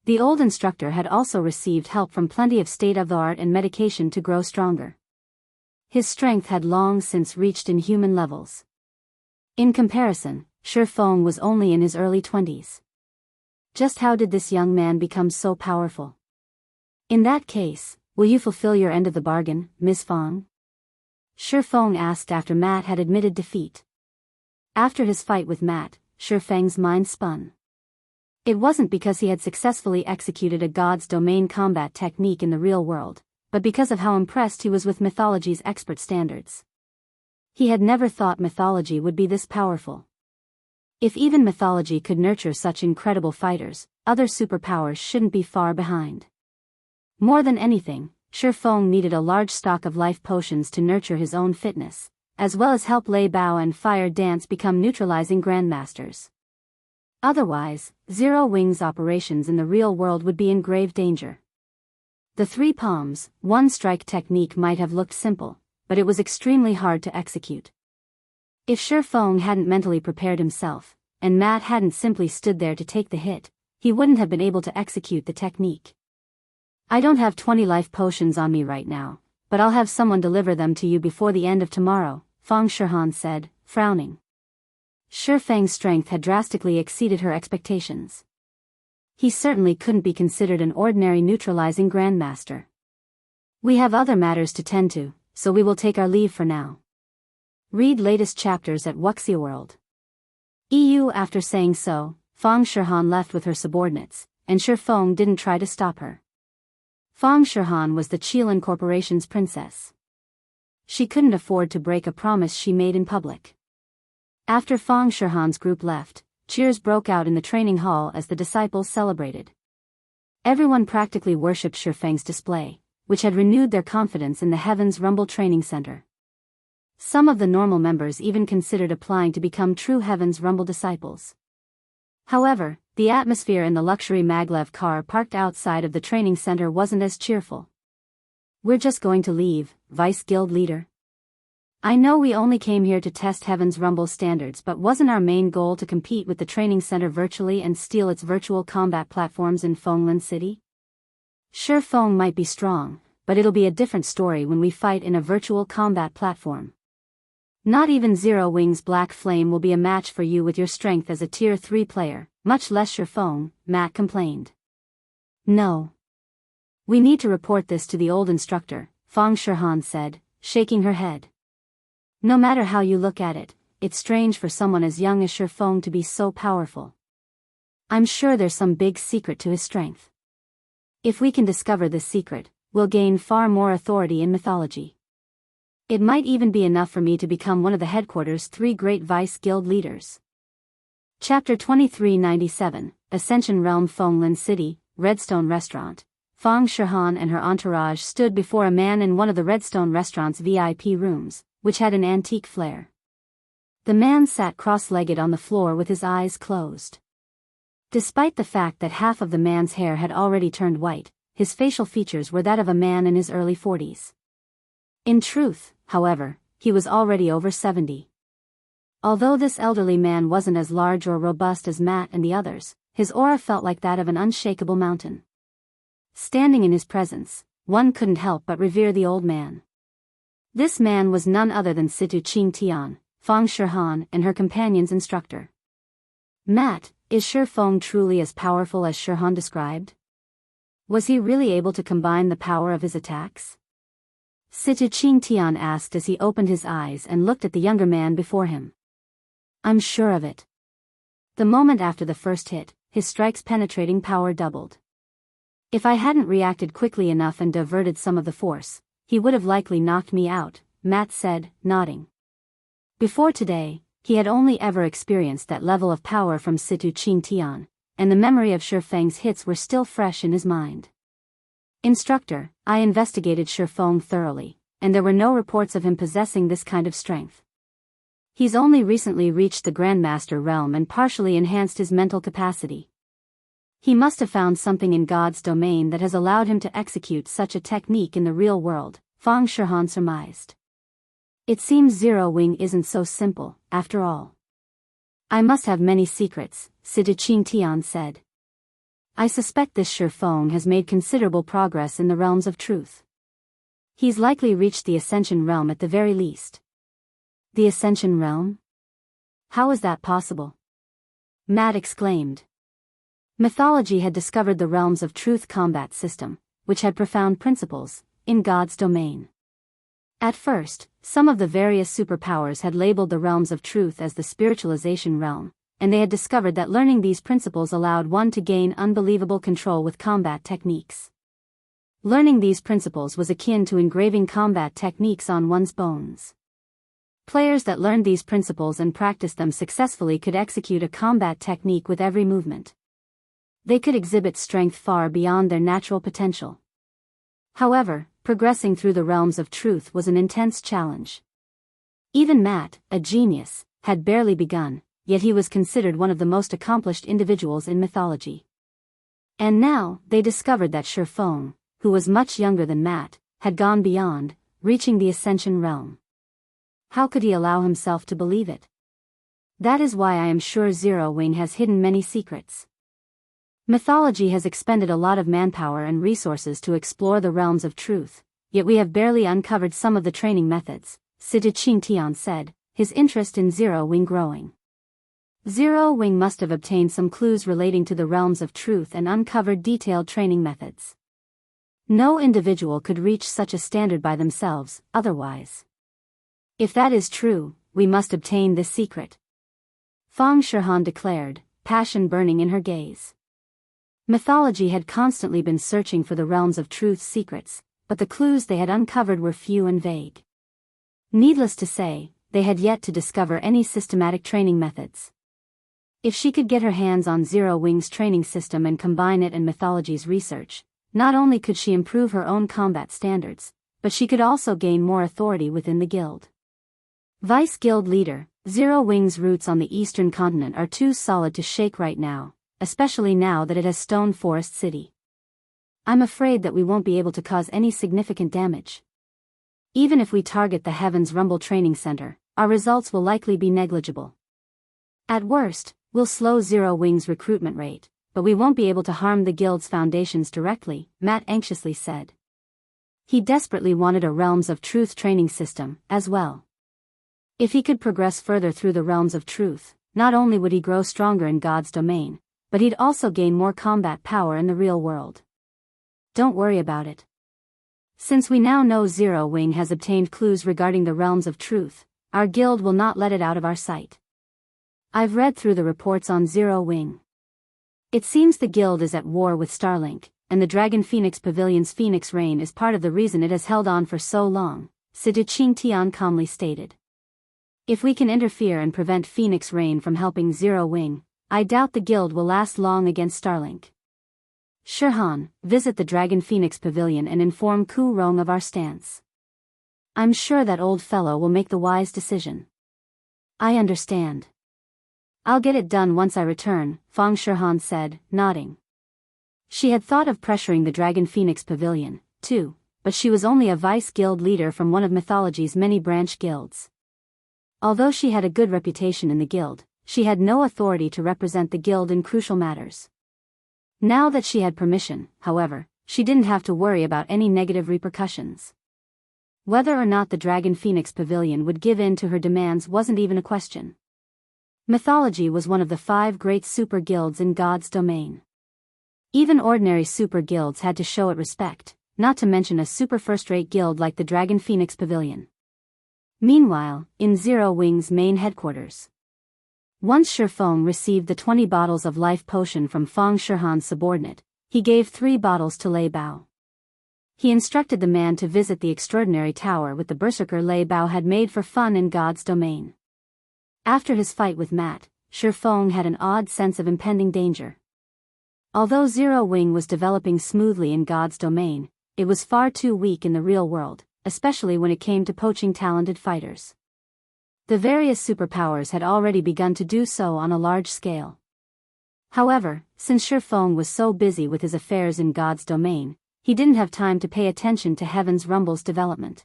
The old instructor had also received help from plenty of state-of-the-art and medication to grow stronger. His strength had long since reached inhuman levels. In comparison, Shifeng was only in his early 20s. Just how did this young man become so powerful? In that case, will you fulfill your end of the bargain, Miss Fang? Shifeng asked after Matt had admitted defeat. After his fight with Matt, Shifeng's mind spun. It wasn't because he had successfully executed a god's domain combat technique in the real world, but because of how impressed he was with mythology's expert standards. He had never thought mythology would be this powerful. If even mythology could nurture such incredible fighters, other superpowers shouldn't be far behind. More than anything, Shifeng needed a large stock of life potions to nurture his own fitness, as well as help Lei Bao and Fire Dance become neutralizing grandmasters. Otherwise, Zero Wing's operations in the real world would be in grave danger. The three palms, one strike technique might have looked simple, but it was extremely hard to execute. If Shifeng hadn't mentally prepared himself, and Matt hadn't simply stood there to take the hit, he wouldn't have been able to execute the technique. I don't have 20 life potions on me right now, but I'll have someone deliver them to you before the end of tomorrow, Fang Shihan said, frowning. Shifeng's strength had drastically exceeded her expectations. He certainly couldn't be considered an ordinary neutralizing grandmaster. We have other matters to tend to, so we will take our leave for now. Read latest chapters at Wuxia World. EU. After saying so, Fang Shihan left with her subordinates, and Shifeng didn't try to stop her. Fang Shihan was the Qilin Corporation's princess. She couldn't afford to break a promise she made in public. After Fang Shihan's group left, cheers broke out in the training hall as the disciples celebrated. Everyone practically worshipped Shifeng's display, which had renewed their confidence in the Heaven's Rumble Training Center. Some of the normal members even considered applying to become true Heaven's Rumble disciples. However, the atmosphere in the luxury maglev car parked outside of the training center wasn't as cheerful. We're just going to leave, Vice Guild Leader. I know we only came here to test Heaven's Rumble standards, but wasn't our main goal to compete with the training center virtually and steal its virtual combat platforms in Fenglin City? Shifeng might be strong, but it'll be a different story when we fight in a virtual combat platform. Not even Zero Wing's Black Flame will be a match for you with your strength as a Tier 3 player, much less Shifeng, Matt complained. No. We need to report this to the old instructor, Fang Shihan said, shaking her head. No matter how you look at it, it's strange for someone as young as Shifeng to be so powerful. I'm sure there's some big secret to his strength. If we can discover this secret, we'll gain far more authority in mythology. It might even be enough for me to become one of the headquarters' 3 great vice guild leaders. Chapter 2397, Ascension Realm. Fenglin City, Redstone Restaurant. Fang Shihan and her entourage stood before a man in one of the Redstone restaurant's VIP rooms, which had an antique flair. The man sat cross-legged on the floor with his eyes closed. Despite the fact that half of the man's hair had already turned white, his facial features were that of a man in his early 40s. In truth, however, he was already over 70. Although this elderly man wasn't as large or robust as Matt and the others, his aura felt like that of an unshakable mountain. Standing in his presence, one couldn't help but revere the old man. This man was none other than Situ Qingtian, Fang Shihan and her companion's instructor. Matt, is Shifeng truly as powerful as Shihan described? Was he really able to combine the power of his attacks? Situ Qingtian asked as he opened his eyes and looked at the younger man before him. I'm sure of it. The moment after the first hit, his strike's penetrating power doubled. If I hadn't reacted quickly enough and diverted some of the force, he would have likely knocked me out, Matt said, nodding. Before today, he had only ever experienced that level of power from Situ Ching Tian, and the memory of Shi Feng's hits were still fresh in his mind. Instructor, I investigated Shi Feng thoroughly, and there were no reports of him possessing this kind of strength. He's only recently reached the Grandmaster realm and partially enhanced his mental capacity. He must have found something in God's domain that has allowed him to execute such a technique in the real world, Fang Shihan surmised. It seems Zero Wing isn't so simple, after all. I must have many secrets, Situ Ching Tian said. I suspect this Shi Feng has made considerable progress in the realms of truth. He's likely reached the Ascension realm at the very least. The Ascension realm? How is that possible? Matt exclaimed. Mythology had discovered the realms of truth combat system, which had profound principles, in God's domain. At first, some of the various superpowers had labeled the realms of truth as the spiritualization realm, and they had discovered that learning these principles allowed one to gain unbelievable control with combat techniques. Learning these principles was akin to engraving combat techniques on one's bones. Players that learned these principles and practiced them successfully could execute a combat technique with every movement. They could exhibit strength far beyond their natural potential. However, progressing through the realms of truth was an intense challenge. Even Matt, a genius, had barely begun, yet he was considered one of the most accomplished individuals in mythology. And now, they discovered that Shi Feng, who was much younger than Matt, had gone beyond, reaching the Ascension realm. How could he allow himself to believe it? That is why I am sure Zero Wing has hidden many secrets. Mythology has expended a lot of manpower and resources to explore the realms of truth, yet we have barely uncovered some of the training methods, Situ Ching Tian said, his interest in Zero Wing growing. Zero Wing must have obtained some clues relating to the realms of truth and uncovered detailed training methods. No individual could reach such a standard by themselves, otherwise. If that is true, we must obtain this secret. Fang Shihan declared, passion burning in her gaze. Mythology had constantly been searching for the realms of truth's secrets, but the clues they had uncovered were few and vague. Needless to say, they had yet to discover any systematic training methods. If she could get her hands on Zero Wing's training system and combine it and mythology's research, not only could she improve her own combat standards, but she could also gain more authority within the guild. Vice Guild Leader, Zero Wing's roots on the eastern continent are too solid to shake right now, especially now that it has Stone Forest City. I'm afraid that we won't be able to cause any significant damage. Even if we target the Heaven's Rumble Training Center, our results will likely be negligible. At worst, we'll slow Zero Wing's recruitment rate, but we won't be able to harm the guild's foundations directly, Matt anxiously said. He desperately wanted a Realms of Truth training system, as well. If he could progress further through the Realms of Truth, not only would he grow stronger in God's domain, but he'd also gain more combat power in the real world. Don't worry about it. Since we now know Zero Wing has obtained clues regarding the realms of truth, our guild will not let it out of our sight. I've read through the reports on Zero Wing. It seems the guild is at war with Starlink, and the Dragon Phoenix Pavilion's Phoenix Rain is part of the reason it has held on for so long, Situ Ching Tian calmly stated. If we can interfere and prevent Phoenix Rain from helping Zero Wing, I doubt the guild will last long against Starlink. Shihan, visit the Dragon Phoenix Pavilion and inform Ku Rong of our stance. I'm sure that old fellow will make the wise decision. I understand. I'll get it done once I return, Fang Shihan said, nodding. She had thought of pressuring the Dragon Phoenix Pavilion, too, but she was only a vice guild leader from one of mythology's many branch guilds. Although she had a good reputation in the guild, she had no authority to represent the guild in crucial matters. Now that she had permission, however, she didn't have to worry about any negative repercussions. Whether or not the Dragon Phoenix Pavilion would give in to her demands wasn't even a question. Mythology was one of the 5 great super guilds in God's domain. Even ordinary super guilds had to show it respect, not to mention a super first-rate guild like the Dragon Phoenix Pavilion. Meanwhile, in Zero Wing's main headquarters. Once Shi Feng received the 20 bottles of life potion from Fang Shihan's subordinate, he gave 3 bottles to Lei Bao. He instructed the man to visit the extraordinary tower with the berserker Lei Bao had made for fun in God's domain. After his fight with Matt, Shifeng had an odd sense of impending danger. Although Zero Wing was developing smoothly in God's domain, it was far too weak in the real world, especially when it came to poaching talented fighters. The various superpowers had already begun to do so on a large scale. However, since Shifeng was so busy with his affairs in God's domain, he didn't have time to pay attention to Heaven's Rumble's development.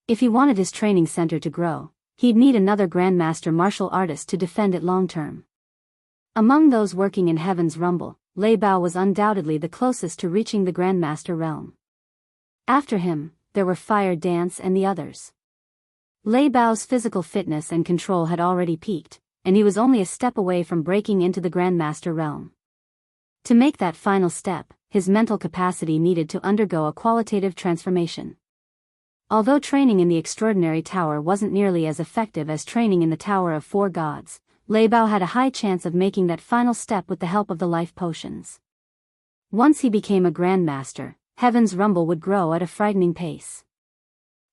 If he wanted his training center to grow, he'd need another Grandmaster martial artist to defend it long-term. Among those working in Heaven's Rumble, Lei Bao was undoubtedly the closest to reaching the Grandmaster realm. After him, there were Fire Dance and the others. Lei Bao's physical fitness and control had already peaked, and he was only a step away from breaking into the Grandmaster realm. To make that final step, his mental capacity needed to undergo a qualitative transformation. Although training in the Extraordinary Tower wasn't nearly as effective as training in the Tower of Four Gods, Lei Bao had a high chance of making that final step with the help of the life potions. Once he became a Grandmaster, Heaven's Rumble would grow at a frightening pace.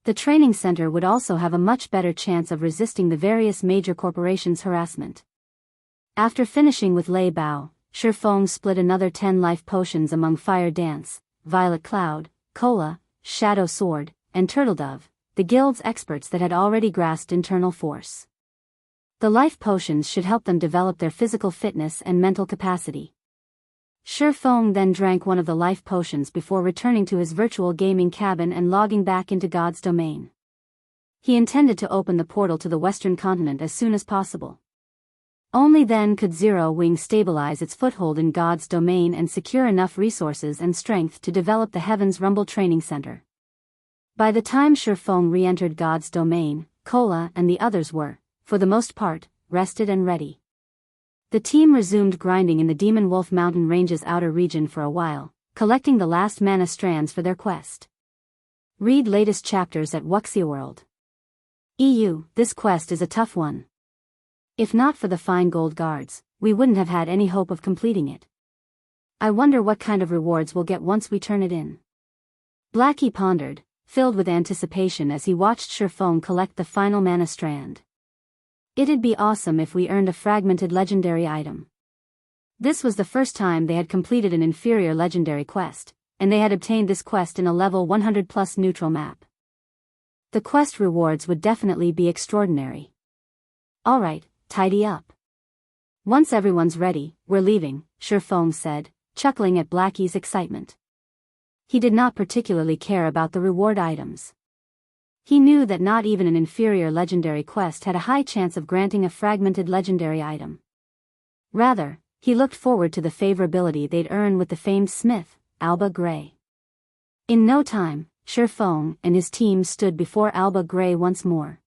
The training center would also have a much better chance of resisting the various major corporations' harassment. After finishing with Lei Bao, Shifeng split another 10 life potions among Fire Dance, Violet Cloud, Cola, Shadow Sword, and Turtledove, the guild's experts that had already grasped internal force. The life potions should help them develop their physical fitness and mental capacity. Shifeng then drank one of the life potions before returning to his virtual gaming cabin and logging back into God's domain. He intended to open the portal to the western continent as soon as possible. Only then could Zero Wing stabilize its foothold in God's domain and secure enough resources and strength to develop the Heaven's Rumble Training Center. By the time Shifeng re-entered God's domain, Cola and the others were, for the most part, rested and ready. The team resumed grinding in the Demonwolf mountain range's outer region for a while, collecting the last mana strands for their quest. Read latest chapters at Wuxia World. EU, this quest is a tough one. If not for the fine gold guards, we wouldn't have had any hope of completing it. I wonder what kind of rewards we'll get once we turn it in. Blackie pondered, filled with anticipation as he watched Shifeng collect the final mana strand. It'd be awesome if we earned a fragmented legendary item. This was the first time they had completed an inferior legendary quest, and they had obtained this quest in a level 100+ neutral map. The quest rewards would definitely be extraordinary. Alright, tidy up. Once everyone's ready, we're leaving, Shifeng said, chuckling at Blackie's excitement. He did not particularly care about the reward items. He knew that not even an inferior legendary quest had a high chance of granting a fragmented legendary item. Rather, he looked forward to the favorability they'd earn with the famed smith, Alba Gray. In no time, Shifeng and his team stood before Alba Gray once more.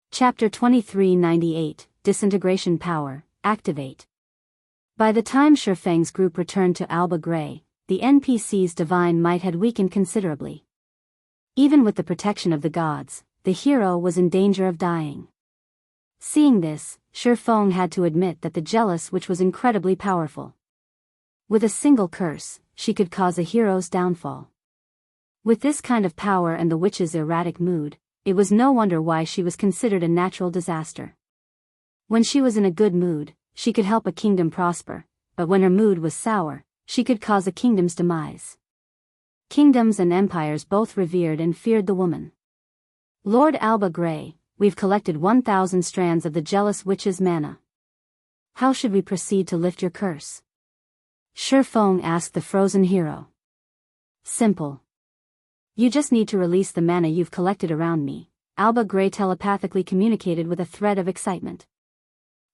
Chapter 2398, Disintegration Power, Activate. By the time Shifeng's group returned to Alba Gray, the NPC's divine might had weakened considerably. Even with the protection of the gods, the hero was in danger of dying. Seeing this, Shifeng had to admit that the Jealous Witch was incredibly powerful. With a single curse, she could cause a hero's downfall. With this kind of power and the witch's erratic mood, it was no wonder why she was considered a natural disaster. When she was in a good mood, she could help a kingdom prosper, but when her mood was sour, she could cause a kingdom's demise. Kingdoms and empires both revered and feared the woman. Lord Alba Gray, we've collected 1,000 strands of the Jealous Witch's mana. How should we proceed to lift your curse? Shifeng asked the frozen hero. Simple. You just need to release the mana you've collected around me, Alba Gray telepathically communicated with a thread of excitement.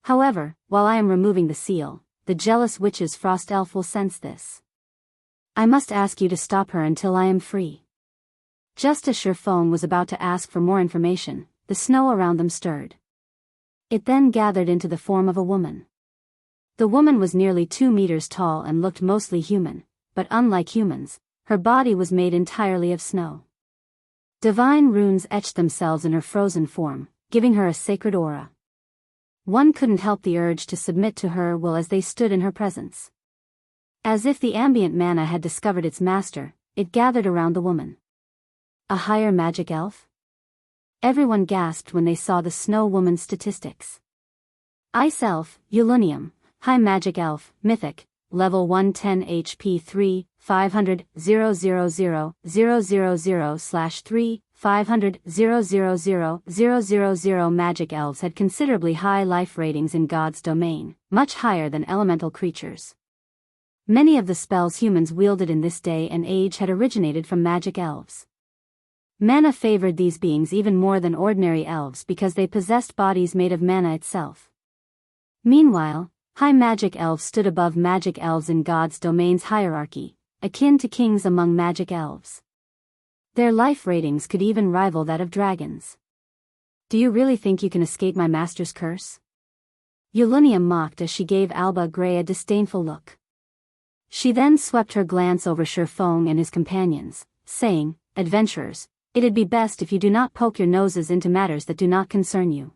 However, while I am removing the seal, the Jealous Witch's frost elf will sense this. I must ask you to stop her until I am free. Just as Shifeng was about to ask for more information, the snow around them stirred. It then gathered into the form of a woman. The woman was nearly 2 meters tall and looked mostly human, but unlike humans, her body was made entirely of snow. Divine runes etched themselves in her frozen form, giving her a sacred aura. One couldn't help the urge to submit to her will as they stood in her presence. As if the ambient mana had discovered its master, it gathered around the woman. A higher magic elf? Everyone gasped when they saw the snow woman's statistics. Ice elf, Ulunium, high magic elf, mythic, level 110 HP 3, 500, 000/3, 500, 000/000. Magic elves had considerably high life ratings in God's domain, much higher than elemental creatures. Many of the spells humans wielded in this day and age had originated from magic elves. Mana favored these beings even more than ordinary elves because they possessed bodies made of mana itself. Meanwhile, high magic elves stood above magic elves in God's domain's hierarchy, akin to kings among magic elves. Their life ratings could even rival that of dragons. Do you really think you can escape my master's curse? Ulunium mocked as she gave Alba Grey a disdainful look. She then swept her glance over Sherfong and his companions, saying, "Adventurers, it'd be best if you do not poke your noses into matters that do not concern you.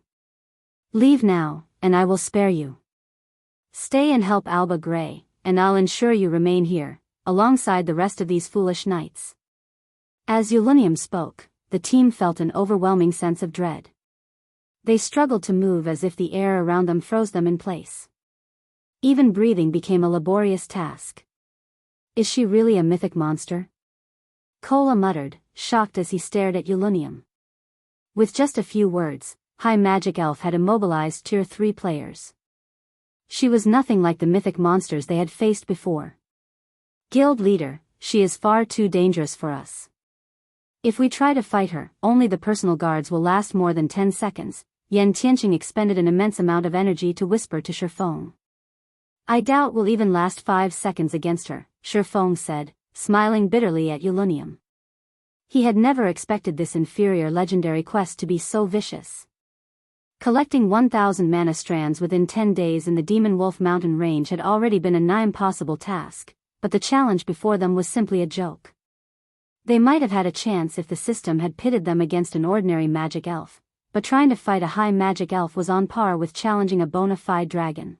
Leave now, and I will spare you. Stay and help Alba Grey, and I'll ensure you remain here, alongside the rest of these foolish knights." As Ulunium spoke, the team felt an overwhelming sense of dread. They struggled to move as if the air around them froze them in place. Even breathing became a laborious task. Is she really a mythic monster? Kola muttered, shocked as he stared at Ulunium. With just a few words, High Magic Elf had immobilized Tier 3 players. She was nothing like the mythic monsters they had faced before. Guild leader, she is far too dangerous for us. If we try to fight her, only the personal guards will last more than 10 seconds, Yen Tianqing expended an immense amount of energy to whisper to Sherfong. I doubt we'll even last 5 seconds against her, Sherfong said, smiling bitterly at Ulunium. He had never expected this inferior legendary quest to be so vicious. Collecting 1,000 mana strands within 10 days in the Demonwolf mountain range had already been a nigh impossible task, but the challenge before them was simply a joke. They might have had a chance if the system had pitted them against an ordinary magic elf, but trying to fight a high magic elf was on par with challenging a bona fide dragon.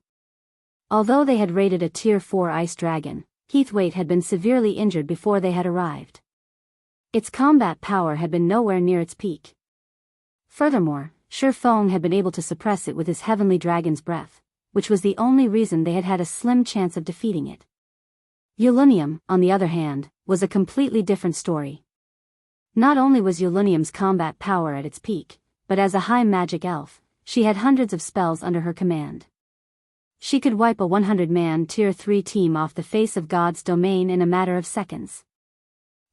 Although they had raided a Tier 4 ice dragon, Heathwaite had been severely injured before they had arrived. Its combat power had been nowhere near its peak. Furthermore, Sherfong had been able to suppress it with his heavenly dragon's breath, which was the only reason they had had a slim chance of defeating it. Ulunium, on the other hand, was a completely different story. Not only was Ulunium's combat power at its peak, but as a high magic elf, she had hundreds of spells under her command. She could wipe a 100-man Tier 3 team off the face of God's domain in a matter of seconds.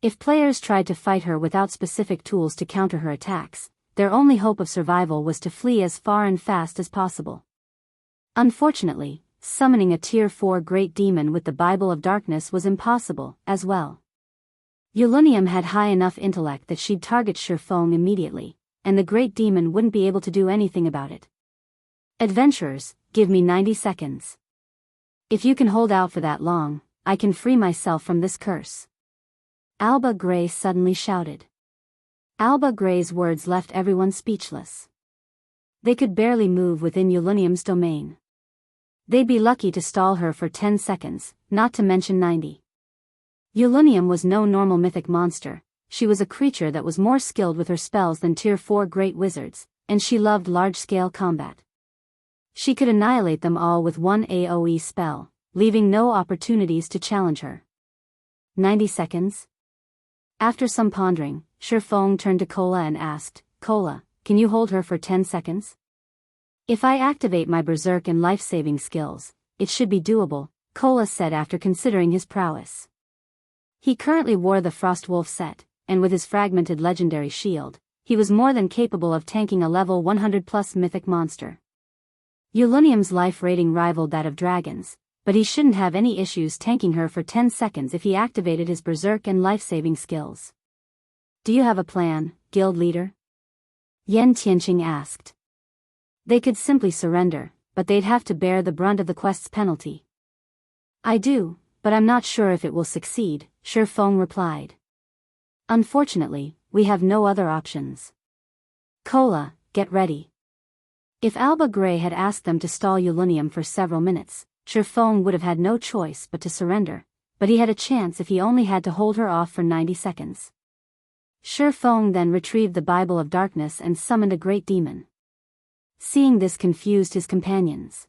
If players tried to fight her without specific tools to counter her attacks, their only hope of survival was to flee as far and fast as possible. Unfortunately, summoning a Tier 4 Great Demon with the Bible of Darkness was impossible, as well. Ulunium had high enough intellect that she'd target Sherfong immediately, and the Great Demon wouldn't be able to do anything about it. Adventurers, give me 90 seconds. If you can hold out for that long, I can free myself from this curse. Alba Grey suddenly shouted. Alba Grey's words left everyone speechless. They could barely move within Ulunium's domain. They'd be lucky to stall her for 10 seconds, not to mention 90. Ulunium was no normal mythic monster, she was a creature that was more skilled with her spells than Tier 4 great wizards, and she loved large-scale combat. She could annihilate them all with one AoE spell, leaving no opportunities to challenge her. 90 seconds? After some pondering, Sherfong turned to Kola and asked, Kola, can you hold her for 10 seconds? If I activate my berserk and life-saving skills, it should be doable, Kola said after considering his prowess. He currently wore the Frostwolf set, and with his fragmented legendary shield, he was more than capable of tanking a level 100+ mythic monster. Ulunium's life rating rivaled that of dragons, but he shouldn't have any issues tanking her for 10 seconds if he activated his berserk and life-saving skills. Do you have a plan, guild leader? Yen Tianqing asked. They could simply surrender, but they'd have to bear the brunt of the quest's penalty. I do, but I'm not sure if it will succeed, Sherfong replied. Unfortunately, we have no other options. Kola, get ready. If Alba Grey had asked them to stall Ulunium for several minutes, Sherfong would have had no choice but to surrender, but he had a chance if he only had to hold her off for 90 seconds. Feng then retrieved the Bible of Darkness and summoned a great demon. Seeing this confused his companions.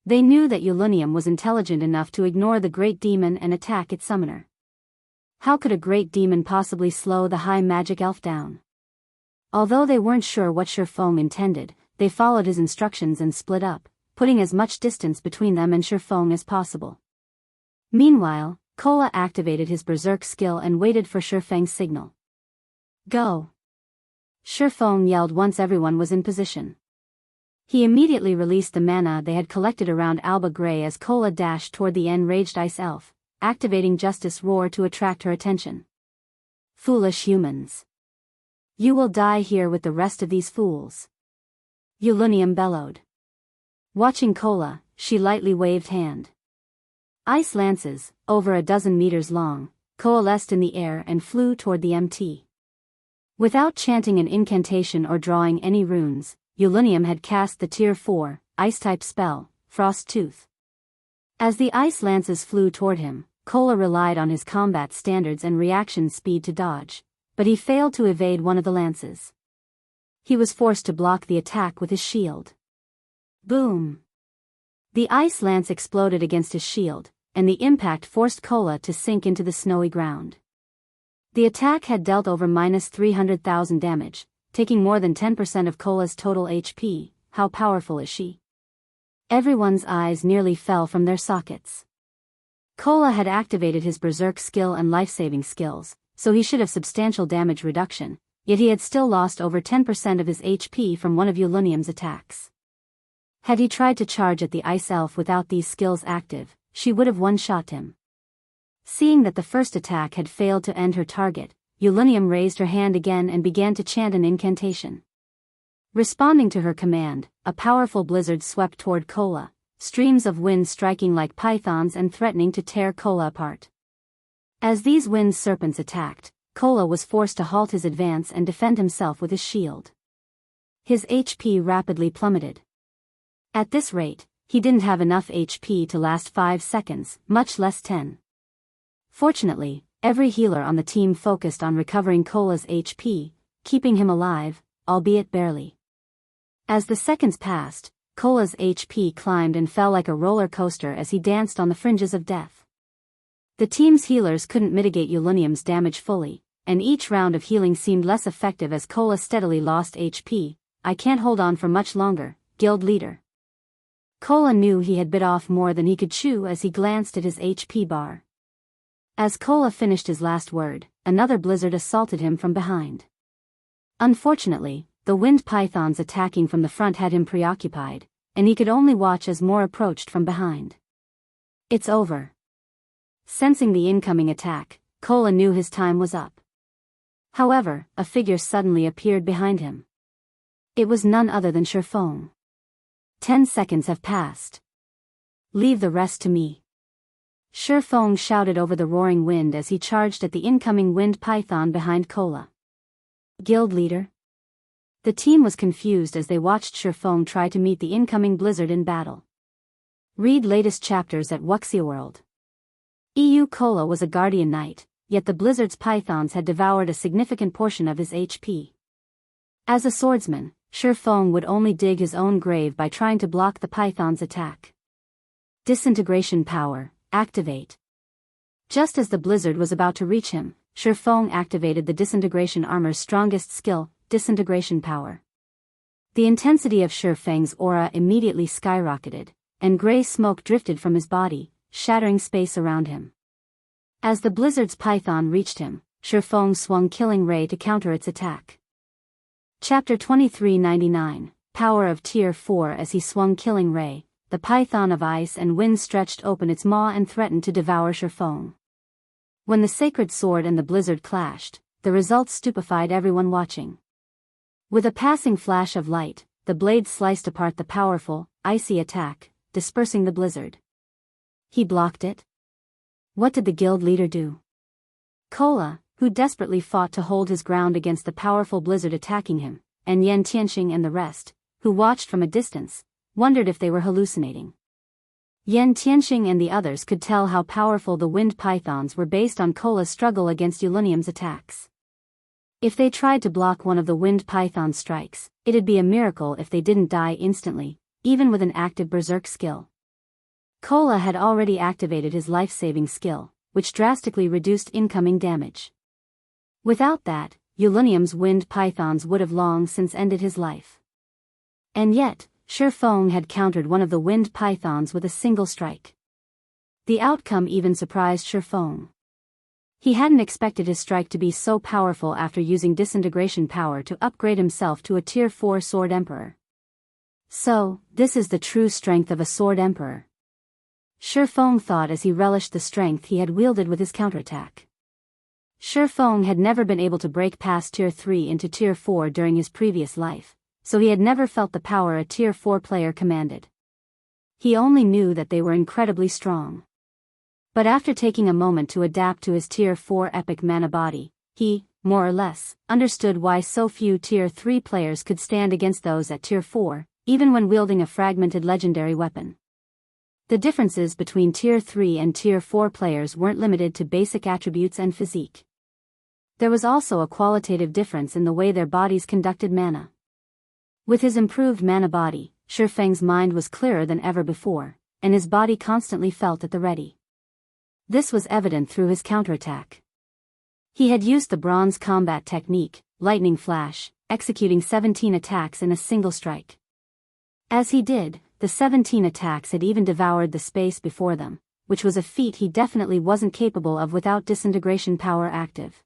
They knew that Ulunium was intelligent enough to ignore the great demon and attack its summoner. How could a great demon possibly slow the high magic elf down? Although they weren't sure what Feng intended, they followed his instructions and split up, putting as much distance between them and Feng as possible. Meanwhile, Kola activated his berserk skill and waited for Feng's signal. Go! Feng yelled once everyone was in position. He immediately released the mana they had collected around Alba Grey as Kola dashed toward the enraged ice elf, activating Justice Roar to attract her attention. Foolish humans! You will die here with the rest of these fools. Ulunium bellowed. Watching Kola, she lightly waved hand. Ice lances, over a dozen meters long, coalesced in the air and flew toward the MT. Without chanting an incantation or drawing any runes, Ulunium had cast the Tier 4, Ice-type spell, Frost Tooth. As the ice lances flew toward him, Kola relied on his combat standards and reaction speed to dodge, but he failed to evade one of the lances. He was forced to block the attack with his shield. Boom! The ice lance exploded against his shield, and the impact forced Kola to sink into the snowy ground. The attack had dealt over -300,000 damage, taking more than 10% of Kola's total HP. How powerful is she? Everyone's eyes nearly fell from their sockets. Kola had activated his berserk skill and life-saving skills, so he should have substantial damage reduction, yet he had still lost over 10% of his HP from one of Ulunium's attacks. Had he tried to charge at the ice elf without these skills active, she would have one-shot him. Seeing that the first attack had failed to end her target, Ulunium raised her hand again and began to chant an incantation. Responding to her command, a powerful blizzard swept toward Kola, streams of wind striking like pythons and threatening to tear Kola apart. As these wind serpents attacked, Kola was forced to halt his advance and defend himself with his shield. His HP rapidly plummeted. At this rate, he didn't have enough HP to last 5 seconds, much less 10. Fortunately, every healer on the team focused on recovering Kola's HP, keeping him alive, albeit barely. As the seconds passed, Kola's HP climbed and fell like a roller coaster as he danced on the fringes of death. The team's healers couldn't mitigate Ulunium's damage fully, and each round of healing seemed less effective as Kola steadily lost HP. I can't hold on for much longer, guild leader. Kola knew he had bit off more than he could chew as he glanced at his HP bar. As Kola finished his last word, another blizzard assaulted him from behind. Unfortunately, the wind pythons attacking from the front had him preoccupied, and he could only watch as more approached from behind. It's over. Sensing the incoming attack, Kola knew his time was up. However, a figure suddenly appeared behind him. It was none other than Feng. 10 seconds have passed. Leave the rest to me. Feng shouted over the roaring wind as he charged at the incoming wind python behind Kola. Guild leader? The team was confused as they watched Feng try to meet the incoming blizzard in battle. Read latest chapters at Wuxia EU. Kola was a guardian knight, yet the blizzard's pythons had devoured a significant portion of his HP. As a swordsman, Feng would only dig his own grave by trying to block the python's attack. Disintegration power, activate. Just as the blizzard was about to reach him, Feng activated the disintegration armor's strongest skill, disintegration power. The intensity of Feng's aura immediately skyrocketed, and gray smoke drifted from his body, shattering space around him. As the blizzard's python reached him, Feng swung Killing Ray to counter its attack. Chapter 2399, Power of Tier 4. As he swung Killing Ray, the python of ice and wind stretched open its maw and threatened to devour Feng. When the sacred sword and the blizzard clashed, the results stupefied everyone watching. With a passing flash of light, the blade sliced apart the powerful, icy attack, dispersing the blizzard. He blocked it? What did the guild leader do? Kola, who desperately fought to hold his ground against the powerful blizzard attacking him, and Yen Tianxing and the rest, who watched from a distance, wondered if they were hallucinating. Yan Tianxing and the others could tell how powerful the wind pythons were based on Kola's struggle against Ulunium's attacks. If they tried to block one of the wind python's strikes, it'd be a miracle if they didn't die instantly, even with an active berserk skill. Kola had already activated his life-saving skill, which drastically reduced incoming damage. Without that, Ulunium's wind pythons would have long since ended his life. And yet, Shifeng had countered one of the wind pythons with a single strike. The outcome even surprised Shifeng. He hadn't expected his strike to be so powerful after using disintegration power to upgrade himself to a Tier 4 Sword Emperor. So, this is the true strength of a Sword Emperor. Shifeng thought as he relished the strength he had wielded with his counterattack. Shifeng had never been able to break past Tier 3 into Tier 4 during his previous life, so he had never felt the power a Tier 4 player commanded. He only knew that they were incredibly strong. But after taking a moment to adapt to his Tier 4 epic mana body, he, more or less, understood why so few Tier 3 players could stand against those at Tier 4, even when wielding a fragmented legendary weapon. The differences between Tier 3 and Tier 4 players weren't limited to basic attributes and physique. There was also a qualitative difference in the way their bodies conducted mana. With his improved mana body, Shifeng's mind was clearer than ever before, and his body constantly felt at the ready. This was evident through his counterattack. He had used the bronze combat technique, Lightning Flash, executing 17 attacks in a single strike. As he did, the 17 attacks had even devoured the space before them, which was a feat he definitely wasn't capable of without disintegration power active.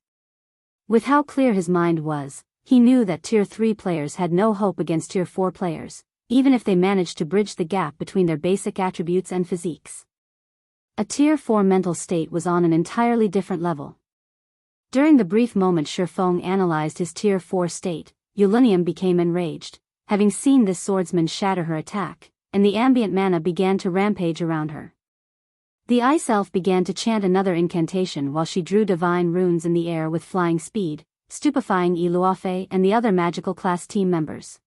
With how clear his mind was, he knew that Tier 3 players had no hope against Tier 4 players, even if they managed to bridge the gap between their basic attributes and physiques. A Tier 4 mental state was on an entirely different level. During the brief moment Shifeng analyzed his Tier 4 state, Ulunium became enraged, having seen this swordsman shatter her attack, and the ambient mana began to rampage around her. The Ice Elf began to chant another incantation while she drew divine runes in the air with flying speed, stupefying Iluafe and the other magical class team members.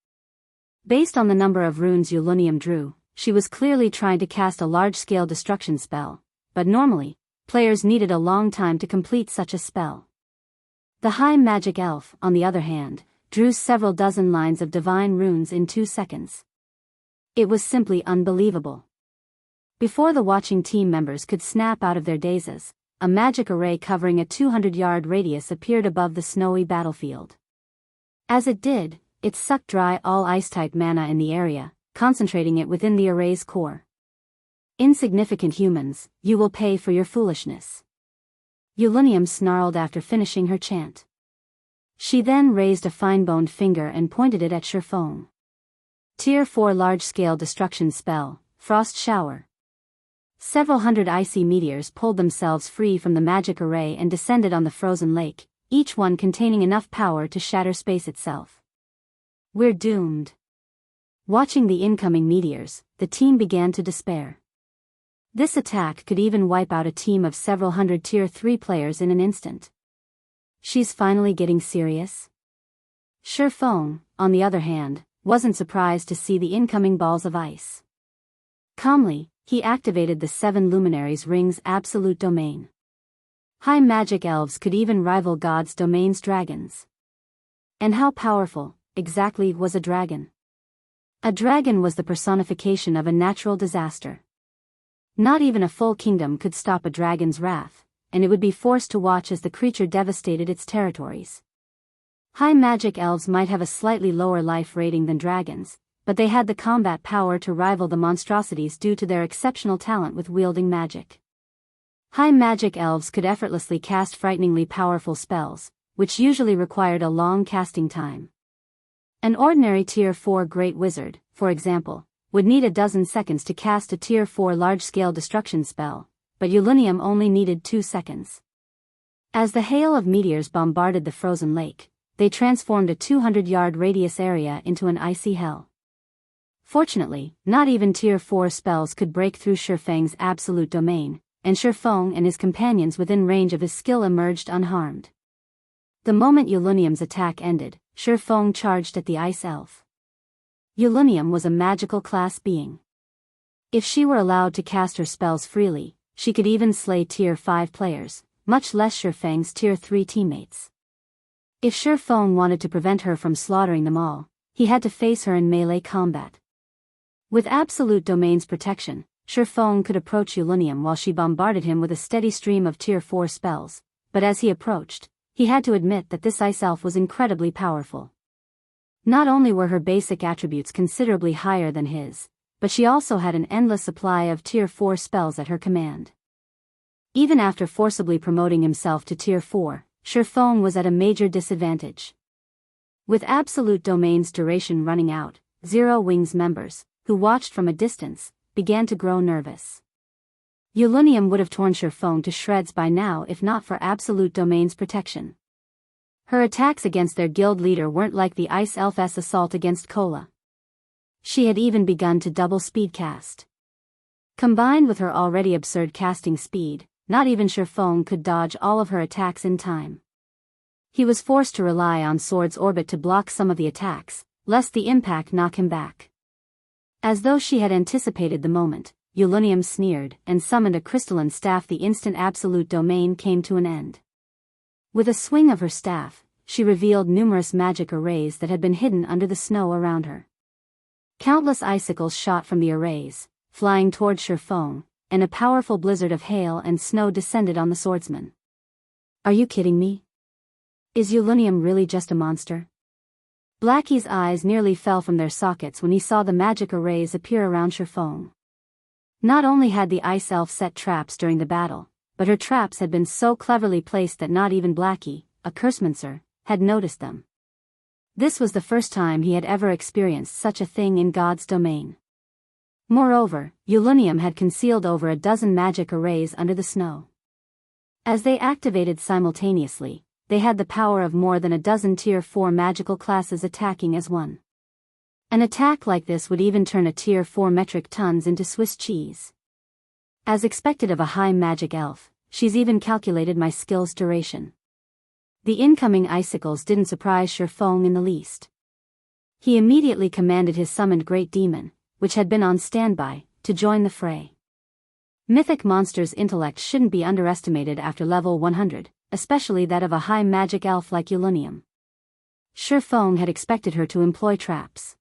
Based on the number of runes Ulunium drew, she was clearly trying to cast a large-scale destruction spell, but normally, players needed a long time to complete such a spell. The High Magic Elf, on the other hand, drew several dozen lines of divine runes in 2 seconds. It was simply unbelievable. Before the watching team members could snap out of their dazes, a magic array covering a 200-yard radius appeared above the snowy battlefield. As it did, it sucked dry all ice-type mana in the area, concentrating it within the array's core. Insignificant humans, you will pay for your foolishness. Ulunium snarled after finishing her chant. She then raised a fine-boned finger and pointed it at Shifeng. Tier 4 large-scale destruction spell, Frost Shower. Several hundred icy meteors pulled themselves free from the magic array and descended on the frozen lake, each one containing enough power to shatter space itself. We're doomed. Watching the incoming meteors, the team began to despair. This attack could even wipe out a team of several hundred Tier 3 players in an instant. She's finally getting serious? Shifeng, on the other hand, wasn't surprised to see the incoming balls of ice. Calmly, he activated the 7 luminaries' ring's absolute domain. High magic elves could even rival God's domain's dragons. And how powerful, exactly, was a dragon? A dragon was the personification of a natural disaster. Not even a full kingdom could stop a dragon's wrath, and it would be forced to watch as the creature devastated its territories. High magic elves might have a slightly lower life rating than dragons, but they had the combat power to rival the monstrosities due to their exceptional talent with wielding magic. High magic elves could effortlessly cast frighteningly powerful spells, which usually required a long casting time. An ordinary Tier 4 Great Wizard, for example, would need a dozen seconds to cast a Tier 4 large-scale destruction spell, but Ulunium only needed 2 seconds. As the hail of meteors bombarded the frozen lake, they transformed a 200-yard radius area into an icy hell. Fortunately, not even Tier 4 spells could break through Shifeng's absolute domain, and Shifeng and his companions within range of his skill emerged unharmed. The moment Ulunium's attack ended, Shifeng charged at the Ice Elf. Ulunium was a magical class being. If she were allowed to cast her spells freely, she could even slay Tier 5 players, much less Shifeng's Tier 3 teammates. If Shifeng wanted to prevent her from slaughtering them all, he had to face her in melee combat. With Absolute Domain's protection, Shifeng could approach Yulunium while she bombarded him with a steady stream of Tier 4 spells, but as he approached, he had to admit that this ice elf was incredibly powerful. Not only were her basic attributes considerably higher than his, but she also had an endless supply of Tier 4 spells at her command. Even after forcibly promoting himself to Tier 4, Shifeng was at a major disadvantage. With Absolute Domain's duration running out, Zero Wings members, who watched from a distance, began to grow nervous. Yulunium would have torn Shifeng to shreds by now if not for Absolute Domain's protection. Her attacks against their guild leader weren't like the Ice Elf's assault against Kola. She had even begun to double speed cast. Combined with her already absurd casting speed, not even Shifeng could dodge all of her attacks in time. He was forced to rely on Sword's orbit to block some of the attacks, lest the impact knock him back. As though she had anticipated the moment, Yulunium sneered and summoned a crystalline staff. The instant Absolute Domain came to an end. With a swing of her staff, she revealed numerous magic arrays that had been hidden under the snow around her. Countless icicles shot from the arrays, flying toward Shifeng, and a powerful blizzard of hail and snow descended on the swordsman. Are you kidding me? Is Yulunium really just a monster? Blackie's eyes nearly fell from their sockets when he saw the magic arrays appear around Shifeng. Not only had the ice elf set traps during the battle, but her traps had been so cleverly placed that not even Blackie, a cursemancer, had noticed them. This was the first time he had ever experienced such a thing in God's domain. Moreover, Yulunium had concealed over a dozen magic arrays under the snow. As they activated simultaneously, they had the power of more than a dozen Tier 4 magical classes attacking as one. An attack like this would even turn a Tier 4 metric tons into Swiss cheese. As expected of a high magic elf, she's even calculated my skill's duration. The incoming icicles didn't surprise Shifeng in the least. He immediately commanded his summoned Great Demon, which had been on standby, to join the fray. Mythic monsters' intellect shouldn't be underestimated after level 100, especially that of a high magic elf like Yulunium. Shifeng had expected her to employ traps.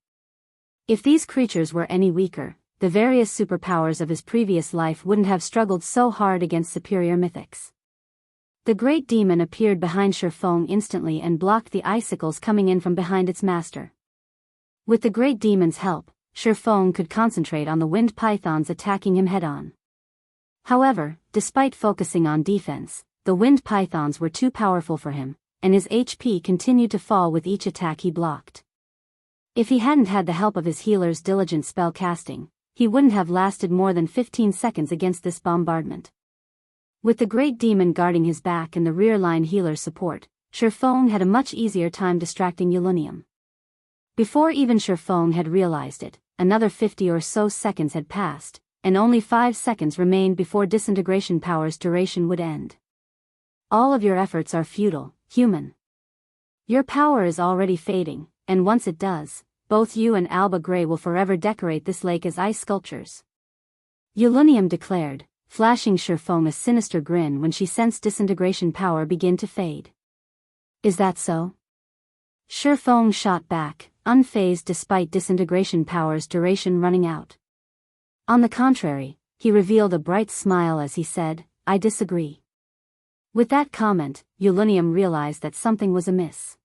If these creatures were any weaker, the various superpowers of his previous life wouldn't have struggled so hard against superior mythics. The Great Demon appeared behind Shifeng instantly and blocked the icicles coming in from behind its master. With the Great Demon's help, Shifeng could concentrate on the wind pythons attacking him head-on. However, despite focusing on defense, the wind pythons were too powerful for him, and his HP continued to fall with each attack he blocked. If he hadn't had the help of his healer's diligent spell casting, he wouldn't have lasted more than 15 seconds against this bombardment. With the Great Demon guarding his back and the rear-line healer's support, Shifeng had a much easier time distracting Yulunium. Before even Shifeng had realized it, another 50 or so seconds had passed, and only 5 seconds remained before Disintegration power's duration would end. All of your efforts are futile, human. Your power is already fading, and once it does, both you and Alba Grey will forever decorate this lake as ice sculptures. Yulunium declared, flashing Shifeng a sinister grin when she sensed Disintegration power begin to fade. Is that so? Shifeng shot back, unfazed despite Disintegration power's duration running out. On the contrary, he revealed a bright smile as he said, I disagree. With that comment, Yulunium realized that something was amiss.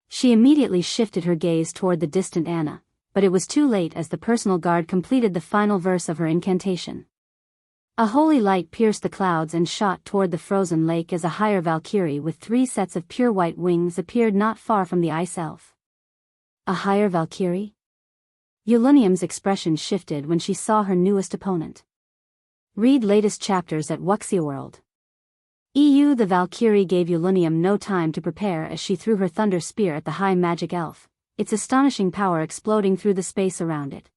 She immediately shifted her gaze toward the distant Anna, but it was too late as the personal guard completed the final verse of her incantation. A holy light pierced the clouds and shot toward the frozen lake as a higher Valkyrie with 3 sets of pure white wings appeared not far from the ice elf. A higher Valkyrie? Yulunium's expression shifted when she saw her newest opponent. Read latest chapters at Wuxia EU. The Valkyrie gave Yulunium no time to prepare as she threw her thunder spear at the high magic elf, its astonishing power exploding through the space around it.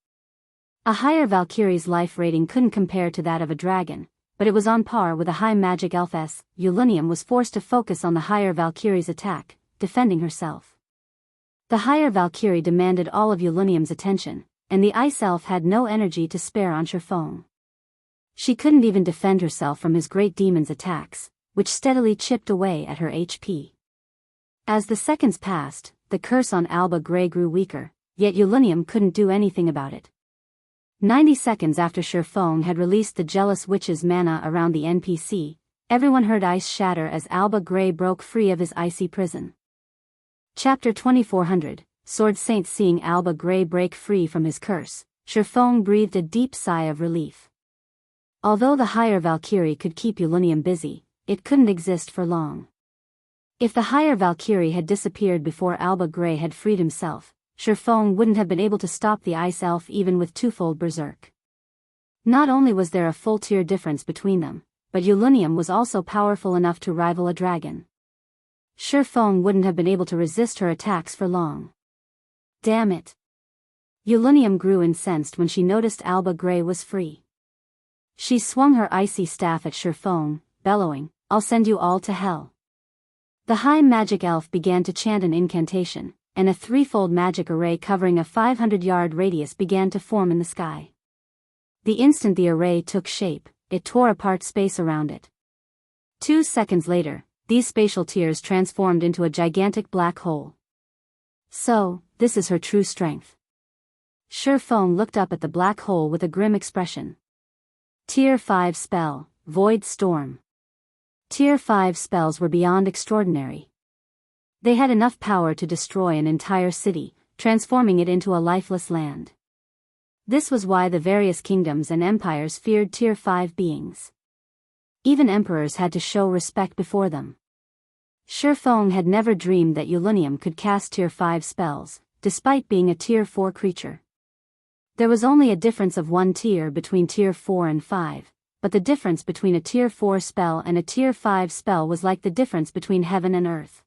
A higher Valkyrie's life rating couldn't compare to that of a dragon, but it was on par with a high magic elf's. Yulunium was forced to focus on the higher Valkyrie's attack, defending herself. The higher Valkyrie demanded all of Yulunium's attention, and the Ice Elf had no energy to spare on Sherfong. She couldn't even defend herself from his great demon's attacks, which steadily chipped away at her HP. As the seconds passed, the curse on Alba Grey grew weaker, yet Ulunium couldn't do anything about it. 90 seconds after Sherfong had released the Jealous Witch's mana around the NPC, everyone heard ice shatter as Alba Grey broke free of his icy prison. Chapter 2400, Sword Saint. Seeing Alba Grey break free from his curse, Sherfong breathed a deep sigh of relief. Although the higher Valkyrie could keep Ulunium busy, it couldn't exist for long. If the higher Valkyrie had disappeared before Alba Grey had freed himself, Sherfong wouldn't have been able to stop the Ice Elf even with twofold berserk. Not only was there a full tier difference between them, but Ulunium was also powerful enough to rival a dragon. Sherfong wouldn't have been able to resist her attacks for long. Damn it! Ulunium grew incensed when she noticed Alba Grey was free. She swung her icy staff at Sherfong, bellowing, "I'll send you all to hell." The high magic elf began to chant an incantation, and a threefold magic array covering a 500-yard radius began to form in the sky. The instant the array took shape, it tore apart space around it. 2 seconds later, these spatial tiers transformed into a gigantic black hole. So, this is her true strength. Sherfong looked up at the black hole with a grim expression. Tier 5 spell, Void Storm. Tier 5 spells were beyond extraordinary. They had enough power to destroy an entire city, transforming it into a lifeless land. This was why the various kingdoms and empires feared Tier 5 beings. Even emperors had to show respect before them. Sherfong had never dreamed that Ulunium could cast Tier 5 spells, despite being a Tier 4 creature. There was only a difference of 1 tier between Tier 4 and 5, but the difference between a Tier 4 spell and a Tier 5 spell was like the difference between heaven and earth.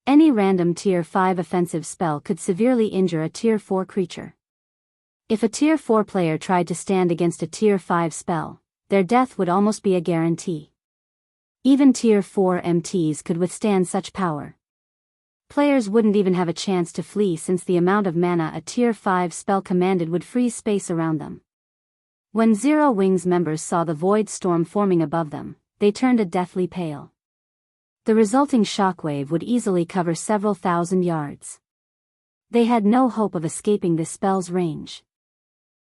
Any random Tier 5 offensive spell could severely injure a Tier 4 creature. If a Tier 4 player tried to stand against a Tier 5 spell, their death would almost be a guarantee. Even Tier 4 MTs could withstand such power. Players wouldn't even have a chance to flee since the amount of mana a Tier 5 spell commanded would freeze space around them. When Zero Wings members saw the void storm forming above them, they turned a deathly pale. The resulting shockwave would easily cover several thousand yards. They had no hope of escaping this spell's range.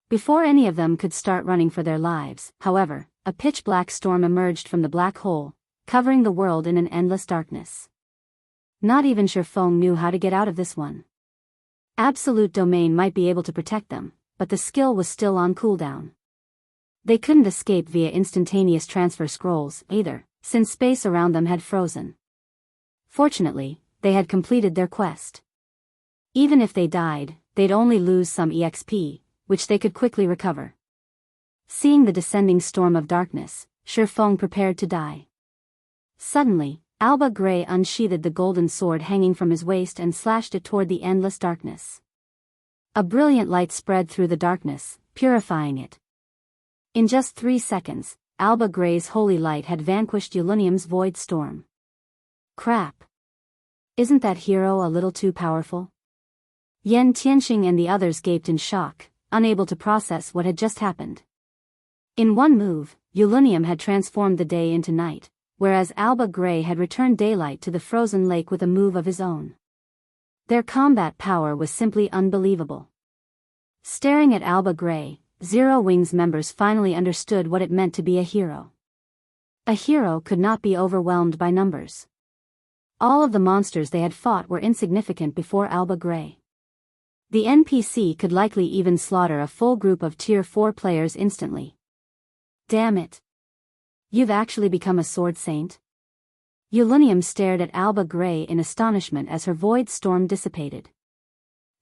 Before any of them could start running for their lives, however, a pitch-black storm emerged from the black hole, covering the world in an endless darkness. Not even Sherfong knew how to get out of this one. Absolute Domain might be able to protect them, but the skill was still on cooldown. They couldn't escape via instantaneous transfer scrolls, either, since space around them had frozen. Fortunately, they had completed their quest. Even if they died, they'd only lose some EXP, which they could quickly recover. Seeing the descending storm of darkness, Sherfong prepared to die. Suddenly, Alba Grey unsheathed the golden sword hanging from his waist and slashed it toward the endless darkness. A brilliant light spread through the darkness, purifying it. In just 3 seconds, Alba Grey's holy light had vanquished Ulunium's void storm. Crap. Isn't that hero a little too powerful? Yen Tianxing and the others gaped in shock, unable to process what had just happened. In one move, Ulunium had transformed the day into night, whereas Alba Grey had returned daylight to the frozen lake with a move of his own. Their combat power was simply unbelievable. Staring at Alba Grey, Zero Wings members finally understood what it meant to be a hero. A hero could not be overwhelmed by numbers. All of the monsters they had fought were insignificant before Alba Grey. The NPC could likely even slaughter a full group of Tier 4 players instantly. Damn it. You've actually become a sword saint? Ulunium stared at Alba Grey in astonishment as her void storm dissipated.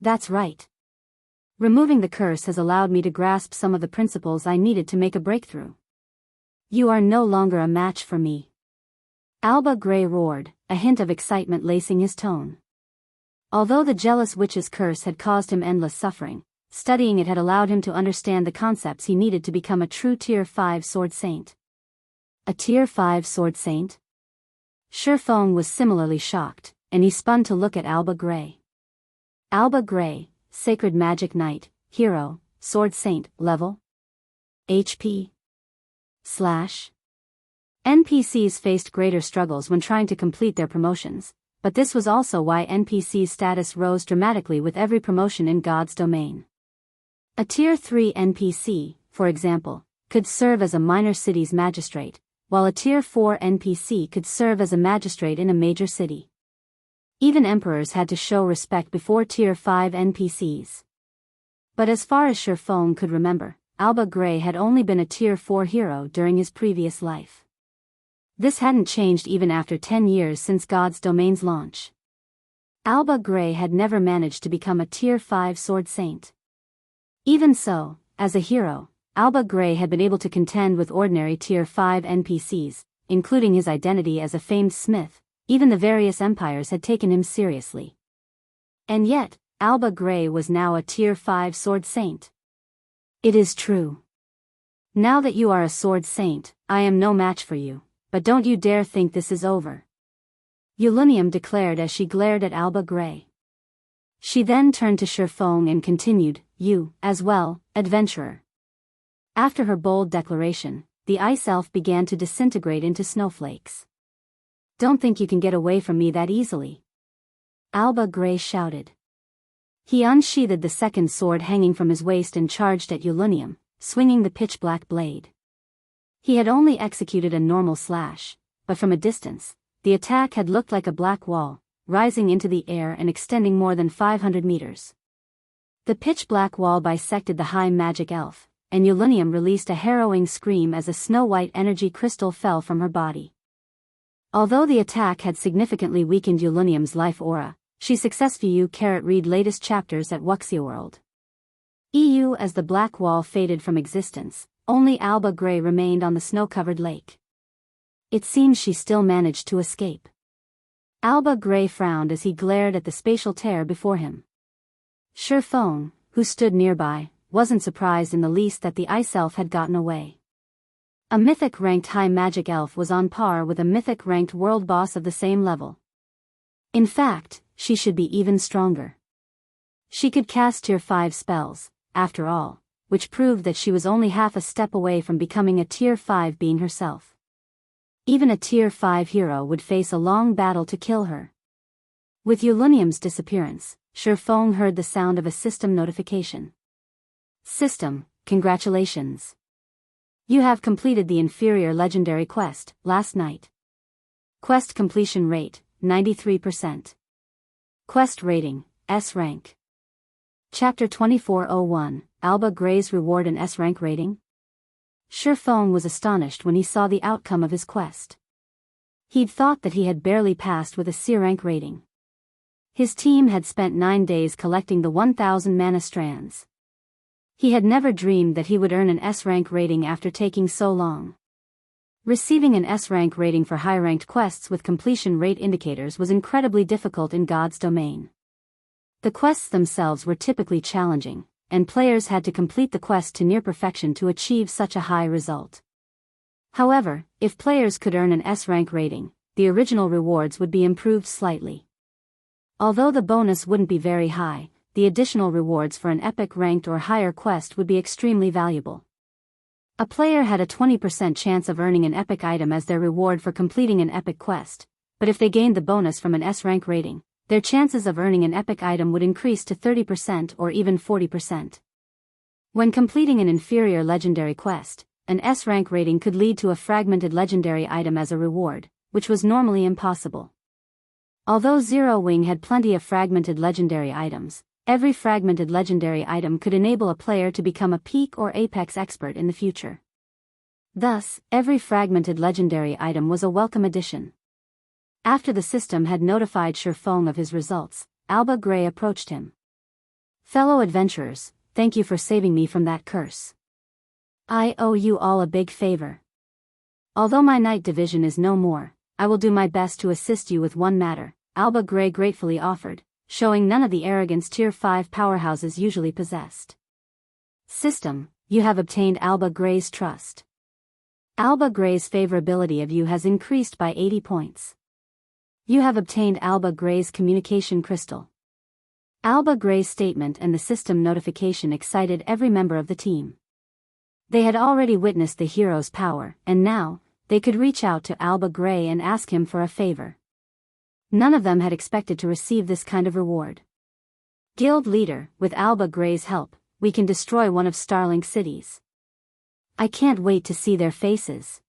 That's right. Removing the curse has allowed me to grasp some of the principles I needed to make a breakthrough. You are no longer a match for me. Alba Grey roared, a hint of excitement lacing his tone. Although the Jealous Witch's curse had caused him endless suffering, studying it had allowed him to understand the concepts he needed to become a true Tier 5 sword saint. A Tier 5 sword saint? Sherfong was similarly shocked, and he spun to look at Alba Grey. Alba Grey, Sacred Magic Knight, Hero, Sword Saint, Level, HP, / NPCs faced greater struggles when trying to complete their promotions, but this was also why NPC's status rose dramatically with every promotion in God's domain. A Tier 3 NPC, for example, could serve as a minor city's magistrate, while a Tier 4 NPC could serve as a magistrate in a major city. Even emperors had to show respect before Tier 5 NPCs. But as far as Sherfong could remember, Alba Gray had only been a Tier 4 hero during his previous life. This hadn't changed even after 10 years since God's Domain's launch. Alba Gray had never managed to become a Tier 5 Sword Saint. Even so, as a hero, Alba Gray had been able to contend with ordinary Tier 5 NPCs, including his identity as a famed smith. Even the various empires had taken him seriously. And yet, Alba Gray was now a Tier 5 Sword Saint. It is true. Now that you are a Sword Saint, I am no match for you, but don't you dare think this is over. Ulunium declared as she glared at Alba Gray. She then turned to Sherfong and continued, "You, as well, adventurer." After her bold declaration, the ice elf began to disintegrate into snowflakes. "Don't think you can get away from me that easily," Alba Gray shouted. He unsheathed the second sword hanging from his waist and charged at Ulunium, swinging the pitch-black blade. He had only executed a normal slash, but from a distance, the attack had looked like a black wall, rising into the air and extending more than 500 meters. The pitch-black wall bisected the high magic elf, and Ulunium released a harrowing scream as a snow-white energy crystal fell from her body. Although the attack had significantly weakened Ulunium's life aura, she successfully read latest chapters at Wuxia EU. As the black wall faded from existence, only Alba Gray remained on the snow-covered lake. It seems she still managed to escape. Alba Gray frowned as he glared at the spatial tear before him. Sherfong, who stood nearby, wasn't surprised in the least that the ice elf had gotten away. A mythic-ranked high magic elf was on par with a mythic-ranked world boss of the same level. In fact, she should be even stronger. She could cast Tier 5 spells, after all, which proved that she was only half a step away from becoming a Tier 5 being herself. Even a Tier 5 hero would face a long battle to kill her. With Ulunium's disappearance, Sherfong heard the sound of a system notification. "System, congratulations. You have completed the inferior legendary quest, last night. Quest completion rate, 93%. Quest rating, S rank." Chapter 2401, Alba Gray's Reward and S rank rating? Sherfong was astonished when he saw the outcome of his quest. He'd thought that he had barely passed with a C rank rating. His team had spent 9 days collecting the 1,000 mana strands. He had never dreamed that he would earn an S rank rating after taking so long. Receiving an S rank rating for high-ranked quests with completion rate indicators was incredibly difficult in God's domain. The quests themselves were typically challenging, and players had to complete the quest to near perfection to achieve such a high result. However, if players could earn an S rank rating, the original rewards would be improved slightly. Although the bonus wouldn't be very high, the additional rewards for an epic ranked or higher quest would be extremely valuable. A player had a 20% chance of earning an epic item as their reward for completing an epic quest, but if they gained the bonus from an S rank rating, their chances of earning an epic item would increase to 30% or even 40%. When completing an inferior legendary quest, an S rank rating could lead to a fragmented legendary item as a reward, which was normally impossible. Although Zero Wing had plenty of fragmented legendary items, every fragmented legendary item could enable a player to become a peak or apex expert in the future. Thus, every fragmented legendary item was a welcome addition. After the system had notified Sherfong of his results, Alba Gray approached him. "Fellow adventurers, thank you for saving me from that curse. I owe you all a big favor. Although my night division is no more, I will do my best to assist you with one matter," Alba Gray gratefully offered, showing none of the arrogance Tier 5 powerhouses usually possessed. "System, you have obtained Alba Gray's trust. Alba Gray's favorability of you has increased by 80 points. You have obtained Alba Gray's communication crystal. Alba Gray's statement and the system notification excited every member of the team. They had already witnessed the hero's power, and now, they could reach out to Alba Gray and ask him for a favor. None of them had expected to receive this kind of reward. Guild leader, with Alba Gray's help, we can destroy one of Starlink's cities. I can't wait to see their faces.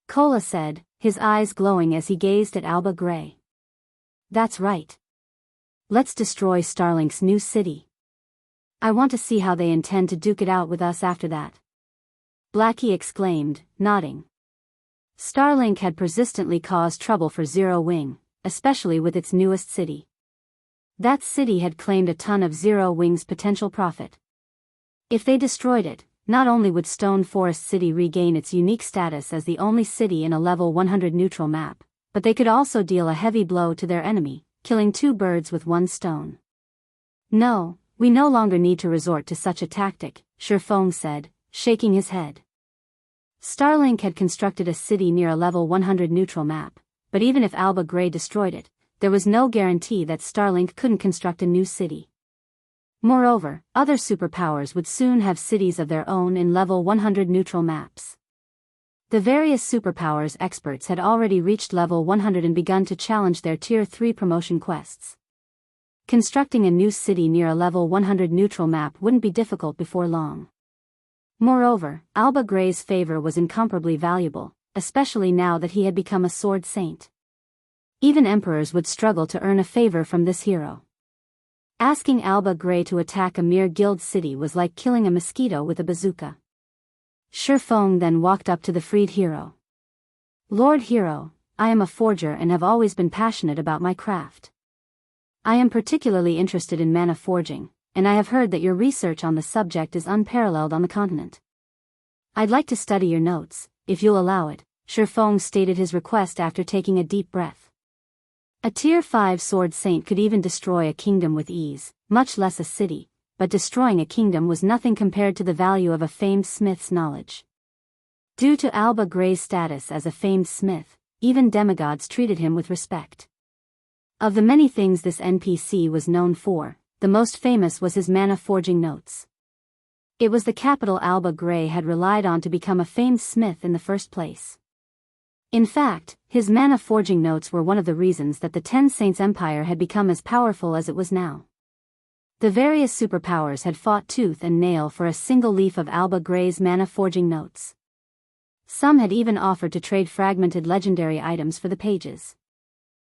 Cola said, his eyes glowing as he gazed at Alba Gray. That's right. Let's destroy Starlink's new city. I want to see how they intend to duke it out with us after that. Blackie exclaimed, nodding. Starlink had persistently caused trouble for Zero Wing, especially with its newest city. That city had claimed a ton of Zero Wing's potential profit. If they destroyed it, not only would Stone Forest City regain its unique status as the only city in a level 100 neutral map, but they could also deal a heavy blow to their enemy, killing two birds with one stone. No, we no longer need to resort to such a tactic, Shifeng said, shaking his head. Starlink had constructed a city near a level 100 neutral map, but even if Alba Gray destroyed it, there was no guarantee that Starlink couldn't construct a new city. Moreover, other superpowers would soon have cities of their own in level 100 neutral maps. The various superpowers experts had already reached level 100 and begun to challenge their Tier 3 promotion quests. Constructing a new city near a level 100 neutral map wouldn't be difficult before long. Moreover, Alba Gray's favor was incomparably valuable, especially now that he had become a sword saint. Even emperors would struggle to earn a favor from this hero. Asking Alba Gray to attack a mere guild city was like killing a mosquito with a bazooka. Shifeng then walked up to the freed hero. Lord Hero, I am a forger and have always been passionate about my craft. I am particularly interested in mana forging, and I have heard that your research on the subject is unparalleled on the continent. I'd like to study your notes, if you'll allow it, Shifeng stated his request after taking a deep breath. A Tier 5 sword saint could even destroy a kingdom with ease, much less a city, but destroying a kingdom was nothing compared to the value of a famed smith's knowledge. Due to Alba Gray's status as a famed smith, even demigods treated him with respect. Of the many things this NPC was known for, the most famous was his mana forging notes. It was the capital Alba Gray had relied on to become a famed smith in the first place. In fact, his mana forging notes were one of the reasons that the Ten Saints Empire had become as powerful as it was now. The various superpowers had fought tooth and nail for a single leaf of Alba Gray's mana forging notes. Some had even offered to trade fragmented legendary items for the pages.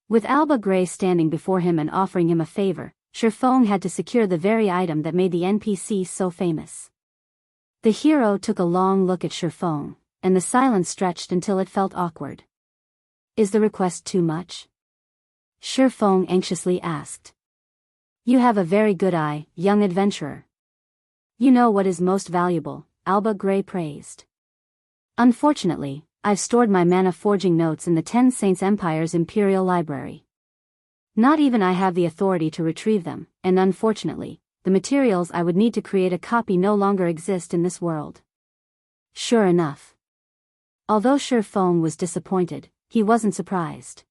With Alba Gray standing before him and offering him a favor, Shifeng had to secure the very item that made the NPC so famous. The hero took a long look at Shifeng, and the silence stretched until it felt awkward. Is the request too much? Shifeng anxiously asked. You have a very good eye, young adventurer. You know what is most valuable, Alba Gray praised. Unfortunately, I've stored my mana forging notes in the Ten Saints Empire's Imperial Library. Not even I have the authority to retrieve them, and unfortunately, the materials I would need to create a copy no longer exist in this world. Sure enough. Although Shifeng was disappointed, he wasn't surprised.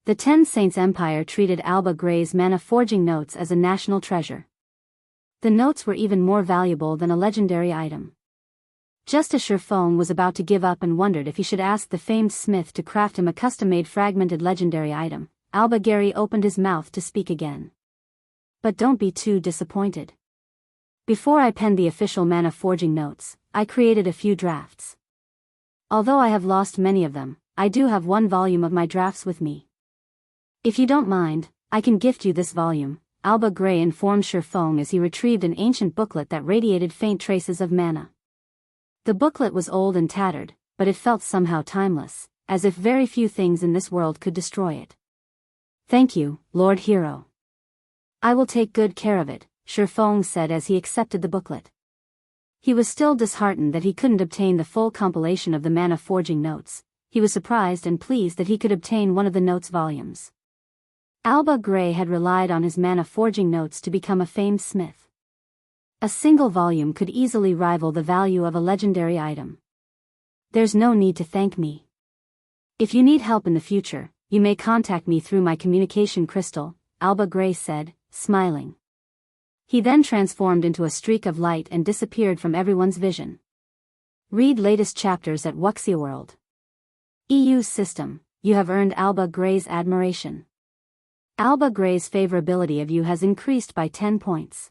The Ten Saints Empire treated Alba Gray's mana forging notes as a national treasure. The notes were even more valuable than a legendary item. Just as Shifeng was about to give up and wondered if he should ask the famed smith to craft him a custom-made fragmented legendary item, Alba Gray opened his mouth to speak again. But don't be too disappointed. Before I penned the official mana forging notes, I created a few drafts. Although I have lost many of them, I do have one volume of my drafts with me. If you don't mind, I can gift you this volume, Alba Gray informed Shifeng as he retrieved an ancient booklet that radiated faint traces of mana. The booklet was old and tattered, but it felt somehow timeless, as if very few things in this world could destroy it. Thank you, Lord Hero. I will take good care of it, Shifeng said as he accepted the booklet. He was still disheartened that he couldn't obtain the full compilation of the mana forging notes. He was surprised and pleased that he could obtain one of the notes volumes. Alba Gray had relied on his mana forging notes to become a famed smith. A single volume could easily rival the value of a legendary item. There's no need to thank me. If you need help in the future, you may contact me through my communication crystal, Alba Gray said, smiling. He then transformed into a streak of light and disappeared from everyone's vision. Read latest chapters at Wuxia EU System. You have earned Alba Gray's admiration. Alba Gray's favorability of you has increased by 10 points.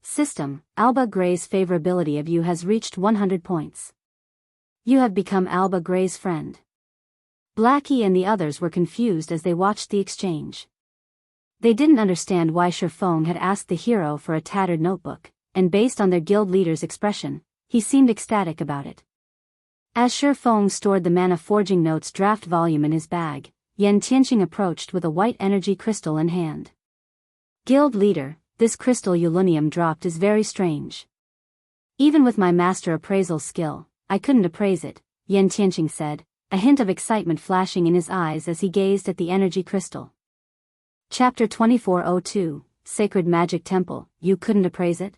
System. Alba Gray's favorability of you has reached 100 points. You have become Alba Gray's friend. Blackie and the others were confused as they watched the exchange. They didn't understand why Shifeng had asked the hero for a tattered notebook, and based on their guild leader's expression, he seemed ecstatic about it. As Shifeng stored the mana forging notes draft volume in his bag, Yan Tianqing approached with a white energy crystal in hand. Guild leader, this crystal Ulunium dropped is very strange. Even with my master appraisal skill, I couldn't appraise it, Yan Tianqing said, a hint of excitement flashing in his eyes as he gazed at the energy crystal. Chapter 2402, Sacred Magic Temple, you couldn't appraise it?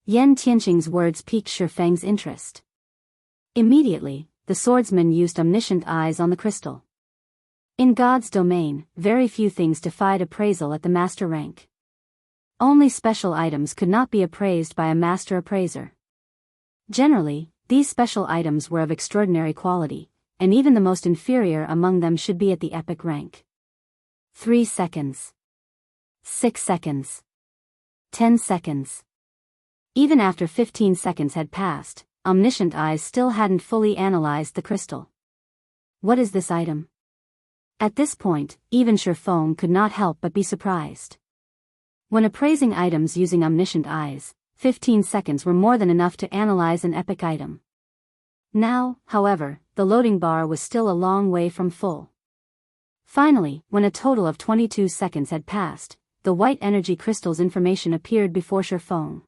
Yan Tianqing's words piqued Shifeng's interest. Immediately, the swordsman used omniscient eyes on the crystal. In God's domain, very few things defied appraisal at the master rank. Only special items could not be appraised by a master appraiser. Generally, these special items were of extraordinary quality, and even the most inferior among them should be at the epic rank. 3 seconds. 6 seconds. 10 seconds. Even after 15 seconds had passed, omniscient eyes still hadn't fully analyzed the crystal. What is this item? At this point, even Shifeng could not help but be surprised. When appraising items using omniscient eyes, 15 seconds were more than enough to analyze an epic item. Now, however, the loading bar was still a long way from full. Finally, when a total of 22 seconds had passed, the white energy crystal's information appeared before Shifeng.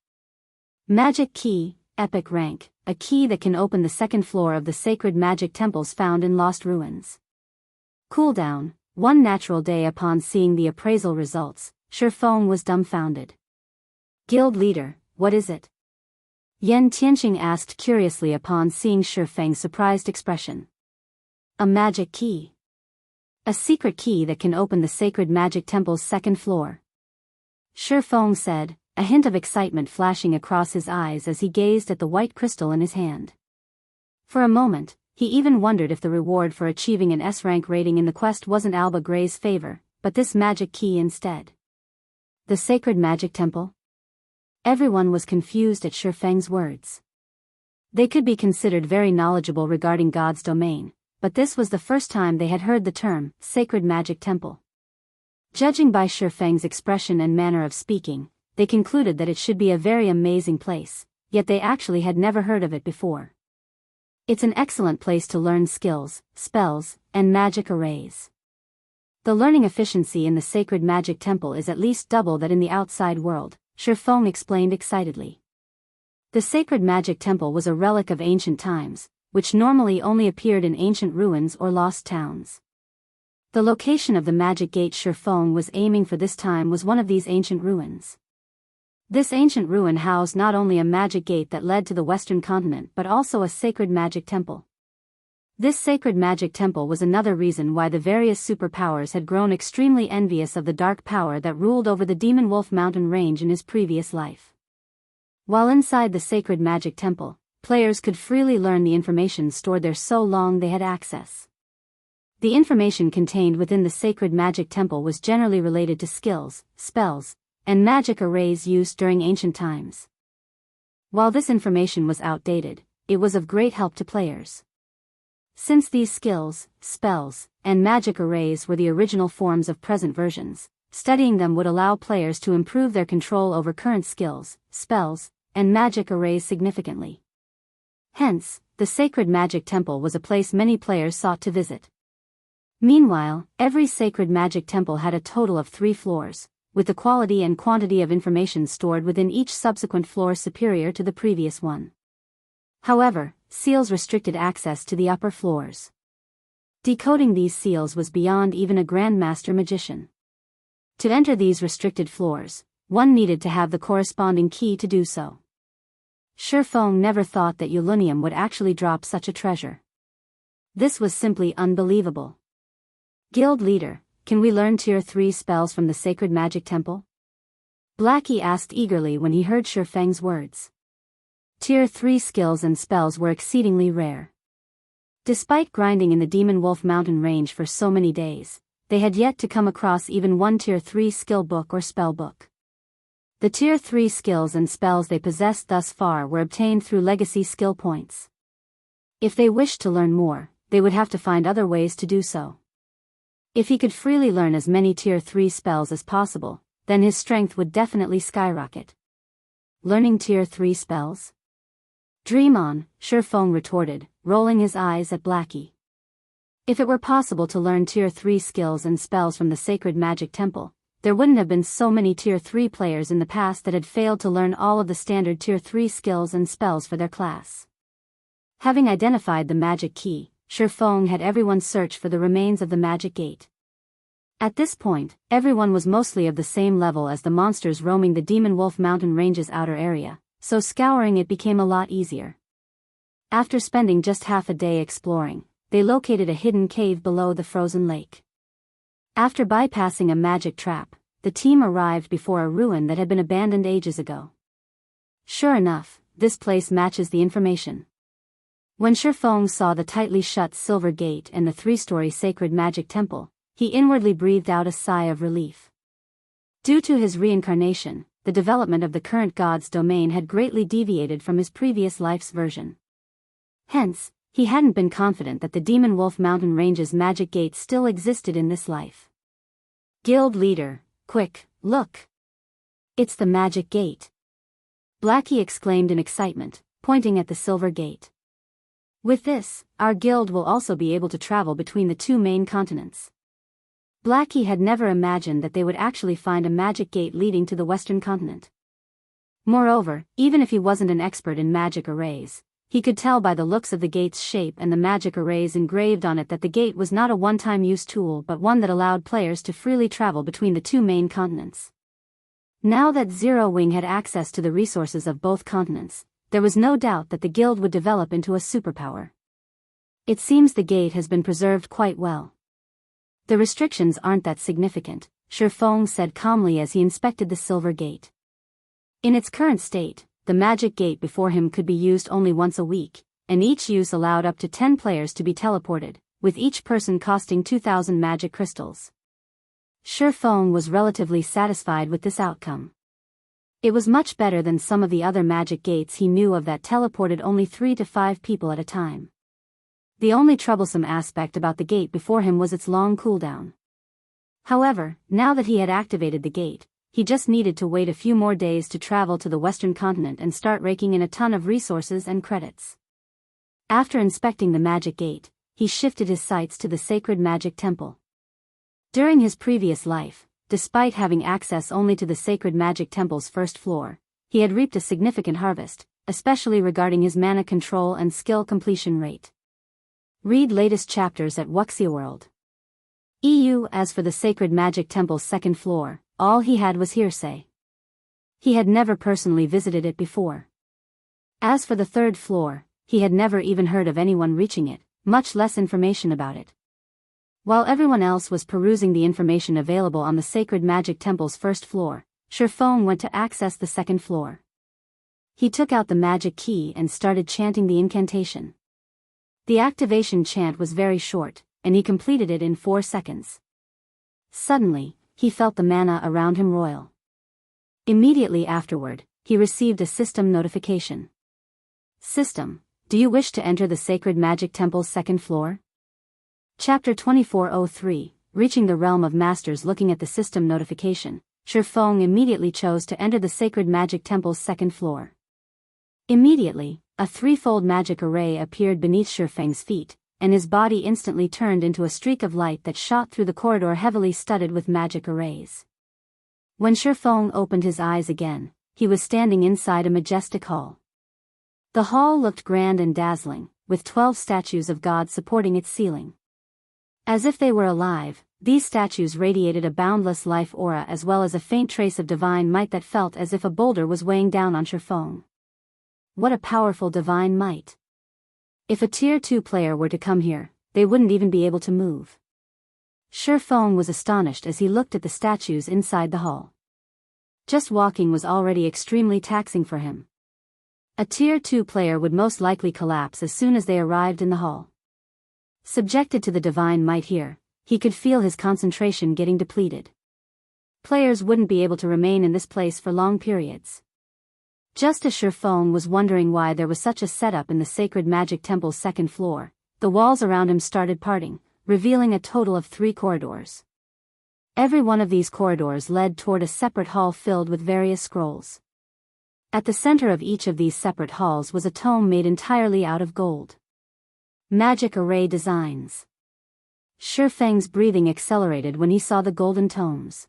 Magic key, epic rank, a key that can open the second floor of the sacred magic temples found in Lost Ruins. Cooldown, 1 natural day. Upon seeing the appraisal results, Shifeng was dumbfounded. Guild leader, what is it? Yan Tianqing asked curiously upon seeing Shifeng's surprised expression. A magic key. A secret key that can open the sacred magic temple's second floor. Shifeng said, a hint of excitement flashing across his eyes as he gazed at the white crystal in his hand. For a moment, he even wondered if the reward for achieving an S-rank rating in the quest wasn't Alba Gray's favor, but this magic key instead. The sacred magic temple? Everyone was confused at Shifeng's words. They could be considered very knowledgeable regarding God's domain, but this was the first time they had heard the term, sacred magic temple. Judging by Shifeng's expression and manner of speaking, they concluded that it should be a very amazing place, yet they actually had never heard of it before. It's an excellent place to learn skills, spells, and magic arrays. The learning efficiency in the sacred magic temple is at least double that in the outside world, Shifeng explained excitedly. The sacred magic temple was a relic of ancient times, which normally only appeared in ancient ruins or lost towns. The location of the magic gate Shifeng was aiming for this time was one of these ancient ruins. This ancient ruin housed not only a magic gate that led to the western continent but also a sacred magic temple. This sacred magic temple was another reason why the various superpowers had grown extremely envious of the dark power that ruled over the Demonwolf mountain range in his previous life. While inside the sacred magic temple, players could freely learn the information stored there so long they had access. The information contained within the sacred magic temple was generally related to skills, spells, and magic arrays used during ancient times. While this information was outdated, it was of great help to players. Since these skills, spells, and magic arrays were the original forms of present versions, studying them would allow players to improve their control over current skills, spells, and magic arrays significantly. Hence, the sacred magic temple was a place many players sought to visit. Meanwhile, every sacred magic temple had a total of 3 floors, with the quality and quantity of information stored within each subsequent floor superior to the previous one. However, seals restricted access to the upper floors. Decoding these seals was beyond even a Grandmaster magician. To enter these restricted floors, one needed to have the corresponding key to do so. Shifeng never thought that Ulunium would actually drop such a treasure. This was simply unbelievable. Guild leader, can we learn tier 3 spells from the sacred magic temple? Blackie asked eagerly when he heard Shifeng's words. Tier 3 skills and spells were exceedingly rare. Despite grinding in the Demonwolf mountain range for so many days, they had yet to come across even one Tier 3 skill book or spell book. The Tier 3 skills and spells they possessed thus far were obtained through legacy skill points. If they wished to learn more, they would have to find other ways to do so. If he could freely learn as many Tier 3 spells as possible, then his strength would definitely skyrocket. Learning Tier 3 spells? Dream on, Shifeng retorted, rolling his eyes at Blackie. If it were possible to learn Tier 3 skills and spells from the Sacred Magic Temple, there wouldn't have been so many Tier 3 players in the past that had failed to learn all of the standard Tier 3 skills and spells for their class. Having identified the magic key, Shifeng had everyone search for the remains of the magic gate. At this point, everyone was mostly of the same level as the monsters roaming the Demonwolf mountain range's outer area, so scouring it became a lot easier. After spending just half a day exploring, they located a hidden cave below the frozen lake. After bypassing a magic trap, the team arrived before a ruin that had been abandoned ages ago. Sure enough, this place matches the information. When Shifeng saw the tightly shut silver gate and the 3-story sacred magic temple, he inwardly breathed out a sigh of relief. Due to his reincarnation, the development of the current god's domain had greatly deviated from his previous life's version. Hence, he hadn't been confident that the Demonwolf mountain range's magic gate still existed in this life. Guild leader, quick, look! It's the magic gate! Blackie exclaimed in excitement, pointing at the silver gate. With this, our guild will also be able to travel between the two main continents. Blackie had never imagined that they would actually find a magic gate leading to the western continent. Moreover, even if he wasn't an expert in magic arrays, he could tell by the looks of the gate's shape and the magic arrays engraved on it that the gate was not a one-time use tool but one that allowed players to freely travel between the two main continents. Now that Zero Wing had access to the resources of both continents, there was no doubt that the guild would develop into a superpower. It seems the gate has been preserved quite well. The restrictions aren't that significant, Shifeng said calmly as he inspected the silver gate. In its current state, the magic gate before him could be used only once a week, and each use allowed up to 10 players to be teleported, with each person costing 2,000 magic crystals. Shifeng was relatively satisfied with this outcome. It was much better than some of the other magic gates he knew of that teleported only 3 to 5 people at a time. The only troublesome aspect about the gate before him was its long cooldown. However, now that he had activated the gate, he just needed to wait a few more days to travel to the western continent and start raking in a ton of resources and credits. After inspecting the magic gate, he shifted his sights to the sacred magic temple. During his previous life, despite having access only to the sacred magic temple's first floor, he had reaped a significant harvest, especially regarding his mana control and skill completion rate. Read latest chapters at Wuxia EU. As for the sacred magic temple's second floor, all he had was hearsay. He had never personally visited it before. As for the third floor, he had never even heard of anyone reaching it, much less information about it. While everyone else was perusing the information available on the sacred magic temple's first floor, Shifeng went to access the second floor. He took out the magic key and started chanting the incantation. The activation chant was very short, and he completed it in 4 seconds. Suddenly, he felt the mana around him roil. Immediately afterward, he received a system notification. System, do you wish to enter the sacred magic temple's second floor? Chapter 2403, Reaching the Realm of Masters. Looking at the system notification, Shifeng immediately chose to enter the sacred magic temple's second floor. Immediately, a threefold magic array appeared beneath Shifeng's feet, and his body instantly turned into a streak of light that shot through the corridor heavily studded with magic arrays. When Shifeng opened his eyes again, he was standing inside a majestic hall. The hall looked grand and dazzling, with 12 statues of gods supporting its ceiling. As if they were alive, these statues radiated a boundless life aura as well as a faint trace of divine might that felt as if a boulder was weighing down on Shifeng. What a powerful divine might! If a Tier 2 player were to come here, they wouldn't even be able to move. Shifeng was astonished as he looked at the statues inside the hall. Just walking was already extremely taxing for him. A Tier 2 player would most likely collapse as soon as they arrived in the hall. Subjected to the divine might here, he could feel his concentration getting depleted. Players wouldn't be able to remain in this place for long periods. Just as Shifeng was wondering why there was such a setup in the sacred magic temple's second floor, the walls around him started parting, revealing a total of 3 corridors. Every one of these corridors led toward a separate hall filled with various scrolls. At the center of each of these separate halls was a tome made entirely out of gold. Magic array designs. Shifeng's breathing accelerated when he saw the golden tomes.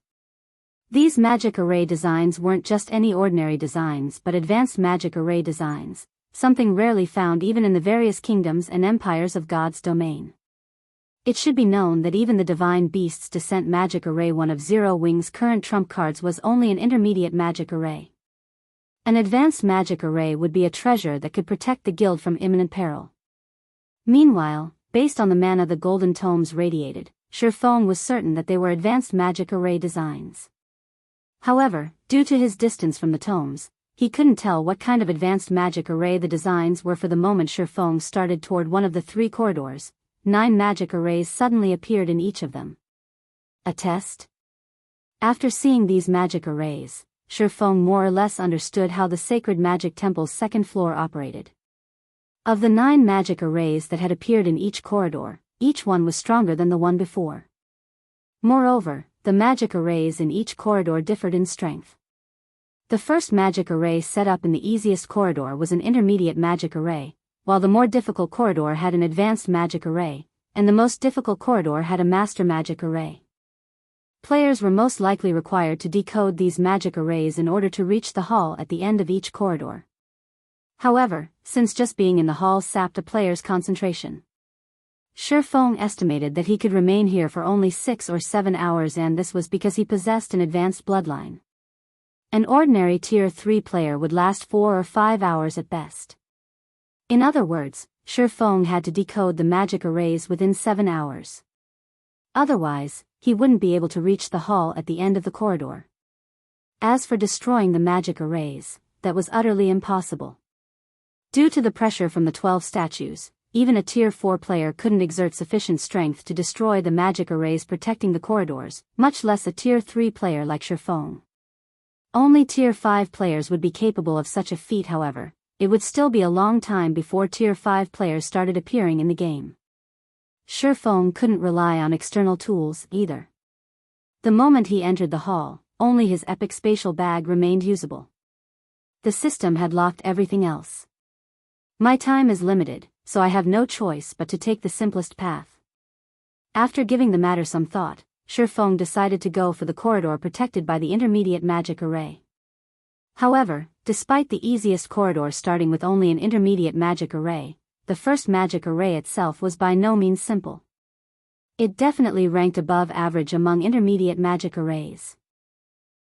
These magic array designs weren't just any ordinary designs but advanced magic array designs, something rarely found even in the various kingdoms and empires of God's domain. It should be known that even the Divine Beast's Descent Magic Array, one of Zero Wing's current trump cards, was only an intermediate magic array. An advanced magic array would be a treasure that could protect the guild from imminent peril. Meanwhile, based on the mana the golden tomes radiated, Shifeng was certain that they were advanced magic array designs. However, due to his distance from the tomes, he couldn't tell what kind of advanced magic array the designs were. For the moment Shifeng started toward one of the 3 corridors, 9 magic arrays suddenly appeared in each of them. A test? After seeing these magic arrays, Shifeng more or less understood how the sacred magic temple's second floor operated. Of the 9 magic arrays that had appeared in each corridor, each one was stronger than the one before. Moreover, the magic arrays in each corridor differed in strength. The first magic array set up in the easiest corridor was an intermediate magic array, while the more difficult corridor had an advanced magic array, and the most difficult corridor had a master magic array. Players were most likely required to decode these magic arrays in order to reach the hall at the end of each corridor. However, since just being in the hall sapped a player's concentration, Shifeng estimated that he could remain here for only 6 or 7 hours, and this was because he possessed an advanced bloodline. An ordinary Tier 3 player would last 4 or 5 hours at best. In other words, Shifeng had to decode the magic arrays within 7 hours. Otherwise, he wouldn't be able to reach the hall at the end of the corridor. As for destroying the magic arrays, that was utterly impossible. Due to the pressure from the 12 statues, even a Tier 4 player couldn't exert sufficient strength to destroy the magic arrays protecting the corridors, much less a Tier 3 player like Shifeng. Only Tier 5 players would be capable of such a feat. However, it would still be a long time before Tier 5 players started appearing in the game. Shifeng couldn't rely on external tools either. The moment he entered the hall, only his epic spatial bag remained usable. The system had locked everything else. My time is limited, so I have no choice but to take the simplest path. After giving the matter some thought, Shifeng decided to go for the corridor protected by the intermediate magic array. However, despite the easiest corridor starting with only an intermediate magic array, the first magic array itself was by no means simple. It definitely ranked above average among intermediate magic arrays.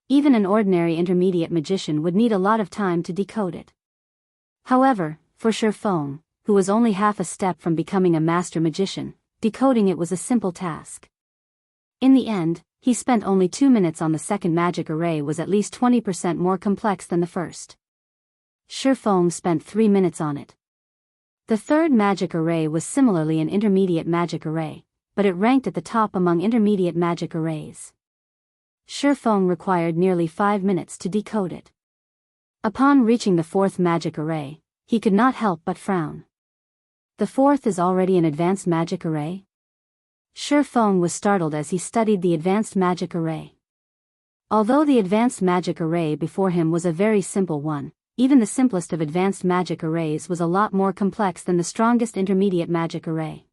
Even an ordinary intermediate magician would need a lot of time to decode it. However, for Shifeng, who was only half a step from becoming a master magician, decoding it was a simple task. In the end, he spent only 2 minutes on the second magic array, was at least 20% more complex than the first. Shifeng spent 3 minutes on it. The third magic array was similarly an intermediate magic array, but it ranked at the top among intermediate magic arrays. Shifeng required nearly 5 minutes to decode it. Upon reaching the fourth magic array, he could not help but frown. The fourth is already an advanced magic array? Shifeng was startled as he studied the advanced magic array. Although the advanced magic array before him was a very simple one, even the simplest of advanced magic arrays was a lot more complex than the strongest intermediate magic array.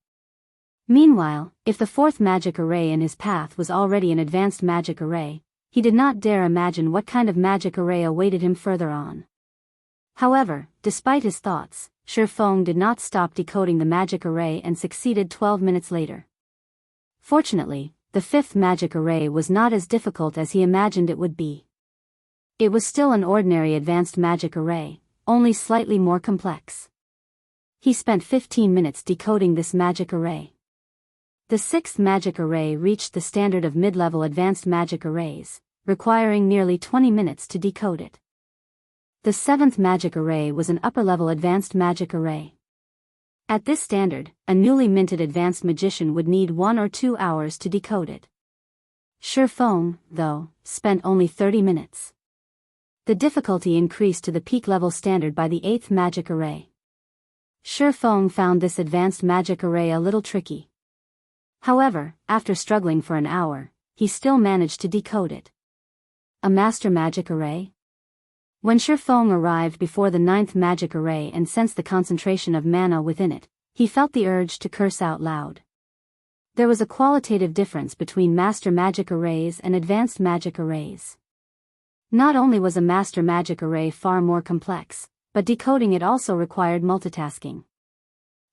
Meanwhile, if the fourth magic array in his path was already an advanced magic array, he did not dare imagine what kind of magic array awaited him further on. However, despite his thoughts, Shifeng did not stop decoding the magic array and succeeded 12 minutes later. Fortunately, the fifth magic array was not as difficult as he imagined it would be. It was still an ordinary advanced magic array, only slightly more complex. He spent 15 minutes decoding this magic array. The sixth magic array reached the standard of mid-level advanced magic arrays, requiring nearly 20 minutes to decode it. The 7th magic array was an upper-level advanced magic array. At this standard, a newly minted advanced magician would need 1 or 2 hours to decode it. Feng, though, spent only 30 minutes. The difficulty increased to the peak level standard by the 8th magic array. Feng found this advanced magic array a little tricky. However, after struggling for an hour, he still managed to decode it. A master magic array? When Feng arrived before the 9th magic array and sensed the concentration of mana within it, he felt the urge to curse out loud. There was a qualitative difference between master magic arrays and advanced magic arrays. Not only was a master magic array far more complex, but decoding it also required multitasking.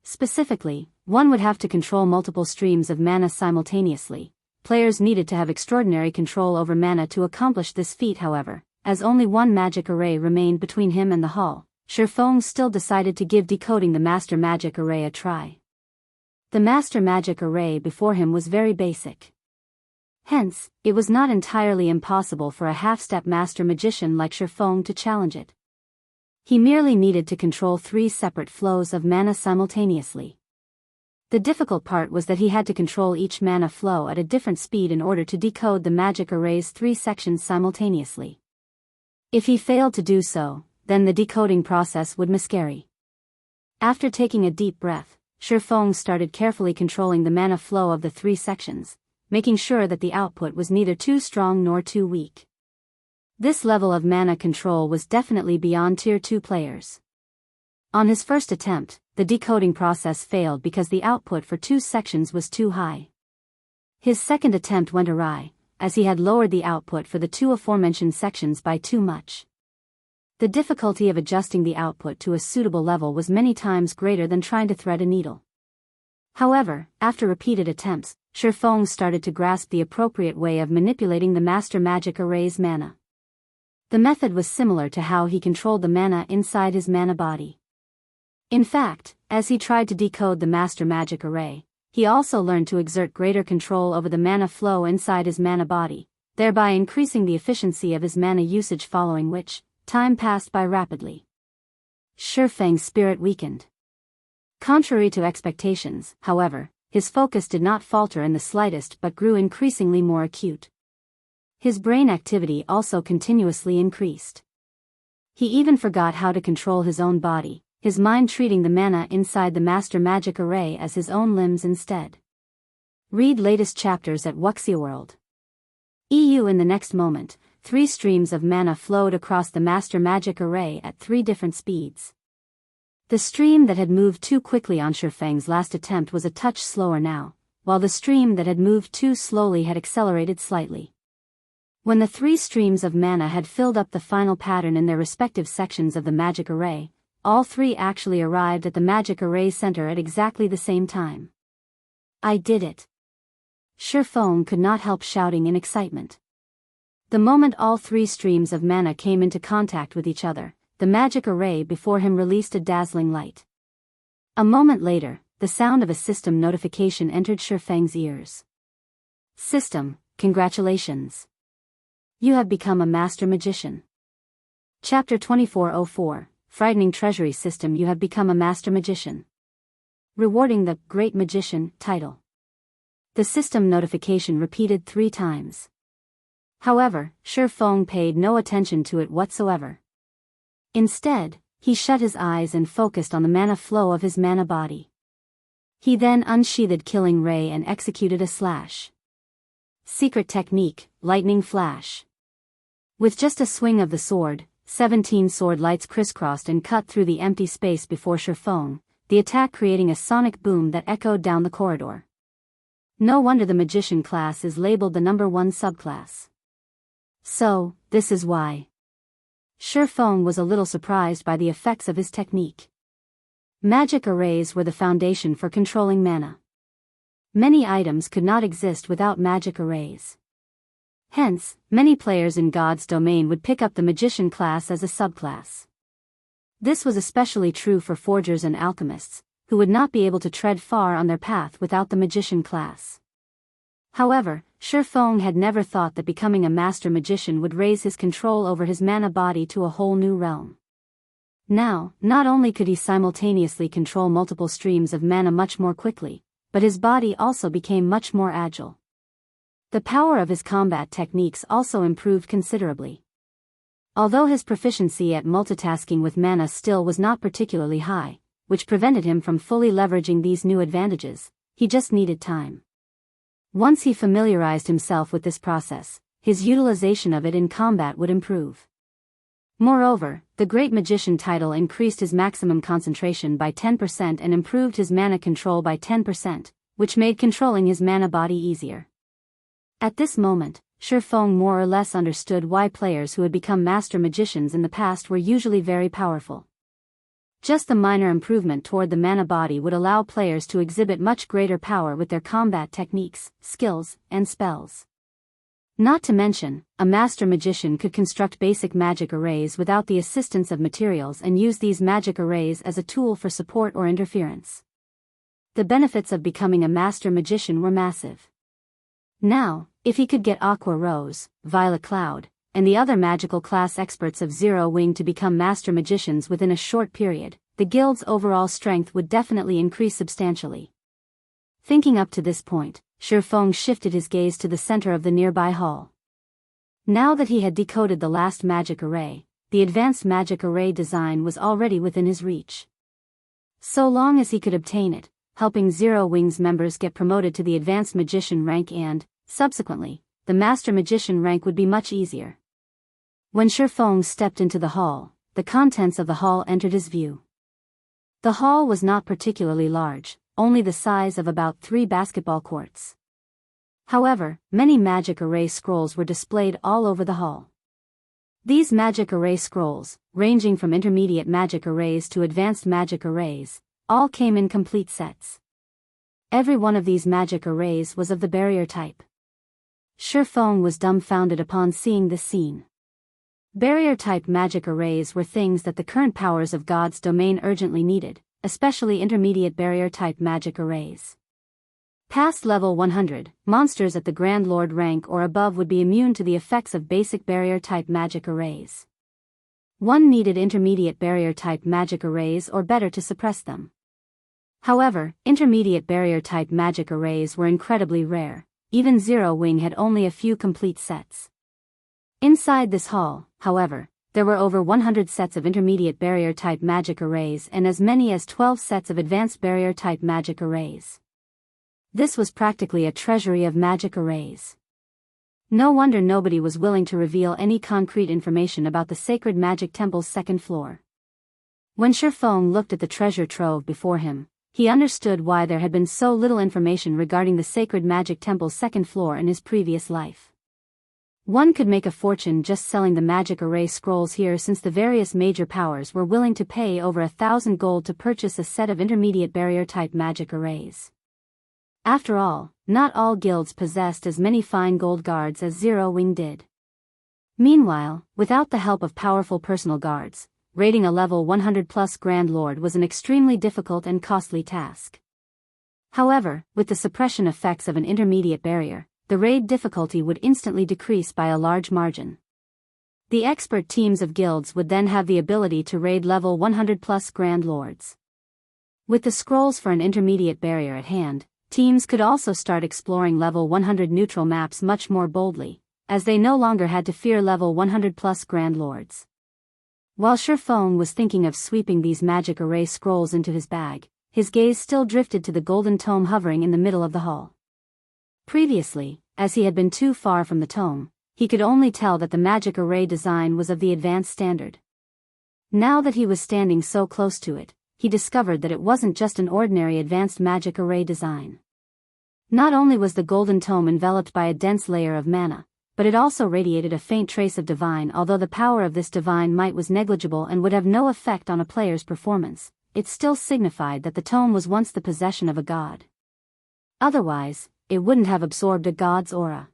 Specifically, one would have to control multiple streams of mana simultaneously. Players needed to have extraordinary control over mana to accomplish this feat. However, as only one magic array remained between him and the hull, Feng still decided to give decoding the master magic array a try. The master magic array before him was very basic. Hence, it was not entirely impossible for a half-step master magician like Feng to challenge it. He merely needed to control 3 separate flows of mana simultaneously. The difficult part was that he had to control each mana flow at a different speed in order to decode the magic array's 3 sections simultaneously. If he failed to do so, then the decoding process would miscarry. After taking a deep breath, Feng started carefully controlling the mana flow of the 3 sections, making sure that the output was neither too strong nor too weak. This level of mana control was definitely beyond Tier 2 players. On his first attempt, the decoding process failed because the output for 2 sections was too high. His second attempt went awry, as he had lowered the output for the 2 aforementioned sections by too much. The difficulty of adjusting the output to a suitable level was many times greater than trying to thread a needle. However, after repeated attempts, Feng started to grasp the appropriate way of manipulating the master magic array's mana. The method was similar to how he controlled the mana inside his mana body. In fact, as he tried to decode the master magic array, he also learned to exert greater control over the mana flow inside his mana body, thereby increasing the efficiency of his mana usage, following which, time passed by rapidly. Feng's spirit weakened. Contrary to expectations, however, his focus did not falter in the slightest but grew increasingly more acute. His brain activity also continuously increased. He even forgot how to control his own body, his mind treating the mana inside the master magic array as his own limbs instead. Read latest chapters at Wuxia EU. In the next moment, 3 streams of mana flowed across the master magic array at 3 different speeds. The stream that had moved too quickly on Feng's last attempt was a touch slower now, while the stream that had moved too slowly had accelerated slightly. When the 3 streams of mana had filled up the final pattern in their respective sections of the magic array, all 3 actually arrived at the magic array center at exactly the same time. I did it! Feng could not help shouting in excitement. The moment all 3 streams of mana came into contact with each other, the magic array before him released a dazzling light. A moment later, the sound of a system notification entered Feng's ears. System, congratulations! You have become a master magician. Chapter 2404, Frightening Treasury System. You have become a master magician. Rewarding the Great Magician title. The system notification repeated 3 times. However, Feng paid no attention to it whatsoever. Instead, he shut his eyes and focused on the mana flow of his mana body. He then unsheathed Killing Ray and executed a slash. Secret technique, Lightning Flash. With just a swing of the sword, 17 sword lights crisscrossed and cut through the empty space before Feng, the attack creating a sonic boom that echoed down the corridor. No wonder the magician class is labeled the number 1 subclass. So, this is why. Feng was a little surprised by the effects of his technique. Magic arrays were the foundation for controlling mana. Many items could not exist without magic arrays. Hence, many players in God's domain would pick up the magician class as a subclass. This was especially true for forgers and alchemists, who would not be able to tread far on their path without the magician class. However, Shifeng had never thought that becoming a master magician would raise his control over his mana body to a whole new realm. Now, not only could he simultaneously control multiple streams of mana much more quickly, but his body also became much more agile. The power of his combat techniques also improved considerably. Although his proficiency at multitasking with mana still was not particularly high, which prevented him from fully leveraging these new advantages, he just needed time. Once he familiarized himself with this process, his utilization of it in combat would improve. Moreover, the Great Magician title increased his maximum concentration by 10% and improved his mana control by 10%, which made controlling his mana body easier. At this moment, Shifeng more or less understood why players who had become master magicians in the past were usually very powerful. Just the minor improvement toward the mana body would allow players to exhibit much greater power with their combat techniques, skills, and spells. Not to mention, a master magician could construct basic magic arrays without the assistance of materials and use these magic arrays as a tool for support or interference. The benefits of becoming a master magician were massive. Now, if he could get Aqua Rose, Violet Cloud, and the other magical class experts of Zero Wing to become master magicians within a short period, the guild's overall strength would definitely increase substantially. Thinking up to this point, Shifeng shifted his gaze to the center of the nearby hall. Now that he had decoded the last magic array, the advanced magic array design was already within his reach. So long as he could obtain it, helping Zero Wing's members get promoted to the advanced magician rank and, subsequently, the master magician rank would be much easier. When Shifeng stepped into the hall, the contents of the hall entered his view. The hall was not particularly large, only the size of about 3 basketball courts. However, many magic array scrolls were displayed all over the hall. These magic array scrolls, ranging from intermediate magic arrays to advanced magic arrays, all came in complete sets. Every one of these magic arrays was of the barrier type. Shifeng was dumbfounded upon seeing this scene. Barrier-type magic arrays were things that the current powers of God's domain urgently needed, especially intermediate barrier-type magic arrays. Past level 100, monsters at the Grand Lord rank or above would be immune to the effects of basic barrier-type magic arrays. One needed intermediate barrier-type magic arrays or better to suppress them. However, intermediate barrier-type magic arrays were incredibly rare. Even Zero Wing had only a few complete sets. Inside this hall, however, there were over 100 sets of intermediate barrier-type magic arrays and as many as 12 sets of advanced barrier-type magic arrays. This was practically a treasury of magic arrays. No wonder nobody was willing to reveal any concrete information about the Sacred Magic Temple's second floor. When Shifeng looked at the treasure trove before him, he understood why there had been so little information regarding the Sacred Magic Temple's second floor in his previous life. One could make a fortune just selling the magic array scrolls here since the various major powers were willing to pay over 1,000 gold to purchase a set of intermediate barrier-type magic arrays. After all, not all guilds possessed as many fine gold guards as Zero Wing did. Meanwhile, without the help of powerful personal guards, raiding a level 100+ Grand Lord was an extremely difficult and costly task. However, with the suppression effects of an intermediate barrier, the raid difficulty would instantly decrease by a large margin. The expert teams of guilds would then have the ability to raid level 100+ Grand Lords. With the scrolls for an intermediate barrier at hand, teams could also start exploring level 100 neutral maps much more boldly, as they no longer had to fear level 100+ Grand Lords. While Shifeng was thinking of sweeping these magic array scrolls into his bag, his gaze still drifted to the golden tome hovering in the middle of the hall. Previously, as he had been too far from the tome, he could only tell that the magic array design was of the advanced standard. Now that he was standing so close to it, he discovered that it wasn't just an ordinary advanced magic array design. Not only was the golden tome enveloped by a dense layer of mana, but it also radiated a faint trace of divine. Although the power of this divine might was negligible and would have no effect on a player's performance, it still signified that the tome was once the possession of a god. Otherwise, it wouldn't have absorbed a god's aura.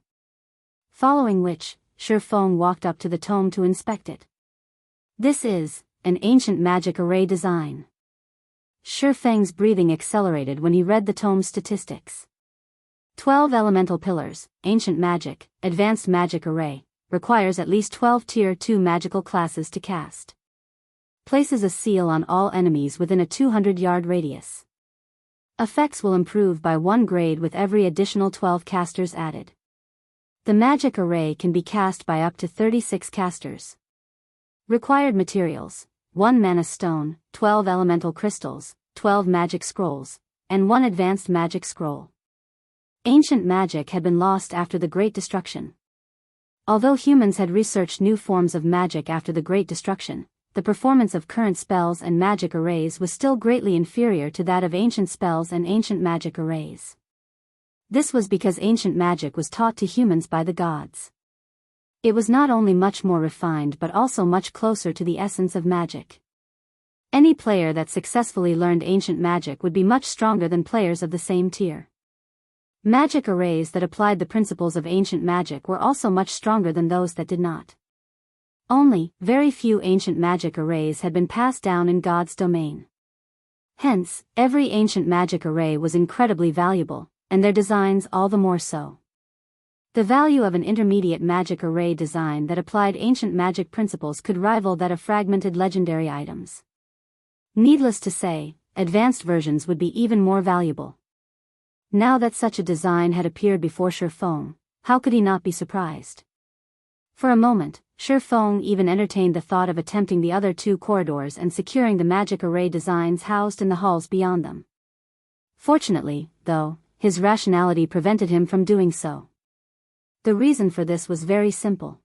Following which, Shifeng walked up to the tome to inspect it. This is an ancient magic array design. Shifeng's breathing accelerated when he read the tome's statistics. 12 Elemental Pillars, Ancient Magic, Advanced Magic Array, requires at least 12 Tier 2 magical classes to cast. Places a seal on all enemies within a 200-yard radius. Effects will improve by 1 grade with every additional 12 casters added. The magic array can be cast by up to 36 casters. Required materials: 1 mana stone, 12 elemental crystals, 12 magic scrolls, and 1 advanced magic scroll. Ancient magic had been lost after the Great Destruction. Although humans had researched new forms of magic after the Great Destruction, the performance of current spells and magic arrays was still greatly inferior to that of ancient spells and ancient magic arrays. This was because ancient magic was taught to humans by the gods. It was not only much more refined but also much closer to the essence of magic. Any player that successfully learned ancient magic would be much stronger than players of the same tier. Magic arrays that applied the principles of ancient magic were also much stronger than those that did not. Only, very few ancient magic arrays had been passed down in God's domain. Hence, every ancient magic array was incredibly valuable, and their designs all the more so. The value of an intermediate magic array design that applied ancient magic principles could rival that of fragmented legendary items. Needless to say, advanced versions would be even more valuable. Now that such a design had appeared before Shifeng, how could he not be surprised? For a moment, Shifeng even entertained the thought of attempting the other 2 corridors and securing the magic array designs housed in the halls beyond them. Fortunately, though, his rationality prevented him from doing so. The reason for this was very simple.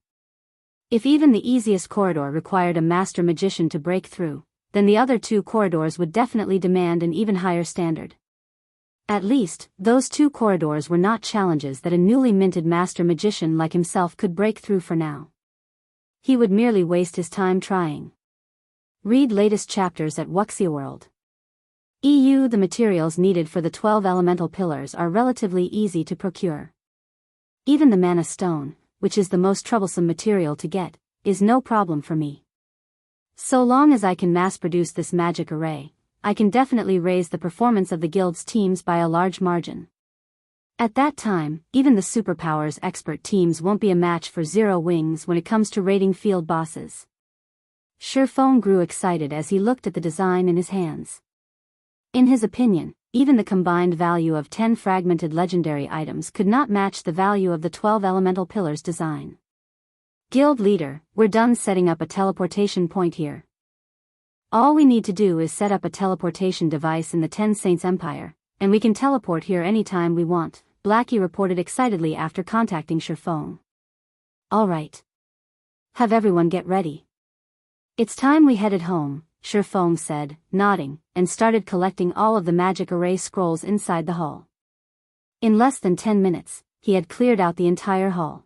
If even the easiest corridor required a master magician to break through, then the other 2 corridors would definitely demand an even higher standard. At least, those 2 corridors were not challenges that a newly minted master magician like himself could break through for now. He would merely waste his time trying. Read latest chapters at Wuxia EU. The materials needed for the 12 elemental pillars are relatively easy to procure. Even the mana stone, which is the most troublesome material to get, is no problem for me. So long as I can mass-produce this magic array, I can definitely raise the performance of the guild's teams by a large margin. At that time, even the superpowers expert teams won't be a match for Zero Wings when it comes to raiding field bosses. Shifeng grew excited as he looked at the design in his hands. In his opinion, even the combined value of 10 fragmented legendary items could not match the value of the 12 elemental pillars design. Guild leader, we're done setting up a teleportation point here. All we need to do is set up a teleportation device in the Ten Saints Empire, and we can teleport here anytime we want, Blackie reported excitedly after contacting Shifeng. All right. Have everyone get ready. It's time we headed home, Shifeng said, nodding, and started collecting all of the magic array scrolls inside the hall. In less than 10 minutes, he had cleared out the entire hall.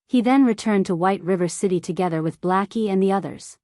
He then returned to White River City together with Blackie and the others.